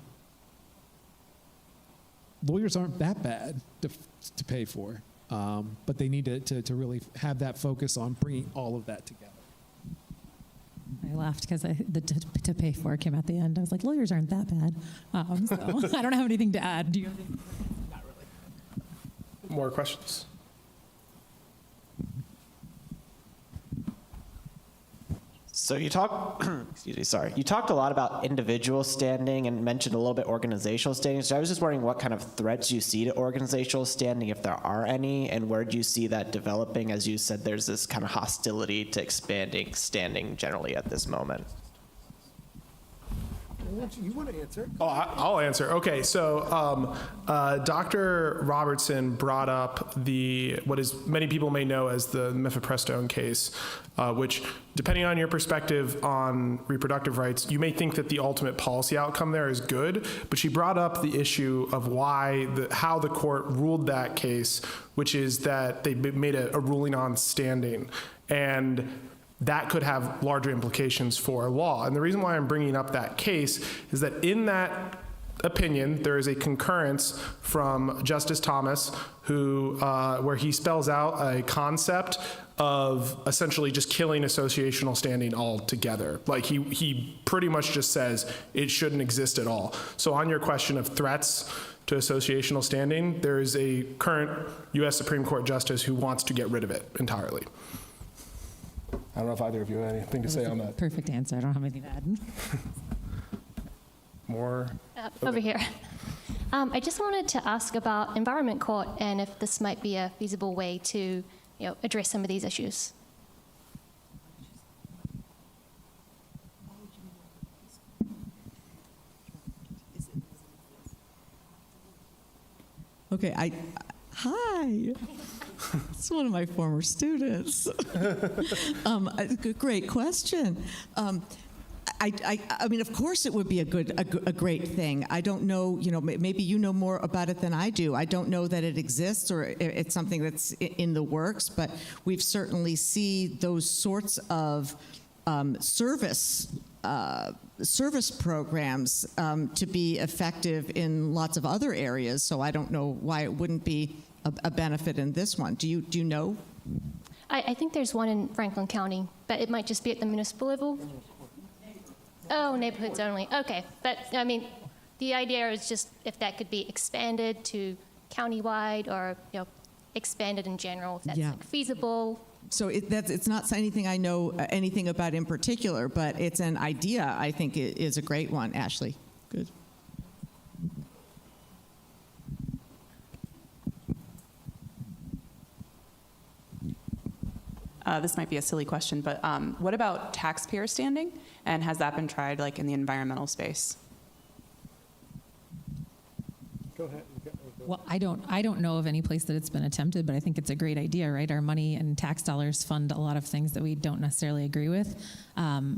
Lawyers aren't that bad to pay for, but they need to really have that focus on bringing all of that together. I laughed because the to pay for came at the end. I was like, lawyers aren't that bad. So I don't have anything to add. Do you have anything? more questions? So you talked, you talked a lot about individual standing and mentioned a little bit organizational standing. So I was just wondering what kind of threats you see to organizational standing, if there are any, and where do you see that developing? As you said, there's this kind of hostility to expanding standing generally at this moment. You want to answer? Oh, I'll answer. Okay, so Dr. Robertson brought up what is many people may know as the mifepristone case, which, depending on your perspective on reproductive rights, you may think that the ultimate policy outcome there is good, but she brought up the issue of how the court ruled that case, which is that they made a ruling on standing, and that could have larger implications for law. And the reason why I'm bringing up that case is that in that opinion, there is a concurrence from Justice Thomas, where he spells out a concept of essentially just killing associational standing altogether. Like he pretty much just says it shouldn't exist at all. So on your question of threats to associational standing, there is a current U.S. Supreme Court justice who wants to get rid of it entirely. I don't know if either of you have anything to say on that. Perfect answer. I don't have anything to add. More? Over here. I just wanted to ask about Environment Court and if this might be a feasible way to address some of these issues. Okay, hi. It's one of my former students. Great question. I mean, of course, it would be a great thing. I don't know. Maybe you know more about it than I do. I don't know that it exists or it's something that's in the works. But we've certainly see those sorts of service programs to be effective in lots of other areas. So I don't know why it wouldn't be a benefit in this one. Do you know? I think there's one in Franklin County, but it might just be at the municipal level. Oh, neighborhoods only. Okay, but I mean, the idea is just if that could be expanded to countywide or expanded in general, if that's feasible. So it's not anything I know anything about in particular, but it's an idea. I think it is a great one. Ashley, good. This might be a silly question, but what about taxpayer standing? And has that been tried, like, in the environmental space? Go ahead. Well, I don't know of any place that it's been attempted, but I think it's a great idea, right? Our money and tax dollars fund a lot of things that we don't necessarily agree with.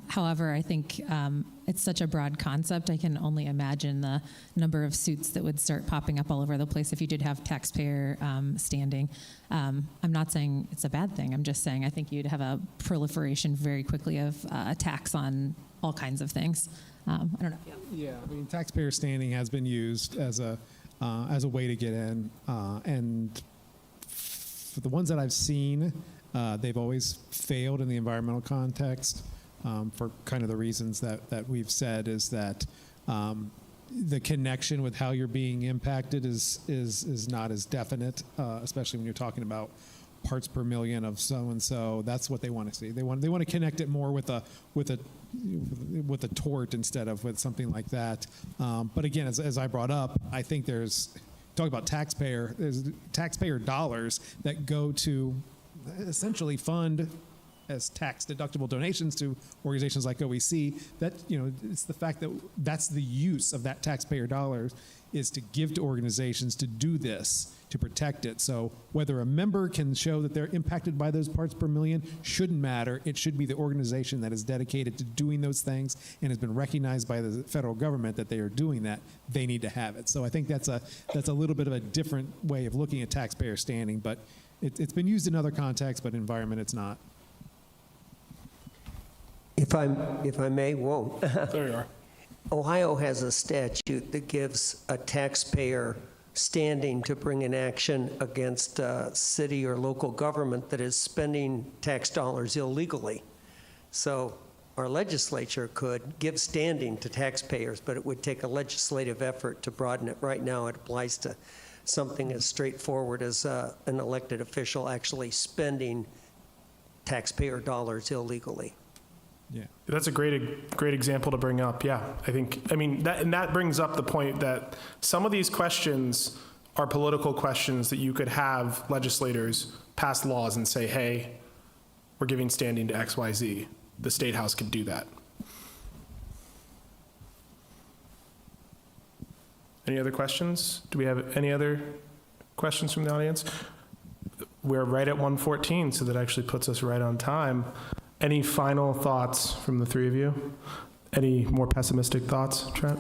However, I think it's such a broad concept. I can only imagine the number of suits that would start popping up all over the place if you did have taxpayer standing. I'm not saying it's a bad thing. I'm just saying I think you'd have a proliferation very quickly of attacks on all kinds of things. I don't know. Yeah, I mean, taxpayer standing has been used as a way to get in, and for the ones that I've seen, they've always failed in the environmental context for kind of the reasons that we've said, is that the connection with how you're being impacted is not as definite, especially when you're talking about parts per million of so and so. That's what they want to see. They want to connect it more with a tort instead of with something like that. But again, as I brought up, I think there's there's taxpayer dollars that go to essentially fund as tax deductible donations to organizations like OEC. That it's the fact that that's the use of that taxpayer dollars is to give to organizations to do this, to protect it. So whether a member can show that they're impacted by those parts per million shouldn't matter. It should be the organization that is dedicated to doing those things and has been recognized by the federal government that they are doing that. They need to have it. So I think that's a little bit of a different way of looking at taxpayer standing, but it's been used in other contexts, but environment it's not. If I may, whoa. There you are. Ohio has a statute that gives a taxpayer standing to bring an action against a city or local government that is spending tax dollars illegally. So our legislature could give standing to taxpayers, but it would take a legislative effort to broaden it. Right now, it applies to something as straightforward as an elected official actually spending taxpayer dollars illegally. Yeah. That's a great example to bring up. Yeah, that brings up the point that some of these questions are political questions that you could have legislators pass laws and say, hey, we're giving standing to XYZ. The State House could do that. Any other questions? Do we have any other questions from the audience? We're right at 1:14, so that actually puts us right on time. Any final thoughts from the three of you? Any more pessimistic thoughts, Trent?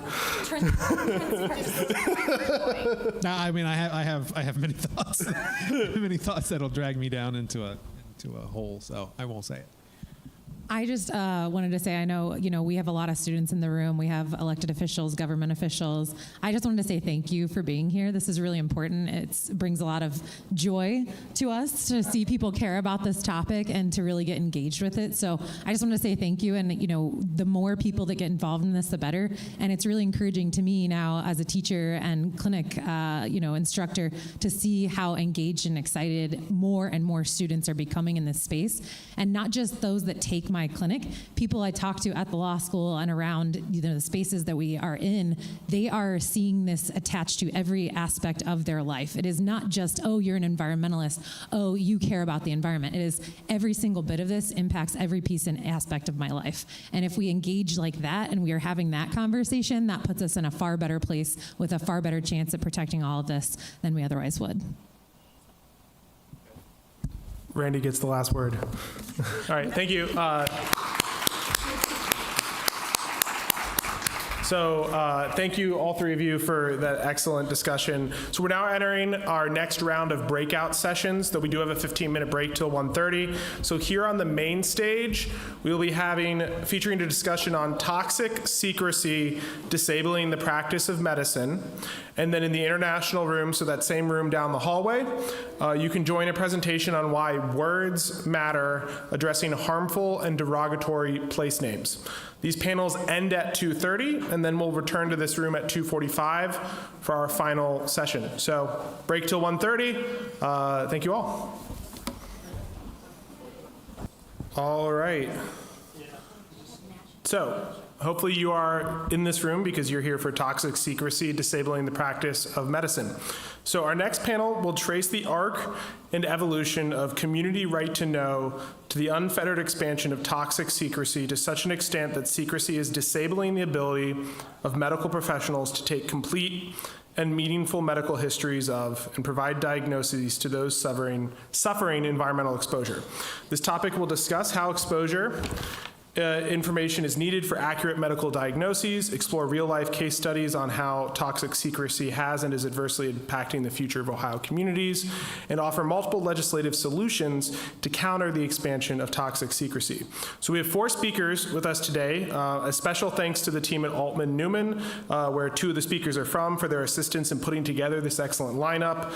No, I mean, I have many thoughts, many thoughts that'll drag me down into a hole. So I won't say it. I just wanted to say, I know, we have a lot of students in the room. We have elected officials, government officials. I just wanted to say thank you for being here. This is really important. It brings a lot of joy to us to see people care about this topic and to really get engaged with it. So I just wanted to say thank you. And, the more people that get involved in this, the better. And it's really encouraging to me now as a teacher and clinic, instructor to see how engaged and excited more and more students are becoming in this space. And not just those that take my clinic, people I talk to at the law school and around the spaces that we are in, they are seeing this attached to every aspect of their life. It is not just, oh, you're an environmentalist, oh, you care about the environment. It is every single bit of this impacts every piece and aspect of my life. And if we engage like that and we are having that conversation, that puts us in a far better place with a far better chance at protecting all of this than we otherwise would. Randy gets the last word. All right, thank you. Thank you, all three of you, for that excellent discussion. So we're now entering our next round of breakout sessions, though we do have a 15-minute break till 1:30. So here on the main stage, we will be featuring a discussion on toxic secrecy, disabling the practice of medicine. And then in the international room, so that same room down the hallway, you can join a presentation on why words matter, addressing harmful and derogatory place names. These panels end at 2:30, and then we'll return to this room at 2:45 for our final session. So break till 1:30. Thank you all. All right. So hopefully you are in this room because you're here for toxic secrecy, disabling the practice of medicine. So our next panel will trace the arc and evolution of community right to know to the unfettered expansion of toxic secrecy to such an extent that secrecy is disabling the ability of medical professionals to take complete and meaningful medical histories of and provide diagnoses to those suffering environmental exposure. This topic will discuss how exposure information is needed for accurate medical diagnoses, explore real-life case studies on how toxic secrecy has and is adversely impacting the future of Ohio communities, and offer multiple legislative solutions to counter the expansion of toxic secrecy. So we have 4 speakers with us today. A special thanks to the team at Altman Newman, where 2 of the speakers are from, for their assistance in putting together this excellent lineup.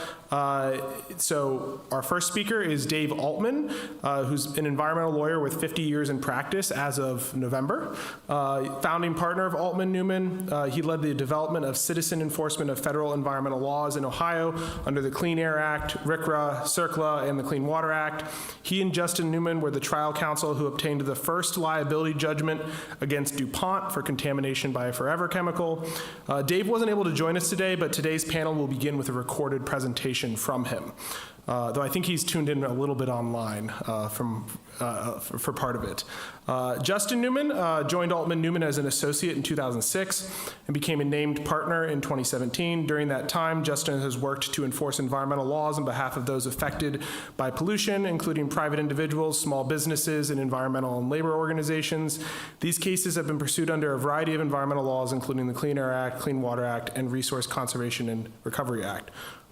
So our first speaker is Dave Altman, who's an environmental lawyer with 50 years in practice as of November. Founding partner of Altman Newman, he led the development of citizen enforcement of federal environmental laws in Ohio under the Clean Air Act, RCRA, CERCLA, and the Clean Water Act. He and Justin Newman were the trial counsel who obtained the first liability judgment against DuPont for contamination by a forever chemical. Dave wasn't able to join us today, but today's panel will begin with a recorded presentation from him. Though I think he's tuned in a little bit online for part of it. Justin Newman joined Altman Newman as an associate in 2006 and became a named partner in 2017. During that time, Justin has worked to enforce environmental laws on behalf of those affected by pollution, including private individuals, small businesses, and environmental and labor organizations. These cases have been pursued under a variety of environmental laws, including the Clean Air Act, Clean Water Act, and Resource Conservation and Recovery Act.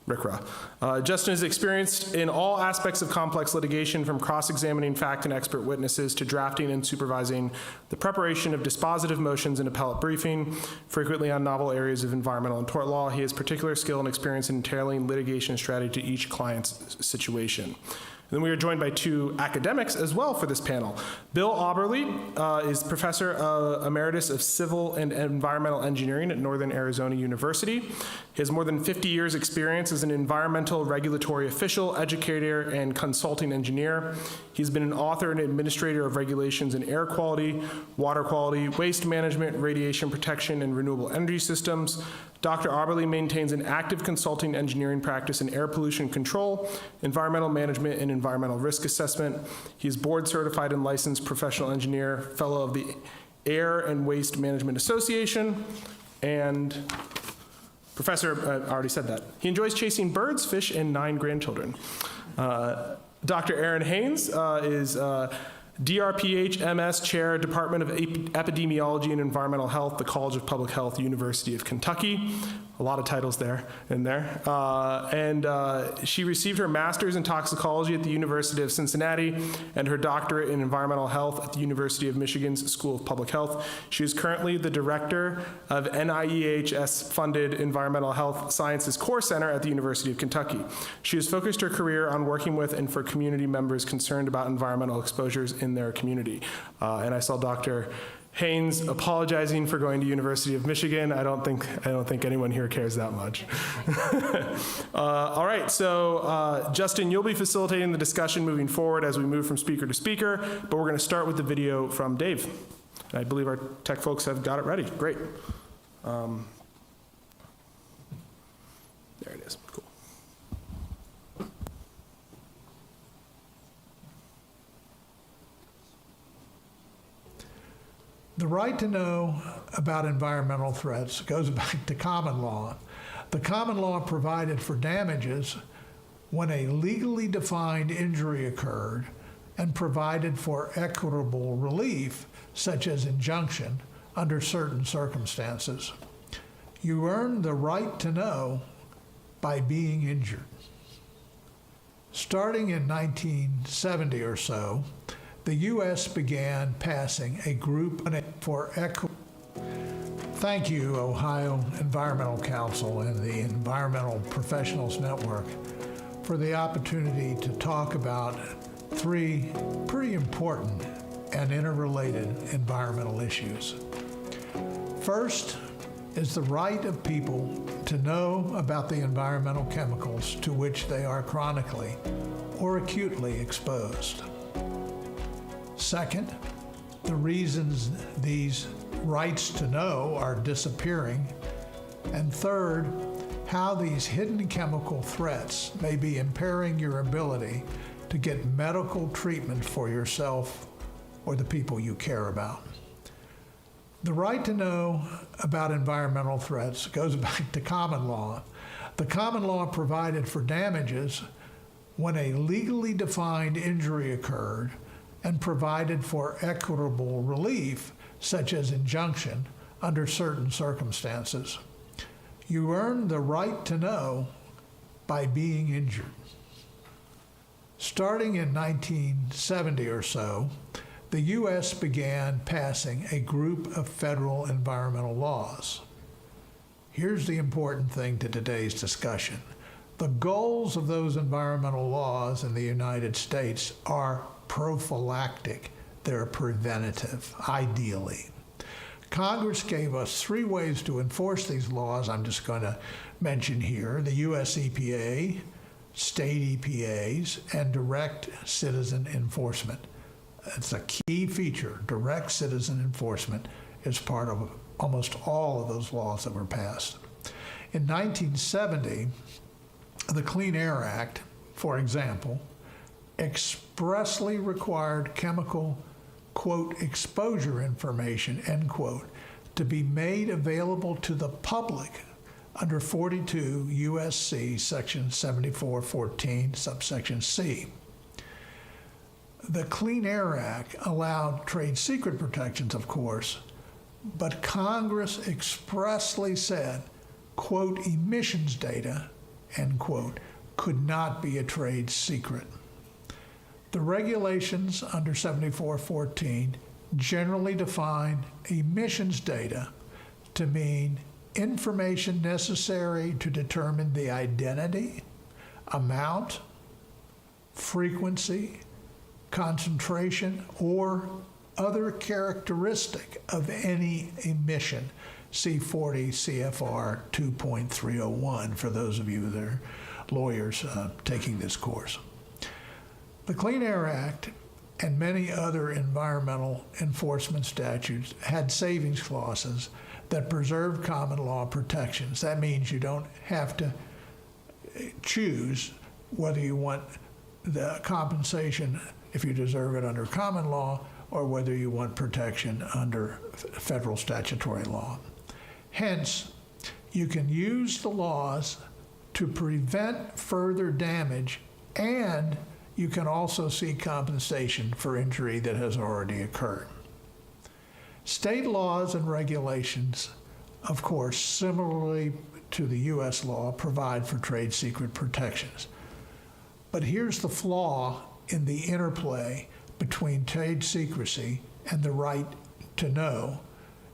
RCRA. Justin is experienced in all aspects of complex litigation, from cross-examining fact and expert witnesses to drafting and supervising the preparation of dispositive motions and appellate briefing, frequently on novel areas of environmental and tort law. He has particular skill and experience in tailoring litigation strategy to each client's situation. Then we are joined by two academics as well for this panel. Bill Auberly is Professor Emeritus of Civil and Environmental Engineering at Northern Arizona University. He has more than 50 years experience as an environmental regulatory official, educator, and consulting engineer. He's been an author and administrator of regulations in air quality, water quality, waste management, radiation protection, and renewable energy systems. Dr. Auberly maintains an active consulting engineering practice in air pollution control, environmental management, and environmental risk assessment. He is board certified and licensed professional engineer, fellow of the Air and Waste Management Association, and professor, I already said that. He enjoys chasing birds, fish, and 9 grandchildren. Dr. Aaron Haynes is DRPH MS Chair, Department of Epidemiology and Environmental Health, the College of Public Health, University of Kentucky. A lot of titles there. She received her master's in toxicology at the University of Cincinnati and her doctorate in environmental health at the University of Michigan's School of Public Health. She is currently the director of NIEHS-funded Environmental Health Sciences Core Center at the University of Kentucky. She has focused her career on working with and for community members concerned about environmental exposures in their community. And I saw Dr. Haynes apologizing for going to University of Michigan. I don't think anyone here cares that much. All right, so Justin, you'll be facilitating the discussion moving forward as we move from speaker to speaker, but we're going to start with the video from Dave. I believe our tech folks have got it ready. Great. There it is. Cool. The right to know about environmental threats goes back to common law. The common law provided for damages when a legally defined injury occurred and provided for equitable relief, such as injunction, under certain circumstances. You earn the right to know by being injured. Starting in 1970 or so, the U.S. began passing a group for equity. Thank you, Ohio Environmental Council and the Environmental Professionals Network, for the opportunity to talk about 3 pretty important and interrelated environmental issues. First is the right of people to know about the environmental chemicals to which they are chronically or acutely exposed. Second, the reasons these rights to know are disappearing. And third, how these hidden chemical threats may be impairing your ability to get medical treatment for yourself or the people you care about. The right to know about environmental threats goes back to common law. The common law provided for damages when a legally defined injury occurred and provided for equitable relief, such as injunction, under certain circumstances. You earn the right to know by being injured. Starting in 1970 or so, the U.S. began passing a group of federal environmental laws. Here's the important thing to today's discussion. The goals of those environmental laws in the United States are prophylactic. They're preventative, ideally. Congress gave us 3 ways to enforce these laws I'm just going to mention here: the U.S. EPA, state EPAs, and direct citizen enforcement. It's a key feature. Direct citizen enforcement is part of almost all of those laws that were passed. In 1970, the Clean Air Act, for example, expressly required chemical, quote, exposure information, end quote, to be made available to the public under 42 U.S.C. section 7414, subsection C. The Clean Air Act allowed trade secret protections, of course, but Congress expressly said, quote, emissions data, end quote, could not be a trade secret. The regulations under 7414 generally define emissions data to mean information necessary to determine the identity, amount, frequency, concentration, or other characteristic of any emission. See 40 CFR 2.301 for those of you that are lawyers taking this course. The Clean Air Act and many other environmental enforcement statutes had savings clauses that preserved common law protections. That means you don't have to choose whether you want the compensation if you deserve it under common law or whether you want protection under federal statutory law. Hence, you can use the laws to prevent further damage, and you can also seek compensation for injury that has already occurred. State laws and regulations, of course, similarly to the U.S. law, provide for trade secret protections. But here's the flaw in the interplay between trade secrecy and the right to know,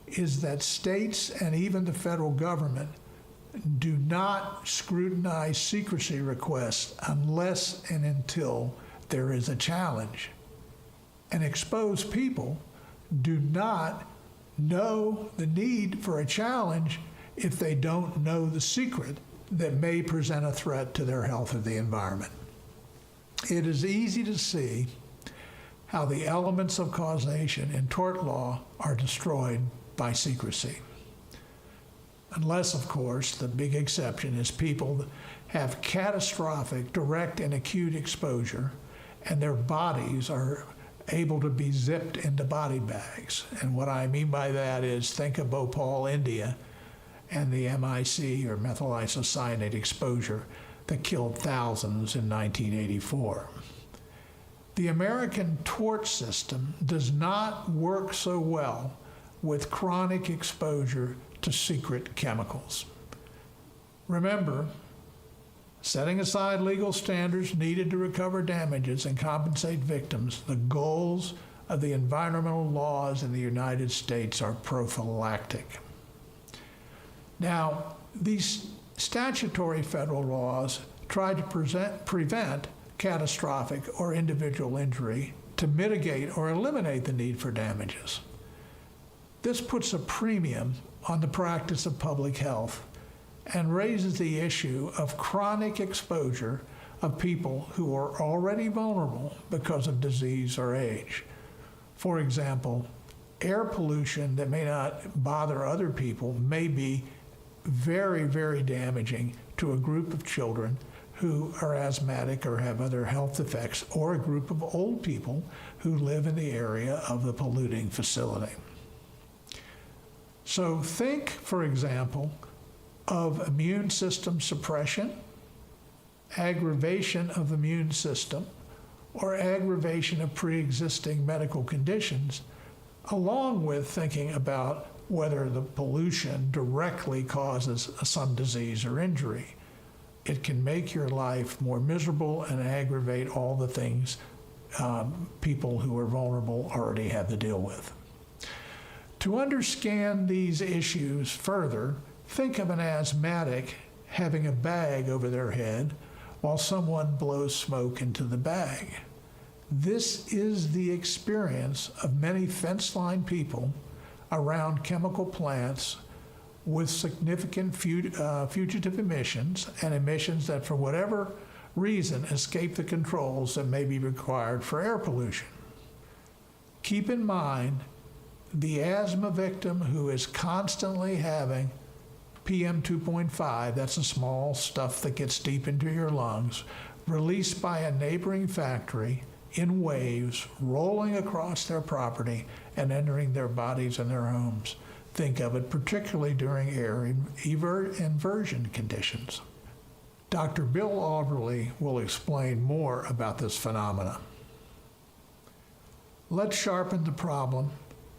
is that states and even the federal government do not scrutinize secrecy requests unless and until there is a challenge. And exposed people do not know the need for a challenge if they don't know the secret that may present a threat to their health or the environment. It is easy to see how the elements of causation in tort law are destroyed by secrecy. Unless, of course, the big exception is people that have catastrophic direct and acute exposure and their bodies are able to be zipped into body bags. And what I mean by that is think of Bhopal, India, and the MIC or methyl isocyanate exposure that killed thousands in 1984. The American tort system does not work so well with chronic exposure to secret chemicals. Remember, setting aside legal standards needed to recover damages and compensate victims, the goals of the environmental laws in the United States are prophylactic. Now, these statutory federal laws try to prevent catastrophic or individual injury to mitigate or eliminate the need for damages. This puts a premium on the practice of public health and raises the issue of chronic exposure of people who are already vulnerable because of disease or age. For example, air pollution that may not bother other people may be very, very damaging to a group of children who are asthmatic or have other health effects, or a group of old people who live in the area of the polluting facility. So think, for example, of immune system suppression, aggravation of the immune system, or aggravation of pre-existing medical conditions, along with thinking about whether the pollution directly causes some disease or injury. It can make your life more miserable and aggravate all the things people who are vulnerable already have to deal with. To understand these issues further, think of an asthmatic having a bag over their head while someone blows smoke into the bag. This is the experience of many fence-line people around chemical plants with significant fugitive emissions and emissions that, for whatever reason, escape the controls that may be required for air pollution. Keep in mind the asthma victim who is constantly having PM 2.5, that's the small stuff that gets deep into your lungs, released by a neighboring factory in waves, rolling across their property and entering their bodies and their homes. Think of it particularly during air inversion conditions. Dr. Bill Auberly will explain more about this phenomena. Let's sharpen the problem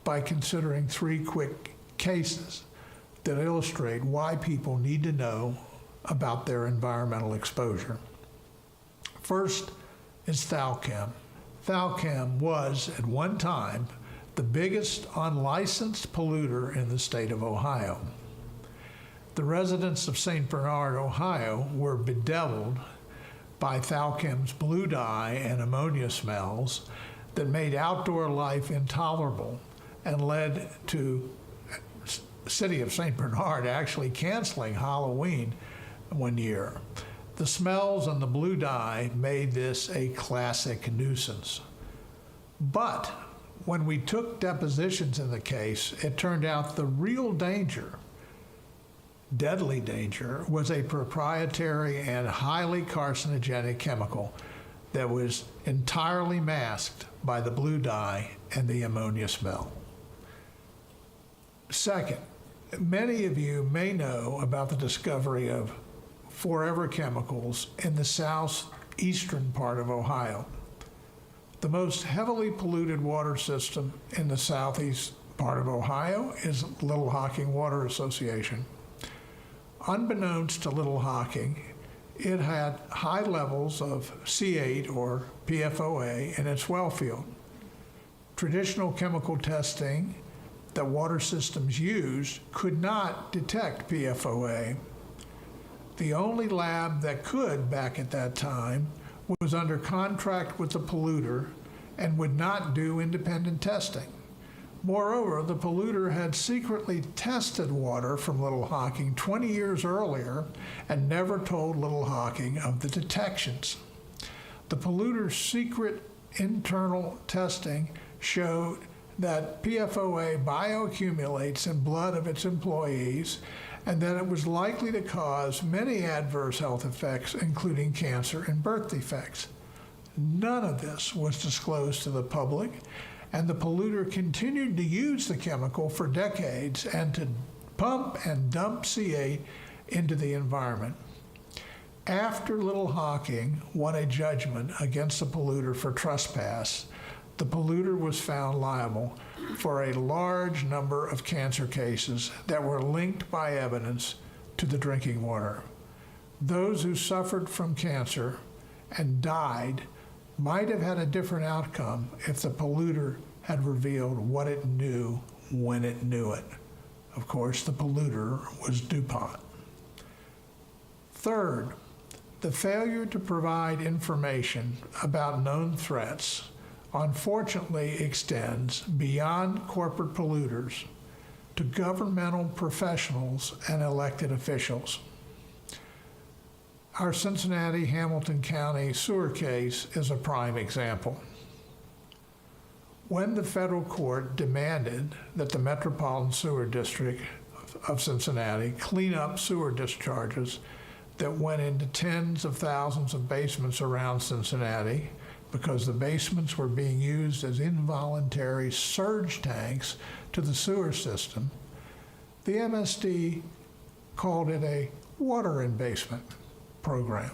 by considering 3 quick cases that illustrate why people need to know about their environmental exposure. First is Thalchem. Thalchem was, at one time, the biggest unlicensed polluter in the state of Ohio. The residents of St. Bernard, Ohio, were bedeviled by Thalchem's blue dye and ammonia smells that made outdoor life intolerable and led to the city of St. Bernard actually canceling Halloween one year. The smells and the blue dye made this a classic nuisance. But when we took depositions in the case, it turned out the real danger, deadly danger, was a proprietary and highly carcinogenic chemical that was entirely masked by the blue dye and the ammonia smell. Second, many of you may know about the discovery of forever chemicals in the southeastern part of Ohio. The most heavily polluted water system in the southeast part of Ohio is Little Hocking Water Association. Unbeknownst to Little Hocking, it had high levels of C8 or PFOA in its well field. Traditional chemical testing that water systems used could not detect PFOA. The only lab that could back at that time was under contract with the polluter and would not do independent testing. Moreover, the polluter had secretly tested water from Little Hocking 20 years earlier and never told Little Hocking of the detections. The polluter's secret internal testing showed that PFOA bioaccumulates in blood of its employees and that it was likely to cause many adverse health effects, including cancer and birth defects. None of this was disclosed to the public, and the polluter continued to use the chemical for decades and to pump and dump C8 into the environment. After Little Hocking won a judgment against the polluter for trespass, the polluter was found liable for a large number of cancer cases that were linked by evidence to the drinking water. Those who suffered from cancer and died might have had a different outcome if the polluter had revealed what it knew when it knew it. Of course, the polluter was DuPont. Third, the failure to provide information about known threats unfortunately extends beyond corporate polluters to governmental professionals and elected officials. Our Cincinnati-Hamilton County sewer case is a prime example. When the federal court demanded that the Metropolitan Sewer District of Cincinnati clean up sewer discharges that went into tens of thousands of basements around Cincinnati, because the basements were being used as involuntary surge tanks to the sewer system, the MSD called it a water in basement program,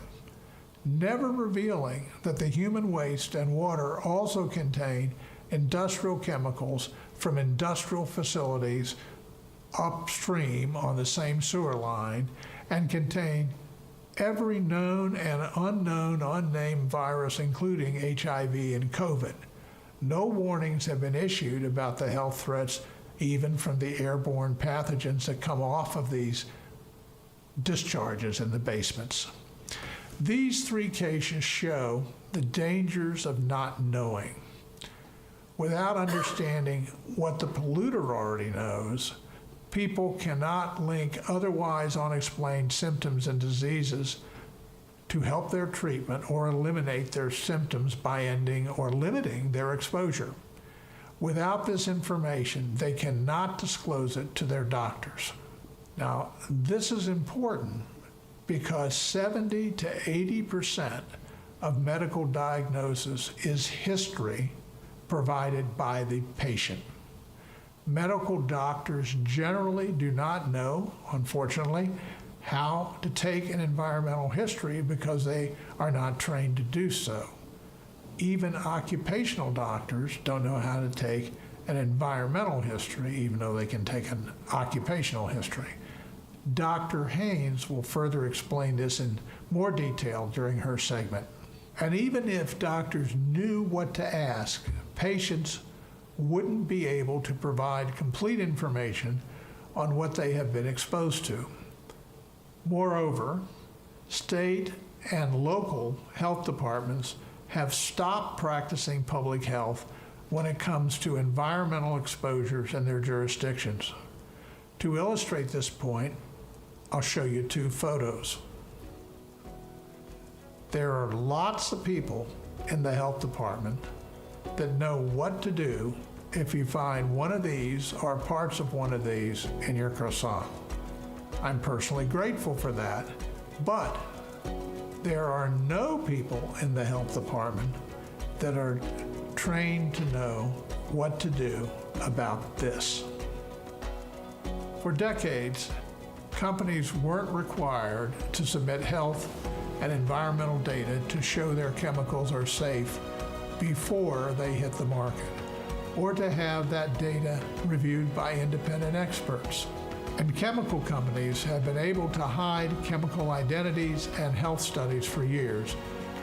never revealing that the human waste and water also contain industrial chemicals from industrial facilities upstream on the same sewer line and contain every known and unknown unnamed virus, including HIV and COVID. No warnings have been issued about the health threats, even from the airborne pathogens that come off of these discharges in the basements. These three cases show the dangers of not knowing. Without understanding what the polluter already knows, people cannot link otherwise unexplained symptoms and diseases to help their treatment or eliminate their symptoms by ending or limiting their exposure. Without this information, they cannot disclose it to their doctors. Now, this is important because 70 to 80% of medical diagnosis is history provided by the patient. Medical doctors generally do not know, unfortunately, how to take an environmental history because they are not trained to do so. Even occupational doctors don't know how to take an environmental history, even though they can take an occupational history. Dr. Haynes will further explain this in more detail during her segment. And even if doctors knew what to ask, patients wouldn't be able to provide complete information on what they have been exposed to. Moreover, state and local health departments have stopped practicing public health when it comes to environmental exposures in their jurisdictions. To illustrate this point, I'll show you 2 photos. There are lots of people in the health department that know what to do if you find one of these or parts of one of these in your croissant. I'm personally grateful for that, but there are no people in the health department that are trained to know what to do about this. For decades, companies weren't required to submit health and environmental data to show their chemicals are safe before they hit the market, or to have that data reviewed by independent experts. And chemical companies have been able to hide chemical identities and health studies for years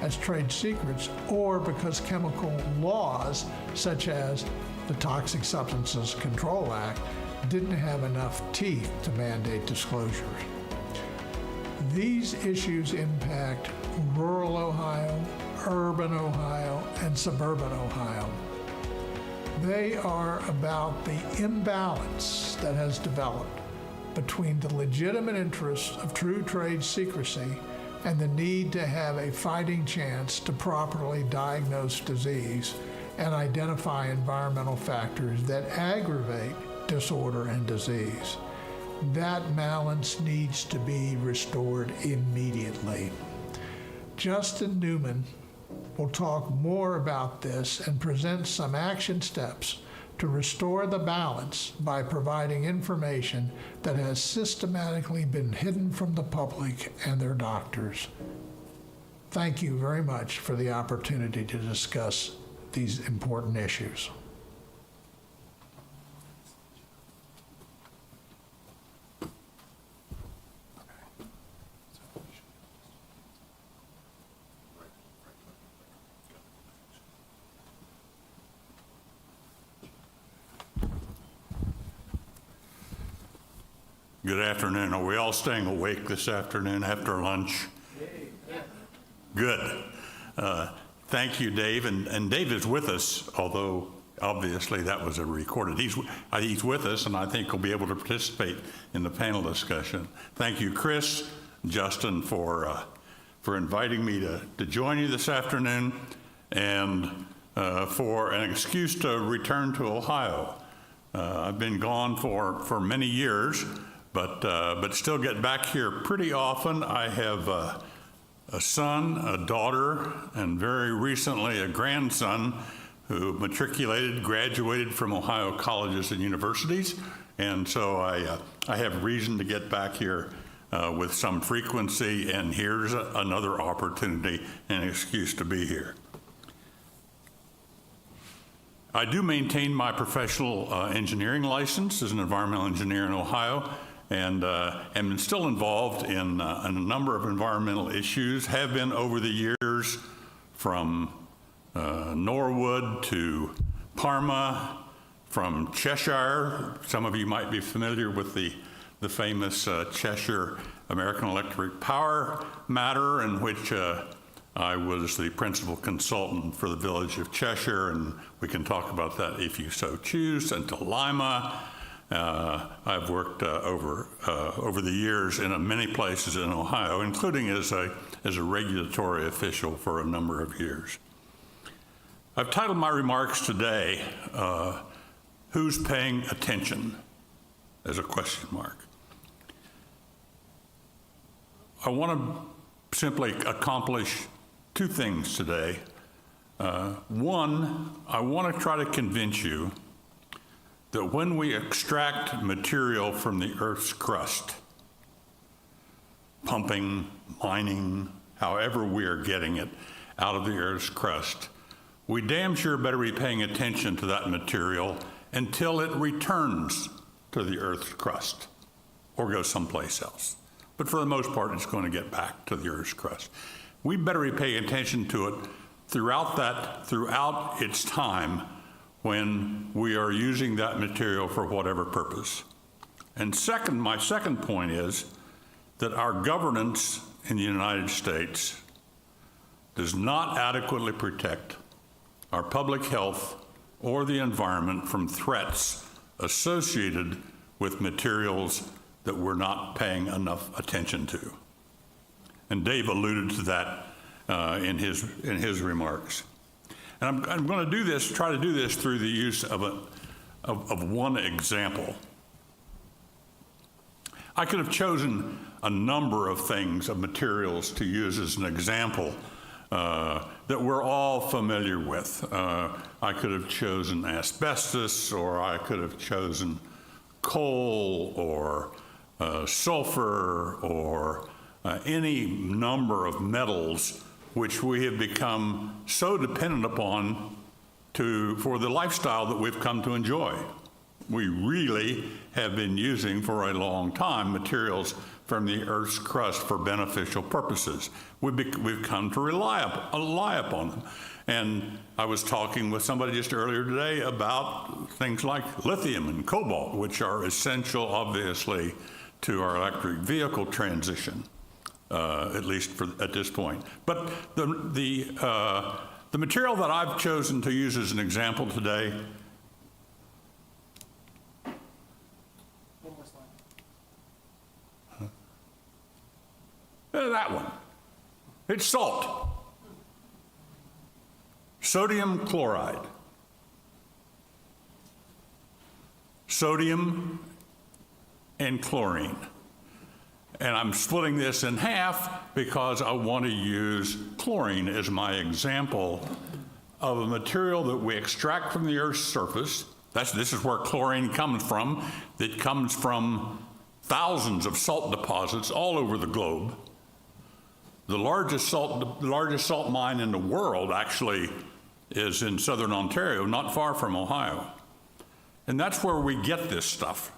as trade secrets, or because chemical laws, such as the Toxic Substances Control Act, didn't have enough teeth to mandate disclosures. These issues impact rural Ohio, urban Ohio, and suburban Ohio. They are about the imbalance that has developed between the legitimate interests of true trade secrecy and the need to have a fighting chance to properly diagnose disease and identify environmental factors that aggravate disorder and disease. That balance needs to be restored immediately. Justin Newman will talk more about this and present some action steps to restore the balance by providing information that has systematically been hidden from the public and their doctors. Thank you very much for the opportunity to discuss these important issues. Good afternoon. Are we all staying awake this afternoon after lunch? Good. Thank you, Dave. And Dave is with us, although obviously that was a recorded. He's with us, and I think he'll be able to participate in the panel discussion. Thank you, Chris, Justin, for inviting me to join you this afternoon, and for an excuse to return to Ohio. I've been gone for many years, but still get back here pretty often. I have a son, a daughter, and very recently a grandson who graduated from Ohio colleges and universities. And so I have reason to get back here with some frequency, and here's another opportunity and excuse to be here. I do maintain my professional engineering license as an environmental engineer in Ohio, and am still involved in a number of environmental issues, have been over the years, from Norwood to Parma, from Cheshire. Some of you might be familiar with the famous Cheshire American Electric Power matter, in which I was the principal consultant for the village of Cheshire, and we can talk about that if you so choose, and to Lima. I've worked over the years in many places in Ohio, including as a regulatory official for a number of years. I've titled my remarks today, Who's Paying Attention? As a question mark. I want to simply accomplish 2 things today. One, I want to try to convince you that when we extract material from the Earth's crust, pumping, mining, however we are getting it out of the Earth's crust, we damn sure better be paying attention to that material until it returns to the Earth's crust or goes someplace else. But for the most part, it's going to get back to the Earth's crust. We better be paying attention to it throughout its time when we are using that material for whatever purpose. And my second point is that our governance in the United States does not adequately protect our public health or the environment from threats associated with materials that we're not paying enough attention to. And Dave alluded to that in his remarks. And I'm going to do this, try to do this through the use of one example. I could have chosen a number of things, of materials to use as an example that we're all familiar with. I could have chosen asbestos, or I could have chosen coal, or sulfur, or any number of metals which we have become so dependent upon for the lifestyle that we've come to enjoy. We really have been using for a long time materials from the Earth's crust for beneficial purposes. We've come to rely upon them. And I was talking with somebody just earlier today about things like lithium and cobalt, which are essential, obviously, to our electric vehicle transition, at least at this point. But the material that I've chosen to use as an example today. That one. It's salt. Sodium chloride. Sodium and chlorine. And I'm splitting this in half because I want to use chlorine as my example of a material that we extract from the Earth's surface. This is where chlorine comes from. It comes from thousands of salt deposits all over the globe. The largest salt mine in the world actually is in southern Ontario, not far from Ohio. And that's where we get this stuff.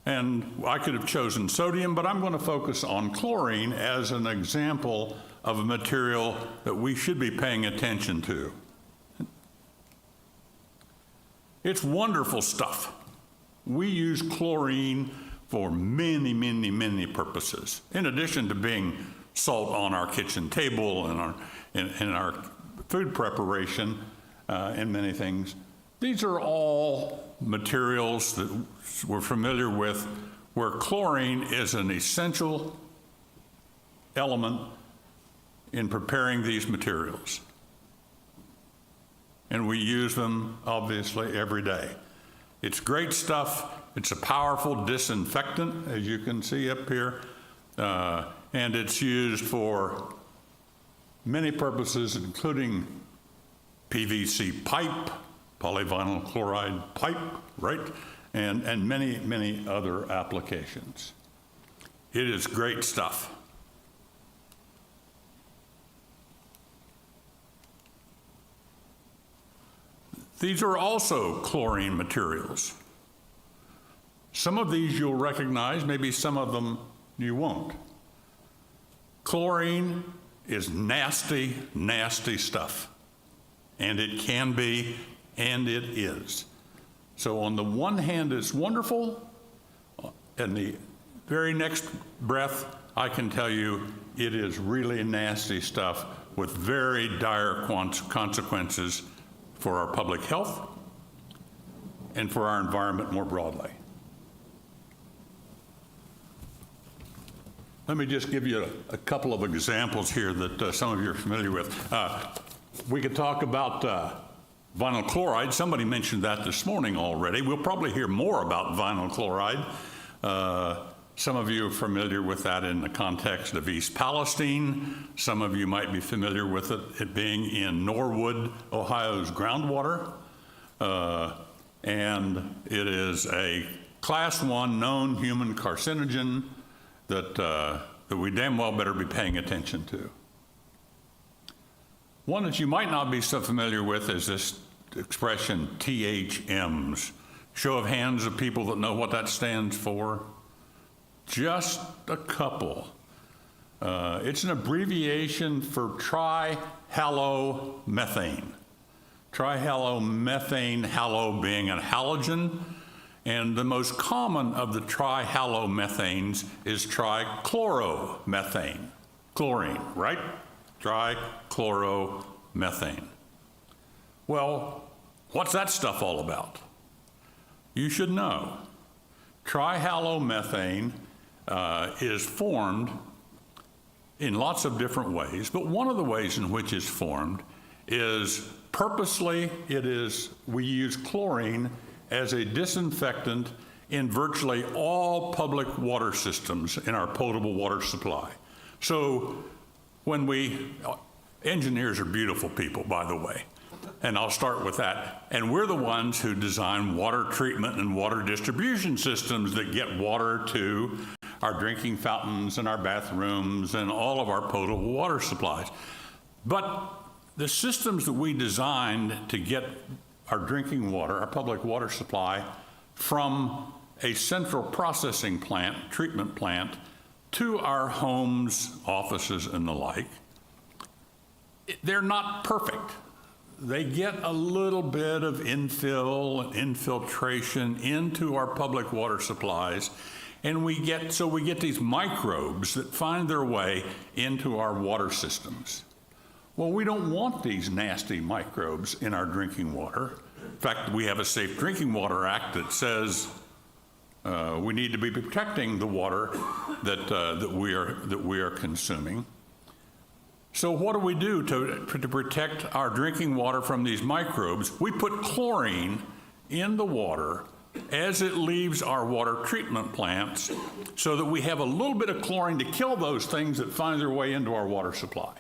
And I could have chosen sodium, but I'm going to focus on chlorine as an example of a material that we should be paying attention to. It's wonderful stuff. We use chlorine for many, many, many purposes, in addition to being salt on our kitchen table and in our food preparation and many things. These are all materials that we're familiar with where chlorine is an essential element in preparing these materials. And we use them, obviously, every day. It's great stuff. It's a powerful disinfectant, as you can see up here. And it's used for many purposes, including PVC pipe, polyvinyl chloride pipe, right? And many, many other applications. It is great stuff. These are also chlorine materials. Some of these you'll recognize, maybe some of them you won't. Chlorine is nasty, nasty stuff. And it can be, and it is. So on the one hand, it's wonderful. And the very next breath, I can tell you, it is really nasty stuff with very dire consequences for our public health and for our environment more broadly. Let me just give you a couple of examples here that some of you are familiar with. We could talk about vinyl chloride. Somebody mentioned that this morning already. We'll probably hear more about vinyl chloride. Some of you are familiar with that in the context of East Palestine. Some of you might be familiar with it being in Norwood, Ohio's groundwater. And it is a class 1 known human carcinogen that we damn well better be paying attention to. One that you might not be so familiar with is this expression, THMs. Show of hands of people that know what that stands for. Just a couple. It's an abbreviation for trihalomethane. Trihalomethane, halo being a halogen, and the most common of the trihalomethanes is trichloromethane, chlorine, right? trichloromethane. Well, what's that stuff all about? You should know. Trihalomethane is formed in lots of different ways, but one of the ways in which it's formed is purposely, we use chlorine as a disinfectant in virtually all public water systems in our potable water supply. So when engineers are beautiful people, by the way, and I'll start with that. And we're the ones who design water treatment and water distribution systems that get water to our drinking fountains and our bathrooms and all of our potable water supplies. But the systems that we designed to get our drinking water, our public water supply, from a central processing plant, treatment plant, to our homes, offices, and the like, they're not perfect. They get a little bit of infill and infiltration into our public water supplies, and we get these microbes that find their way into our water systems. Well, we don't want these nasty microbes in our drinking water. In fact, we have a Safe Drinking Water Act that says we need to be protecting the water that we are consuming. So what do we do to protect our drinking water from these microbes? We put chlorine in the water as it leaves our water treatment plants so that we have a little bit of chlorine to kill those things that find their way into our water supply.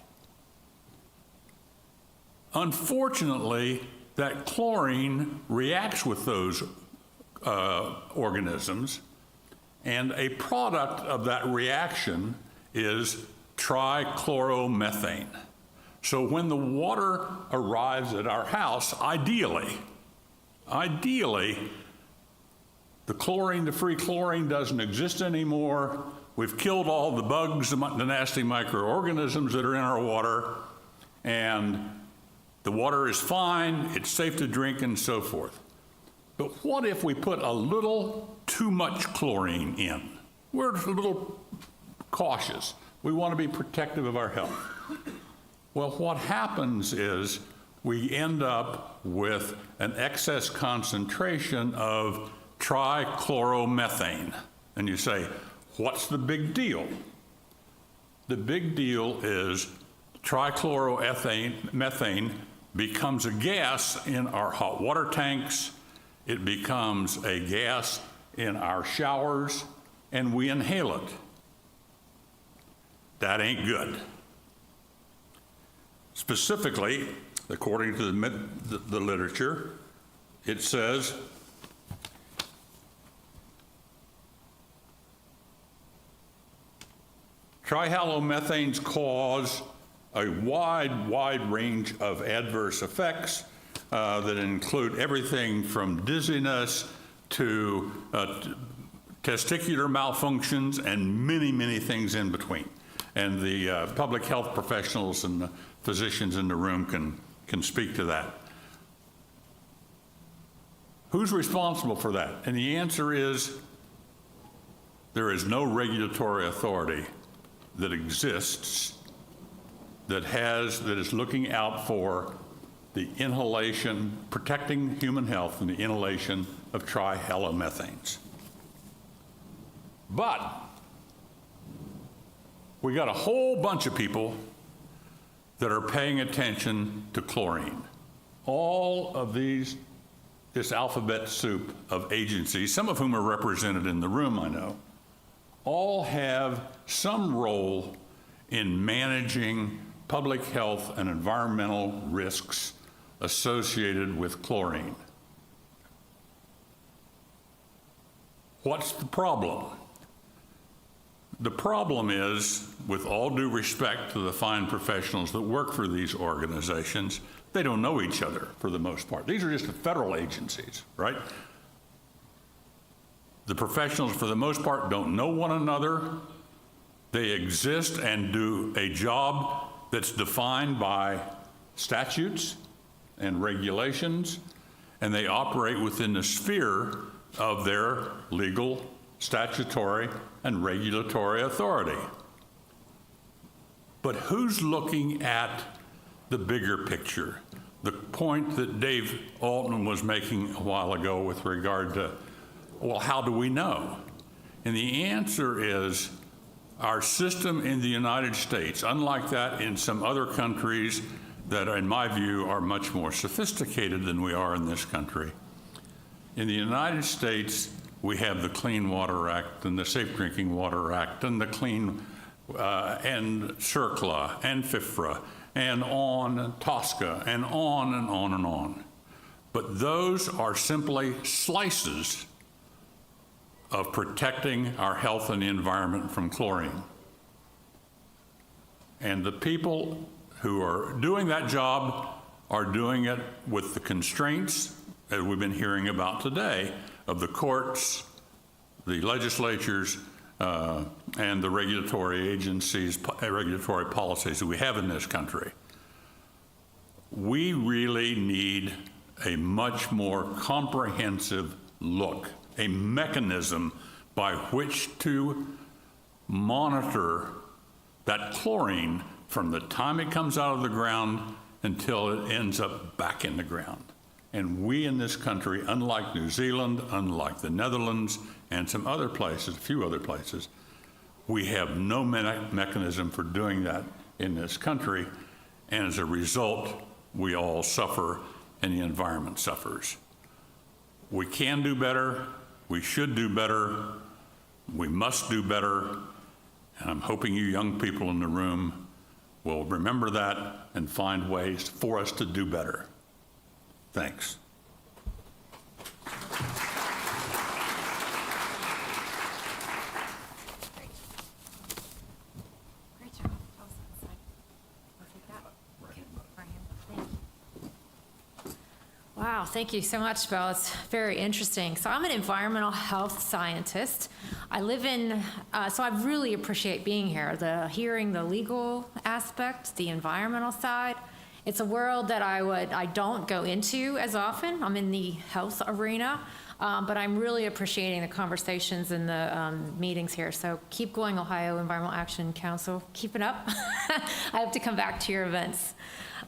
Unfortunately, that chlorine reacts with those organisms, and a product of that reaction is trichloromethane. So when the water arrives at our house, ideally, the free chlorine doesn't exist anymore. We've killed all the bugs, the nasty microorganisms that are in our water, and the water is fine, it's safe to drink, and so forth. But what if we put a little too much chlorine in? We're a little cautious. We want to be protective of our health. Well, what happens is we end up with an excess concentration of trichloromethane. And you say, what's the big deal? The big deal is trichloromethane becomes a gas in our hot water tanks. It becomes a gas in our showers, and we inhale it. That ain't good. Specifically, according to the literature, it says trihalomethanes cause a wide range of adverse effects that include everything from dizziness to testicular malfunctions and many things in between. And the public health professionals and the physicians in the room can speak to that. Who's responsible for that? And the answer is there is no regulatory authority that exists that is looking out for the inhalation, protecting human health and the inhalation of trihalomethanes. But we got a whole bunch of people that are paying attention to chlorine. All of this alphabet soup of agencies, some of whom are represented in the room, I know, all have some role in managing public health and environmental risks associated with chlorine. What's the problem? The problem is, with all due respect to the fine professionals that work for these organizations, they don't know each other for the most part. These are just the federal agencies, right? The professionals, for the most part, don't know one another. They exist and do a job that's defined by statutes and regulations, and they operate within the sphere of their legal, statutory, and regulatory authority. But who's looking at the bigger picture? The point that Dave Altman was making a while ago with regard to, well, how do we know? And the answer is our system in the United States, unlike that in some other countries that, in my view, are much more sophisticated than we are in this country. In the United States, we have the Clean Water Act and the Safe Drinking Water Act and the Clean and CERCLA and FIFRA and on and TSCA and on and on and on. But those are simply slices of protecting our health and the environment from chlorine. And the people who are doing that job are doing it with the constraints that we've been hearing about today of the courts, the legislatures, and the regulatory agencies, regulatory policies that we have in this country. We really need a much more comprehensive look, a mechanism by which to monitor that chlorine from the time it comes out of the ground until it ends up back in the ground. And we in this country, unlike New Zealand, unlike the Netherlands, and some other places, a few other places, we have no mechanism for doing that in this country. And as a result, we all suffer and the environment suffers. We can do better, we should do better, we must do better, and I'm hoping you young people in the room will remember that and find ways for us to do better. Thanks. Wow, thank you so much, Bill. It's very interesting. So I'm an environmental health scientist. I live in, so I really appreciate being here, hearing the legal aspect, the environmental side. It's a world that I don't go into as often. I'm in the health arena, but I'm really appreciating the conversations and the meetings here. So keep going, Ohio Environmental Action Council. Keep it up. I hope to come back to your events.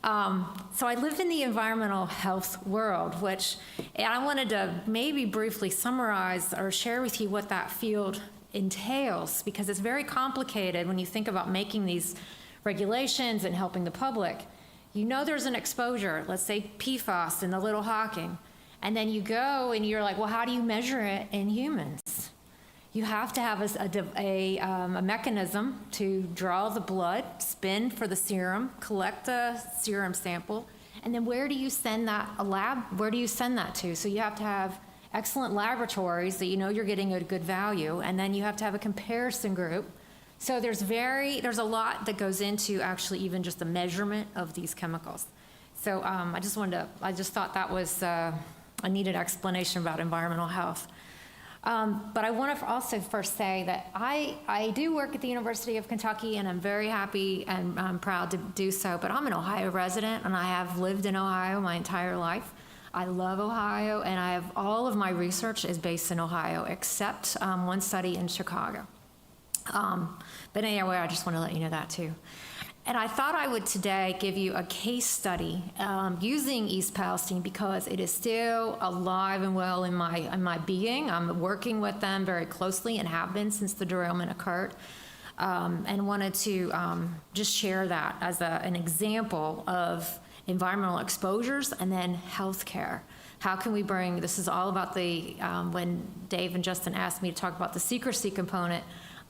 So I live in the environmental health world, and I wanted to maybe briefly summarize or share with you what that field entails, because it's very complicated when you think about making these regulations and helping the public. You know there's an exposure, let's say PFAS in the Little Hocking, and then you go and you're like, well, how do you measure it in humans? You have to have a mechanism to draw the blood, spin for the serum, collect the serum sample, and then where do you send that, a lab, where do you send that to? So you have to have excellent laboratories that you know you're getting a good value, and then you have to have a comparison group. So there's a lot that goes into actually even just the measurement of these chemicals. So I just thought that was a needed explanation about environmental health. But I want to also first say that I do work at the University of Kentucky, and I'm very happy and I'm proud to do so, but I'm an Ohio resident, and I have lived in Ohio my entire life. I love Ohio, and I have all of my research is based in Ohio, except one study in Chicago. But anyway, I just want to let you know that too. And I thought I would today give you a case study using East Palestine because it is still alive and well in my being. I'm working with them very closely and have been since the derailment occurred, and wanted to just share that as an example of environmental exposures and then healthcare. How can we bring, this is all about when Dave and Justin asked me to talk about the secrecy component,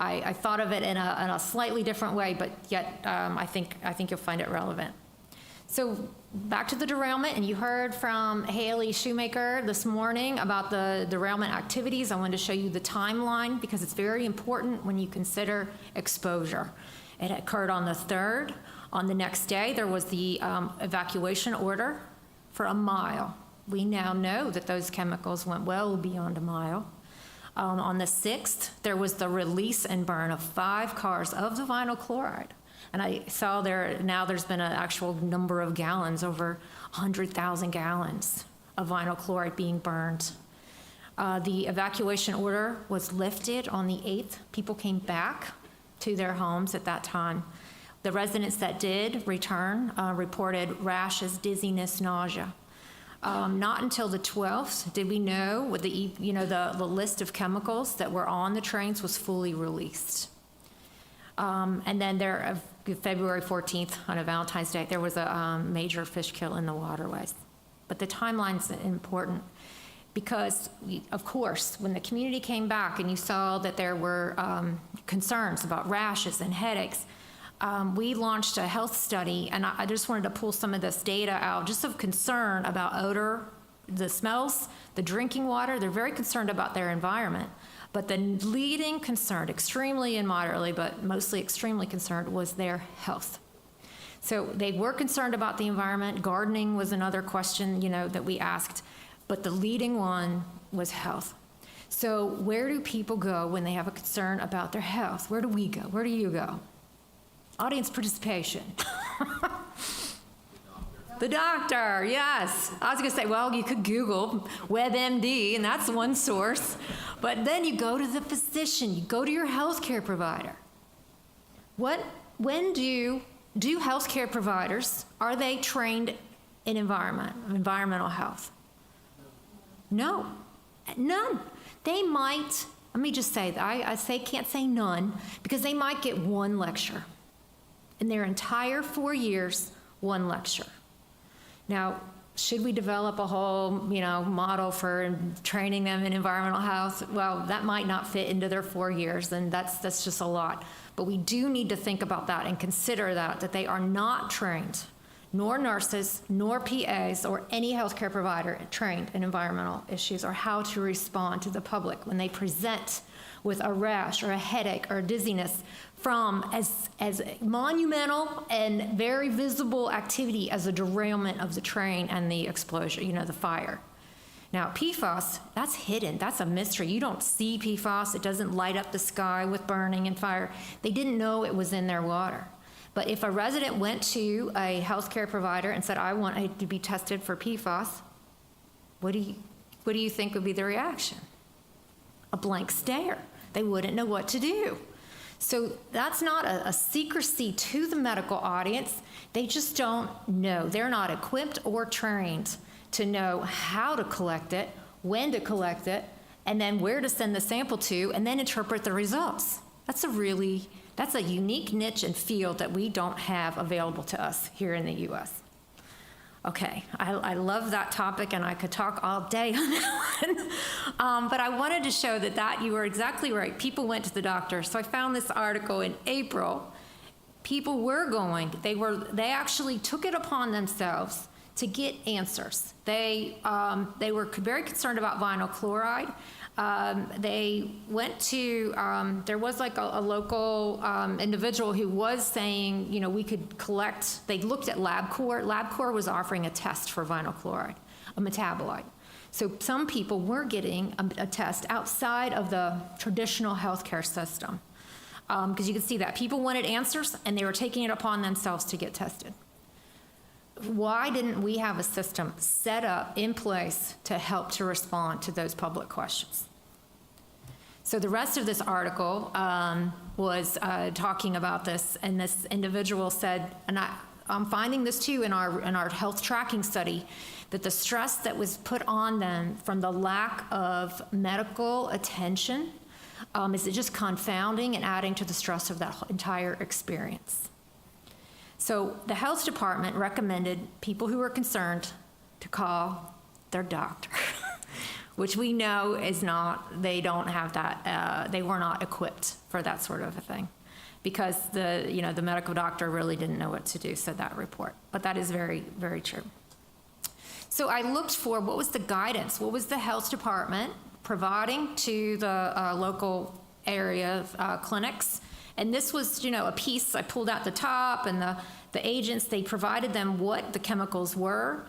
I thought of it in a slightly different way, but yet I think you'll find it relevant. So back to the derailment, and you heard from Haley Shoemaker this morning about the derailment activities. I wanted to show you the timeline because it's very important when you consider exposure. It occurred on the 3rd. On the next day, there was the evacuation order for a mile. We now know that those chemicals went well beyond a mile. On the 6th, there was the release and burn of 5 cars of the vinyl chloride. And I saw there's been an actual number of gallons, over 100,000 gallons of vinyl chloride being burned. The evacuation order was lifted on the 8th. People came back to their homes at that time. The residents that did return reported rashes, dizziness, nausea. Not until the 12th did we know what the list of chemicals that were on the trains was fully released. And then February 14th, on a Valentine's Day, there was a major fish kill in the waterways. But the timeline's important because, of course, when the community came back and you saw that there were concerns about rashes and headaches, we launched a health study, and I just wanted to pull some of this data out, just of concern about odor, the smells, the drinking water. They're very concerned about their environment. But the leading concern, extremely and moderately, but mostly extremely concerned, was their health. So they were concerned about the environment. Gardening was another question, that we asked. But the leading one was health. So where do people go when they have a concern about their health? Where do we go? Where do you go? Audience participation. The doctor, yes. I was going to say, well, you could Google WebMD, and that's one source. But then you go to the physician. You go to your healthcare provider. When do healthcare providers, are they trained in environmental health? No, none. They might, let me just say, can't say none, because they might get one lecture. In their entire 4 years, one lecture. Now, should we develop a whole, model for training them in environmental health? Well, that might not fit into their 4 years, and that's just a lot. But we do need to think about that and consider that they are not trained, nor nurses, nor PAs, or any healthcare provider trained in environmental issues or how to respond to the public when they present with a rash or a headache or dizziness from as monumental and very visible activity as a derailment of the train and the explosion, the fire. Now, PFAS, that's hidden. That's a mystery. You don't see PFAS. It doesn't light up the sky with burning and fire. They didn't know it was in their water. But if a resident went to a healthcare provider and said, I want to be tested for PFAS, what do you think would be the reaction? A blank stare. They wouldn't know what to do. So that's not a secrecy to the medical audience. They just don't know. They're not equipped or trained to know how to collect it, when to collect it, and then where to send the sample to, and then interpret the results. That's a unique niche and field that we don't have available to us here in the U.S. Okay, I love that topic, and I could talk all day on that one. But I wanted to show that you were exactly right. People went to the doctor. So I found this article in April. People were going. They actually took it upon themselves to get answers. They were very concerned about vinyl chloride. They went to, there was like a local individual who was saying, we could collect, they looked at LabCorp. LabCorp was offering a test for vinyl chloride, a metabolite. So some people were getting a test outside of the traditional healthcare system. Because you can see that people wanted answers and they were taking it upon themselves to get tested. Why didn't we have a system set up in place to help to respond to those public questions? So the rest of this article was talking about this, and this individual said, and I'm finding this too in our health tracking study, that the stress that was put on them from the lack of medical attention is just confounding and adding to the stress of that entire experience. So the health department recommended people who were concerned to call their doctor, which we know is not, they don't have that, they were not equipped for that sort of a thing because the medical doctor really didn't know what to do, said that report. But that is very, very true. So I looked for what was the guidance, what was the health department providing to the local area clinics. And this was, a piece, I pulled out the top, and the agents, they provided them what the chemicals were.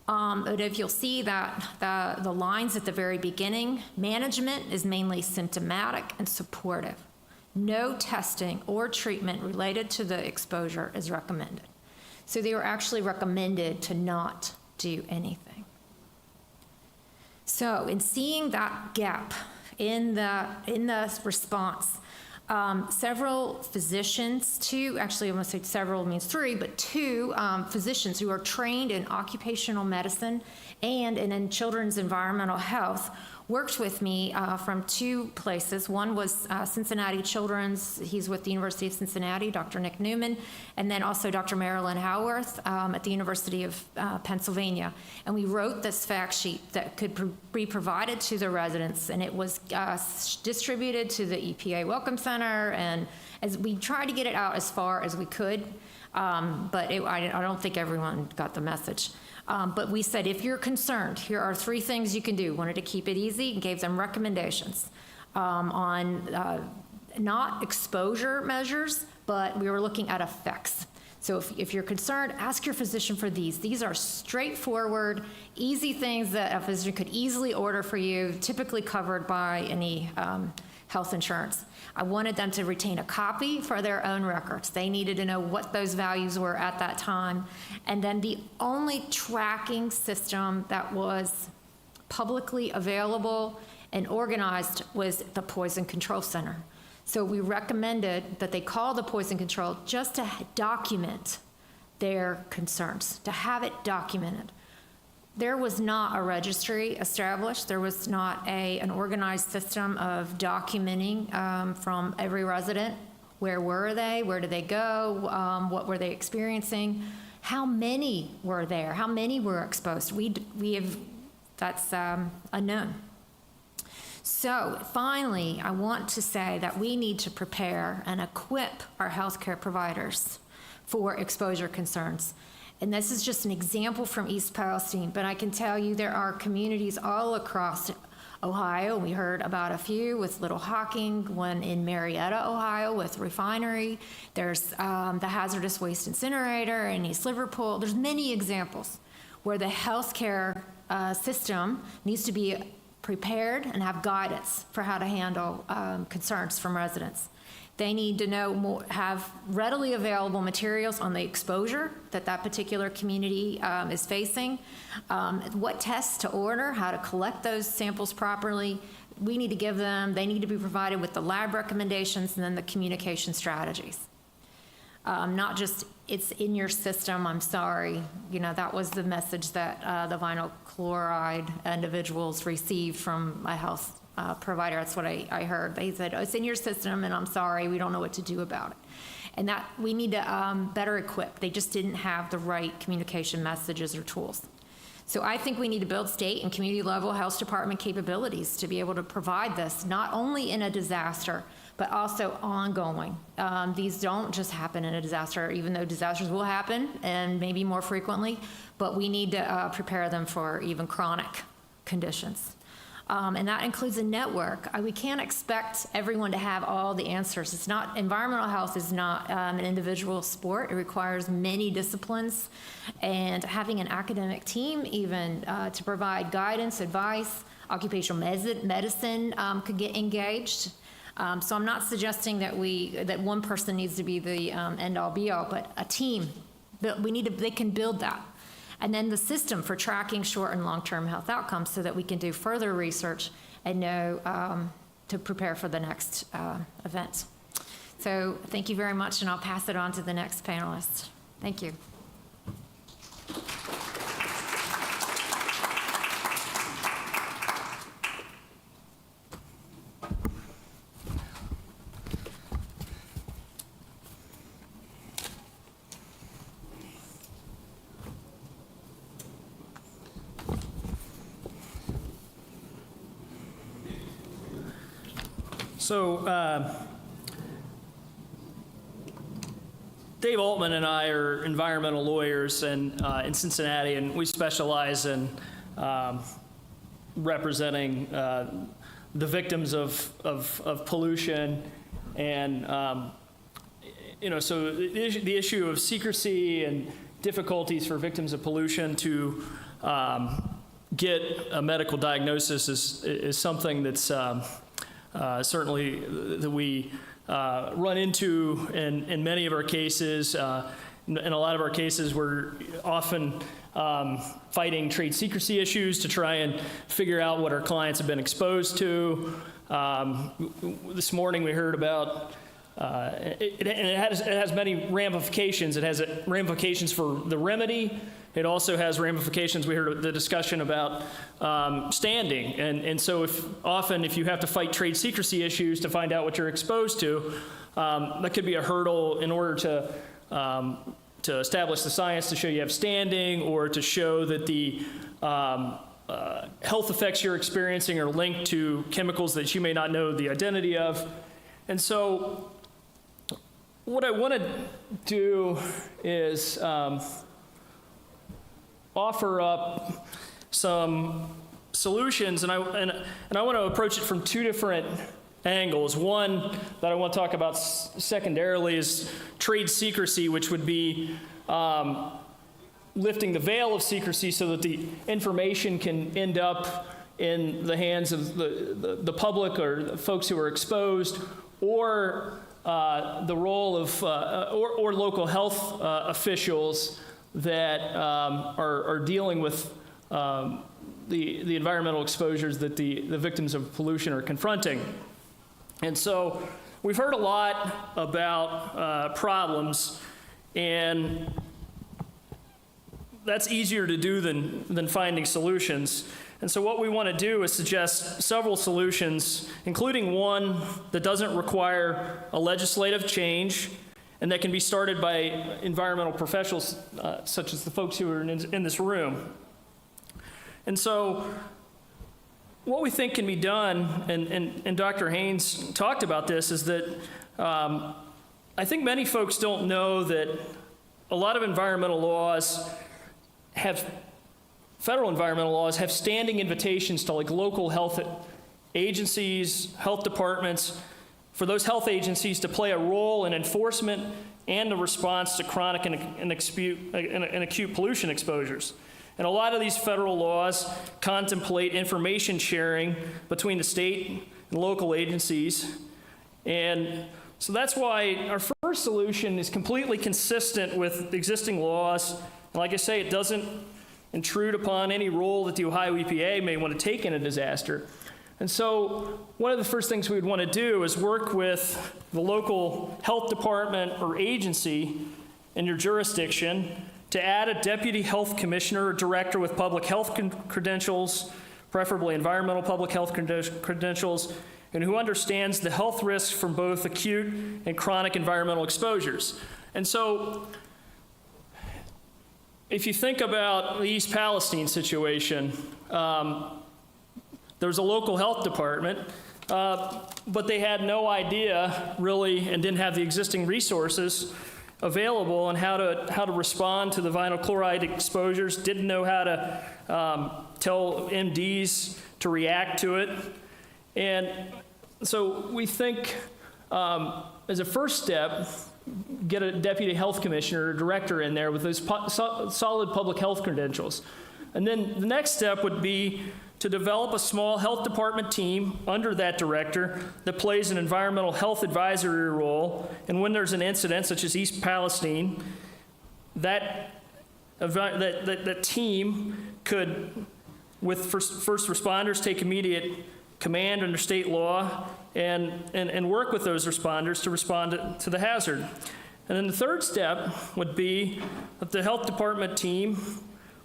But if you'll see that the lines at the very beginning, management is mainly symptomatic and supportive. No testing or treatment related to the exposure is recommended. So they were actually recommended to not do anything. So in seeing that gap in the response, Several physicians, two, actually I want to say several means three, but two physicians who are trained in occupational medicine and in children's environmental health worked with me from two places. One was Cincinnati Children's. He's with the University of Cincinnati, Dr. Nick Newman, and then also Dr. Marilyn Howarth at the University of Pennsylvania. And we wrote this fact sheet that could be provided to the residents, and it was distributed to the EPA Welcome Center, and as we tried to get it out as far as we could, but I don't think everyone got the message. But we said, if you're concerned, here are 3 things you can do. Wanted to keep it easy and gave them recommendations on not exposure measures, but we were looking at effects. So if you're concerned, ask your physician for these. These are straightforward, easy things that a physician could easily order for you, typically covered by any health insurance. I wanted them to retain a copy for their own records. They needed to know what those values were at that time. And then the only tracking system that was publicly available and organized was the Poison Control Center. So we recommended that they call the Poison Control just to document their concerns, to have it documented. There was not a registry established. There was not an organized system of documenting from every resident. Where were they? Where did they go? What were they experiencing? How many were there? How many were exposed? That's unknown. So finally, I want to say that we need to prepare and equip our healthcare providers for exposure concerns. And this is just an example from East Palestine, but I can tell you there are communities all across Ohio. We heard about a few with Little Hocking, one in Marietta, Ohio with refinery. There's the hazardous waste incinerator in East Liverpool. There's many examples where the healthcare system needs to be prepared and have guidance for how to handle concerns from residents. They need to know more, have readily available materials on the exposure that particular community is facing, what tests to order, how to collect those samples properly. We need to give them, they need to be provided with the lab recommendations and then the communication strategies. Not just, it's in your system, I'm sorry. You know, that was the message that the vinyl chloride individuals received from my health provider. That's what I heard. They said, oh, it's in your system and I'm sorry, we don't know what to do about it. And that we need to better equip. They just didn't have the right communication messages or tools. So I think we need to build state and community level health department capabilities to be able to provide this, not only in a disaster, but also ongoing. These don't just happen in a disaster, even though disasters will happen and maybe more frequently, but we need to prepare them for even chronic conditions. And that includes a network. We can't expect everyone to have all the answers. It's not, environmental health is not an individual sport. It requires many disciplines, and having an academic team even to provide guidance, advice, occupational medicine could get engaged. So I'm not suggesting that that one person needs to be the end-all be-all, but a team. They can build that. And then the system for tracking short and long-term health outcomes so that we can do further research and know to prepare for the next event. So thank you very much, and I'll pass it on to the next panelist. Thank you. So Dave Altman and I are environmental lawyers in Cincinnati, and we specialize in representing the victims of pollution. And so the issue of secrecy and difficulties for victims of pollution to get a medical diagnosis is something that's certainly that we run into in many of our cases. In a lot of our cases, we're often fighting trade secrecy issues to try and figure out what our clients have been exposed to. This morning we heard about, it has many ramifications. It has ramifications for the remedy. It also has ramifications. We heard the discussion about standing. And so if you have to fight trade secrecy issues to find out what you're exposed to, that could be a hurdle in order to establish the science to show you have standing, or to show that the health effects you're experiencing are linked to chemicals that you may not know the identity of. And so what I want to do is offer up some solutions, and I want to approach it from two different angles. One that I want to talk about secondarily is trade secrecy, which would be lifting the veil of secrecy so that the information can end up in the hands of the public or the folks who are exposed, or the role of or local health officials that are dealing with the environmental exposures that the victims of pollution are confronting. And so we've heard a lot about problems, and that's easier to do than finding solutions. And so what we want to do is suggest several solutions, including one that doesn't require a legislative change and that can be started by environmental professionals such as the folks who are in this room. And so what we think can be done, and Dr. Haynes talked about this, is that I think many folks don't know that a lot of environmental laws federal environmental laws have standing invitations to like local health agencies, health departments, for those health agencies to play a role in enforcement and the response to chronic and acute pollution exposures. And a lot of these federal laws contemplate information sharing between the state and local agencies. And so that's why our first solution is completely consistent with existing laws. And like I say, it doesn't intrude upon any role that the Ohio EPA may want to take in a disaster. And so one of the first things we would want to do is work with the local health department or agency in your jurisdiction to add a deputy health commissioner or director with public health credentials, preferably environmental public health credentials, and who understands the health risks from both acute and chronic environmental exposures. And so if you think about the East Palestine situation, there's a local health department, but they had no idea really and didn't have the existing resources available on how to respond to the vinyl chloride exposures, didn't know how to tell MDs to react to it. And so we think as a first step, get a deputy health commissioner or director in there with those solid public health credentials. And then the next step would be to develop a small health department team under that director that plays an environmental health advisory role. And when there's an incident such as East Palestine, that team could, with first responders, take immediate command under state law and work with those responders to respond to the hazard. And then the third step would be that the health department team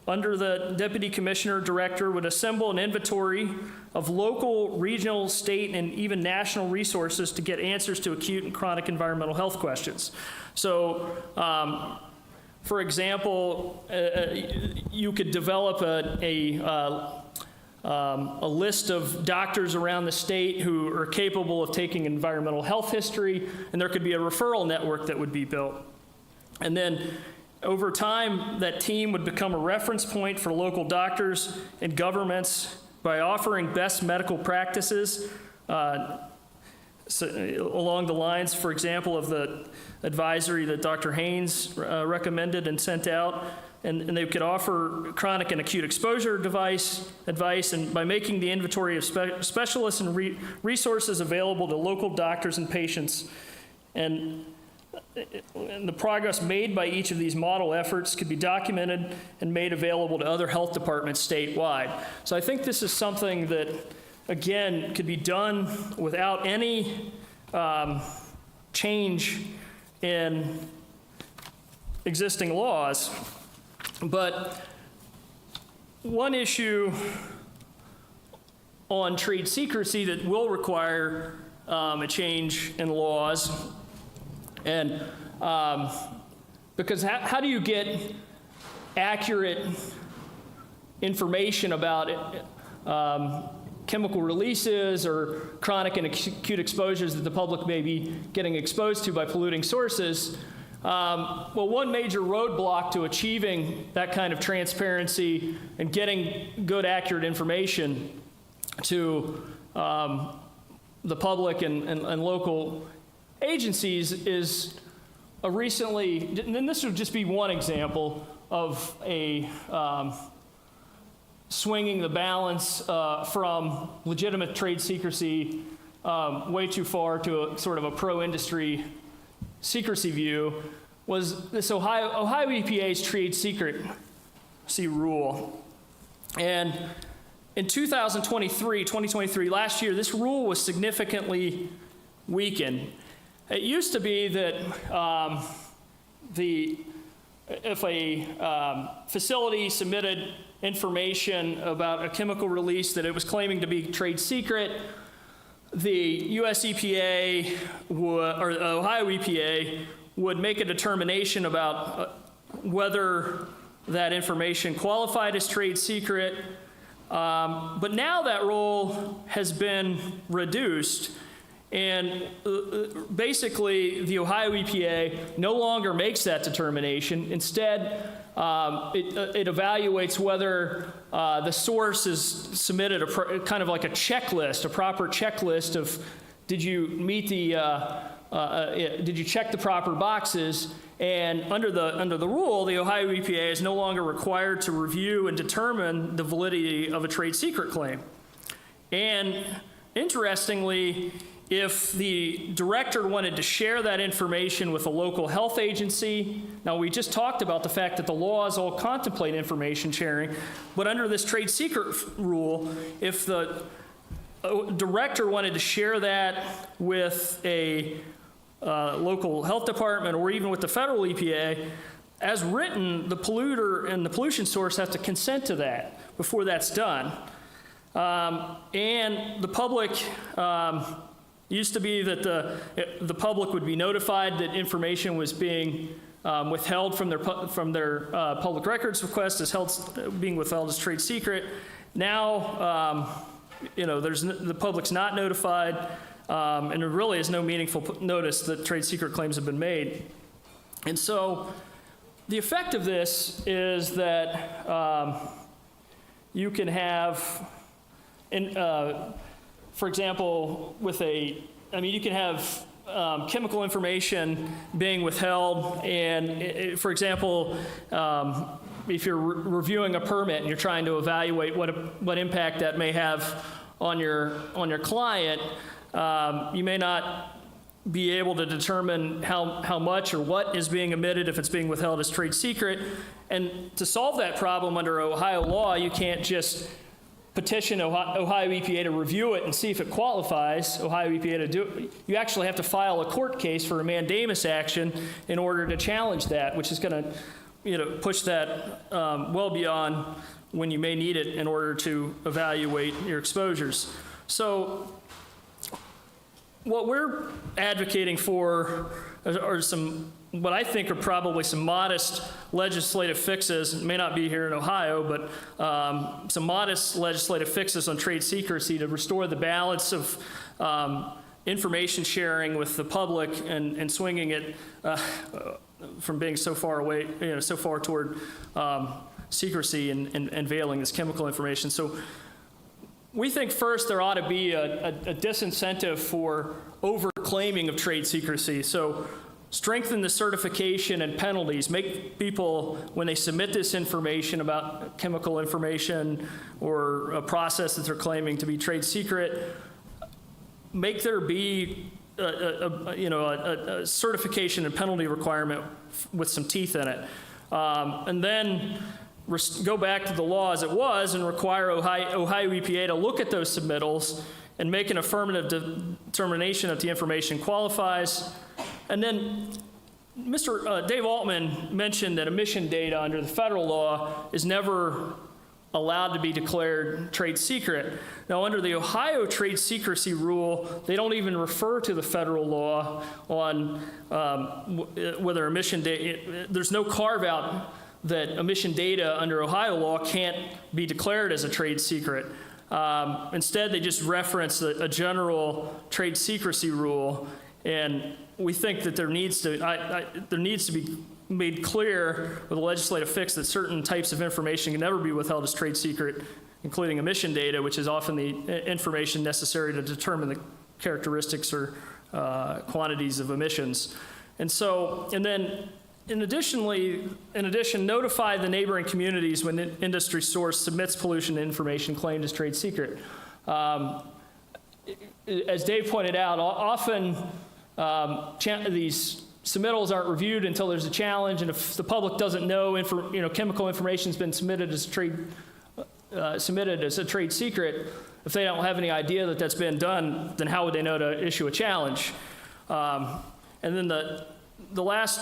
under the deputy commissioner or director would assemble an inventory of local, regional, state, and even national resources to get answers to acute and chronic environmental health questions. So, for example, you could develop a list of doctors around the state who are capable of taking environmental health history, and there could be a referral network that would be built. And then over time, that team would become a reference point for local doctors and governments by offering best medical practices along the lines, for example, of the advisory that Dr. Haynes recommended and sent out. And they could offer chronic and acute exposure advice, and by making the inventory of specialists and resources available to local doctors and patients. And the progress made by each of these model efforts could be documented and made available to other health departments statewide. So I think this is something that again, could be done without any change in existing laws. But one issue on trade secrecy that will require a change in laws, and because how do you get accurate information about chemical releases or chronic and acute exposures that the public may be getting exposed to by polluting sources? Well, one major roadblock to achieving that kind of transparency and getting good, accurate information to the public and local agencies is a recently, and this would just be one example of a swinging the balance from legitimate trade secrecy way too far to a sort of a pro-industry secrecy view, was this Ohio EPA's trade secrecy rule. And in 2023, last year, this rule was significantly weakened. It used to be that if a facility submitted information about a chemical release that it was claiming to be trade secret, the US EPA or the Ohio EPA would make a determination about whether that information qualified as trade secret. But now that role has been reduced, and basically the Ohio EPA no longer makes that determination. Instead, it evaluates whether the source has submitted kind of like a checklist, a proper checklist of did you meet the, did you check the proper boxes? And under the rule, the Ohio EPA is no longer required to review and determine the validity of a trade secret claim. And interestingly, if the director wanted to share that information with a local health agency, now we just talked about the fact that the laws all contemplate information sharing, but under this trade secret rule, if the director wanted to share that with a local health department or even with the federal EPA, as written, the polluter and the pollution source have to consent to that before that's done. And the public, used to be that the public would be notified that information was being withheld from their public records request as being withheld as trade secret. Now, the public's not notified, and there really is no meaningful notice that trade secret claims have been made. And so the effect of this is that you can have, for example, you can have chemical information being withheld, and for example, if you're reviewing a permit and you're trying to evaluate what impact that may have on your client, you may not be able to determine how much or what is being emitted if it's being withheld as trade secret. And to solve that problem under Ohio law, you can't just petition Ohio EPA to review it and see if it qualifies Ohio EPA to do it. You actually have to file a court case for a mandamus action in order to challenge that, which is going to push that well beyond when you may need it in order to evaluate your exposures. So what we're advocating for are some, what I think are probably some modest legislative fixes. It may not be here in Ohio, but some modest legislative fixes on trade secrecy to restore the balance of information sharing with the public and swinging it from being so far away, so far toward secrecy and veiling this chemical information. So we think first there ought to be a disincentive for over-claiming of trade secrecy. So strengthen the certification and penalties. Make people, when they submit this information about chemical information or a process that they're claiming to be trade secret, make there be a certification and penalty requirement with some teeth in it. And then go back to the law as it was and require Ohio EPA to look at those submittals and make an affirmative determination that the information qualifies. And then Mr. Dave Altman mentioned that emission data under the federal law is never allowed to be declared trade secret. Now, under the Ohio trade secrecy rule, they don't even refer to the federal law on whether emission data, there's no carve out that emission data under Ohio law can't be declared as a trade secret. Instead, they just reference a general trade secrecy rule, and we think that there needs to be made clear with a legislative fix that certain types of information can never be withheld as trade secret, including emission data, which is often the information necessary to determine the characteristics or quantities of emissions. And then in addition, notify the neighboring communities when an industry source submits pollution information claimed as trade secret. As Dave pointed out, often these submittals aren't reviewed until there's a challenge, and if the public doesn't know, chemical information's been submitted as a trade secret, if they don't have any idea that that's been done, then how would they know to issue a challenge? And then the last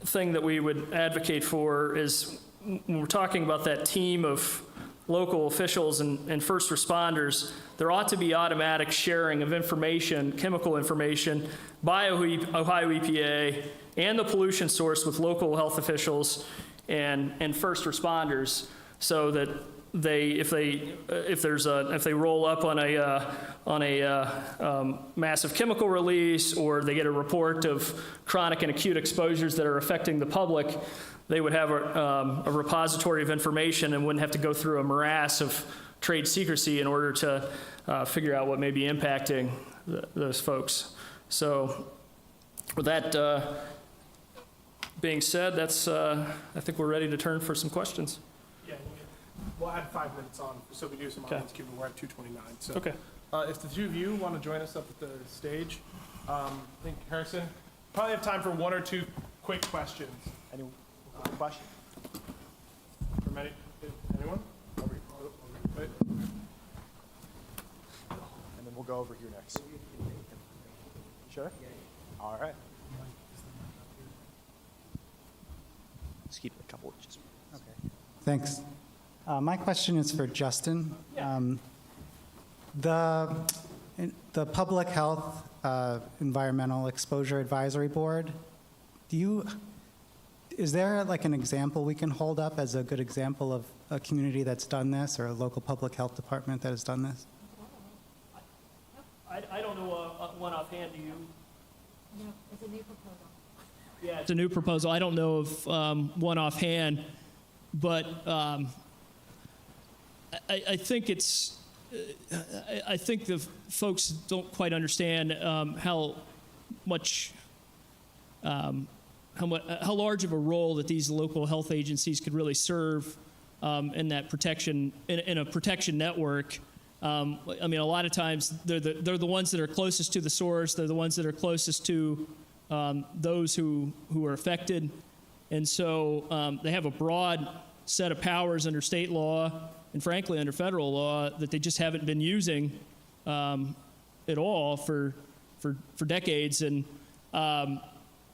thing that we would advocate for is when we're talking about that team of local officials and first responders, there ought to be automatic sharing of information, chemical information, by Ohio EPA and the pollution source with local health officials and first responders, so that if they roll up on a massive chemical release, or they get a report of chronic and acute exposures that are affecting the public, they would have a repository of information and wouldn't have to go through a morass of trade secrecy in order to figure out what may be impacting those folks. So with that being said, I think we're ready to turn for some questions. Yeah, we'll add 5 minutes on, so we do some audience Q&A. We're at 2:29. So, okay. If the two of you want to join us up at the stage, I think Harrison, probably have time for one or two quick questions. Any question? From anyone? Over here. And then we'll go over here next. Sure? All right. Just keep it a couple inches. Okay. Thanks. My question is for Justin. The Public Health Environmental Exposure Advisory Board, is there like an example we can hold up as a good example of a community that's done this, or a local public health department that has done this? I don't know one offhand. Do you? No, it's a new proposal. Yeah, it's a new proposal. I don't know of one offhand, but I think I think the folks don't quite understand how large of a role that these local health agencies could really serve in that protection, in a protection network. I mean, a lot of times they're the ones that are closest to the source. They're the ones that are closest to those who are affected, and so they have a broad set of powers under state law and, frankly, under federal law that they just haven't been using at all for decades. And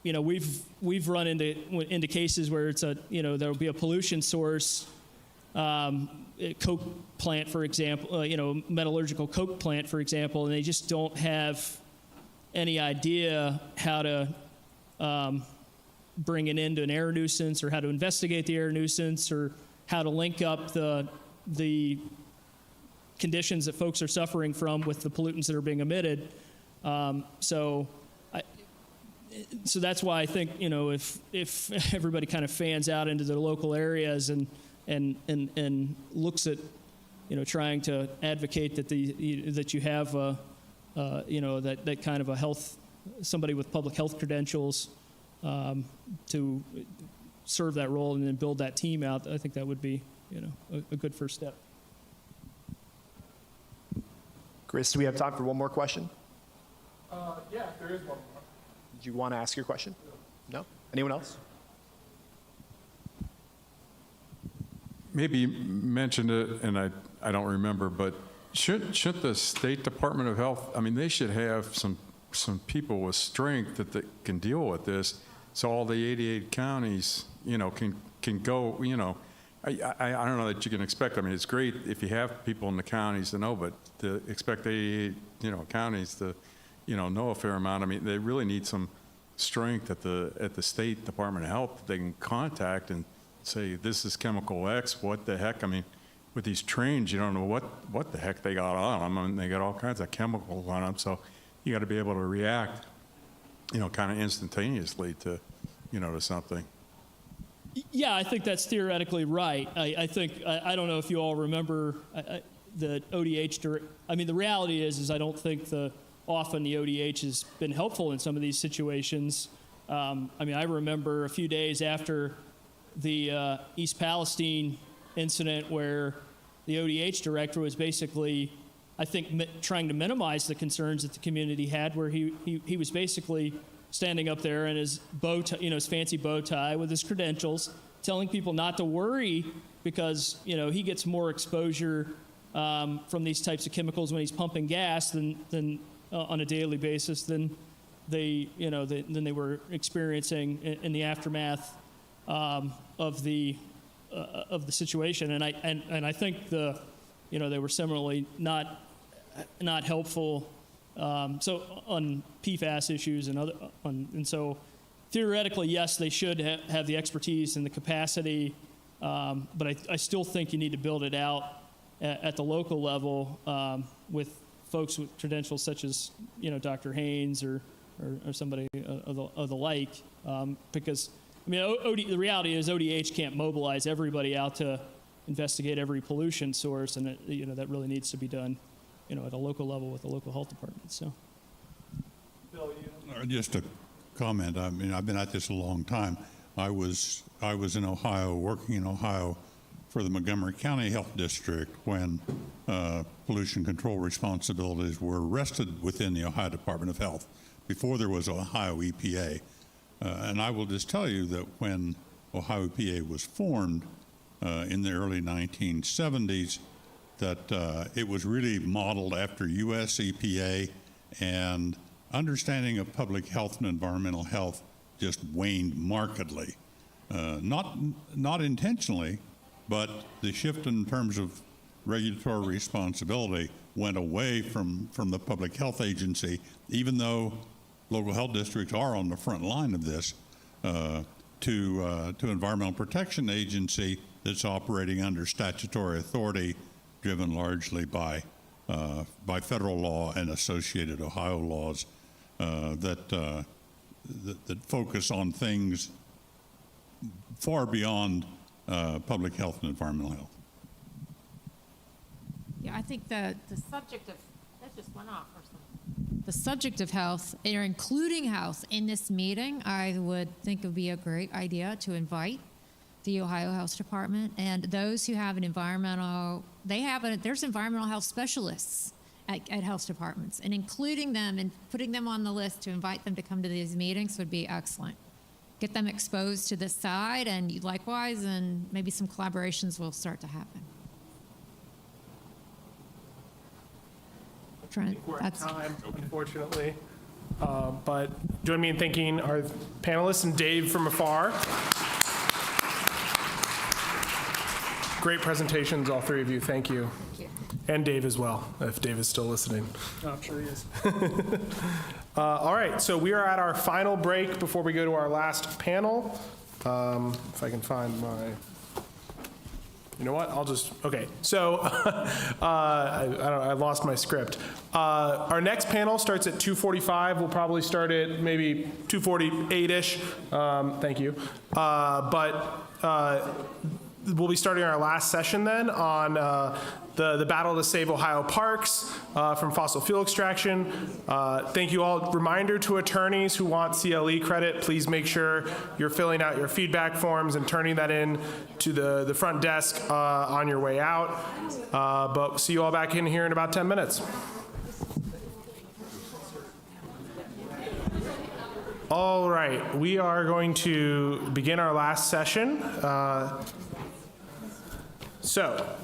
we've run into cases where it's there'll be a pollution source, a coke plant, for example, metallurgical coke plant, for example, and they just don't have any idea how to bring it into an air nuisance, or how to investigate the air nuisance, or how to link up the conditions that folks are suffering from with the pollutants that are being emitted. So that's why I think, if everybody kind of fans out into their local areas and looks at, trying to advocate that you have that kind of a somebody with public health credentials to serve that role and then build that team out, I think that would be, a good first step. Chris, do we have time for one more question? Yeah, there is one more. Did you want to ask your question? No? Anyone else? maybe mentioned it, and I don't remember, but should the State Department of Health, I mean, they should have some people with strength that can deal with this, so all the 88 counties, can go, I don't know that you can expect, I mean, it's great if you have people in the counties to know, but to expect 88, counties to, know a fair amount, I mean, they really need some strength at the State Department of Health that they can contact and say, this is chemical X, what the heck, I mean, with these trains, you don't know what the heck they got on them. I mean, they got all kinds of chemicals on them, so you got to be able to react, kind of instantaneously to, to something. Yeah, I think that's theoretically right. I think, I don't know if you all remember the ODH, I mean, the reality is I don't think often the ODH has been helpful in some of these situations. I mean, I remember a few days after the East Palestine incident where the ODH director was basically, I think, trying to minimize the concerns that the community had, where he was basically standing up there in his bow tie, his fancy bow tie with his credentials, telling people not to worry because, he gets more exposure from these types of chemicals when he's pumping gas than on a daily basis than they were experiencing in the aftermath of the situation, and I think they were similarly not helpful. So on PFAS issues and so theoretically, yes, they should have the expertise and the capacity, but I still think you need to build it out at the local level with folks with credentials such as Dr. Haynes or somebody of the like, because. I mean, the reality is ODH can't mobilize everybody out to investigate every pollution source, and that really needs to be done, at a local level with the local health department. So, Bill, just a comment. I mean, I've been at this a long time. I was in Ohio, working in Ohio for the Montgomery County Health District when pollution control responsibilities were rested within the Ohio Department of Health before there was Ohio EPA. And I will just tell you that when Ohio EPA was formed in the early 1970s, that it was really modeled after U.S. EPA, and understanding of public health and environmental health just waned markedly. Not intentionally, but the shift in terms of regulatory responsibility went away from the public health agency, even though local health districts are on the front line of this, to Environmental Protection Agency that's operating under statutory authority, driven largely by federal law and associated Ohio laws that focus on things far beyond public health and environmental health. Yeah, I think the Subject of, that just went off or something. the subject of health, or including health in this meeting, I would think it would be a great idea to invite the Ohio Health Department and those who have an there's environmental health specialists at health departments, and including them and putting them on the list to invite them to come to these meetings would be excellent. Get them exposed to this side, and likewise, and maybe some collaborations will start to happen. Trent, We're at time, unfortunately. But join me in thanking our panelists and Dave from afar. Great presentations, all three of you. Thank you. And Dave as well, if Dave is still listening. Oh, I'm sure he is. All right, so we are at our final break before we go to our last panel. If I can find my... You know what? Okay. So I lost my script. Our next panel starts at 2:45. We'll probably start at maybe 2:48-ish. Thank you. We'll be starting our last session then on the battle to save Ohio parks from fossil fuel extraction. Thank you all. Reminder to attorneys who want CLE credit, please make sure you're filling out your feedback forms and turning that in to the front desk on your way out. But see you all back in here in about 10 minutes. All right, we are going to begin our last session. So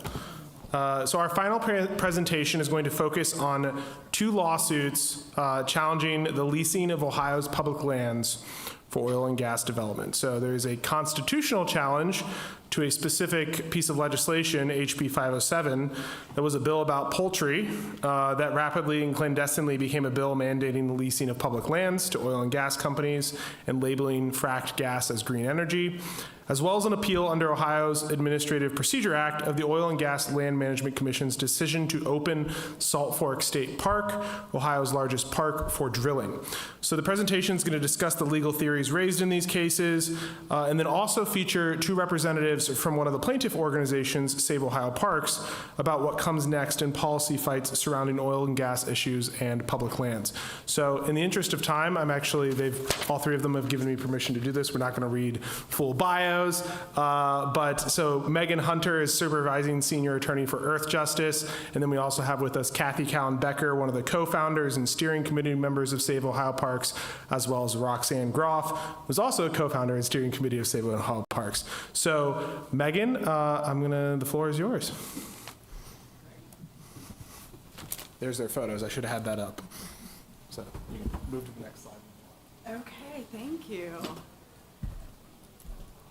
our final presentation is going to focus on 2 lawsuits challenging the leasing of Ohio's public lands for oil and gas development. So there is a constitutional challenge to a specific piece of legislation, HB 507, that was a bill about poultry that rapidly and clandestinely became a bill mandating the leasing of public lands to oil and gas companies and labeling fracked gas as green energy, as well as an appeal under Ohio's Administrative Procedure Act of the Oil and Gas Land Management Commission's decision to open Salt Fork State Park, Ohio's largest park, for drilling. So the presentation is going to discuss the legal theories raised in these cases, and then also feature 2 representatives from one of the plaintiff organizations, Save Ohio Parks, about what comes next in policy fights surrounding oil and gas issues and public lands. So in the interest of time, all 3 of them have given me permission to do this. We're not going to read full bios. So Megan Hunter is supervising senior attorney for Earth Justice, and then we also have with us Kathy Callan Becker, one of the co-founders and steering committee members of Save Ohio Parks, as well as Roxanne Groff, who's also a co-founder and steering committee of Save Ohio Parks. So Megan, the floor is yours. There's their photos. I should have had that up. So you can move to the next slide. Okay, thank you.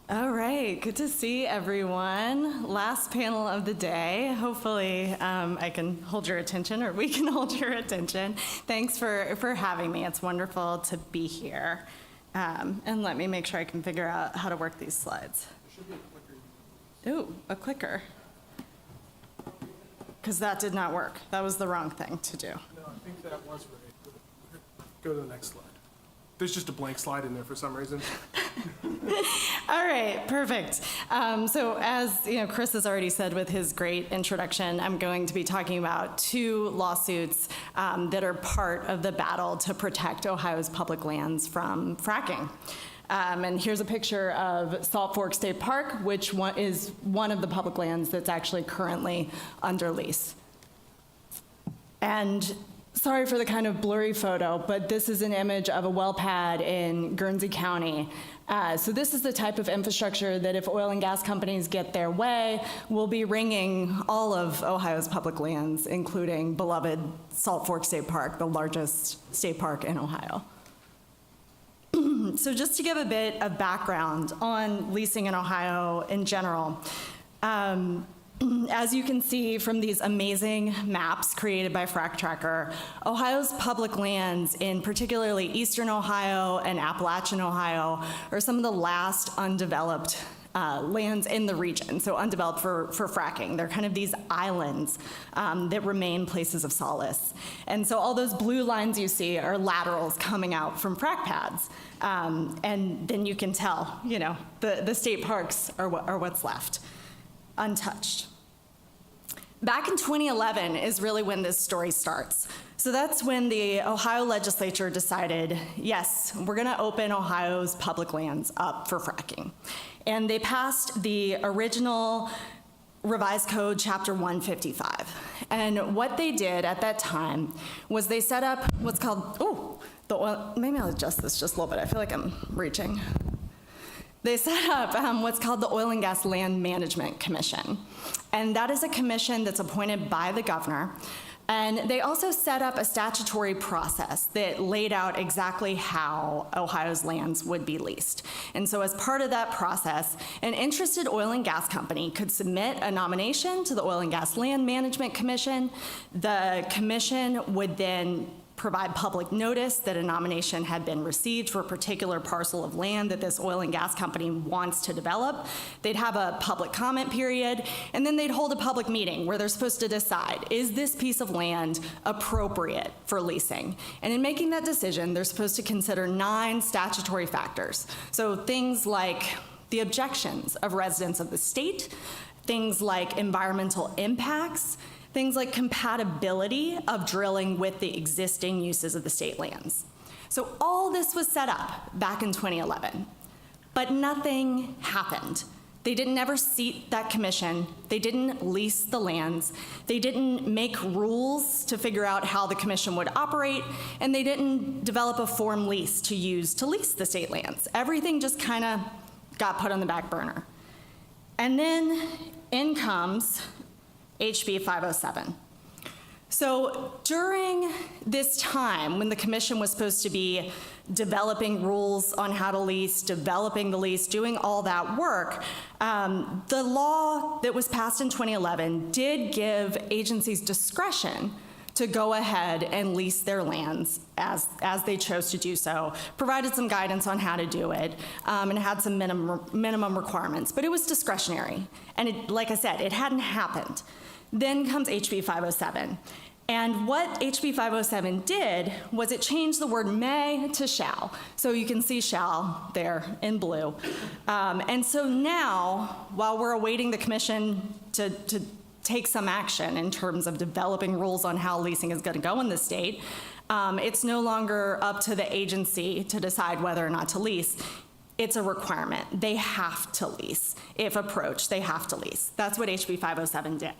All right, good to see everyone. Last panel of the day. Hopefully I can hold your attention, or we can hold your attention. Thanks for having me. It's wonderful to be here. And let me make sure I can figure out how to work these slides. There should be a clicker. Ooh, a clicker. Because that did not work. That was the wrong thing to do. No, I think that was right. Go to the next slide. There's just a blank slide in there for some reason. All right, perfect. So as Chris has already said with his great introduction, I'm going to be talking about 2 lawsuits that are part of the battle to protect Ohio's public lands from fracking. And here's a picture of Salt Fork State Park, which is one of the public lands that's actually currently under lease. And sorry for the kind of blurry photo, but this is an image of a well pad in Guernsey County. So this is the type of infrastructure that if oil and gas companies get their way, will be ringing all of Ohio's public lands, including beloved Salt Fork State Park, the largest state park in Ohio. So just to give a bit of background on leasing in Ohio in general, as you can see from these amazing maps created by Frac Tracker, Ohio's public lands in particularly eastern Ohio and Appalachian Ohio are some of the last undeveloped lands in the region, so undeveloped for fracking. They're kind of these islands that remain places of solace. And so all those blue lines you see are laterals coming out from frac pads. And then you can tell, the state parks are what's left, untouched. Back in 2011 is really when this story starts. So that's when the Ohio legislature decided, yes, we're going to open Ohio's public lands up for fracking. And they passed the original Revised Code, Chapter 155. And what they did at that time was they set up what's called, maybe I'll adjust this just a little bit. I feel like I'm reaching. They set up what's called the Oil and Gas Land Management Commission. And that is a commission that's appointed by the governor. And they also set up a statutory process that laid out exactly how Ohio's lands would be leased. And so as part of that process, an interested oil and gas company could submit a nomination to the Oil and Gas Land Management Commission. The commission would then provide public notice that a nomination had been received for a particular parcel of land that this oil and gas company wants to develop. They'd have a public comment period, and then they'd hold a public meeting where they're supposed to decide, is this piece of land appropriate for leasing? And in making that decision, they're supposed to consider 9 statutory factors. So things like the objections of residents of the state, things like environmental impacts, things like compatibility of drilling with the existing uses of the state lands. So all this was set up back in 2011, but nothing happened. They didn't ever seat that commission. They didn't lease the lands. They didn't make rules to figure out how the commission would operate, and they didn't develop a form lease to use to lease the state lands. Everything just kind of got put on the back burner. And then in comes HB 507. So during this time when the commission was supposed to be developing rules on how to lease, developing the lease, doing all that work, the law that was passed in 2011 did give agencies discretion to go ahead and lease their lands as they chose to do so, provided some guidance on how to do it, and had some minimum requirements. But it was discretionary. And like I said, it hadn't happened. Then comes HB 507. And what HB 507 did was it changed the word may to shall. So you can see shall there in blue. And so now, while we're awaiting the commission to take some action in terms of developing rules on how leasing is going to go in the state, it's no longer up to the agency to decide whether or not to lease. It's a requirement. They have to lease. If approached, they have to lease. That's what HB 507 did.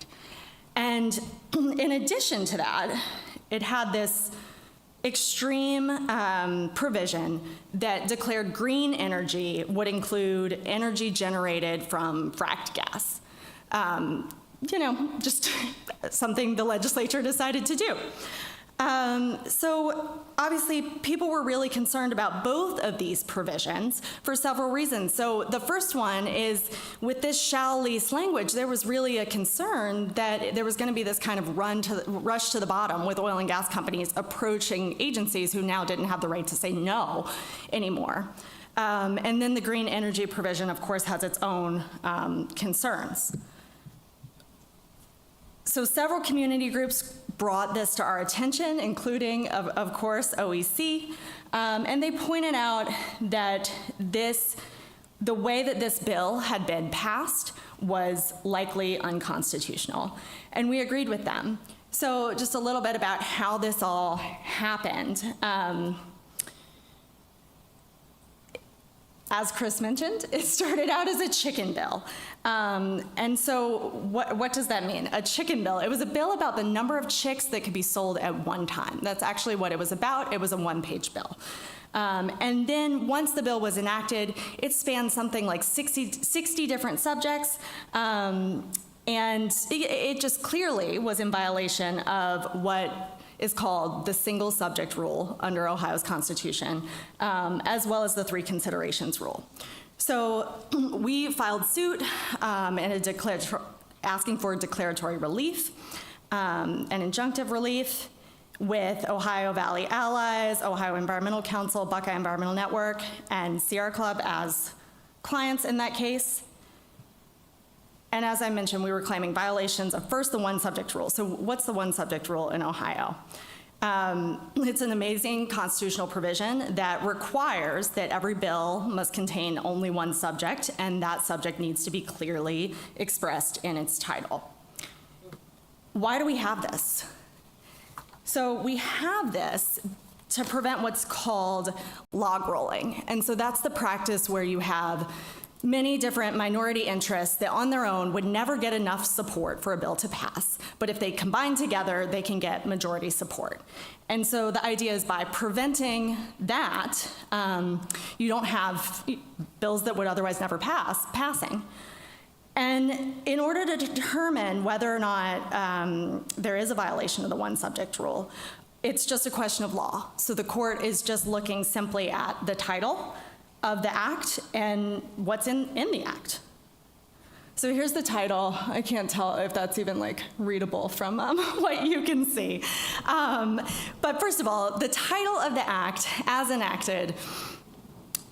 And in addition to that, it had this extreme provision that declared green energy would include energy generated from fracked gas. Just something the legislature decided to do. So obviously, people were really concerned about both of these provisions for several reasons. So the first one is, with this shall lease language, there was really a concern that there was going to be this kind of rush to the bottom with oil and gas companies approaching agencies who now didn't have the right to say no anymore. And then the green energy provision, of course, has its own concerns. So several community groups brought this to our attention, including, of course, OEC, and they pointed out that the way that this bill had been passed was likely unconstitutional, and we agreed with them. So just a little bit about how this all happened. As Chris mentioned, it started out as a chicken bill. And so what does that mean? A chicken bill. It was a bill about the number of chicks that could be sold at one time. That's actually what it was about. It was a one-page bill. And then once the bill was enacted, it spanned something like 60 different subjects. And it just clearly was in violation of what is called the single subject rule under Ohio's Constitution, as well as the three considerations rule. So we filed suit asking for declaratory relief and injunctive relief with Ohio Valley Allies, Ohio Environmental Council, Buckeye Environmental Network, and Sierra Club as clients in that case. And as I mentioned, we were claiming violations of first the one subject rule. So what's the one subject rule in Ohio? It's an amazing constitutional provision that requires that every bill must contain only one subject, and that subject needs to be clearly expressed in its title. Why do we have this? So we have this to prevent what's called log rolling. And so that's the practice where you have many different minority interests that on their own would never get enough support for a bill to pass. But if they combine together, they can get majority support. And so the idea is by preventing that, you don't have bills that would otherwise never pass passing. And in order to determine whether or not there is a violation of the one subject rule, it's just a question of law. So the court is just looking simply at the title of the act and what's in the act. So here's the title. I can't tell if that's even like readable from what you can see. But first of all, the title of the act as enacted,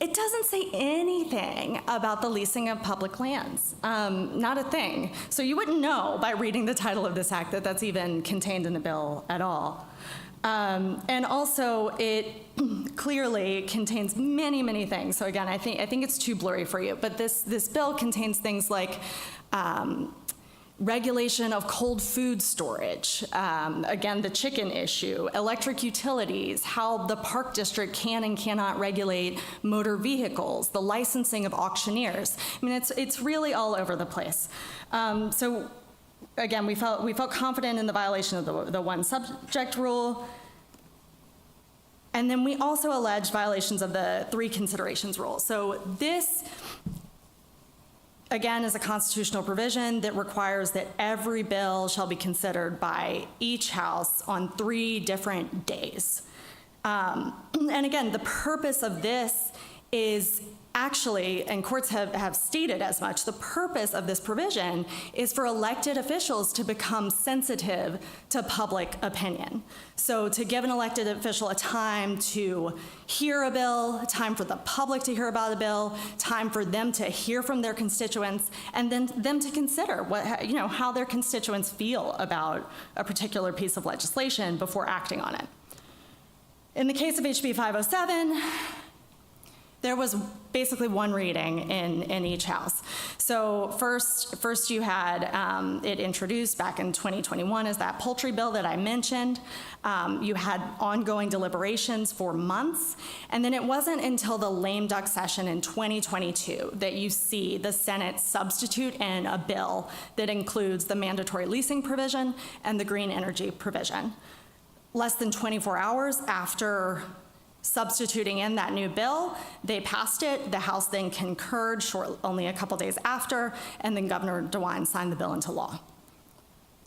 it doesn't say anything about the leasing of public lands, not a thing. So you wouldn't know by reading the title of this act that that's even contained in the bill at all. And also, it clearly contains many, many things. So again, I think it's too blurry for you. But this bill contains things like regulation of cold food storage, again, the chicken issue, electric utilities, how the park district can and cannot regulate motor vehicles, the licensing of auctioneers. I mean, it's really all over the place. So again, we felt confident in the violation of the one subject rule. And then we also alleged violations of the three considerations rule. So this again, is a constitutional provision that requires that every bill shall be considered by each house on 3 different days. And again, the purpose of this is actually, and courts have stated as much, the purpose of this provision is for elected officials to become sensitive to public opinion. So to give an elected official a time to hear a bill, time for the public to hear about a bill, time for them to hear from their constituents, and then them to consider how their constituents feel about a particular piece of legislation before acting on it. In the case of HB 507, there was basically 1 reading in each house. So first you had it introduced back in 2021 as that poultry bill that I mentioned. You had ongoing deliberations for months, and then it wasn't until the lame duck session in 2022 that you see the Senate substitute in a bill that includes the mandatory leasing provision and the green energy provision. Less than 24 hours after substituting in that new bill, they passed it. The House then concurred only a couple days after, and then Governor DeWine signed the bill into law.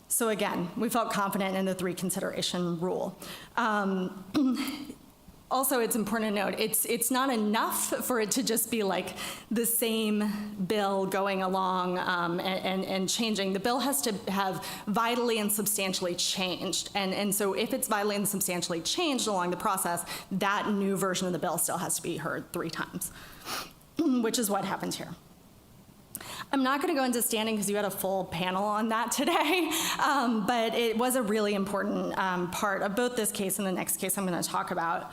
So again, we felt confident in the 3 consideration rule. Also, it's important to note, it's not enough for it to just be like the same bill going along and changing. The bill has to have vitally and substantially changed. And so if it's vitally and substantially changed along the process, that new version of the bill still has to be heard 3 times, which is what happened here. I'm not going to go into standing because you had a full panel on that today, but it was a really important part of both this case and the next case I'm going to talk about.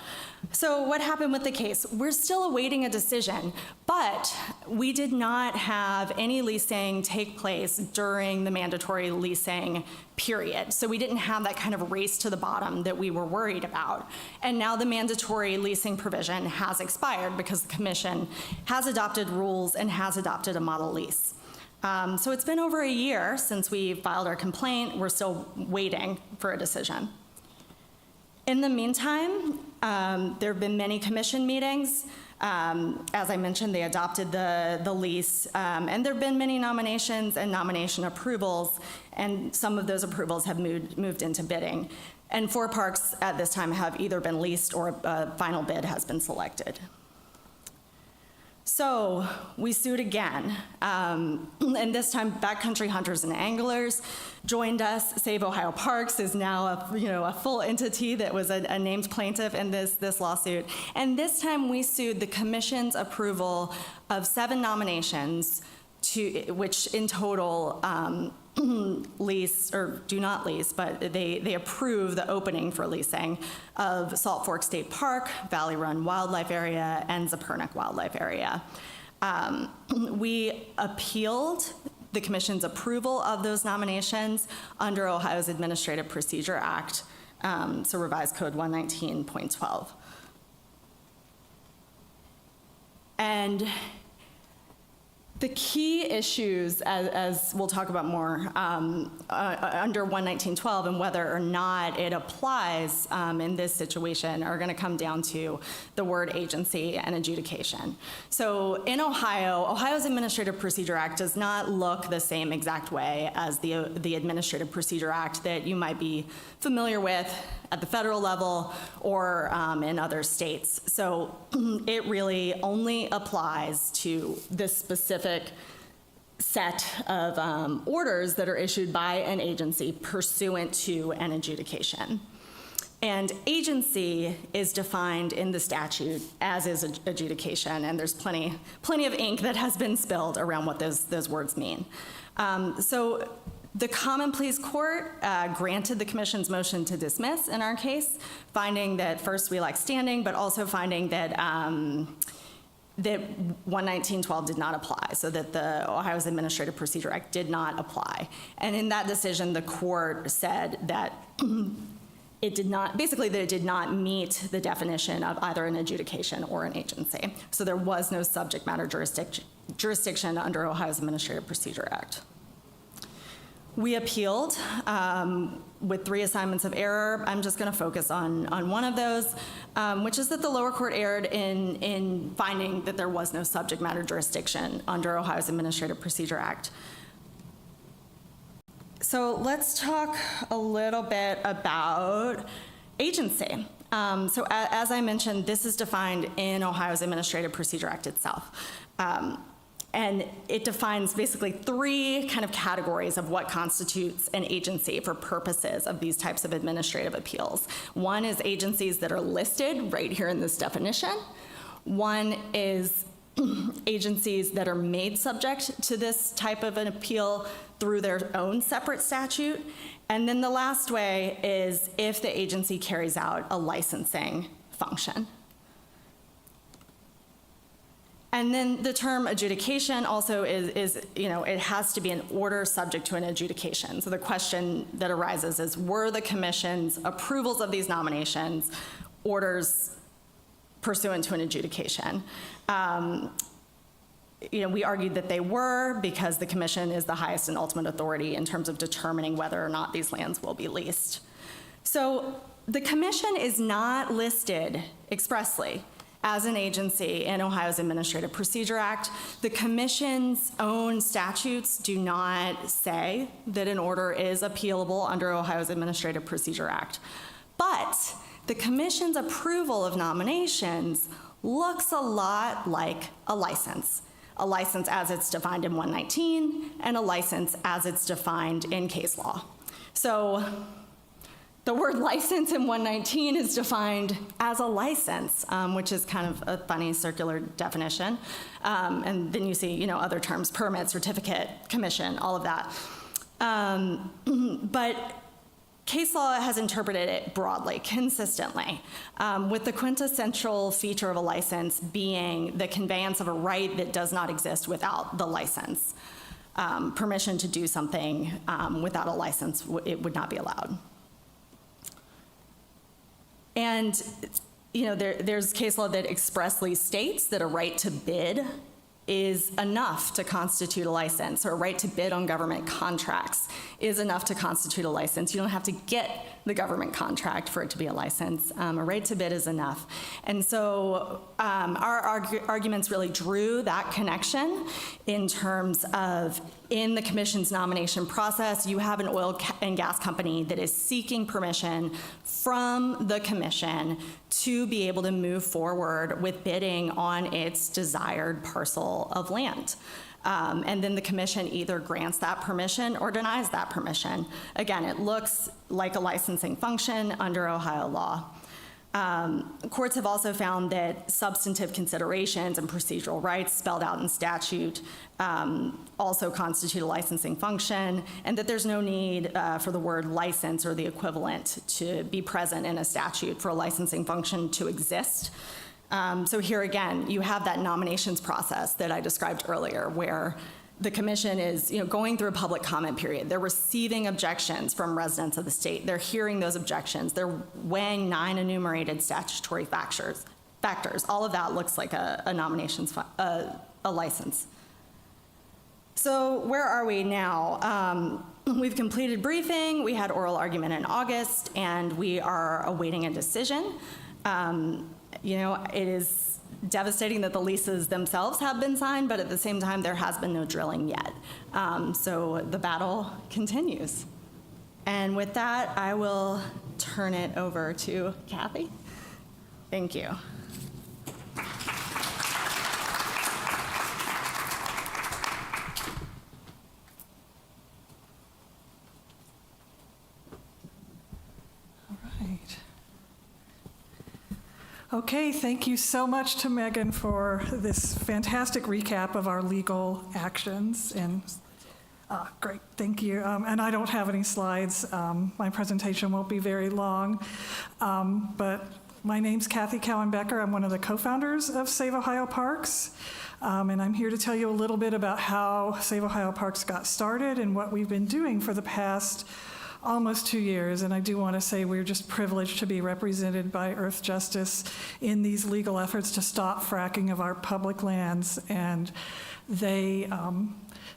So what happened with the case? We're still awaiting a decision, but we did not have any leasing take place during the mandatory leasing period. So we didn't have that kind of race to the bottom that we were worried about. And now the mandatory leasing provision has expired because the Commission has adopted rules and has adopted a model lease. So it's been over a year since we filed our complaint. We're still waiting for a decision. In the meantime, there have been many Commission meetings. As I mentioned, they adopted the lease, and there have been many nominations and nomination approvals, and some of those approvals have moved into bidding. And 4 parks at this time have either been leased or a final bid has been selected. So we sued again, and this time Backcountry Hunters and Anglers joined us. Save Ohio Parks is now a full entity that was a named plaintiff in this lawsuit. And this time we sued the Commission's approval of 7 nominations, which in total lease, or do not lease, but they approve the opening for leasing of Salt Fork State Park, Valley Run Wildlife Area, and Zapernik Wildlife Area. We appealed the Commission's approval of those nominations under Ohio's Administrative Procedure Act, so revised code 119.12. And the key issues, as we'll talk about more, under 119.12 and whether or not it applies in this situation are going to come down to the word agency and adjudication. So in Ohio, Ohio's Administrative Procedure Act does not look the same exact way as the Administrative Procedure Act that you might be familiar with at the federal level or in other states. So it really only applies to this specific set of orders that are issued by an agency pursuant to an adjudication. And agency is defined in the statute as is adjudication, and there's plenty of ink that has been spilled around what those words mean. So the Common Pleas Court granted the Commission's motion to dismiss in our case, finding that first we lack standing, but also finding that that 119.12 did not apply, so that the Ohio's Administrative Procedure Act did not apply. And in that decision, the court said that it did not, basically that it did not meet the definition of either an adjudication or an agency. So there was no subject matter jurisdiction under Ohio's Administrative Procedure Act. We appealed with 3 assignments of error. I'm just going to focus on one of those, which is that the lower court erred in finding that there was no subject matter jurisdiction under Ohio's Administrative Procedure Act. So let's talk a little bit about agency. So as I mentioned, this is defined in Ohio's Administrative Procedure Act itself. And it defines basically 3 kind of categories of what constitutes an agency for purposes of these types of administrative appeals. One is agencies that are listed right here in this definition. One is agencies that are made subject to this type of an appeal through their own separate statute. And then the last way is if the agency carries out a licensing function. And then the term adjudication also is, it has to be an order subject to an adjudication. So the question that arises is, were the commission's approvals of these nominations orders pursuant to an adjudication? We argued that they were because the commission is the highest and ultimate authority in terms of determining whether or not these lands will be leased. So the commission is not listed expressly as an agency in Ohio's Administrative Procedure Act. The commission's own statutes do not say that an order is appealable under Ohio's Administrative Procedure Act. But the commission's approval of nominations looks a lot like a license as it's defined in 119 and a license as it's defined in case law. So the word license in 119 is defined as a license, which is kind of a funny circular definition. And then you see, other terms, permit, certificate, commission, all of that. But case law has interpreted it broadly, consistently, with the quintessential feature of a license being the conveyance of a right that does not exist without the license. Permission to do something without a license, it would not be allowed. And there's case law that expressly states that a right to bid is enough to constitute a license, or a right to bid on government contracts is enough to constitute a license. You don't have to get the government contract for it to be a license. A right to bid is enough. And so our arguments really drew that connection in terms of, in the commission's nomination process, you have an oil and gas company that is seeking permission from the commission to be able to move forward with bidding on its desired parcel of land. And then the commission either grants that permission or denies that permission. Again, it looks like a licensing function under Ohio law. Courts have also found that substantive considerations and procedural rights spelled out in statute also constitute a licensing function, and that there's no need for the word license or the equivalent to be present in a statute for a licensing function to exist. So here again, you have that nominations process that I described earlier, where the commission is going through a public comment period. They're receiving objections from residents of the state. They're hearing those objections. They're weighing 9 enumerated statutory factors. All of that looks like a nominations, a license. So where are we now? We've completed briefing. We had oral argument in August, and we are awaiting a decision. It is devastating that the leases themselves have been signed, but at the same time, there has been no drilling yet. So the battle continues. And with that, I will turn it over to Kathy. Thank you. Okay, thank you so much to Megan for this fantastic recap of our legal actions. And great, thank you. And I don't have any slides. My presentation won't be very long. But my name's Kathy Cowan-Becker. I'm one of the co-founders of Save Ohio Parks. And I'm here to tell you a little bit about how Save Ohio Parks got started and what we've been doing for the past almost 2 years, and I do want to say we're just privileged to be represented by Earth Justice in these legal efforts to stop fracking of our public lands, and they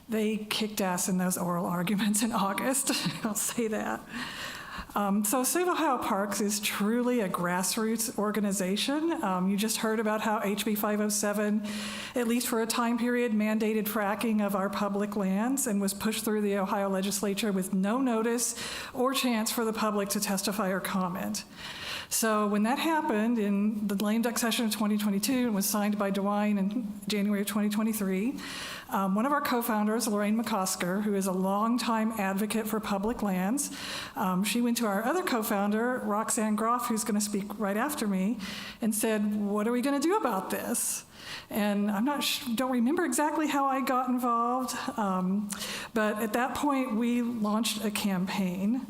they kicked ass in those oral arguments in August. I'll say that. So Save Ohio Parks is truly a grassroots organization. You just heard about how HB 507, at least for a time period, mandated fracking of our public lands and was pushed through the Ohio legislature with no notice or chance for the public to testify or comment. So when that happened in the lame duck session of 2022 and was signed by DeWine in January of 2023, one of our co-founders, Lorraine McCosker, who is a longtime advocate for public lands, she went to our other co-founder, Roxanne Groff, who's going to speak right after me, and said, what are we going to do about this? And don't remember exactly how I got involved, but at that point we launched a campaign.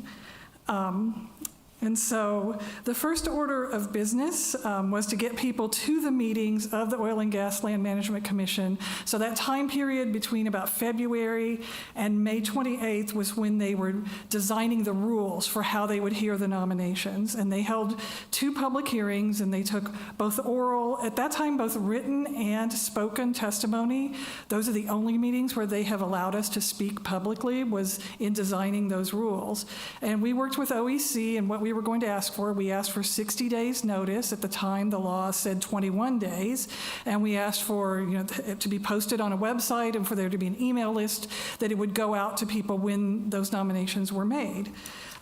And so the first order of business was to get people to the meetings of the Oil and Gas Land Management Commission. So that time period between about February and May 28th was when they were designing the rules for how they would hear the nominations. And they held 2 public hearings, and they took both oral, at that time, both written and spoken testimony. Those are the only meetings where they have allowed us to speak publicly, was in designing those rules. And we worked with OEC, and what we were going to ask for, we asked for 60 days notice. At the time, the law said 21 days. And we asked for it to be posted on a website and for there to be an email list that it would go out to people when those nominations were made.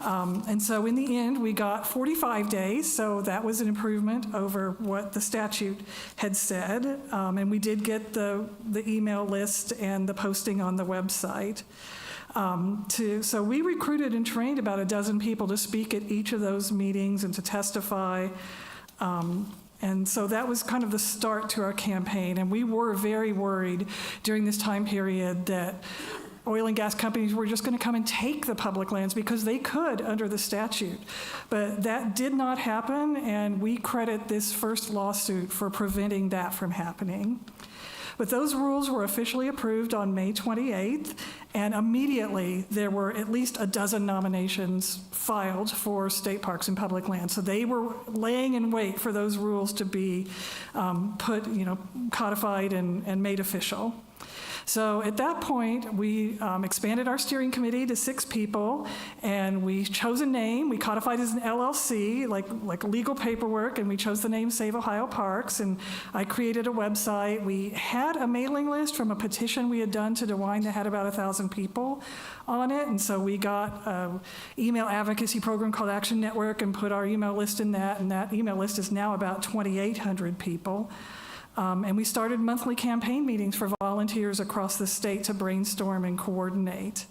And so in the end, we got 45 days, so that was an improvement over what the statute had said. And we did get the email list and the posting on the website. So we recruited and trained about a dozen people to speak at each of those meetings and to testify. And so that was kind of the start to our campaign. And we were very worried during this time period that oil and gas companies were just going to come and take the public lands because they could under the statute. But that did not happen, and we credit this first lawsuit for preventing that from happening. But those rules were officially approved on May 28th, and immediately there were at least a dozen nominations filed for state parks and public lands. So they were laying in wait for those rules to be codified and made official. So at that point, we expanded our steering committee to 6 people, and we chose a name. We codified as an LLC, like legal paperwork, and we chose the name Save Ohio Parks, and I created a website. We had a mailing list from a petition we had done to DeWine that had about 1,000 people on it, and so we got an email advocacy program called Action Network and put our email list in that, and that email list is now about 2,800 people. And we started monthly campaign meetings for volunteers across the state to brainstorm and coordinate.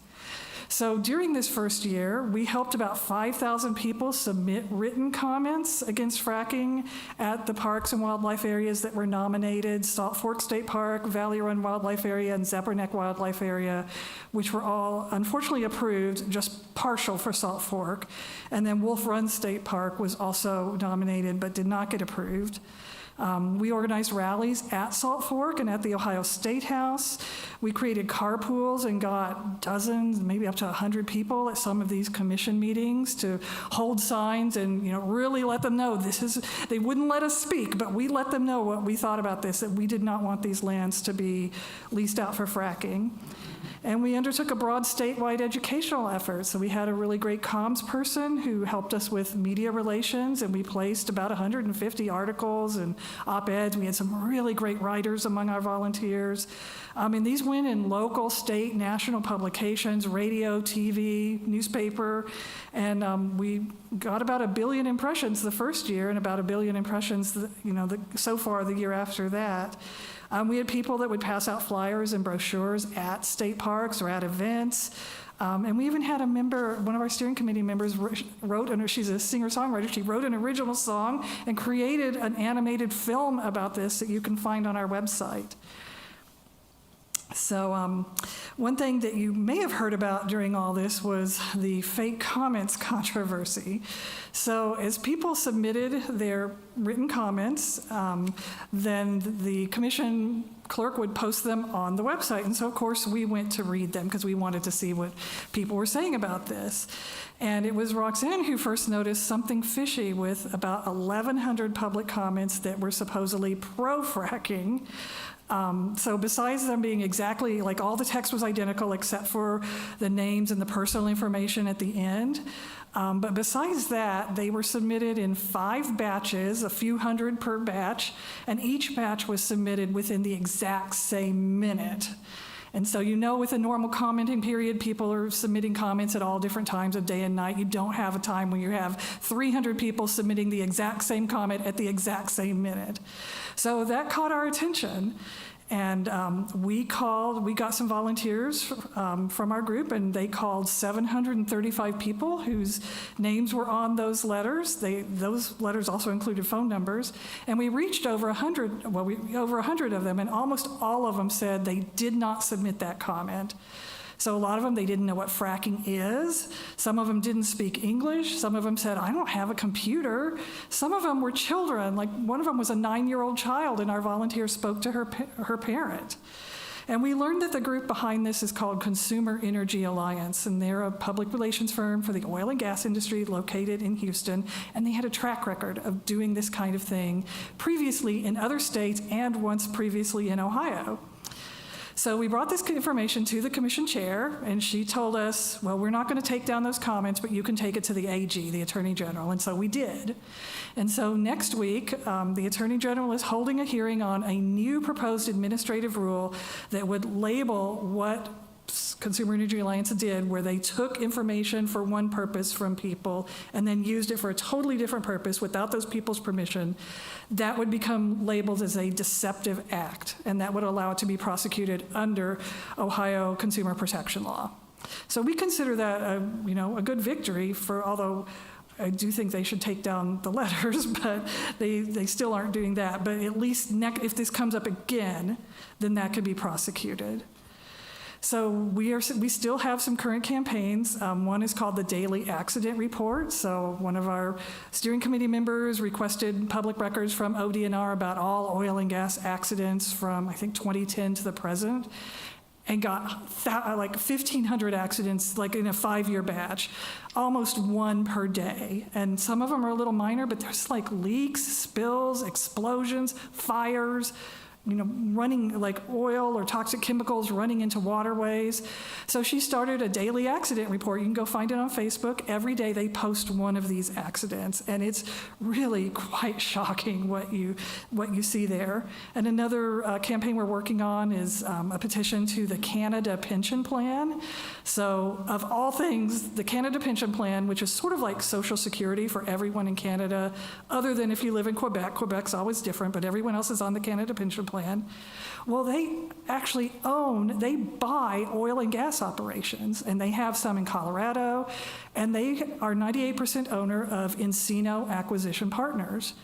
So during this first year, we helped about 5,000 people submit written comments against fracking at the parks and wildlife areas that were nominated: Salt Fork State Park, Valley Run Wildlife Area, and Zepperneck Wildlife Area, which were all unfortunately approved, just partial for Salt Fork. And then Wolf Run State Park was also nominated but did not get approved. We organized rallies at Salt Fork and at the Ohio State House. We created carpools and got dozens, maybe up to 100 people at some of these commission meetings to hold signs and really let them know they wouldn't let us speak, but we let them know what we thought about this, that we did not want these lands to be leased out for fracking. And we undertook a broad statewide educational effort. So we had a really great comms person who helped us with media relations, and we placed about 150 articles and op-eds. We had some really great writers among our volunteers. And these went in local, state, national publications, radio, TV, newspaper, and we got about 1 billion impressions the first year and about 1 billion impressions so far the year after that. We had people that would pass out flyers and brochures at state parks or at events. And we even had a member, one of our steering committee members she's a singer-songwriter, she wrote an original song and created an animated film about this that you can find on our website. So one thing that you may have heard about during all this was the fake comments controversy. So as people submitted their written comments, then the commission clerk would post them on the website. And so, of course, we went to read them because we wanted to see what people were saying about this. And it was Roxanne who first noticed something fishy with about 1,100 public comments that were supposedly pro-fracking. So besides them being exactly, like all the text was identical except for the names and the personal information at the end. But besides that, they were submitted in 5 batches, a few hundred per batch, and each batch was submitted within the exact same minute. And so with a normal commenting period, people are submitting comments at all different times of day and night. You don't have a time when you have 300 people submitting the exact same comment at the exact same minute. So that caught our attention. And we got some volunteers from our group, and they called 735 people whose names were on those letters. Those letters also included phone numbers. And we reached over 100 of them, and almost all of them said they did not submit that comment. So a lot of them, they didn't know what fracking is. Some of them didn't speak English. Some of them said, I don't have a computer. Some of them were children. Like one of them was a 9-year-old child, and our volunteer spoke to her parent. And we learned that the group behind this is called Consumer Energy Alliance, and they're a public relations firm for the oil and gas industry located in Houston, and they had a track record of doing this kind of thing previously in other states and once previously in Ohio. So we brought this information to the commission chair, and she told us, well, we're not going to take down those comments, but you can take it to the AG, the Attorney General, and so we did. And so next week, the Attorney General is holding a hearing on a new proposed administrative rule that would label what Consumer Energy Alliance did, where they took information for one purpose from people and then used it for a totally different purpose without those people's permission. That would become labeled as a deceptive act, and that would allow it to be prosecuted under Ohio consumer protection law. So we consider that a good victory, although I do think they should take down the letters, but they still aren't doing that. But at least if this comes up again, then that could be prosecuted. So we still have some current campaigns. One is called the Daily Accident Report. So one of our steering committee members requested public records from ODNR about all oil and gas accidents from, I think, 2010 to the present, and got like 1,500 accidents like in a 5-year batch, almost one per day. And some of them are a little minor, but there's like leaks, spills, explosions, fires, running like oil or toxic chemicals running into waterways. So she started a daily accident report. You can go find it on Facebook. Every day they post one of these accidents, and it's really quite shocking what you see there. And another campaign we're working on is a petition to the Canada Pension Plan. So of all things, the Canada Pension Plan, which is sort of like Social Security for everyone in Canada, other than if you live in Quebec. Quebec's always different, but everyone else is on the Canada Pension Plan. Well, they actually they buy oil and gas operations, and they have some in Colorado, and they are 98% owner of Encino Acquisition Partners.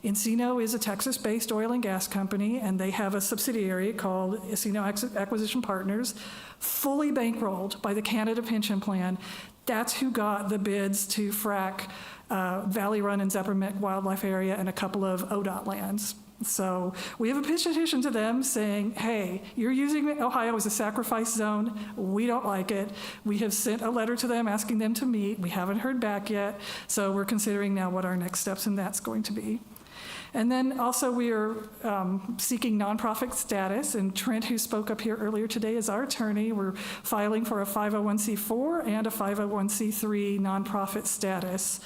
Encino is a Texas-based oil and gas company, and they have a subsidiary called Encino Acquisition Partners, fully bankrolled by the Canada Pension Plan. That's who got the bids to frack Valley Run and Zeppermick Wildlife Area and a couple of ODOT lands. So we have a petition to them saying, hey, you're using Ohio as a sacrifice zone. We don't like it. We have sent a letter to them asking them to meet. We haven't heard back yet. So we're considering now what our next steps in that's going to be. And then also we are seeking nonprofit status, and Trent, who spoke up here earlier today, is our attorney. We're filing for a 501c4 and a 501c3 nonprofit status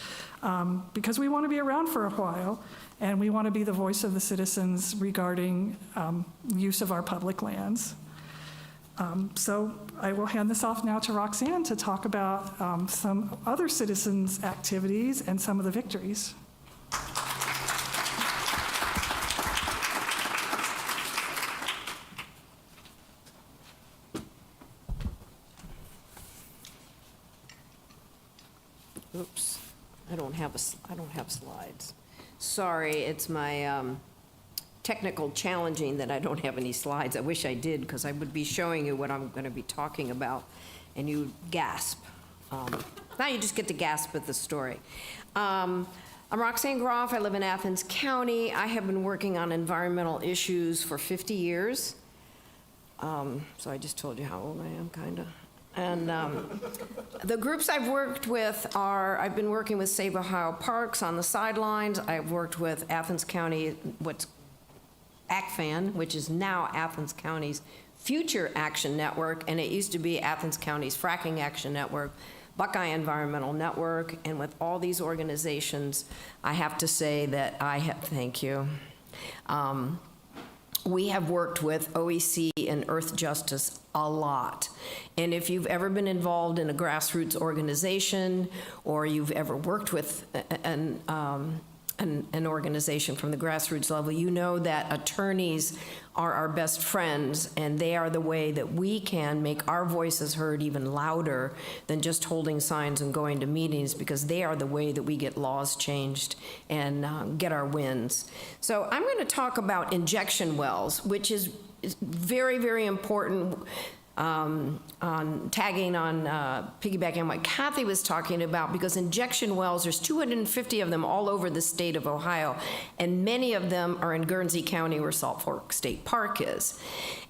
because we want to be around for a while, and we want to be the voice of the citizens regarding use of our public lands. So I will hand this off now to Roxanne to talk about some other citizens' activities and some of the victories. Oops, I don't have slides. Sorry, it's my technical challenging that I don't have any slides. I wish I did, because I would be showing you what I'm going to be talking about, and you gasp. Now you just get to gasp at the story. I'm Roxanne Groff. I live in Athens County. I have been working on environmental issues for 50 years. So I just told you how old I am, kind of. And the groups I've worked with I've been working with Save Ohio Parks on the sidelines. I've worked with Athens County, what's ACFAN, which is now Athens County's Future Action Network, and it used to be Athens County's Fracking Action Network, Buckeye Environmental Network, and with all these organizations, I have to say that thank you. We have worked with OEC and Earth Justice a lot. And if you've ever been involved in a grassroots organization, or you've ever worked with an organization from the grassroots level, you know that attorneys are our best friends, and they are the way that we can make our voices heard even louder than just holding signs and going to meetings, because they are the way that we get laws changed and get our wins. So I'm going to talk about injection wells, which is very, very important. Piggybacking on what Kathy was talking about, because injection wells, there's 250 of them all over the state of Ohio, and many of them are in Guernsey County, where Salt Fork State Park is.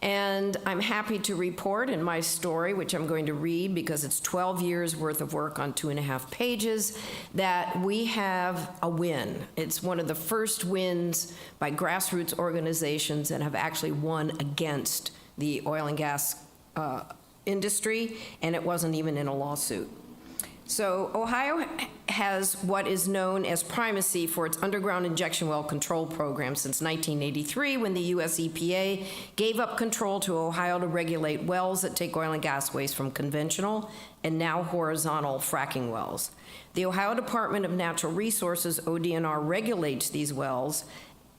And I'm happy to report in my story, which I'm going to read because it's 12 years worth of work on 2.5 pages, that we have a win. It's one of the first wins by grassroots organizations that have actually won against the oil and gas industry, and it wasn't even in a lawsuit. So Ohio has what is known as primacy for its underground injection well control program since 1983, when the US EPA gave up control to Ohio to regulate wells that take oil and gas waste from conventional and now horizontal fracking wells. The Ohio Department of Natural Resources, ODNR, regulates these wells,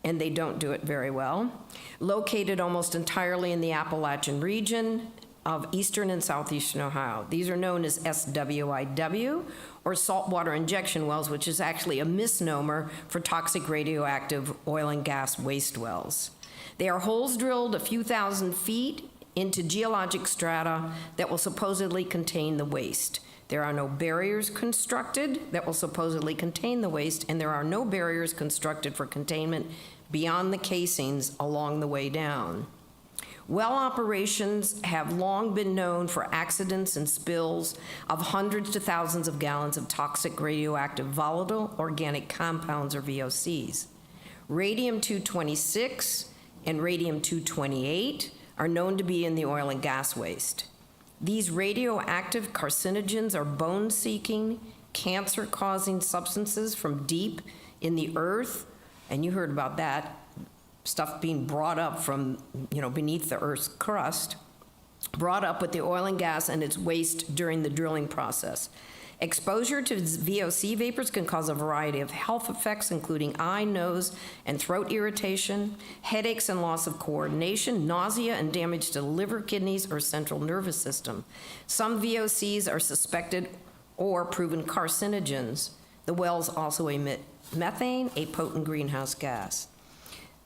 and they don't do it very well. Located almost entirely in the Appalachian region of eastern and southeastern Ohio. These are known as SWIW, or saltwater injection wells, which is actually a misnomer for toxic radioactive oil and gas waste wells. They are holes drilled a few thousand feet into geologic strata that will supposedly contain the waste. There are no barriers constructed that will supposedly contain the waste, and there are no barriers constructed for containment beyond the casings along the way down. Well operations have long been known for accidents and spills of hundreds to thousands of gallons of toxic radioactive volatile organic compounds, or VOCs. Radium-226 and radium-228 are known to be in the oil and gas waste. These radioactive carcinogens are bone-seeking, cancer-causing substances from deep in the earth, and you heard about that, stuff being brought up from, beneath the Earth's crust, brought up with the oil and gas and its waste during the drilling process. Exposure to VOC vapors can cause a variety of health effects, including eye, nose, and throat irritation, headaches and loss of coordination, nausea, and damage to the liver, kidneys, or central nervous system. Some VOCs are suspected or proven carcinogens. The wells also emit methane, a potent greenhouse gas.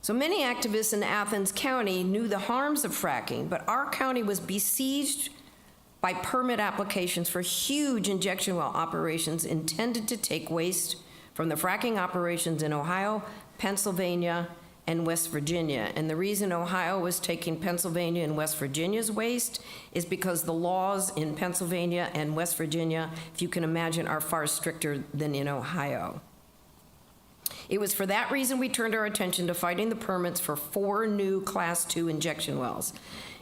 So many activists in Athens County knew the harms of fracking, but our county was besieged by permit applications for huge injection well operations intended to take waste from the fracking operations in Ohio, Pennsylvania, and West Virginia. And the reason Ohio was taking Pennsylvania and West Virginia's waste is because the laws in Pennsylvania and West Virginia, if you can imagine, are far stricter than in Ohio. It was for that reason we turned our attention to fighting the permits for 4 new Class 2 injection wells.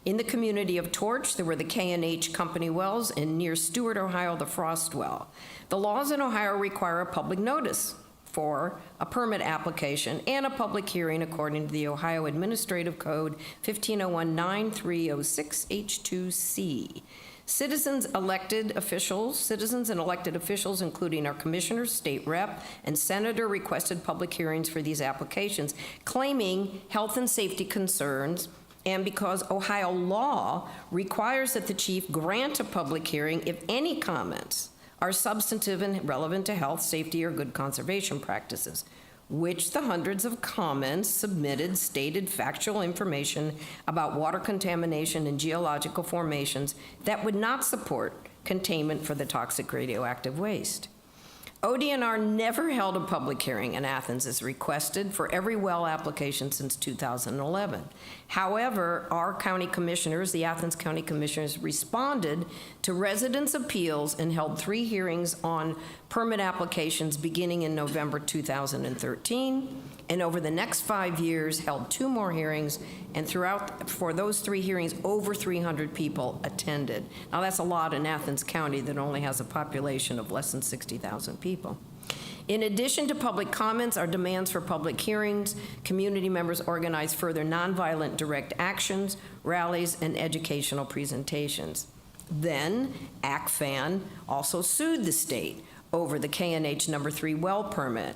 In the community of Torch, there were the K&H Company wells, and near Stewart, Ohio, the Frost well. The laws in Ohio require a public notice for a permit application and a public hearing according to the Ohio Administrative Code 1501-9306H2C. Citizens and elected officials, including our commissioners, state rep, and senator, requested public hearings for these applications, claiming health and safety concerns, and because Ohio law requires that the chief grant a public hearing if any comments are substantive and relevant to health, safety, or good conservation practices, which the hundreds of comments submitted stated factual information about water contamination and geological formations that would not support containment for the toxic radioactive waste. ODNR never held a public hearing in Athens as requested for every well application since 2011. However, our county commissioners, the Athens County Commissioners, responded to residents' appeals and held 3 hearings on permit applications beginning in November 2013, and over the next 5 years held 2 more hearings, and for those 3 hearings, over 300 people attended. Now that's a lot in Athens County that only has a population of less than 60,000 people. In addition to public comments, our demands for public hearings, community members organized further nonviolent direct actions, rallies, and educational presentations. Then, ACFAN also sued the state over the KNH number 3 well permit.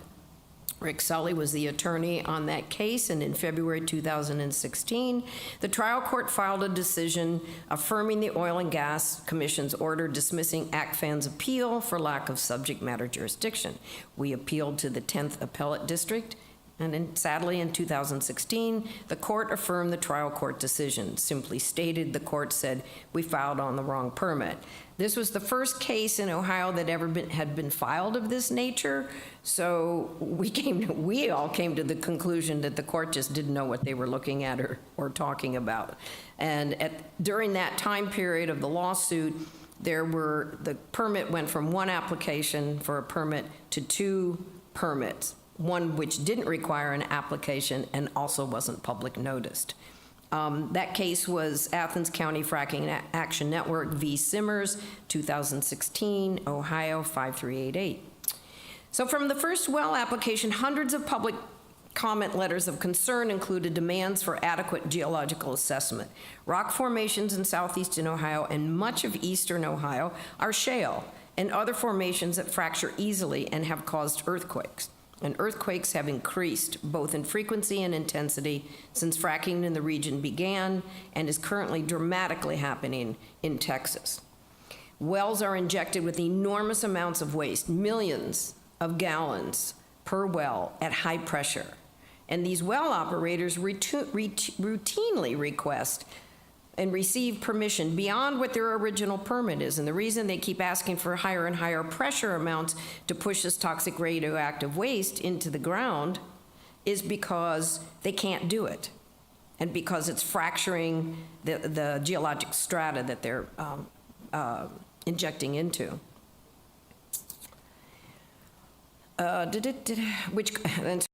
Rick Sully was the attorney on that case, and in February 2016, the trial court filed a decision affirming the Oil and Gas Commission's order dismissing ACFAN's appeal for lack of subject matter jurisdiction. We appealed to the 10th Appellate District, and sadly in 2016, the court affirmed the trial court decision. Simply stated, the court said, we filed on the wrong permit. This was the first case in Ohio that had been filed of this nature, so we all came to the conclusion that the court just didn't know what they were looking at or talking about. And during that time period of the lawsuit, the permit went from 1 application for a permit to 2 permits, one which didn't require an application and also wasn't public noticed. That case was Athens County Fracking Action Network v. Simmers, 2016, Ohio 5388. So from the first well application, hundreds of public comment letters of concern included demands for adequate geological assessment. Rock formations in southeastern Ohio and much of eastern Ohio are shale and other formations that fracture easily and have caused earthquakes. And earthquakes have increased both in frequency and intensity since fracking in the region began and is currently dramatically happening in Texas. Wells are injected with enormous amounts of waste, millions of gallons per well at high pressure. And these well operators routinely request and receive permission beyond what their original permit is. And the reason they keep asking for higher and higher pressure amounts to push this toxic radioactive waste into the ground is because they can't do it, and because it's fracturing the geologic strata that they're injecting into. And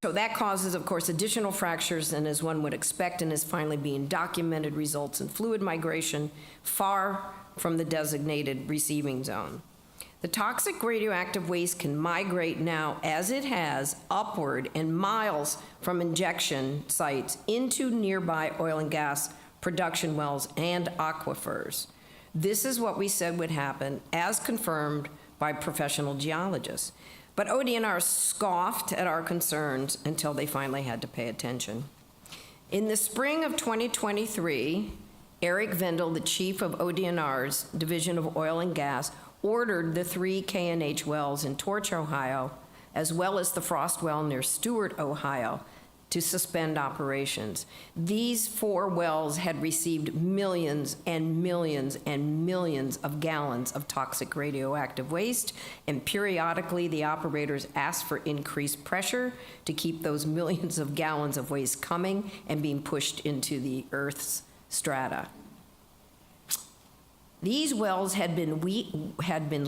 so that causes, of course, additional fractures, and as one would expect and is finally being documented, results in fluid migration far from the designated receiving zone. The toxic radioactive waste can migrate now, as it has, upward and miles from injection sites into nearby oil and gas production wells and aquifers. This is what we said would happen, as confirmed by professional geologists. But ODNR scoffed at our concerns until they finally had to pay attention. In the spring of 2023, Eric Vendel, the chief of ODNR's Division of Oil and Gas, ordered the 3 KNH wells in Torch, Ohio, as well as the Frost well near Stewart, Ohio, to suspend operations. These 4 wells had received millions and millions and millions of gallons of toxic radioactive waste, and periodically the operators asked for increased pressure to keep those millions of gallons of waste coming and being pushed into the Earth's strata. These wells had been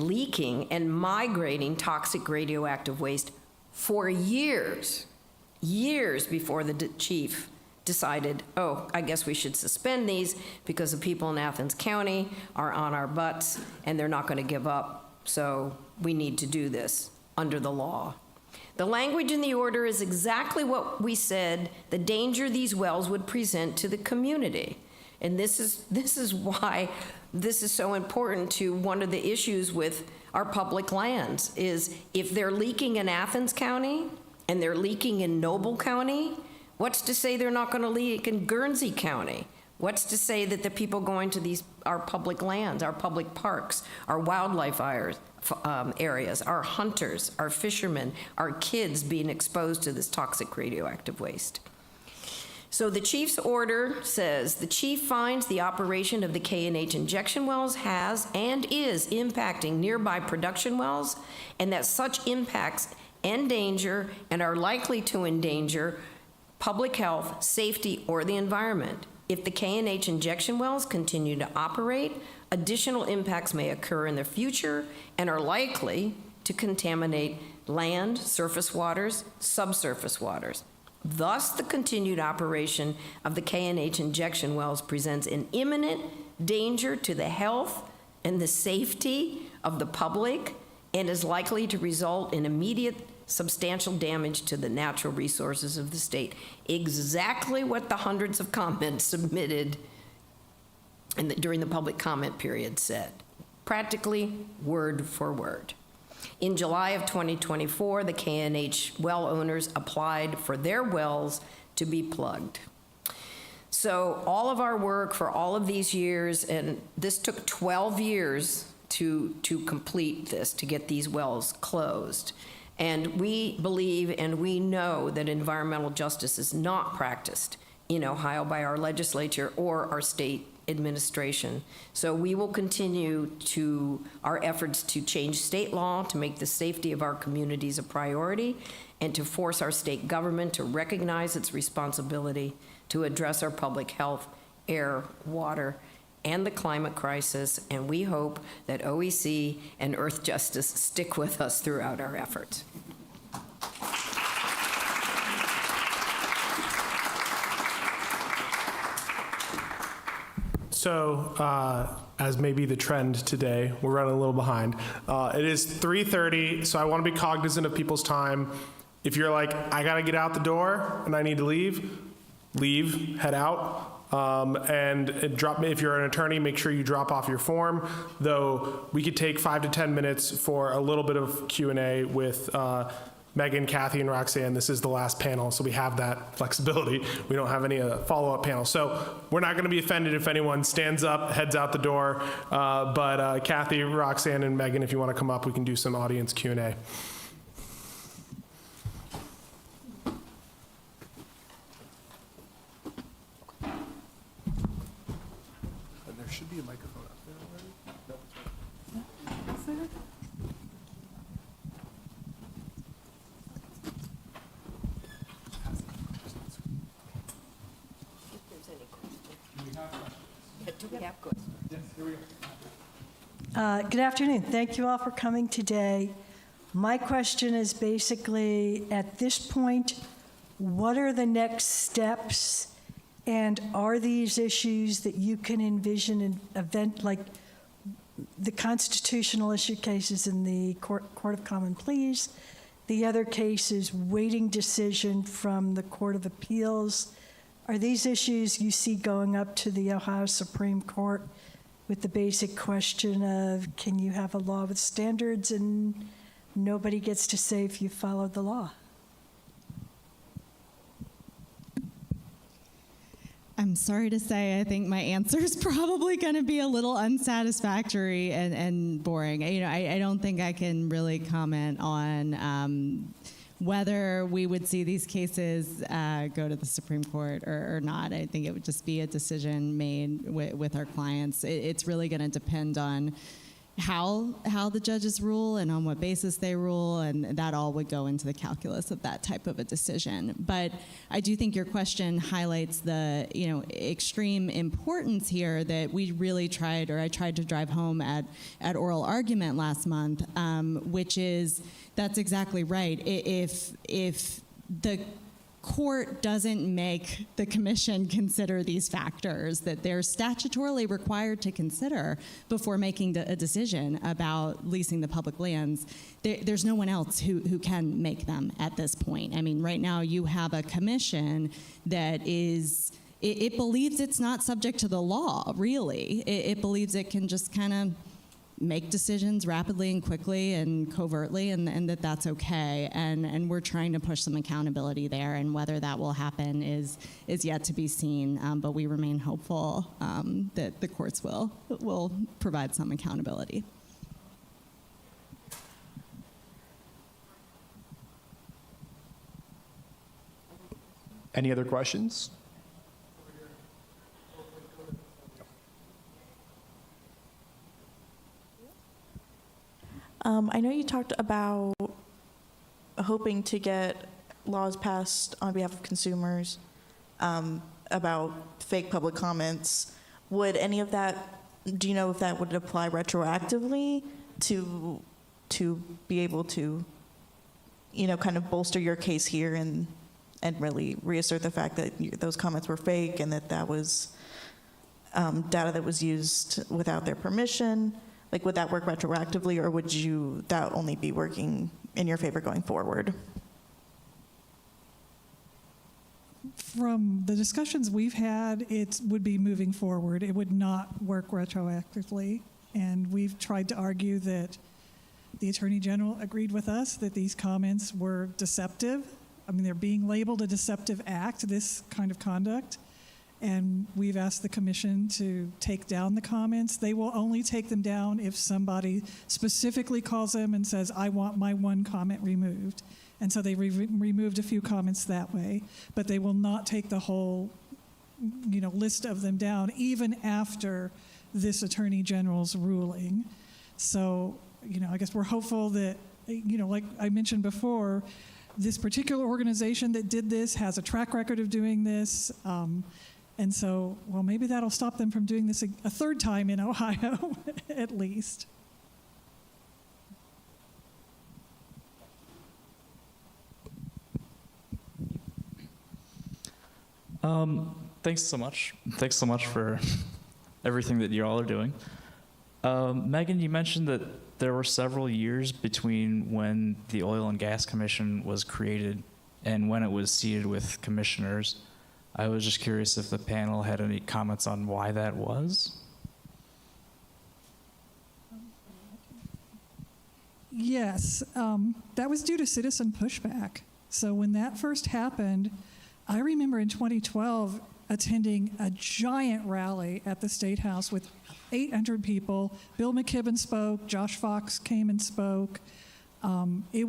leaking and migrating toxic radioactive waste for years before the chief decided, oh, I guess we should suspend these because the people in Athens County are on our butts and they're not going to give up, so we need to do this under the law. The language in the order is exactly what we said the danger these wells would present to the community. And this is why this is so important to one of the issues with our public lands, is if they're leaking in Athens County and they're leaking in Noble County, what's to say they're not going to leak in Guernsey County? What's to say that the people going to our public lands, our public parks, our wildlife areas, our hunters, our fishermen, our kids being exposed to this toxic radioactive waste? So the chief's order says, the chief finds the operation of the K&H injection wells has and is impacting nearby production wells, and that such impacts endanger and are likely to endanger public health, safety, or the environment. If the K&H injection wells continue to operate, additional impacts may occur in the future and are likely to contaminate land, surface waters, subsurface waters. Thus, the continued operation of the K&H injection wells presents an imminent danger to the health and the safety of the public and is likely to result in immediate substantial damage to the natural resources of the state. Exactly what the hundreds of comments submitted during the public comment period said. Practically word for word. In July of 2024, the K&H well owners applied for their wells to be plugged. So all of our work for all of these years, and this took 12 years to complete this, to get these wells closed. And we believe and we know that environmental justice is not practiced in Ohio by our legislature or our state administration. So we will continue our efforts to change state law to make the safety of our communities a priority and to force our state government to recognize its responsibility to address our public health, air, water, and the climate crisis. And we hope that OEC and Earth Justice stick with us throughout our efforts. So, as may be the trend today, we're running a little behind. It is 3:30, so I want to be cognizant of people's time. If you're like, I got to get out the door and I need to leave, head out. If you're an attorney, make sure you drop off your form, though we could take 5 to 10 minutes for a little bit of Q&A with Megan, Kathy, and Roxanne. This is the last panel, so we have that flexibility. We don't have any follow-up panels. So we're not going to be offended if anyone stands up, heads out the door. But Kathy, Roxanne, and Megan, if you want to come up, we can do some audience Q&A. And there should be a microphone up there already. No, it's right. Good afternoon. Thank you all for coming today. My question is basically, at this point, what are the next steps, and are these issues that you can envision an event like the constitutional issue cases in the Court of Common Pleas, the other cases waiting decision from the Court of Appeals? Are these issues you see going up to the Ohio Supreme Court with the basic question of, can you have a law with standards and nobody gets to say if you followed the law? I'm sorry to say, I think my answer is probably going to be a little unsatisfactory and boring. I don't think I can really comment on whether we would see these cases go to the Supreme Court or not. I think it would just be a decision made with our clients. It's really going to depend on how the judges rule and on what basis they rule, and that all would go into the calculus of that type of a decision. But I do think your question highlights the extreme importance here that we really tried, or I tried to drive home at oral argument last month, which is that's exactly right. If the court doesn't make the commission consider these factors that they're statutorily required to consider before making a decision about leasing the public lands, there's no one else who can make them at this point. I mean, right now you have a commission that it believes it's not subject to the law, really. It believes it can just kind of make decisions rapidly and quickly and covertly, and that's okay. And we're trying to push some accountability there, and whether that will happen is yet to be seen. But we remain hopeful that the courts will provide some accountability. Any other questions? I know you talked about hoping to get laws passed on behalf of consumers about fake public comments. Would any of that, do you know if that would apply retroactively to be able to, kind of bolster your case here and really reassert the fact that those comments were fake and that was data that was used without their permission? Like, would that work retroactively, or would that only be working in your favor going forward? From the discussions we've had, it would be moving forward. It would not work retroactively. And we've tried to argue that the Attorney General agreed with us that these comments were deceptive. I mean, they're being labeled a deceptive act, this kind of conduct. And we've asked the commission to take down the comments. They will only take them down if somebody specifically calls them and says, I want my one comment removed. And so they removed a few comments that way, but they will not take the whole, list of them down, even after this Attorney General's ruling. So, I guess we're hopeful that, like I mentioned before, this particular organization that did this has a track record of doing this. And so, well, maybe that'll stop them from doing this a third time in Ohio, at least. Thanks so much. Thanks so much for everything that you all are doing. Megan, you mentioned that there were several years between when the Oil and Gas Commission was created and when it was seated with commissioners. I was just curious if the panel had any comments on why that was. Yes, that was due to citizen pushback. So when that first happened, I remember in 2012 attending a giant rally at the State House with 800 people. Bill McKibben spoke, Josh Fox came and spoke. It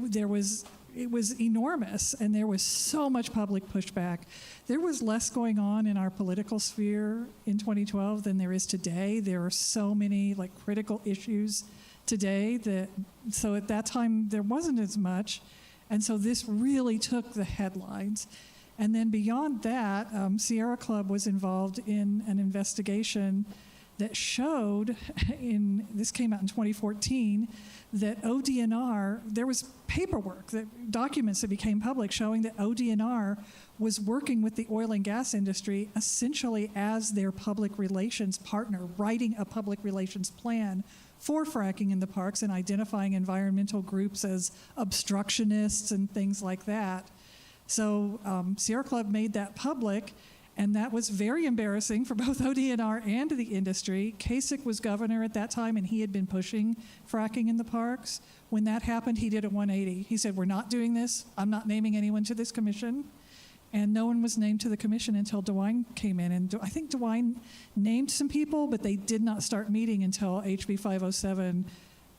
was enormous, and there was so much public pushback. There was less going on in our political sphere in 2012 than there is today. There are so many critical issues today so at that time there wasn't as much, and so this really took the headlines. And then beyond that, Sierra Club was involved in an investigation that showed, this came out in 2014, that ODNR, there was paperwork, documents that became public showing that ODNR was working with the oil and gas industry essentially as their public relations partner, writing a public relations plan for fracking in the parks and identifying environmental groups as obstructionists and things like that. So Sierra Club made that public, and that was very embarrassing for both ODNR and the industry. Kasich was governor at that time, and he had been pushing fracking in the parks. When that happened, he did a 180. He said, we're not doing this. I'm not naming anyone to this commission. And no one was named to the commission until DeWine came in. And I think DeWine named some people, but they did not start meeting until HB 507.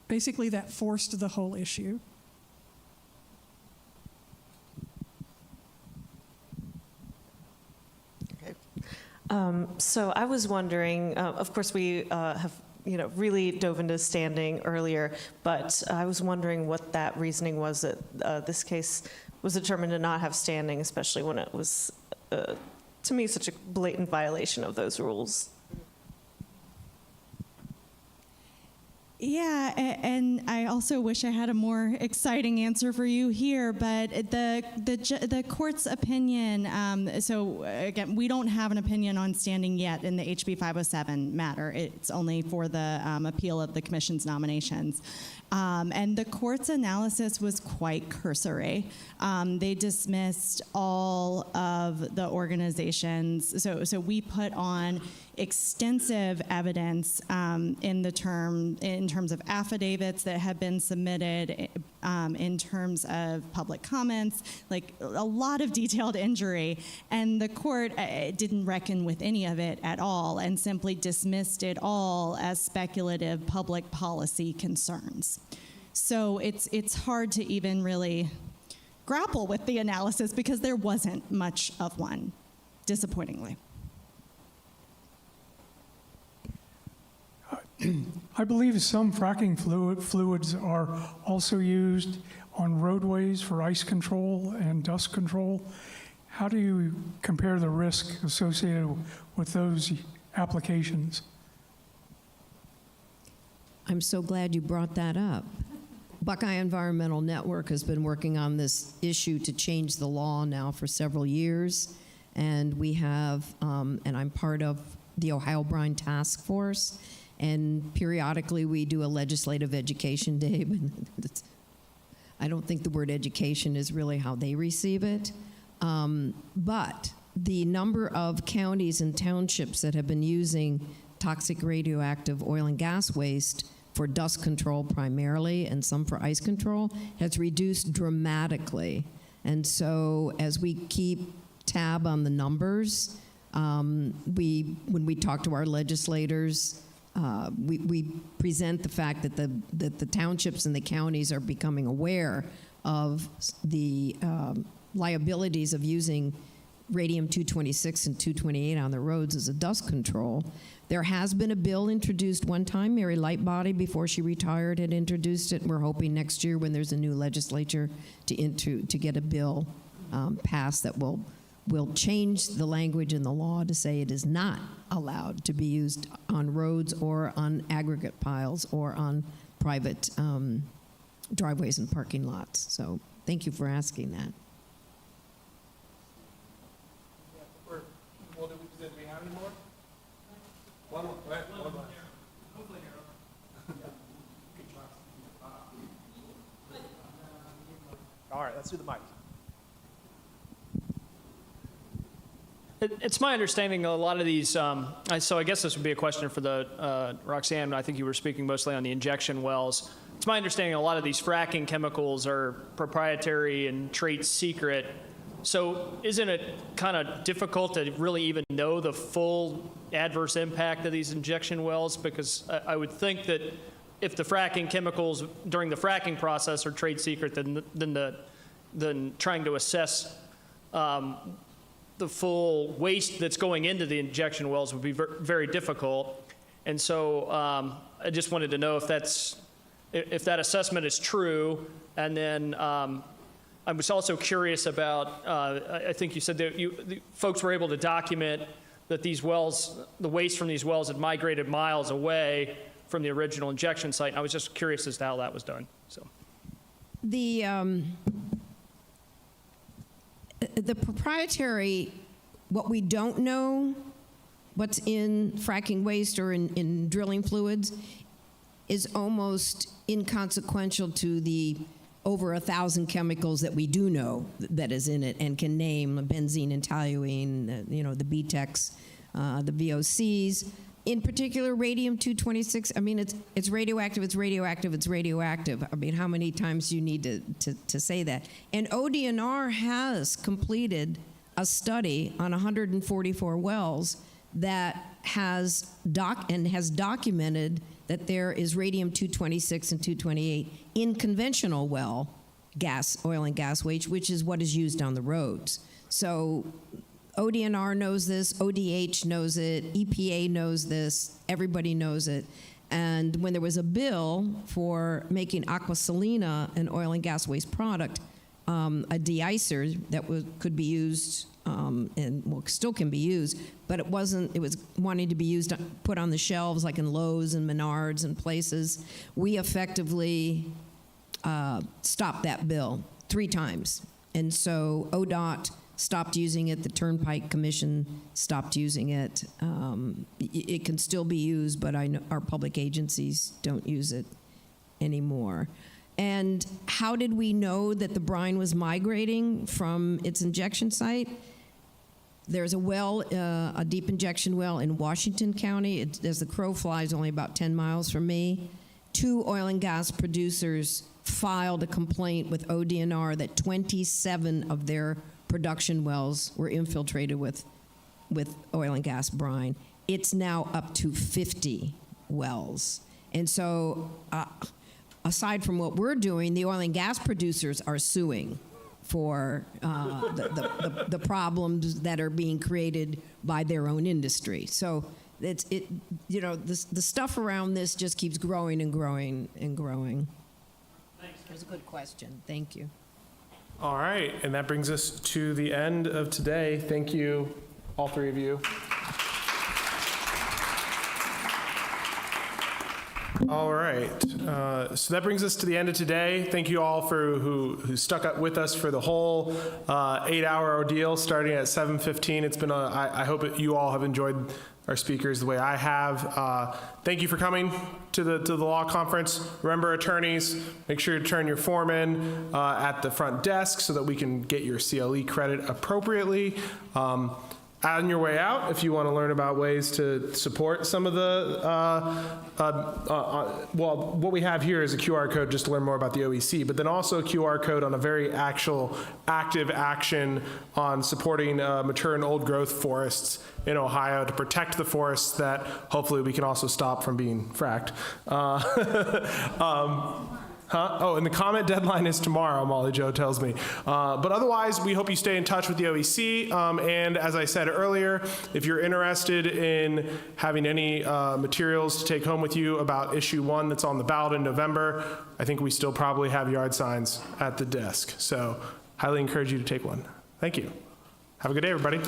Basically, that forced the whole issue. So I was wondering, of course we have really dove into standing earlier, but I was wondering what that reasoning was that this case was determined to not have standing, especially when it was, to me, such a blatant violation of those rules. Yeah, and I also wish I had a more exciting answer for you here, but the court's opinion, so again, we don't have an opinion on standing yet in the HB 507 matter. It's only for the appeal of the commission's nominations. And the court's analysis was quite cursory. They dismissed all of the organizations. So we put on extensive evidence in terms of affidavits that have been submitted, in terms of public comments, a lot of detailed injury. And the court didn't reckon with any of it at all and simply dismissed it all as speculative public policy concerns. So it's hard to even really grapple with the analysis because there wasn't much of one, disappointingly. I believe some fracking fluids are also used on roadways for ice control and dust control. How do you compare the risk associated with those applications? I'm so glad you brought that up. Buckeye Environmental Network has been working on this issue to change the law now for several years. And we have, and I'm part of the Ohio Brine Task Force. And periodically we do a legislative education day, but I don't think the word education is really how they receive it. But the number of counties and townships that have been using toxic radioactive oil and gas waste for dust control primarily and some for ice control has reduced dramatically. And so as we keep tab on the numbers, when we talk to our legislators, we present the fact that the townships and the counties are becoming aware of the liabilities of using radium-226 and 228 on the roads as a dust control. There has been a bill introduced one time. Mary Lightbody, before she retired, had introduced it. We're hoping next year, when there's a new legislature, to get a bill passed that will change the language in the law to say it is not allowed to be used on roads or on aggregate piles or on private driveways and parking lots. So thank you for asking that. Do we have any more? One more. One more. All right, let's do the mic. It's my understanding a lot of these, so I guess this would be a question for the Roxanne. I think you were speaking mostly on the injection wells. It's my understanding a lot of these fracking chemicals are proprietary and trade secret. So isn't it kind of difficult to really even know the full adverse impact of these injection wells? Because I would think that if the fracking chemicals during the fracking process are trade secret, then trying to assess the full waste that's going into the injection wells would be very difficult. And so I just wanted to know if that assessment is true. And then I was also curious about, I think you said that the folks were able to document that these wells, the waste from these wells had migrated miles away from the original injection site. And I was just curious as to how that was done. So the proprietary, what we don't know, what's in fracking waste or in drilling fluids, is almost inconsequential to the over 1,000 chemicals that we do know that is in it and can name: benzene and toluene, the BTEX, the VOCs. In particular, radium-226, I mean, it's radioactive, it's radioactive, it's radioactive. I mean, how many times do you need to say that? And ODNR has completed a study on 144 wells that has documented that there is radium-226 and 228 in conventional well gas, oil and gas waste, which is what is used on the roads. So ODNR knows this, ODH knows it, EPA knows this, everybody knows it. And when there was a bill for making aqua salina an oil and gas waste product, a de-icer that could be used and still can be used, but it was wanting to be used, put on the shelves like in Lowe's and Menards and places. We effectively stopped that bill 3 times. And so ODOT stopped using it. The Turnpike Commission stopped using it. It can still be used, but I know our public agencies don't use it anymore. And how did we know that the brine was migrating from its injection site? There's a well, a deep injection well in Washington County. As the crow flies, only about 10 miles from me. 2 oil and gas producers filed a complaint with ODNR that 27 of their production wells were infiltrated with oil and gas brine. It's now up to 50 wells. And so aside from what we're doing, the oil and gas producers are suing for the problems that are being created by their own industry. So The stuff around this just keeps growing and growing and growing. That was a good question. Thank you. All right, and that brings us to the end of today. Thank you, all three of you. All right, so that brings us to the end of today. Thank you all for who stuck up with us for the whole 8-hour ordeal starting at 7:15. It's been I hope that you all have enjoyed our speakers the way I have. Thank you for coming to the law conference. Remember, attorneys, make sure to turn your form in at the front desk so that we can get your CLE credit appropriately. On your way out, if you want to learn about ways to support some of the, well, what we have here is a QR code just to learn more about the OEC, but then also a QR code on a very active action on supporting mature and old growth forests in Ohio to protect the forests that hopefully we can also stop from being fracked. Oh, and the comment deadline is tomorrow, Molly Jo tells me. But otherwise, we hope you stay in touch with the OEC. And as I said earlier, if you're interested in having any materials to take home with you about issue 1 that's on the ballot in November, I think we still probably have yard signs at the desk. So highly encourage you to take one. Thank you. Have a good day, everybody.